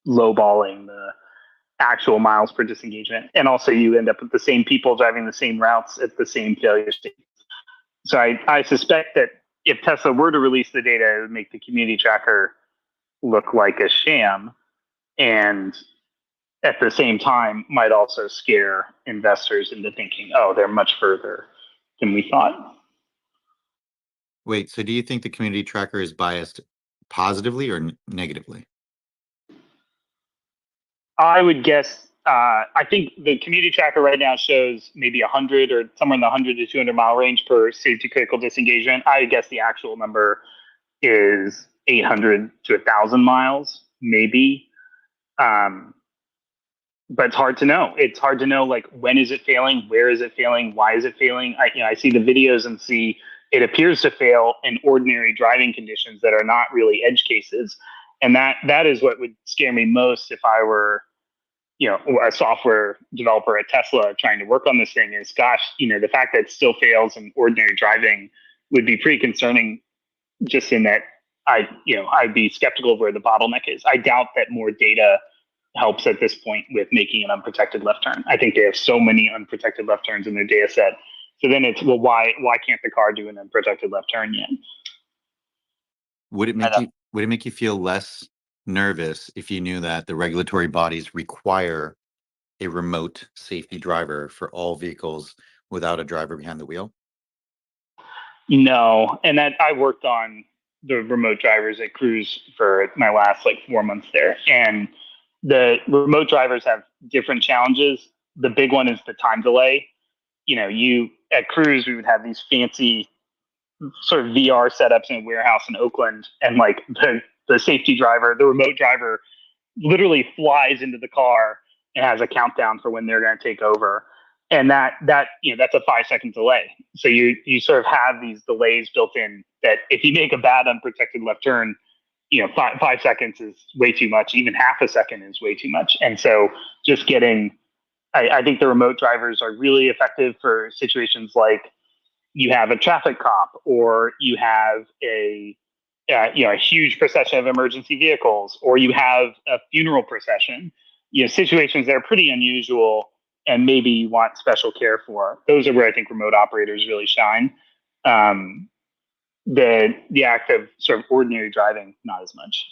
lowballing the actual miles per disengagement. And also you end up with the same people driving the same routes at the same failure state. So I suspect that if Tesla were to release the data, it would make the community tracker look like a sham, and at the same time might also scare investors into thinking, oh, they're much further than we thought. Wait, so do you think the community tracker is biased positively or negatively? I would guess, I think the community tracker right now shows maybe 100 or somewhere in the 100 to 200 mile range per safety critical disengagement. I would guess the actual number is 800 to 1,000 miles, maybe. But it's hard to know. It's hard to know, like, when is it failing? Where is it failing? Why is it failing? I see the videos and see it appears to fail in ordinary driving conditions that are not really edge cases. And that is what would scare me most if I were, a software developer at Tesla trying to work on this thing is, gosh, the fact that it still fails in ordinary driving would be pretty concerning, just in that I'd be skeptical of where the bottleneck is. I doubt that more data helps at this point with making an unprotected left turn. I think they have so many unprotected left turns in their data set. So then it's, well, why can't the car do an unprotected left turn yet? Would it make you feel less nervous if you knew that the regulatory bodies require a remote safety driver for all vehicles without a driver behind the wheel? No, and that I worked on the remote drivers at Cruise for my last 4 months there, and the remote drivers have different challenges. The big one is the time delay. You at Cruise, we would have these fancy sort of VR setups in a warehouse in Oakland, and the safety driver, the remote driver, literally flies into the car and has a countdown for when they're going to take over. And that's a 5-second delay. So you sort of have these delays built in that if you make a bad unprotected left turn, 5 seconds is way too much. Even half a second is way too much. And so just I think the remote drivers are really effective for situations like you have a traffic cop, or you have a huge procession of emergency vehicles, or you have a funeral procession. Situations that are pretty unusual and maybe you want special care for. Those are where I think remote operators really shine. The act of sort of ordinary driving, not as much.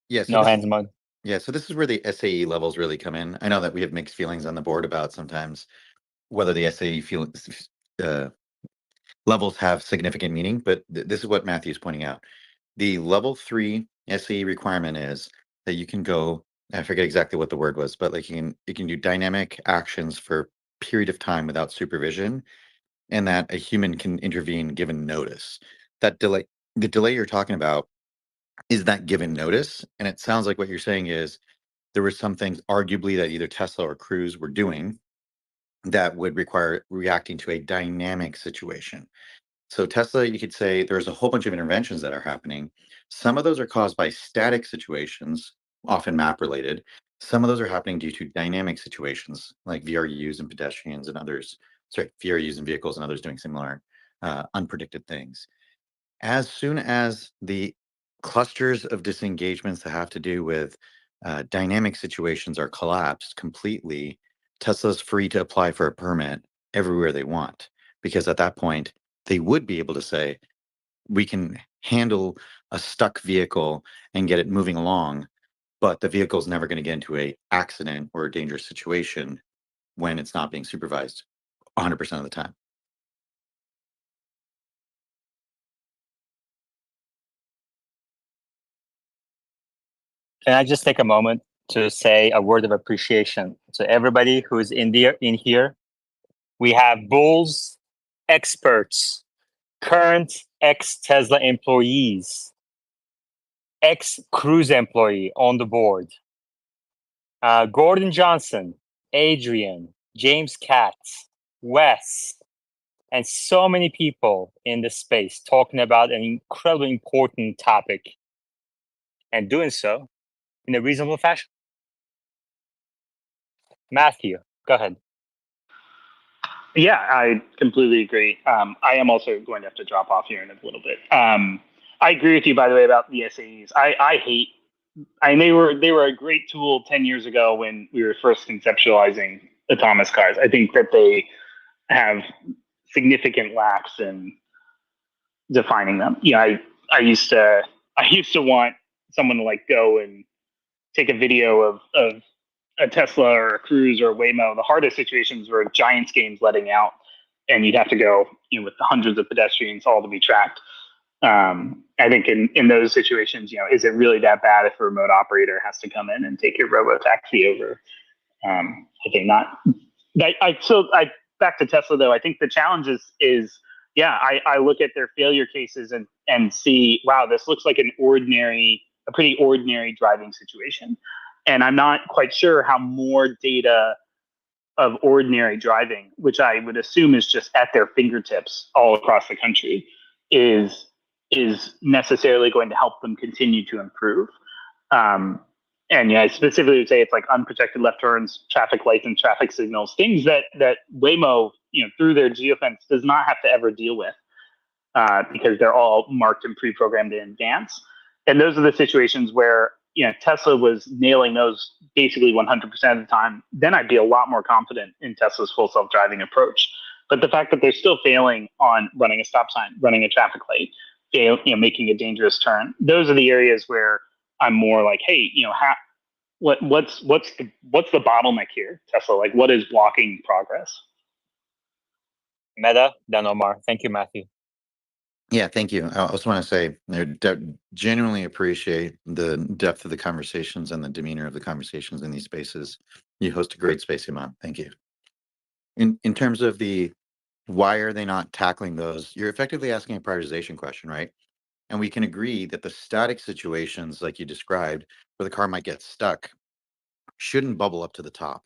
Yes. No hands mode. Yeah, so this is where the SAE levels really come in. I know that we have mixed feelings on the board about sometimes whether the SAE levels have significant meaning, but this is what Matthew's pointing out. The level 3 SAE requirement is that you can go, I forget exactly what the word was, but you can do dynamic actions for a period of time without supervision, and that a human can intervene given notice. The delay you're talking about is that given notice, and it sounds like what you're saying is there were some things arguably that either Tesla or Cruise were doing that would require reacting to a dynamic situation. So Tesla, you could say there's a whole bunch of interventions that are happening. Some of those are caused by static situations, often map related. Some of those are happening due to dynamic situations like VRUs and pedestrians and others, VRUs and vehicles and others doing similar unpredicted things. As soon as the clusters of disengagements that have to do with dynamic situations are collapsed completely, Tesla's free to apply for a permit everywhere they want, because at that point, they would be able to say, we can handle a stuck vehicle and get it moving along, but the vehicle is never going to get into an accident or a dangerous situation when it's not being supervised 100% of the time. Can I just take a moment to say a word of appreciation to everybody who's in here? We have bulls, experts, current ex-Tesla employees, ex-Cruise employee on the board. Gordon Johnson, Adrian, James Katz, Wes, and so many people in the space talking about an incredibly important topic and doing so in a reasonable fashion. Matthew, go ahead. Yeah, I completely agree. I am also going to have to drop off here in a little bit. I agree with you, by the way, about the SAEs. They were a great tool 10 years ago when we were first conceptualizing autonomous cars. I think that they have significant lacks in defining them. I used to want someone to go and take a video of a Tesla or a Cruise or a Waymo. The hardest situations were Giants games letting out, and you'd have to go with the hundreds of pedestrians all to be tracked. I think in those situations, is it really that bad if a remote operator has to come in and take your robo taxi over? I think not. Back to Tesla though. I think the challenge is I look at their failure cases and see, wow, this looks like a pretty ordinary driving situation, and I'm not quite sure how more data of ordinary driving, which I would assume is just at their fingertips all across the country, is necessarily going to help them continue to improve. And I specifically would say it's like unprotected left turns, traffic lights, and traffic signals, things that Waymo, through their geofence, does not have to ever deal with. because they're all marked and pre-programmed in advance. And those are the situations where Tesla was nailing those basically 100% of the time. Then I'd be a lot more confident in Tesla's full self-driving approach. But the fact that they're still failing on running a stop sign, running a traffic light, making a dangerous turn, those are the areas where I'm more like, hey, what's the bottleneck here, Tesla? Like, what is blocking progress? Meta, then Omar. Thank you, Matthew. Yeah, thank you. I also want to say I genuinely appreciate the depth of the conversations and the demeanor of the conversations in these spaces. You host a great space, Iman. Thank you. In terms of the why are they not tackling those, you're effectively asking a prioritization question, right? And we can agree that the static situations like you described, where the car might get stuck, shouldn't bubble up to the top.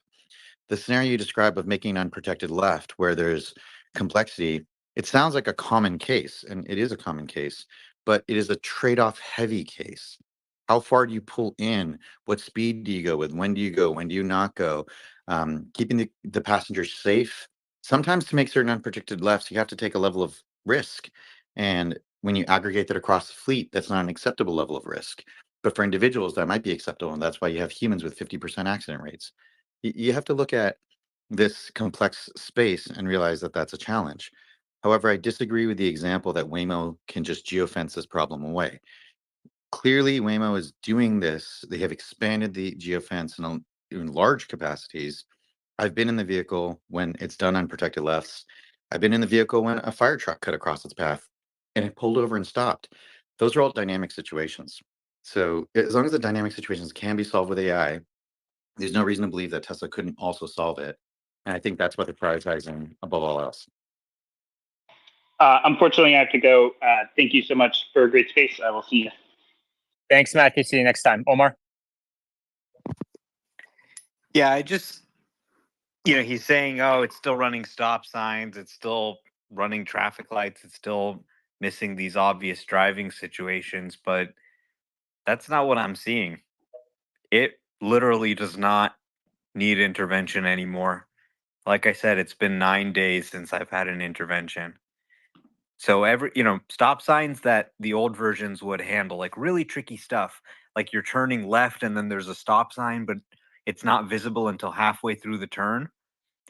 The scenario you describe of making an unprotected left where there's complexity, it sounds like a common case, and it is a common case, but it is a trade-off heavy case. How far do you pull in? What speed do you go with? When do you go? When do you not go? Keeping the passengers safe. Sometimes to make certain unprotected lefts, you have to take a level of risk. And when you aggregate that across the fleet, that's not an acceptable level of risk. But for individuals, that might be acceptable. And that's why you have humans with 50% accident rates. You have to look at this complex space and realize that that's a challenge. However, I disagree with the example that Waymo can just geofence this problem away. Clearly, Waymo is doing this. They have expanded the geofence in large capacities. I've been in the vehicle when it's done unprotected lefts. I've been in the vehicle when a fire truck cut across its path and it pulled over and stopped. Those are all dynamic situations. So as long as the dynamic situations can be solved with AI, there's no reason to believe that Tesla couldn't also solve it. And I think that's what they're prioritizing above all else. Unfortunately, I have to go. Thank you so much for a great space. I will see you. Thanks, Matthew. See you next time. Omar? Yeah, I just, he's saying, oh, it's still running stop signs. It's still running traffic lights. It's still missing these obvious driving situations. But that's not what I'm seeing. It literally does not need intervention anymore. Like I said, it's been 9 days since I've had an intervention. So stop signs that the old versions would handle, like really tricky stuff, like you're turning left and then there's a stop sign, but it's not visible until halfway through the turn.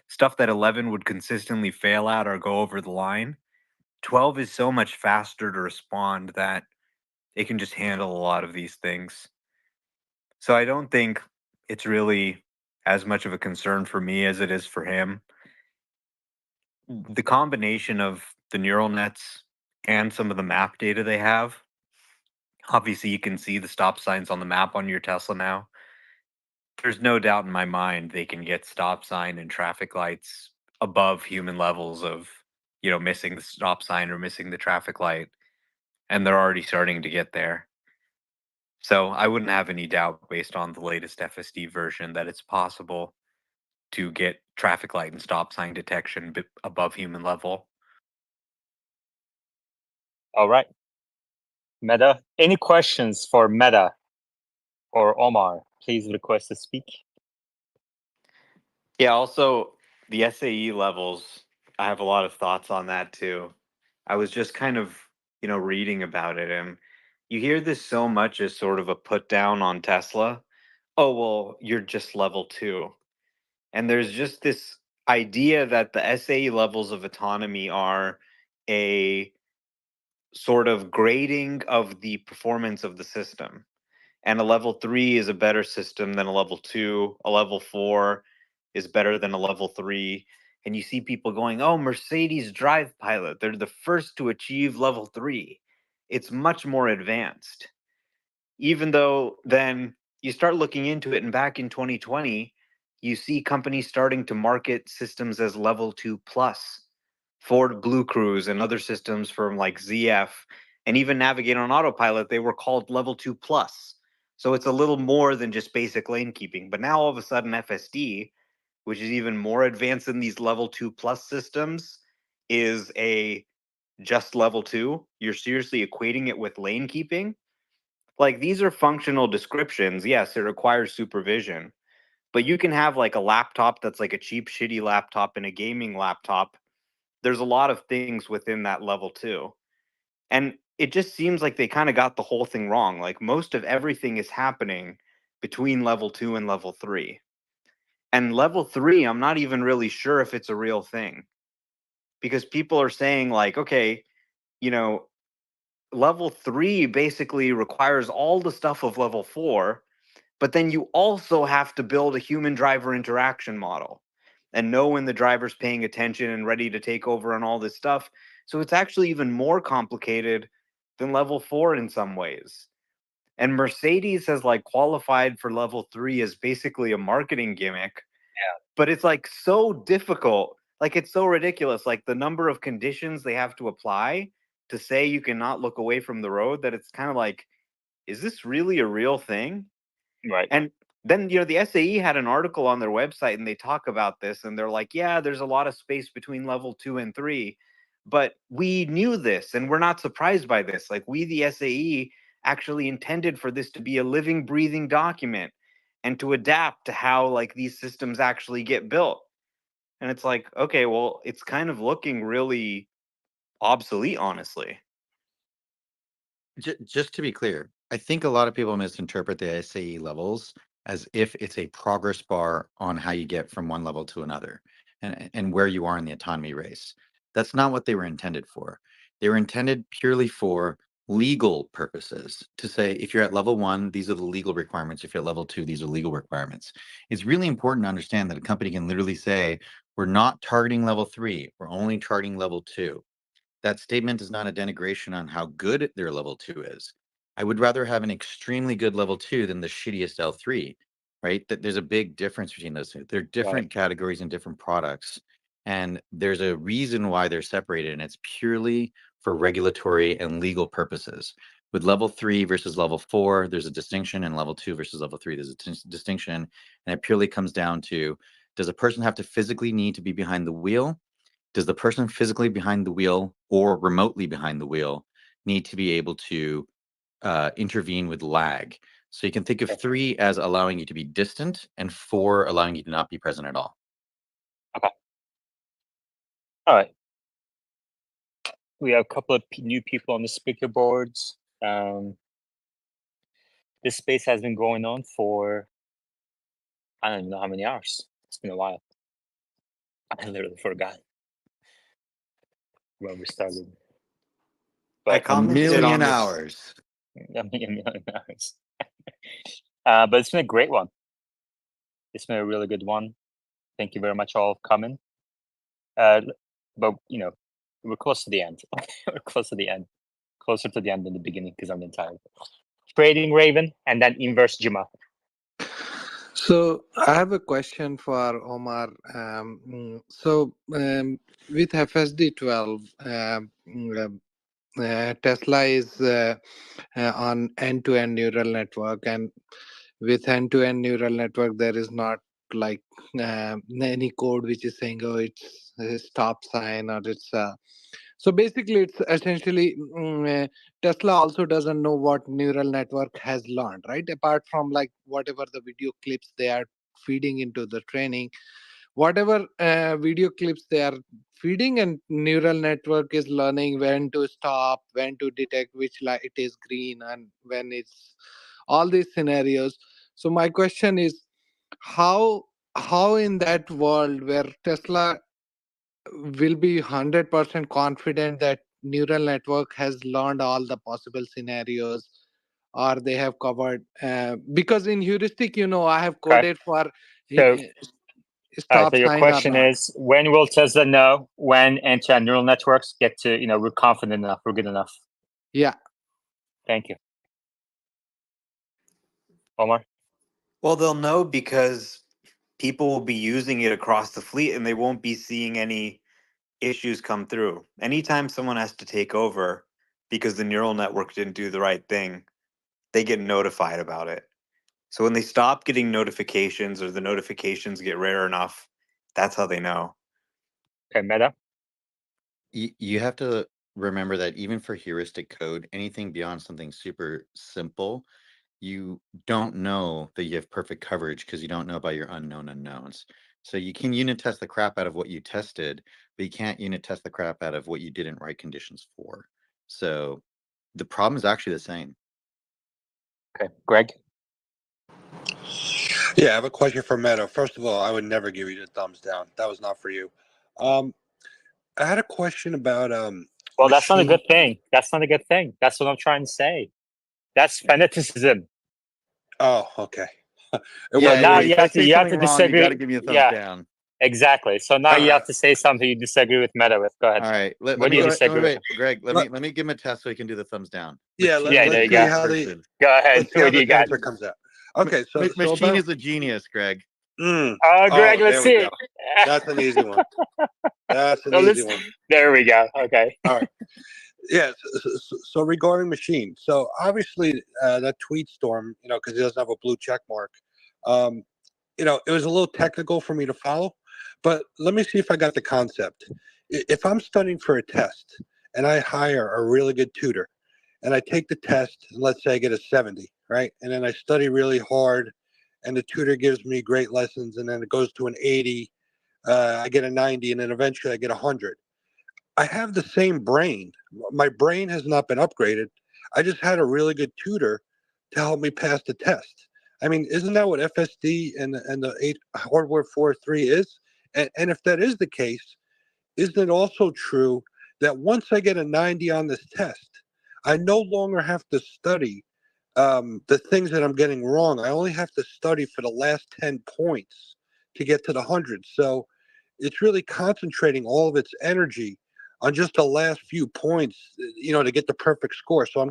Stuff that 11 would consistently fail at or go over the line. 12 is so much faster to respond that it can just handle a lot of these things. So I don't think it's really as much of a concern for me as it is for him. The combination of the neural nets and some of the map data they have, obviously you can see the stop signs on the map on your Tesla now. There's no doubt in my mind they can get stop sign and traffic lights above human levels of, missing the stop sign or missing the traffic light. And they're already starting to get there. So I wouldn't have any doubt based on the latest FSD version that it's possible to get traffic light and stop sign detection above human level. All right. Meta, any questions for Meta or Omar? Please request to speak. Yeah, also the SAE levels, I have a lot of thoughts on that too. I was just kind of, reading about it, and you hear this so much as sort of a put down on Tesla. Oh, well, you're just level 2. And there's just this idea that the SAE levels of autonomy are a sort of grading of the performance of the system. And a level 3 is a better system than a level 2. A level 4 is better than a level 3. And you see people going, oh, Mercedes Drive Pilot, they're the first to achieve level 3. It's much more advanced. Even though then you start looking into it, and back in 2020, you see companies starting to market systems as level 2 plus. Ford Blue Cruise and other systems from like ZF and even Navigate on Autopilot, they were called level 2 plus. So it's a little more than just basic lane keeping. But now all of a sudden FSD, which is even more advanced than these level 2 plus systems, is a just level 2. You're seriously equating it with lane keeping. Like, these are functional descriptions. Yes, it requires supervision. But you can have like a laptop that's like a cheap, shitty laptop and a gaming laptop. There's a lot of things within that level 2. And it just seems like they kind of got the whole thing wrong. Like most of everything is happening between level 2 and level 3. And level 3, I'm not even really sure if it's a real thing. Because people are saying like, okay, you know, level 3 basically requires all the stuff of level 4, but then you also have to build a human driver interaction model and know when the driver's paying attention and ready to take over and all this stuff. So it's actually even more complicated than level 4 in some ways. And Mercedes has like qualified for level 3 as basically a marketing gimmick. Yeah. But it's like so difficult. Like it's so ridiculous. Like the number of conditions they have to apply to say you cannot look away from the road, that it's kind of like, is this really a real thing? Right. And then, you know, the SAE had an article on their website and they talk about this and they're like, yeah, there's a lot of space between level 2 and 3. But we knew this and we're not surprised by this. Like we, the SAE, actually intended for this to be a living, breathing document and to adapt to how like these systems actually get built. And it's like, okay, well, it's kind of looking really obsolete, honestly. Just to be clear, I think a lot of people misinterpret the SAE levels as if it's a progress bar on how you get from one level to another and where you are in the autonomy race. That's not what they were intended for. They were intended purely for legal purposes to say, if you're at level 1, these are the legal requirements. If you're at level 2, these are legal requirements. It's really important to understand that a company can literally say, we're not targeting level 3, we're only targeting level 2. That statement is not a denigration on how good their level 2 is. I would rather have an extremely good level 2 than the shittiest L3, right? That there's a big difference between those two. They're different categories and different products. And there's a reason why they're separated, and it's purely for regulatory and legal purposes. With level 3 versus level 4, there's a distinction, and level 2 versus level 3, there's a distinction. And it purely comes down to, does a person have to physically need to be behind the wheel? Does the person physically behind the wheel or remotely behind the wheel need to be able to intervene with lag? So you can think of 3 as allowing you to be distant and 4 allowing you to not be present at all. Okay. All right. We have a couple of new people on the speaker boards. This space has been going on for, I don't even know how many hours. It's been a while. I literally forgot when we started. I But A commented on million this. hours. a million hours. But it's been a great one. It's been a really good one. Thank you very much all for coming. But you know, we're close to the end. We're close to the end. Closer to the end than the beginning because I'm tired. Trading Raven and then Inverse Juma. So I have a question for Omar. With FSD12, Tesla is on end-to-end neural network, and with end-to-end neural network, there is not like any code which is saying, oh, it's a stop sign or it's so basically it's essentially Tesla also doesn't know what neural network has learned, right? Apart from like whatever the video clips they are feeding into the training, whatever video clips they are feeding, and neural network is learning when to stop, when to detect which light is green, and when it's all these scenarios. So my question is, how in that world where Tesla will be 100% confident that neural network has learned all the possible scenarios, or they have covered because in heuristic, I have Okay. coded for So, stop so your sign or question not. is, when will Tesla know when end-to-end neural networks get to, we're confident enough, we're good enough? Yeah. Thank you. Omar? Well, they'll know because people will be using it across the fleet and they won't be seeing any issues come through. Anytime someone has to take over because the neural network didn't do the right thing, they get notified about it. So when they stop getting notifications or the notifications get rare enough, that's how they know. Okay, Meta? You have to remember that even for heuristic code, anything beyond something super simple, you don't know that you have perfect coverage because you don't know about your unknown unknowns. So you can unit test the crap out of what you tested, but you can't unit test the crap out of what you didn't write conditions for. So the problem is actually the same. Okay, Greg. Yeah, I have a question for Meta. First of all, I would never give you the thumbs down. That was not for you. I had a question about Well, that's not a machine. good thing. That's not a good thing. That's what I'm trying to say. That's fanaticism. Oh, okay. Yeah, So now if I say you have something to wrong, you got to disagree. give me a thumbs Yeah, down. exactly. So now you have to say something you disagree with Meta with. Go ahead. All right. Let What me do you go. disagree with? Wait, Greg. Let me give him a test so he can do the thumbs down. Yeah, Machine Yeah, is there a you let's go. see genius how the person. Go ahead. let's see how What do the you got? answer comes out. Okay, so Machine about is a genius, Greg. oh, Greg, let's there we see go. That's an easy one. That's an So easy one. there we go. Okay. All right. Yeah. So regarding machine, so obviously that tweet storm, because he doesn't have a blue check mark, um, it was a little technical for me to follow, but let me see if I got the concept. If I'm studying for a test and I hire a really good tutor and I take the test and let's say I get a 70, right? And then I study really hard and the tutor gives me great lessons and then it goes to an 80, I get a 90 and then eventually I get 100. I have the same brain. My brain has not been upgraded. I just had a really good tutor to help me pass the test. I mean, isn't that what FSD and the 8 hardware 4.3 is? And if that is the case, isn't it also true that once I get a 90 on this test, I no longer have to study the things that I'm getting wrong? I only have to study for the last 10 points to get to the 100. So it's really concentrating all of its energy on just the last few points, to get the perfect score. So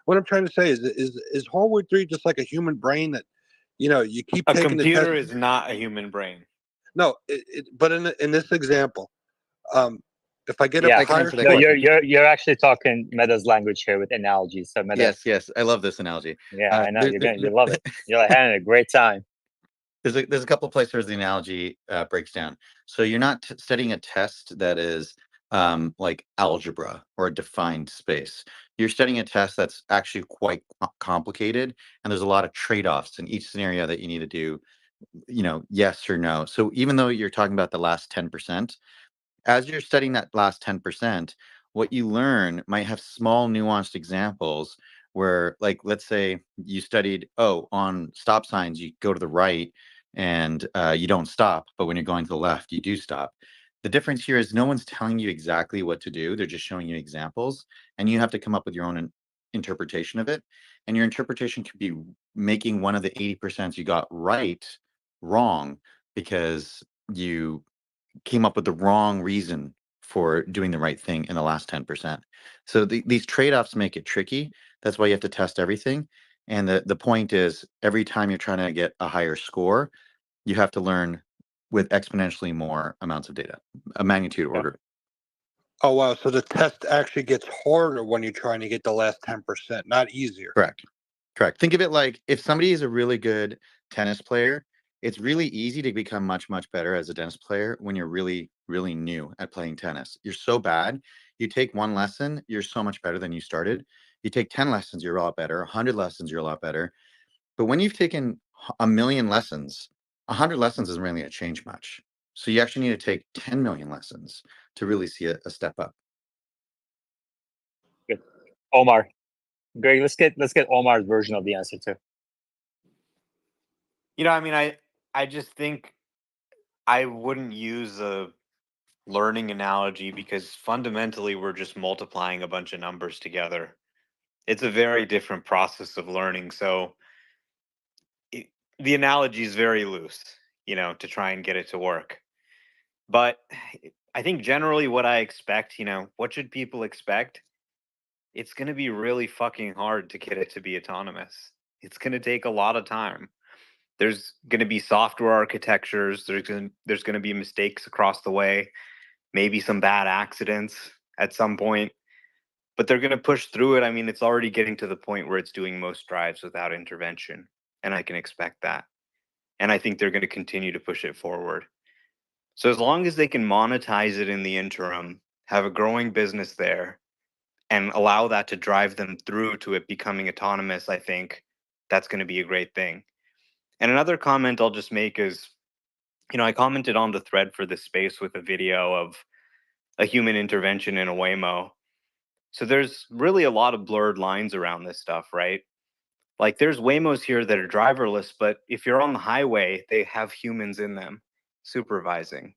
what I'm trying to say is hardware 3 just like a human brain that, you keep A taking the test? computer is not a human brain. No, but in this example, um, if I get a Yeah. I can higher answer that No, score, question. you're actually talking Meta's language here with analogies. So Meta. Yes. I love this analogy. Yeah, I know you love it. You're like having a great time. There's a couple places where the analogy breaks down. So you're not studying a test that is like algebra or a defined space. You're studying a test that's actually quite complicated, and there's a lot of trade-offs in each scenario that you need to do, yes or no. So even though you're talking about the last 10%, as you're studying that last 10%, what you learn might have small nuanced examples where, like, let's say you studied, on stop signs, you go to the right and you don't stop, but when you're going to the left, you do stop. The difference here is no one's telling you exactly what to do. They're just showing you examples, and you have to come up with your own interpretation of it. And your interpretation could be making one of the 80% you got right wrong because you came up with the wrong reason for doing the right thing in the last 10%. So these trade-offs make it tricky. That's why you have to test everything. And the point is, every time you're trying to get a higher score, you have to learn with exponentially more amounts of data, a magnitude order. oh wow, so the test actually gets harder when you're trying to get the last 10%, not easier. Correct. Think of it like if somebody is a really good tennis player, it's really easy to become much, much better as a tennis player when you're really, really new at playing tennis. You're so bad. You take one lesson, you're so much better than you started. You take 10 lessons, you're a lot better. 100 lessons, you're a lot better. But when you've taken a million lessons, 100 lessons isn't really going to change much. So you actually need to take 10 million lessons to really see a step up. Good. Omar. Greg, let's get Omar's version of the answer too. I mean, I just think I wouldn't use a learning analogy because fundamentally we're just multiplying a bunch of numbers together. It's a very different process of learning. So the analogy is very loose, to try and get it to work. But I think generally what I expect, what should people expect? It's going to be really fucking hard to get it to be autonomous. It's going to take a lot of time. There's going to be software architectures. There's going to be mistakes across the way, maybe some bad accidents at some point, but they're going to push through it. I mean, it's already getting to the point where it's doing most drives without intervention, and I can expect that. And I think they're going to continue to push it forward. So as long as they can monetize it in the interim, have a growing business there, and allow that to drive them through to it becoming autonomous, I think that's going to be a great thing. And another comment I'll just make is, I commented on the thread for this space with a video of a human intervention in a Waymo. So there's really a lot of blurred lines around this stuff, right? Like there's Waymos here that are driverless, but if you're on the highway, they have humans in them supervising.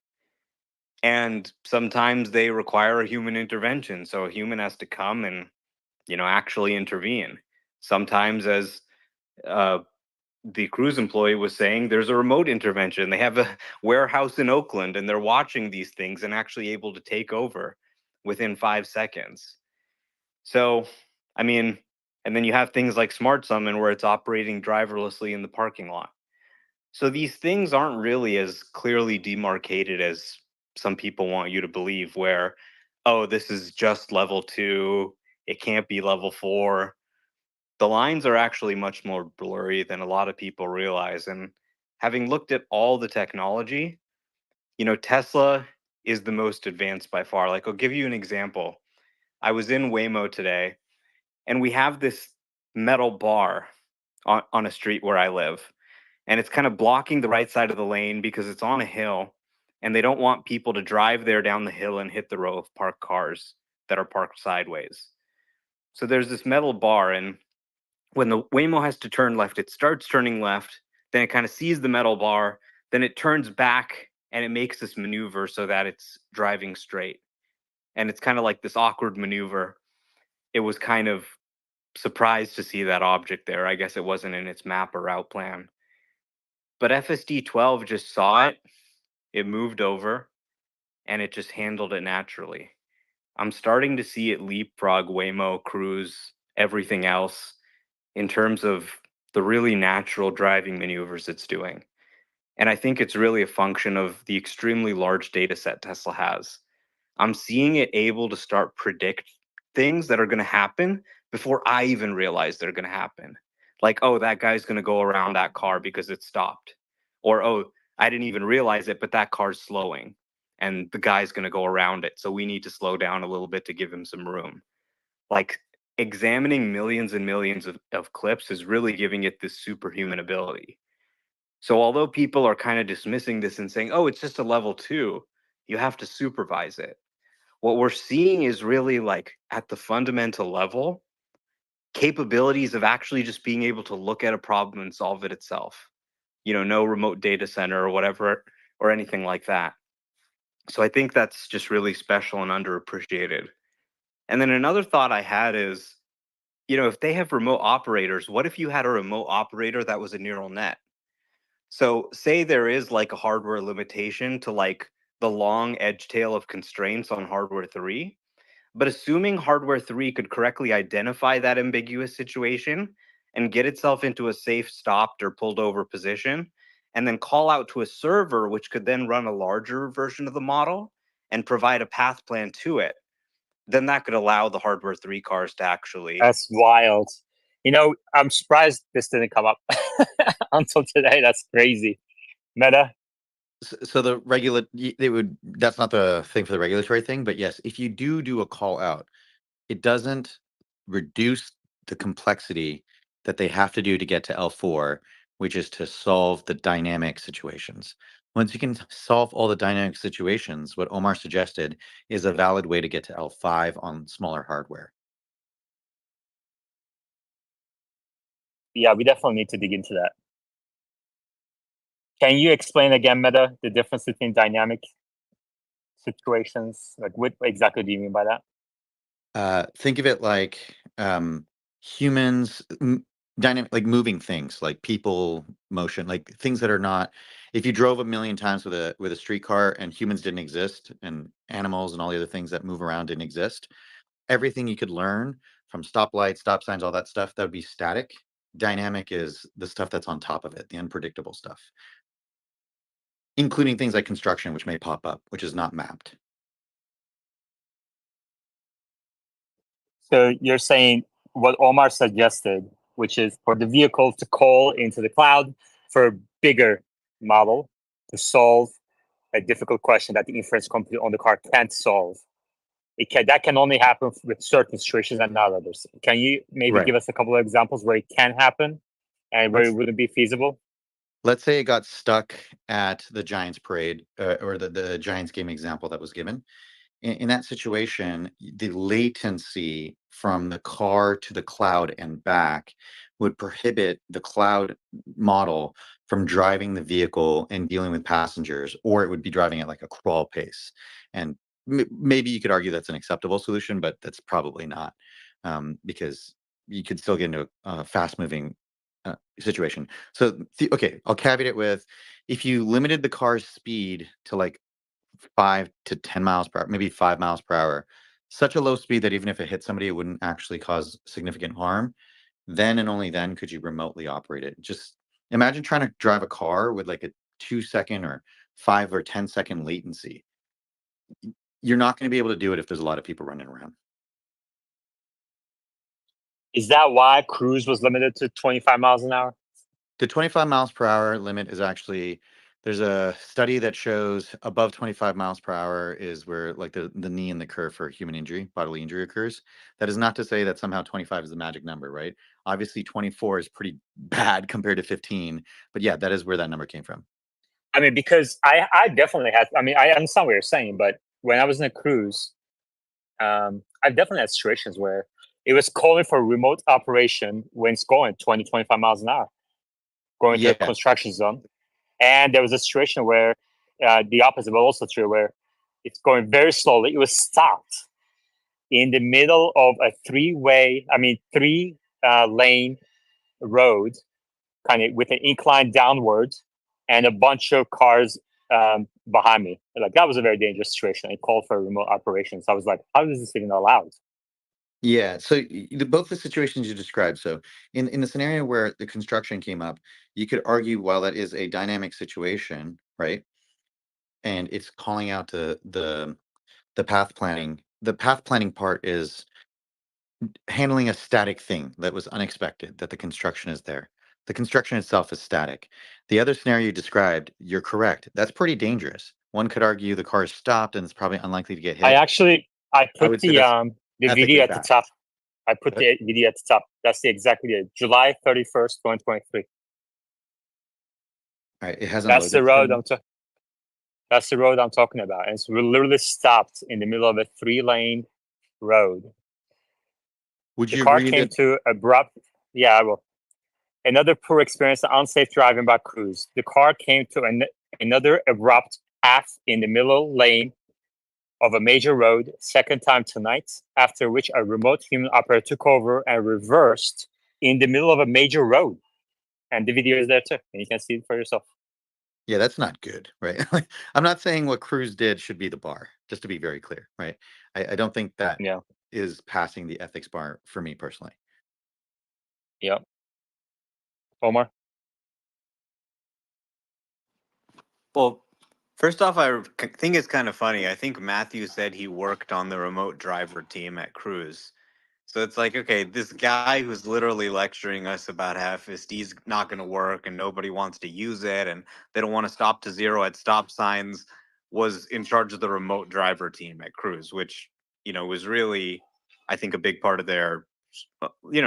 And sometimes they require a human intervention. So a human has to come and, actually intervene. Sometimes, as uh, the cruise employee was saying, there's a remote intervention. They have a warehouse in Oakland and they're watching these things and actually able to take over within 5 seconds. So, I mean, and then you have things like Smart Summon where it's operating driverlessly in the parking lot. So these things aren't really as clearly demarcated as some people want you to believe, where, oh, this is just level 2, it can't be level 4. The lines are actually much more blurry than a lot of people realize. And having looked at all the technology, Tesla is the most advanced by far. Like, I'll give you an example. I was in Waymo today, and we have this metal bar on a street where I live, and it's kind of blocking the right side of the lane because it's on a hill, and they don't want people to drive there down the hill and hit the row of parked cars that are parked sideways. So there's this metal bar, and when the Waymo has to turn left, it starts turning left, then it kind of sees the metal bar, then it turns back and it makes this maneuver so that it's driving straight. And it's kind of like this awkward maneuver. It was kind of surprised to see that object there. I guess it wasn't in its map or route plan. But FSD 12 just saw it, it moved over, and it just handled it naturally. I'm starting to see it leapfrog Waymo, Cruise, everything else in terms of the really natural driving maneuvers it's doing. And I think it's really a function of the extremely large data set Tesla has. I'm seeing it able to start predict things that are going to happen before I even realize they're going to happen. Like, oh, that guy's going to go around that car because it stopped. Or, oh, I didn't even realize it, but that car's slowing and the guy's going to go around it. So we need to slow down a little bit to give him some room. Like, examining millions and millions of clips is really giving it this superhuman ability. So although people are kind of dismissing this and saying, oh, it's just a level 2, you have to supervise it. What we're seeing is really, like, at the fundamental level, capabilities of actually just being able to look at a problem and solve it itself. No remote data center or whatever, or anything like that. So I think that's just really special and underappreciated. And then another thought I had is, if they have remote operators, what if you had a remote operator that was a neural net? So say there is like a hardware limitation to like the long edge tail of constraints on hardware 3, but assuming hardware 3 could correctly identify that ambiguous situation and get itself into a safe stopped or pulled over position, and then call out to a server, which could then run a larger version of the model and provide a path plan to it, then that could allow the hardware 3 cars to actually. That's wild. I'm surprised this didn't come up until today. That's crazy. Meta. So that's not the thing for the regulatory thing, but yes, if you do a call out, it doesn't reduce the complexity that they have to do to get to L4, which is to solve the dynamic situations. Once you can solve all the dynamic situations, what Omar suggested is a valid way to get to L5 on smaller hardware. Yeah, we definitely need to dig into that. Can you explain again, Meta, the difference between dynamic situations? Like, what exactly do you mean by that? Think of it like humans, dynamic, like moving things, like people, motion, like things that are not. If you drove a million times with a streetcar and humans didn't exist, and animals and all the other things that move around didn't exist, everything you could learn from stoplights, stop signs, all that stuff, that would be static. Dynamic is the stuff that's on top of it, the unpredictable stuff, including things like construction, which may pop up, which is not mapped. So you're saying what Omar suggested, which is for the vehicle to call into the cloud for a bigger model to solve a difficult question that the inference computer on the car can't solve. That can only happen with certain situations and not others. Can you maybe give us a couple of examples where it can happen and where it wouldn't be feasible? Let's say it got stuck at the Giants parade, or the Giants game example that was given. in that situation, the latency from the car to the cloud and back would prohibit the cloud model from driving the vehicle and dealing with passengers, or it would be driving at like a crawl pace. And maybe you could argue that's an acceptable solution, but that's probably not, because you could still get into a fast-moving situation. So, okay, I'll caveat it with, if you limited the car's speed to like 5 to 10 miles per hour, maybe 5 miles per hour, such a low speed that even if it hit somebody, it wouldn't actually cause significant harm, then and only then could you remotely operate it. Just imagine trying to drive a car with like a 2-second or 5 or 10-second latency. You're not going to be able to do it if there's a lot of people running around. Is that why Cruise was limited to 25 miles an hour? The 25 miles per hour limit is actually, there's a study that shows above 25 miles per hour is where like the knee in the curve for human injury, bodily injury occurs. That is not to say that somehow 25 is the magic number, right? Obviously 24 is pretty bad compared to 15, but yeah, that is where that number came from. I mean, because I definitely had, I mean, I understand what you're saying, but when I was in a cruise, I definitely had situations where it was calling for remote operation when it's going 20, 25 miles an hour, going to a construction zone. And there was a situation where the opposite was also true, where it's going very slowly. It was stopped in the middle of a three lane road, kind of with an incline downward, and a bunch of cars behind me. Like, that was a very dangerous situation. It called for remote operations. I was like, how is this even allowed? Yeah, so both the situations you described. So in the scenario where the construction came up, you could argue while that is a dynamic situation, right? And it's calling out to the path planning. The path planning part is handling a static thing that was unexpected, that the construction is there. The construction itself is static. The other scenario you described, you're correct. That's pretty dangerous. One could argue the car is stopped and it's probably unlikely to get hit. I put would say the that's video ethically at the bad. top. I put the video at the top. That's exactly it. July 31st, 2023. All right, it hasn't That's the loaded. road that's the road I'm talking about. And it's literally stopped in the middle of a 3-lane road. Would The you car agree came that to abrupt. Yeah, I will. Another poor experience, unsafe driving by Cruise. The car came to another abrupt half in the middle lane of a major road, second time tonight, after which a remote human operator took over and reversed in the middle of a major road. And the video is there too, and you can see it for yourself. Yeah, that's not good, right? I'm not saying what Cruz did should be the bar, just to be very clear, right? I don't think that is passing the ethics bar for me personally. Yep. Omar? Well, first off, I think it's kind of funny. I think Matthew said he worked on the remote driver team at Cruise. So it's like, okay, this guy who's literally lecturing us about how FSD is not going to work and nobody wants to use it and they don't want to stop to zero at stop signs was in charge of the remote driver team at Cruise, which, was really, I think, a big part of their,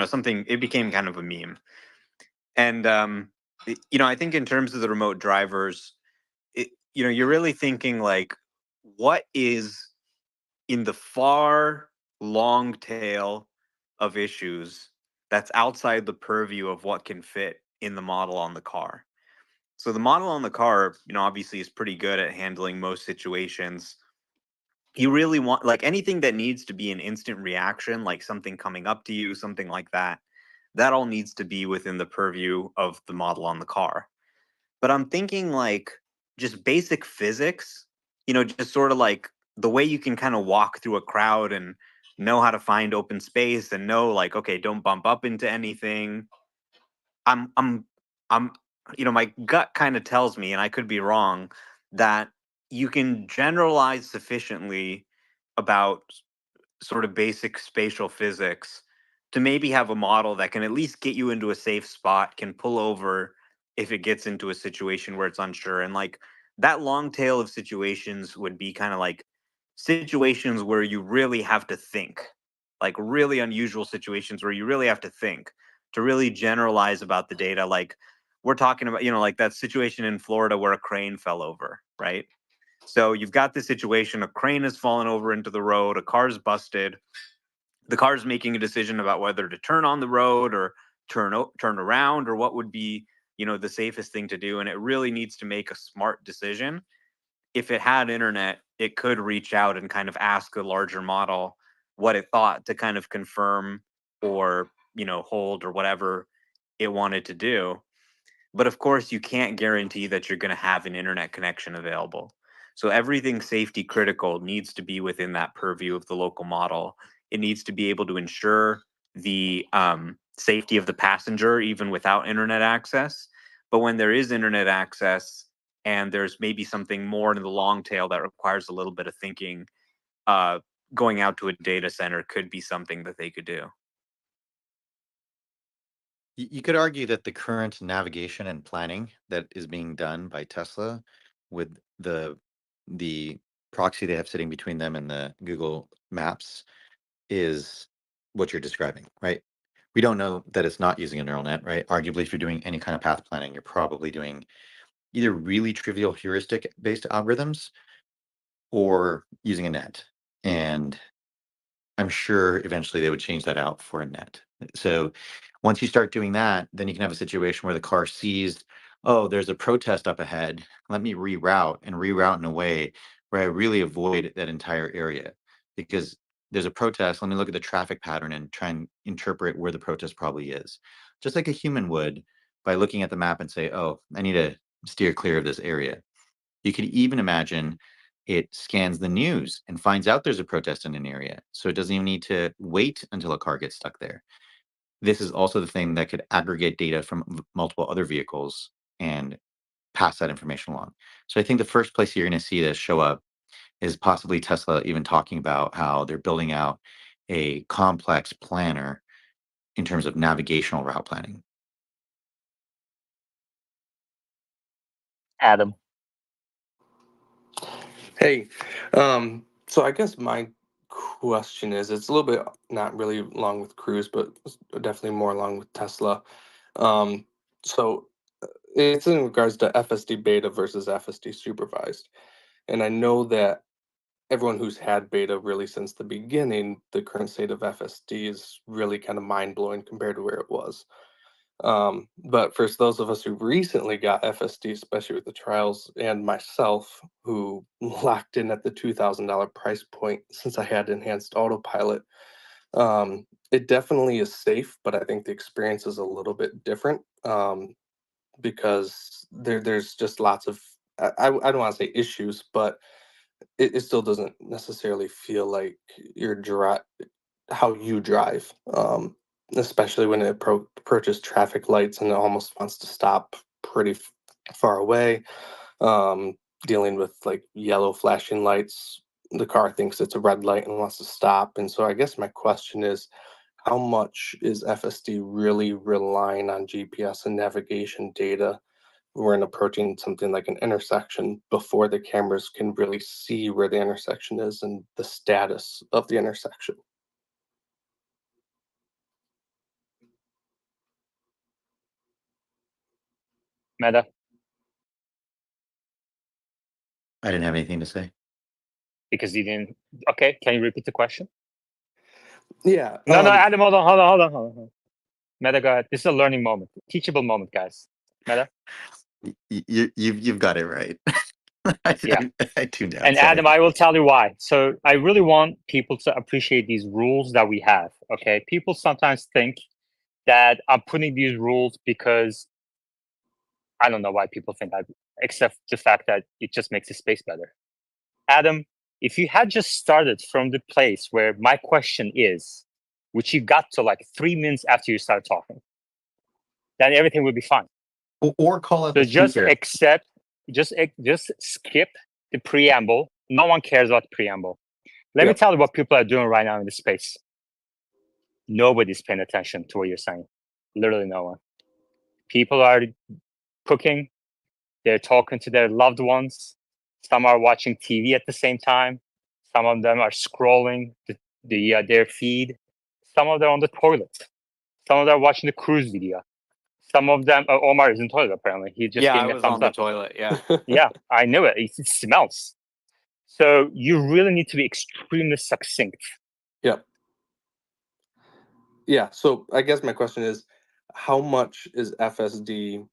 something, it became kind of a meme. And, I think in terms of the remote drivers, you're really thinking like, what is in the far long tail of issues that's outside the purview of what can fit in the model on the car. So the model on the car, obviously is pretty good at handling most situations. You really want, like, anything that needs to be an instant reaction, like something coming up to you, something like that, that all needs to be within the purview of the model on the car. But I'm thinking like just basic physics, just sort of like the way you can kind of walk through a crowd and know how to find open space and know like, okay, don't bump up into anything. I'm my gut kind of tells me, and I could be wrong, that you can generalize sufficiently about sort of basic spatial physics to maybe have a model that can at least get you into a safe spot, can pull over if it gets into a situation where it's unsure. And like that long tail of situations would be kind of like situations where you really have to think, like really unusual situations where you really have to think to really generalize about the data. Like we're talking about, like that situation in Florida where a crane fell over, right? So you've got this situation, a crane has fallen over into the road, a car's busted. The car's making a decision about whether to turn on the road or turn around, or what would be, the safest thing to do. And it really needs to make a smart decision. If it had internet, it could reach out and kind of ask the larger model what it thought to kind of confirm or, hold or whatever it wanted to do. But of course, you can't guarantee that you're going to have an internet connection available. So everything safety critical needs to be within that purview of the local model. It needs to be able to ensure the safety of the passenger, even without internet access. But when there is internet access and there's maybe something more in the long tail that requires a little bit of thinking, going out to a data center could be something that they could do. You could argue that the current navigation and planning that is being done by Tesla with the proxy they have sitting between them and the Google Maps is what you're describing, right? We don't know that it's not using a neural net, right? Arguably, if you're doing any kind of path planning, you're probably doing either really trivial heuristic-based algorithms or using a net. And I'm sure eventually they would change that out for a net. So once you start doing that, then you can have a situation where the car sees, oh, there's a protest up ahead. Let me reroute in a way where I really avoid that entire area, because there's a protest. Let me look at the traffic pattern and try and interpret where the protest probably is, just like a human would by looking at the map and say, oh, I need to steer clear of this area. You could even imagine it scans the news and finds out there's a protest in an area. So it doesn't even need to wait until a car gets stuck there. This is also the thing that could aggregate data from multiple other vehicles and pass that information along. So I think the first place you're going to see this show up is possibly Tesla even talking about how they're building out a complex planner in terms of navigational route planning. Adam. Hey, so I guess my question is, it's a little bit not really along with Cruise, but definitely more along with Tesla. So it's in regards to FSD beta versus FSD supervised. And I know that everyone who's had beta really since the beginning, the current state of FSD is really kind of mind blowing compared to where it was. But for those of us who recently got FSD, especially with the trials, and myself, who locked in at the $2,000 price point since I had enhanced autopilot, it definitely is safe, but I think the experience is a little bit different, because there's just lots of, I don't want to say issues, but it still doesn't necessarily feel like how you drive, especially when it approaches traffic lights and it almost wants to stop pretty far away. Dealing with like yellow flashing lights, the car thinks it's a red light and wants to stop. And so I guess my question is, how much is FSD really relying on GPS and navigation data when approaching something like an intersection before the cameras can really see where the intersection is and the status of the intersection? Meta. I didn't have anything to say. Because you didn't. Okay, can you repeat the question? Yeah. No, Adam, hold on. Meta, go ahead. This is a learning moment, teachable moment, guys. Meta. You've got it right. Yeah. I tuned out. And Sorry. Adam, I will tell you why. So I really want people to appreciate these rules that we have. Okay, people sometimes think that I'm putting these rules because I don't know why people think that, except the fact that it just makes the space better. Adam, if you had just started from the place where my question is, which you got to like 3 minutes after you started talking, then everything would be fine. Or call it So the just speaker. accept, just skip the preamble. No one cares about the preamble. Let me tell you what people are doing right now in the space. Nobody's paying attention to what you're saying. Literally no one. People are cooking. They're talking to their loved ones. Some are watching TV at the same time. Some of them are scrolling their feed. Some of them are on the toilet. Some of them are watching the cruise video. Some of them, Omar is in the toilet apparently. He just gave me a thumbs up. Toilet, yeah. Yeah, I knew it. It smells. So you really need to be extremely succinct. Yep. Yeah. So I guess my question is, how much is FSD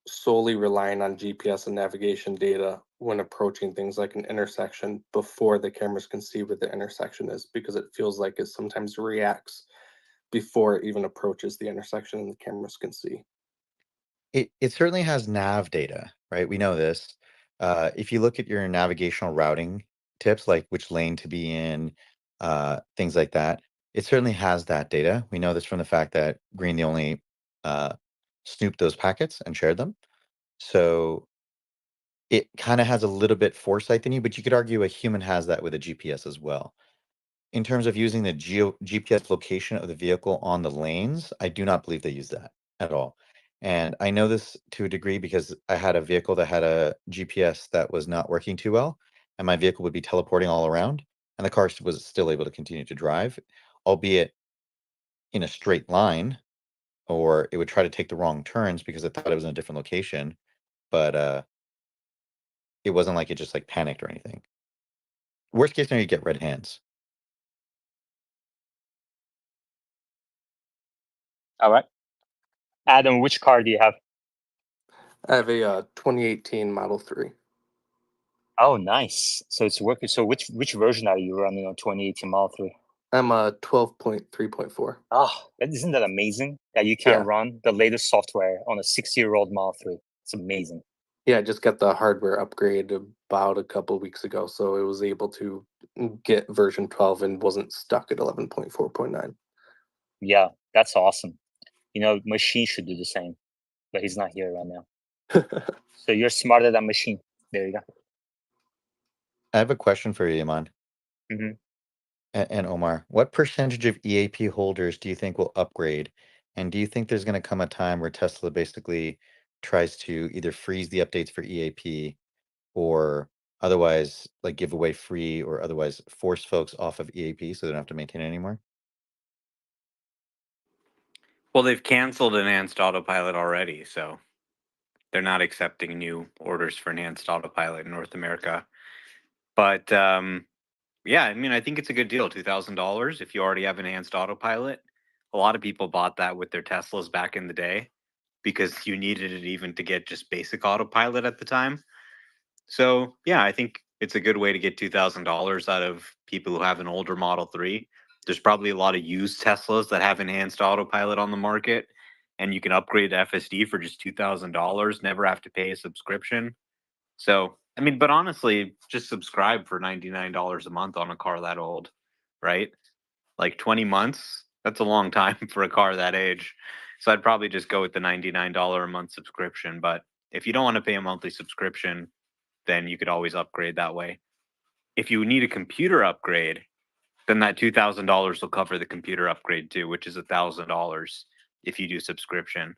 solely relying on GPS and navigation data when approaching things like an intersection before the cameras can see where the intersection is? Because it feels like it sometimes reacts before it even approaches the intersection and the cameras can see. It certainly has nav data, right? We know this. If you look at your navigational routing tips, like which lane to be in, things like that, it certainly has that data. We know this from the fact that Green the Only snooped those packets and shared them. So it kind of has a little bit foresight than you, but you could argue a human has that with a GPS as well. In terms of using the GPS location of the vehicle on the lanes, I do not believe they use that at all. And I know this to a degree because I had a vehicle that had a GPS that was not working too well, and my vehicle would be teleporting all around, and the car was still able to continue to drive, albeit in a straight line, or it would try to take the wrong turns because it thought it was in a different location. But it wasn't like it just like panicked or anything. Worst case scenario, you get red hands. All right. Adam, which car do you have? I have a 2018 Model 3. Oh, nice. So it's working. So which version are you running on 2018 Model 3? I'm a 12.3.4. Oh, isn't that amazing that you can run the latest software on a 6-year-old Model 3? It's amazing. Yeah, I just got the hardware upgrade about a couple of weeks ago, so it was able to get version 12 and wasn't stuck at 11.4.9. Yeah, that's awesome. You know, Machine should do the same, but he's not here right now. So you're smarter than Machine. There you go. I have a question for you, Iman. Mm-hmm. And Omar, what percentage of EAP holders do you think will upgrade? And do you think there's going to come a time where Tesla basically tries to either freeze the updates for EAP or otherwise like give away free or otherwise force folks off of EAP so they don't have to maintain it anymore? Well, they've canceled enhanced autopilot already, so they're not accepting new orders for enhanced autopilot in North America. But yeah, I mean, I think it's a good deal. $2,000 if you already have enhanced autopilot. A lot of people bought that with their Teslas back in the day because you needed it even to get just basic autopilot at the time. So yeah, I think it's a good way to get $2,000 out of people who have an older Model 3. There's probably a lot of used Teslas that have enhanced autopilot on the market, and you can upgrade to FSD for just $2,000, never have to pay a subscription. So, I mean, but honestly, just subscribe for $99 a month on a car that old, right? Like 20 months, that's a long time for a car that age. So I'd probably just go with the $99 a month subscription. But if you don't want to pay a monthly subscription, then you could always upgrade that way. If you need a computer upgrade, then that $2,000 will cover the computer upgrade too, which is $1,000 if you do subscription.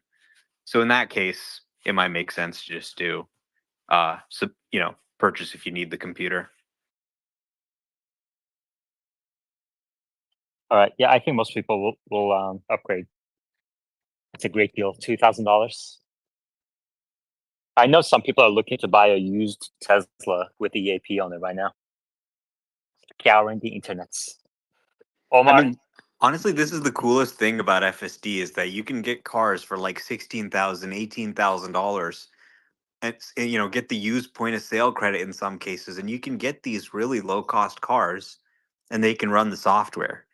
So in that case, it might make sense to just do, purchase if you need the computer. All right. Yeah, I think most people will upgrade. It's a great deal. $2,000. I know some people are looking to buy a used Tesla with EAP on it right now. Scouring the internets. Omar? I mean, honestly, this is the coolest thing about FSD is that you can get cars for like $16,000, $18,000 and get the used point of sale credit in some cases, and you can get these really low cost cars and they can run the software.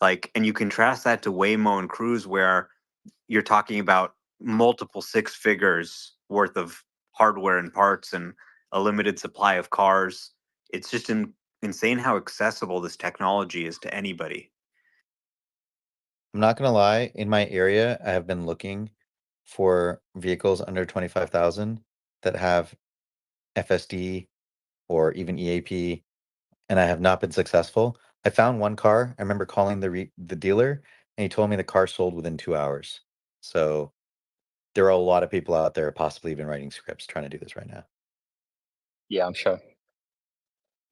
And you contrast that to Waymo and Cruise where you're talking about multiple six figures worth of hardware and parts and a limited supply of cars. It's just insane how accessible this technology is to anybody. I'm not gonna lie, in my area, I have been looking for vehicles under 25,000 that have FSD or even EAP, and I have not been successful. I found one car. I remember calling the dealer, and he told me the car sold within 2 hours. So there are a lot of people out there possibly even writing scripts trying to do this right now. Yeah, I'm sure.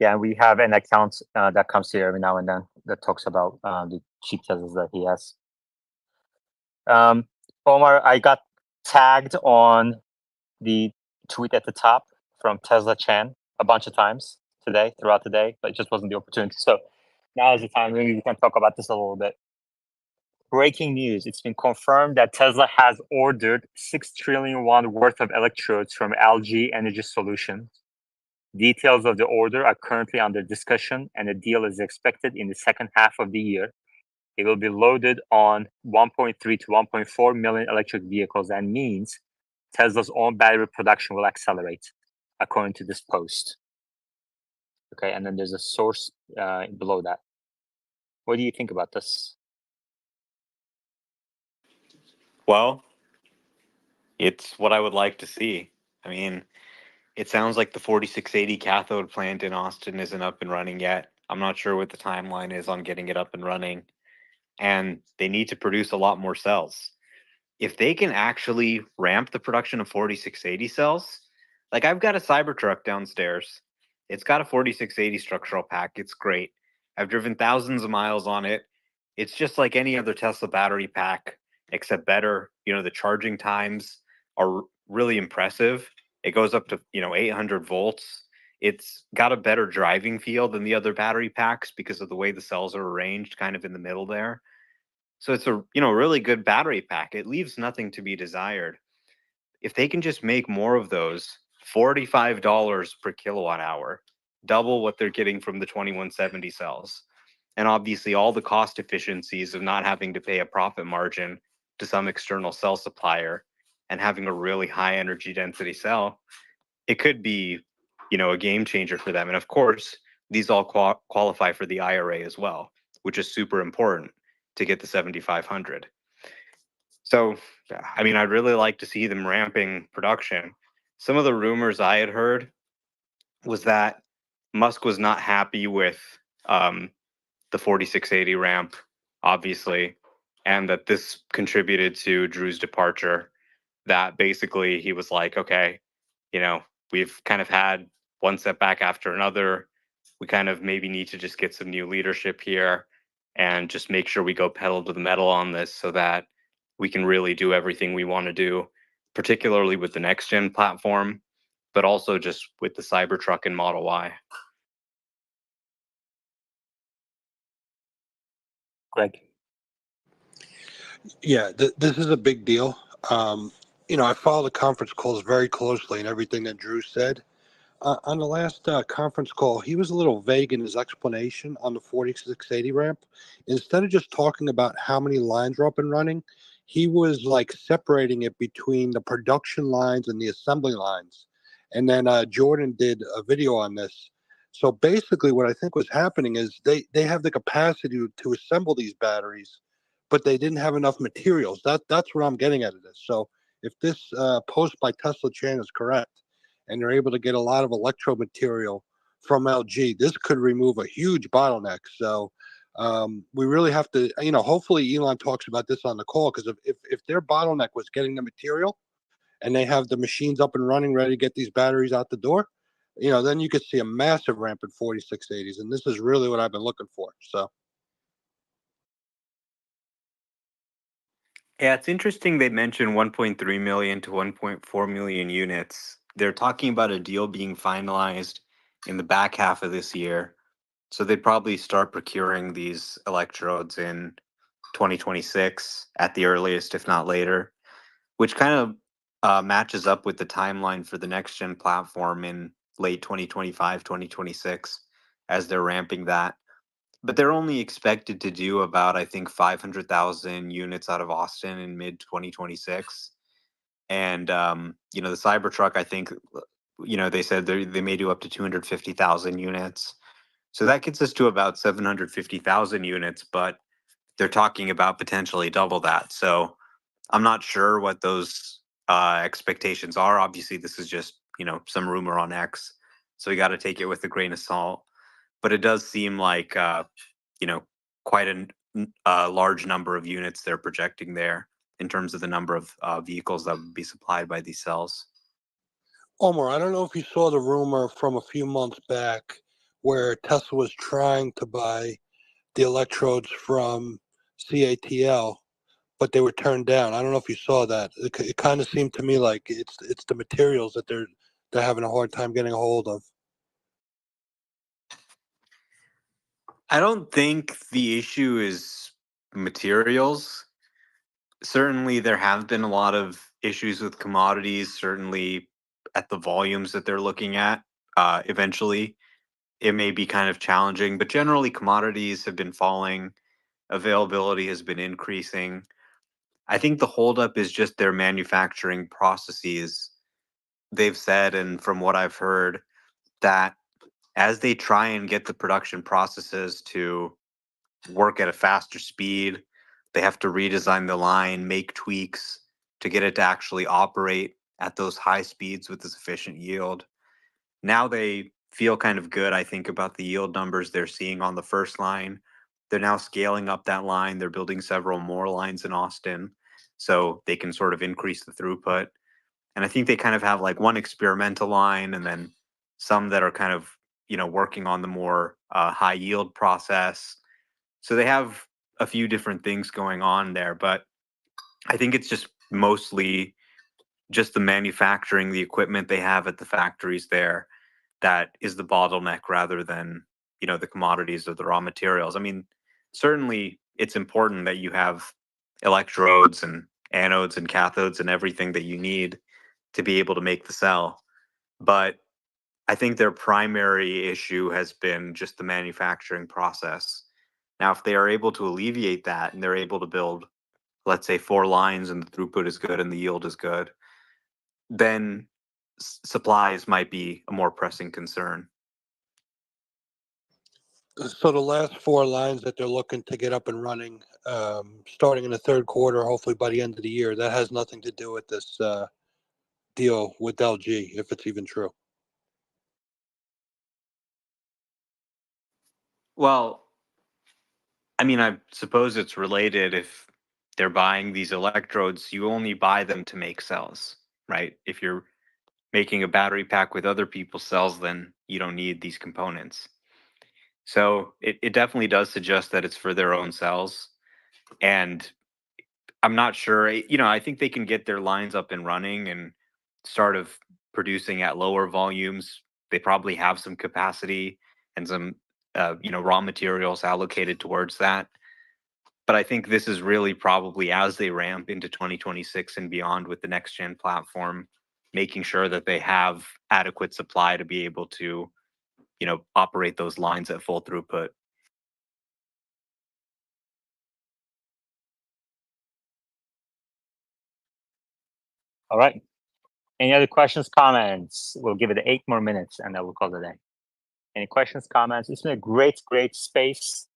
Yeah, we have an account that comes here every now and then that talks about the cheap Teslas that he has. Omar, I got tagged on the tweet at the top from Tesla Chan a bunch of times today, throughout the day, but it just wasn't the opportunity. So now is the time maybe we can talk about this a little bit. Breaking news. It's been confirmed that Tesla has ordered 6 trillion won worth of electrodes from LG Energy Solutions. Details of the order are currently under discussion, and a deal is expected in the second half of the year. It will be loaded on 1.3 to 1.4 million electric vehicles and means Tesla's own battery production will accelerate, according to this post. Okay, and then there's a source below that. What do you think about this? Well, it's what I would like to see. I mean, it sounds like the 4680 cathode plant in Austin isn't up and running yet. I'm not sure what the timeline is on getting it up and running. And they need to produce a lot more cells. If they can actually ramp the production of 4680 cells, like I've got a Cybertruck downstairs. It's got a 4680 structural pack. It's great. I've driven thousands of miles on it. It's just like any other Tesla battery pack, except better. You know, the charging times are really impressive. It goes up to, 800 volts. It's got a better driving feel than the other battery packs because of the way the cells are arranged kind of in the middle there. So it's a, really good battery pack. It leaves nothing to be desired. If they can just make more of those, $45 per kilowatt hour, double what they're getting from the 2170 cells. And obviously all the cost efficiencies of not having to pay a profit margin to some external cell supplier and having a really high energy density cell, it could be, a game changer for them. And of course, these all qualify for the IRA as well, which is super important to get the 7,500. So, I mean, I'd really like to see them ramping production. Some of the rumors I had heard was that Musk was not happy with the 4680 ramp, obviously, and that this contributed to Drew's departure. That basically he was like, okay, we've kind of had one setback after another. We kind of maybe need to just get some new leadership here and just make sure we go pedal to the metal on this so that we can really do everything we want to do, particularly with the next gen platform, but also just with the Cybertruck and Model Y. Greg. Yeah, this is a big deal. I follow the conference calls very closely and everything that Drew said. On the last conference call, he was a little vague in his explanation on the 4680 ramp. Instead of just talking about how many lines are up and running, he was like separating it between the production lines and the assembly lines. And then Jordan did a video on this. So basically, what I think was happening is they have the capacity to assemble these batteries, but they didn't have enough materials. That's what I'm getting at of this. So if this post by Tesla Chan is correct, and they're able to get a lot of electrode material from LG, this could remove a huge bottleneck. So we really have to, hopefully Elon talks about this on the call, because if their bottleneck was getting the material and they have the machines up and running ready to get these batteries out the door, then you could see a massive ramp in 4680s. And this is really what I've been looking for. So. Yeah, it's interesting they mentioned 1.3 million to 1.4 million units. They're talking about a deal being finalized in the back half of this year. So they'd probably start procuring these electrodes in 2026 at the earliest, if not later, which kind of matches up with the timeline for the next gen platform in late 2025, 2026, as they're ramping that. But they're only expected to do about, I think, 500,000 units out of Austin in mid 2026. And, the Cybertruck, I think, they said they may do up to 250,000 units. So that gets us to about 750,000 units, but they're talking about potentially double that. So I'm not sure what those expectations are. Obviously, this is just, some rumor on X. So we got to take it with a grain of salt. But it does seem like, quite a large number of units they're projecting there in terms of the number of vehicles that would be supplied by these cells. Omar, I don't know if you saw the rumor from a few months back where Tesla was trying to buy the electrodes from CATL, but they were turned down. I don't know if you saw that. It kind of seemed to me like it's the materials that they're having a hard time getting a hold of. I don't think the issue is materials. Certainly, there have been a lot of issues with commodities, certainly at the volumes that they're looking at. Eventually, it may be kind of challenging, but generally, commodities have been falling, availability has been increasing. I think the holdup is just their manufacturing processes. They've said, and from what I've heard, that as they try and get the production processes to work at a faster speed, they have to redesign the line, make tweaks to get it to actually operate at those high speeds with a sufficient yield. Now they feel kind of good, I think, about the yield numbers they're seeing on the first line. They're now scaling up that line. They're building several more lines in Austin so they can sort of increase the throughput. And I think they kind of have like one experimental line and then some that are kind of, working on the more high yield process. So they have a few different things going on there, but I think it's just mostly just the manufacturing, the equipment they have at the factories there that is the bottleneck rather than, the commodities or the raw materials. I mean, certainly it's important that you have electrodes and anodes and cathodes and everything that you need to be able to make the cell. But I think their primary issue has been just the manufacturing process. Now, if they are able to alleviate that and they're able to build, let's say, 4 lines and the throughput is good and the yield is good, then supplies might be a more pressing concern. So the last 4 lines that they're looking to get up and running, starting in the third quarter, hopefully by the end of the year, that has nothing to do with this deal with LG, if it's even true. Well, I mean, I suppose it's related. If they're buying these electrodes, you only buy them to make cells, right? If you're making a battery pack with other people's cells, then you don't need these components. So it definitely does suggest that it's for their own cells. And I'm not sure, I think they can get their lines up and running and start of producing at lower volumes. They probably have some capacity and some, raw materials allocated towards that. But I think this is really probably as they ramp into 2026 and beyond with the next gen platform, making sure that they have adequate supply to be able to, operate those lines at full throughput. All right. Any other questions, comments? We'll give it 8 more minutes and then we'll call it a day. Any questions, comments? It's been a great, great space.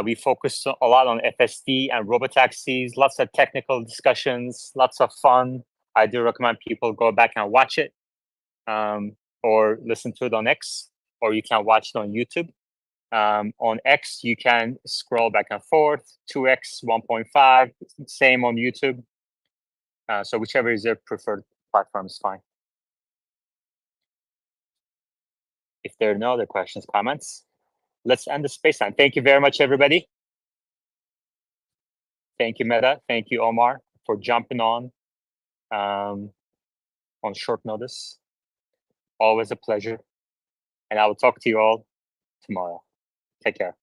We focused a lot on FSD and robotaxis, lots of technical discussions, lots of fun. I do recommend people go back and watch it or listen to it on X, or you can watch it on YouTube. On X, you can scroll back and forth, 2X, 1.5, same on YouTube. So whichever is your preferred platform is fine. If there are no other questions, comments, let's end the space time. Thank you very much, everybody. Thank you, Meta. Thank you, Omar, for jumping on short notice. Always a pleasure. And I will talk to you all tomorrow. Take care.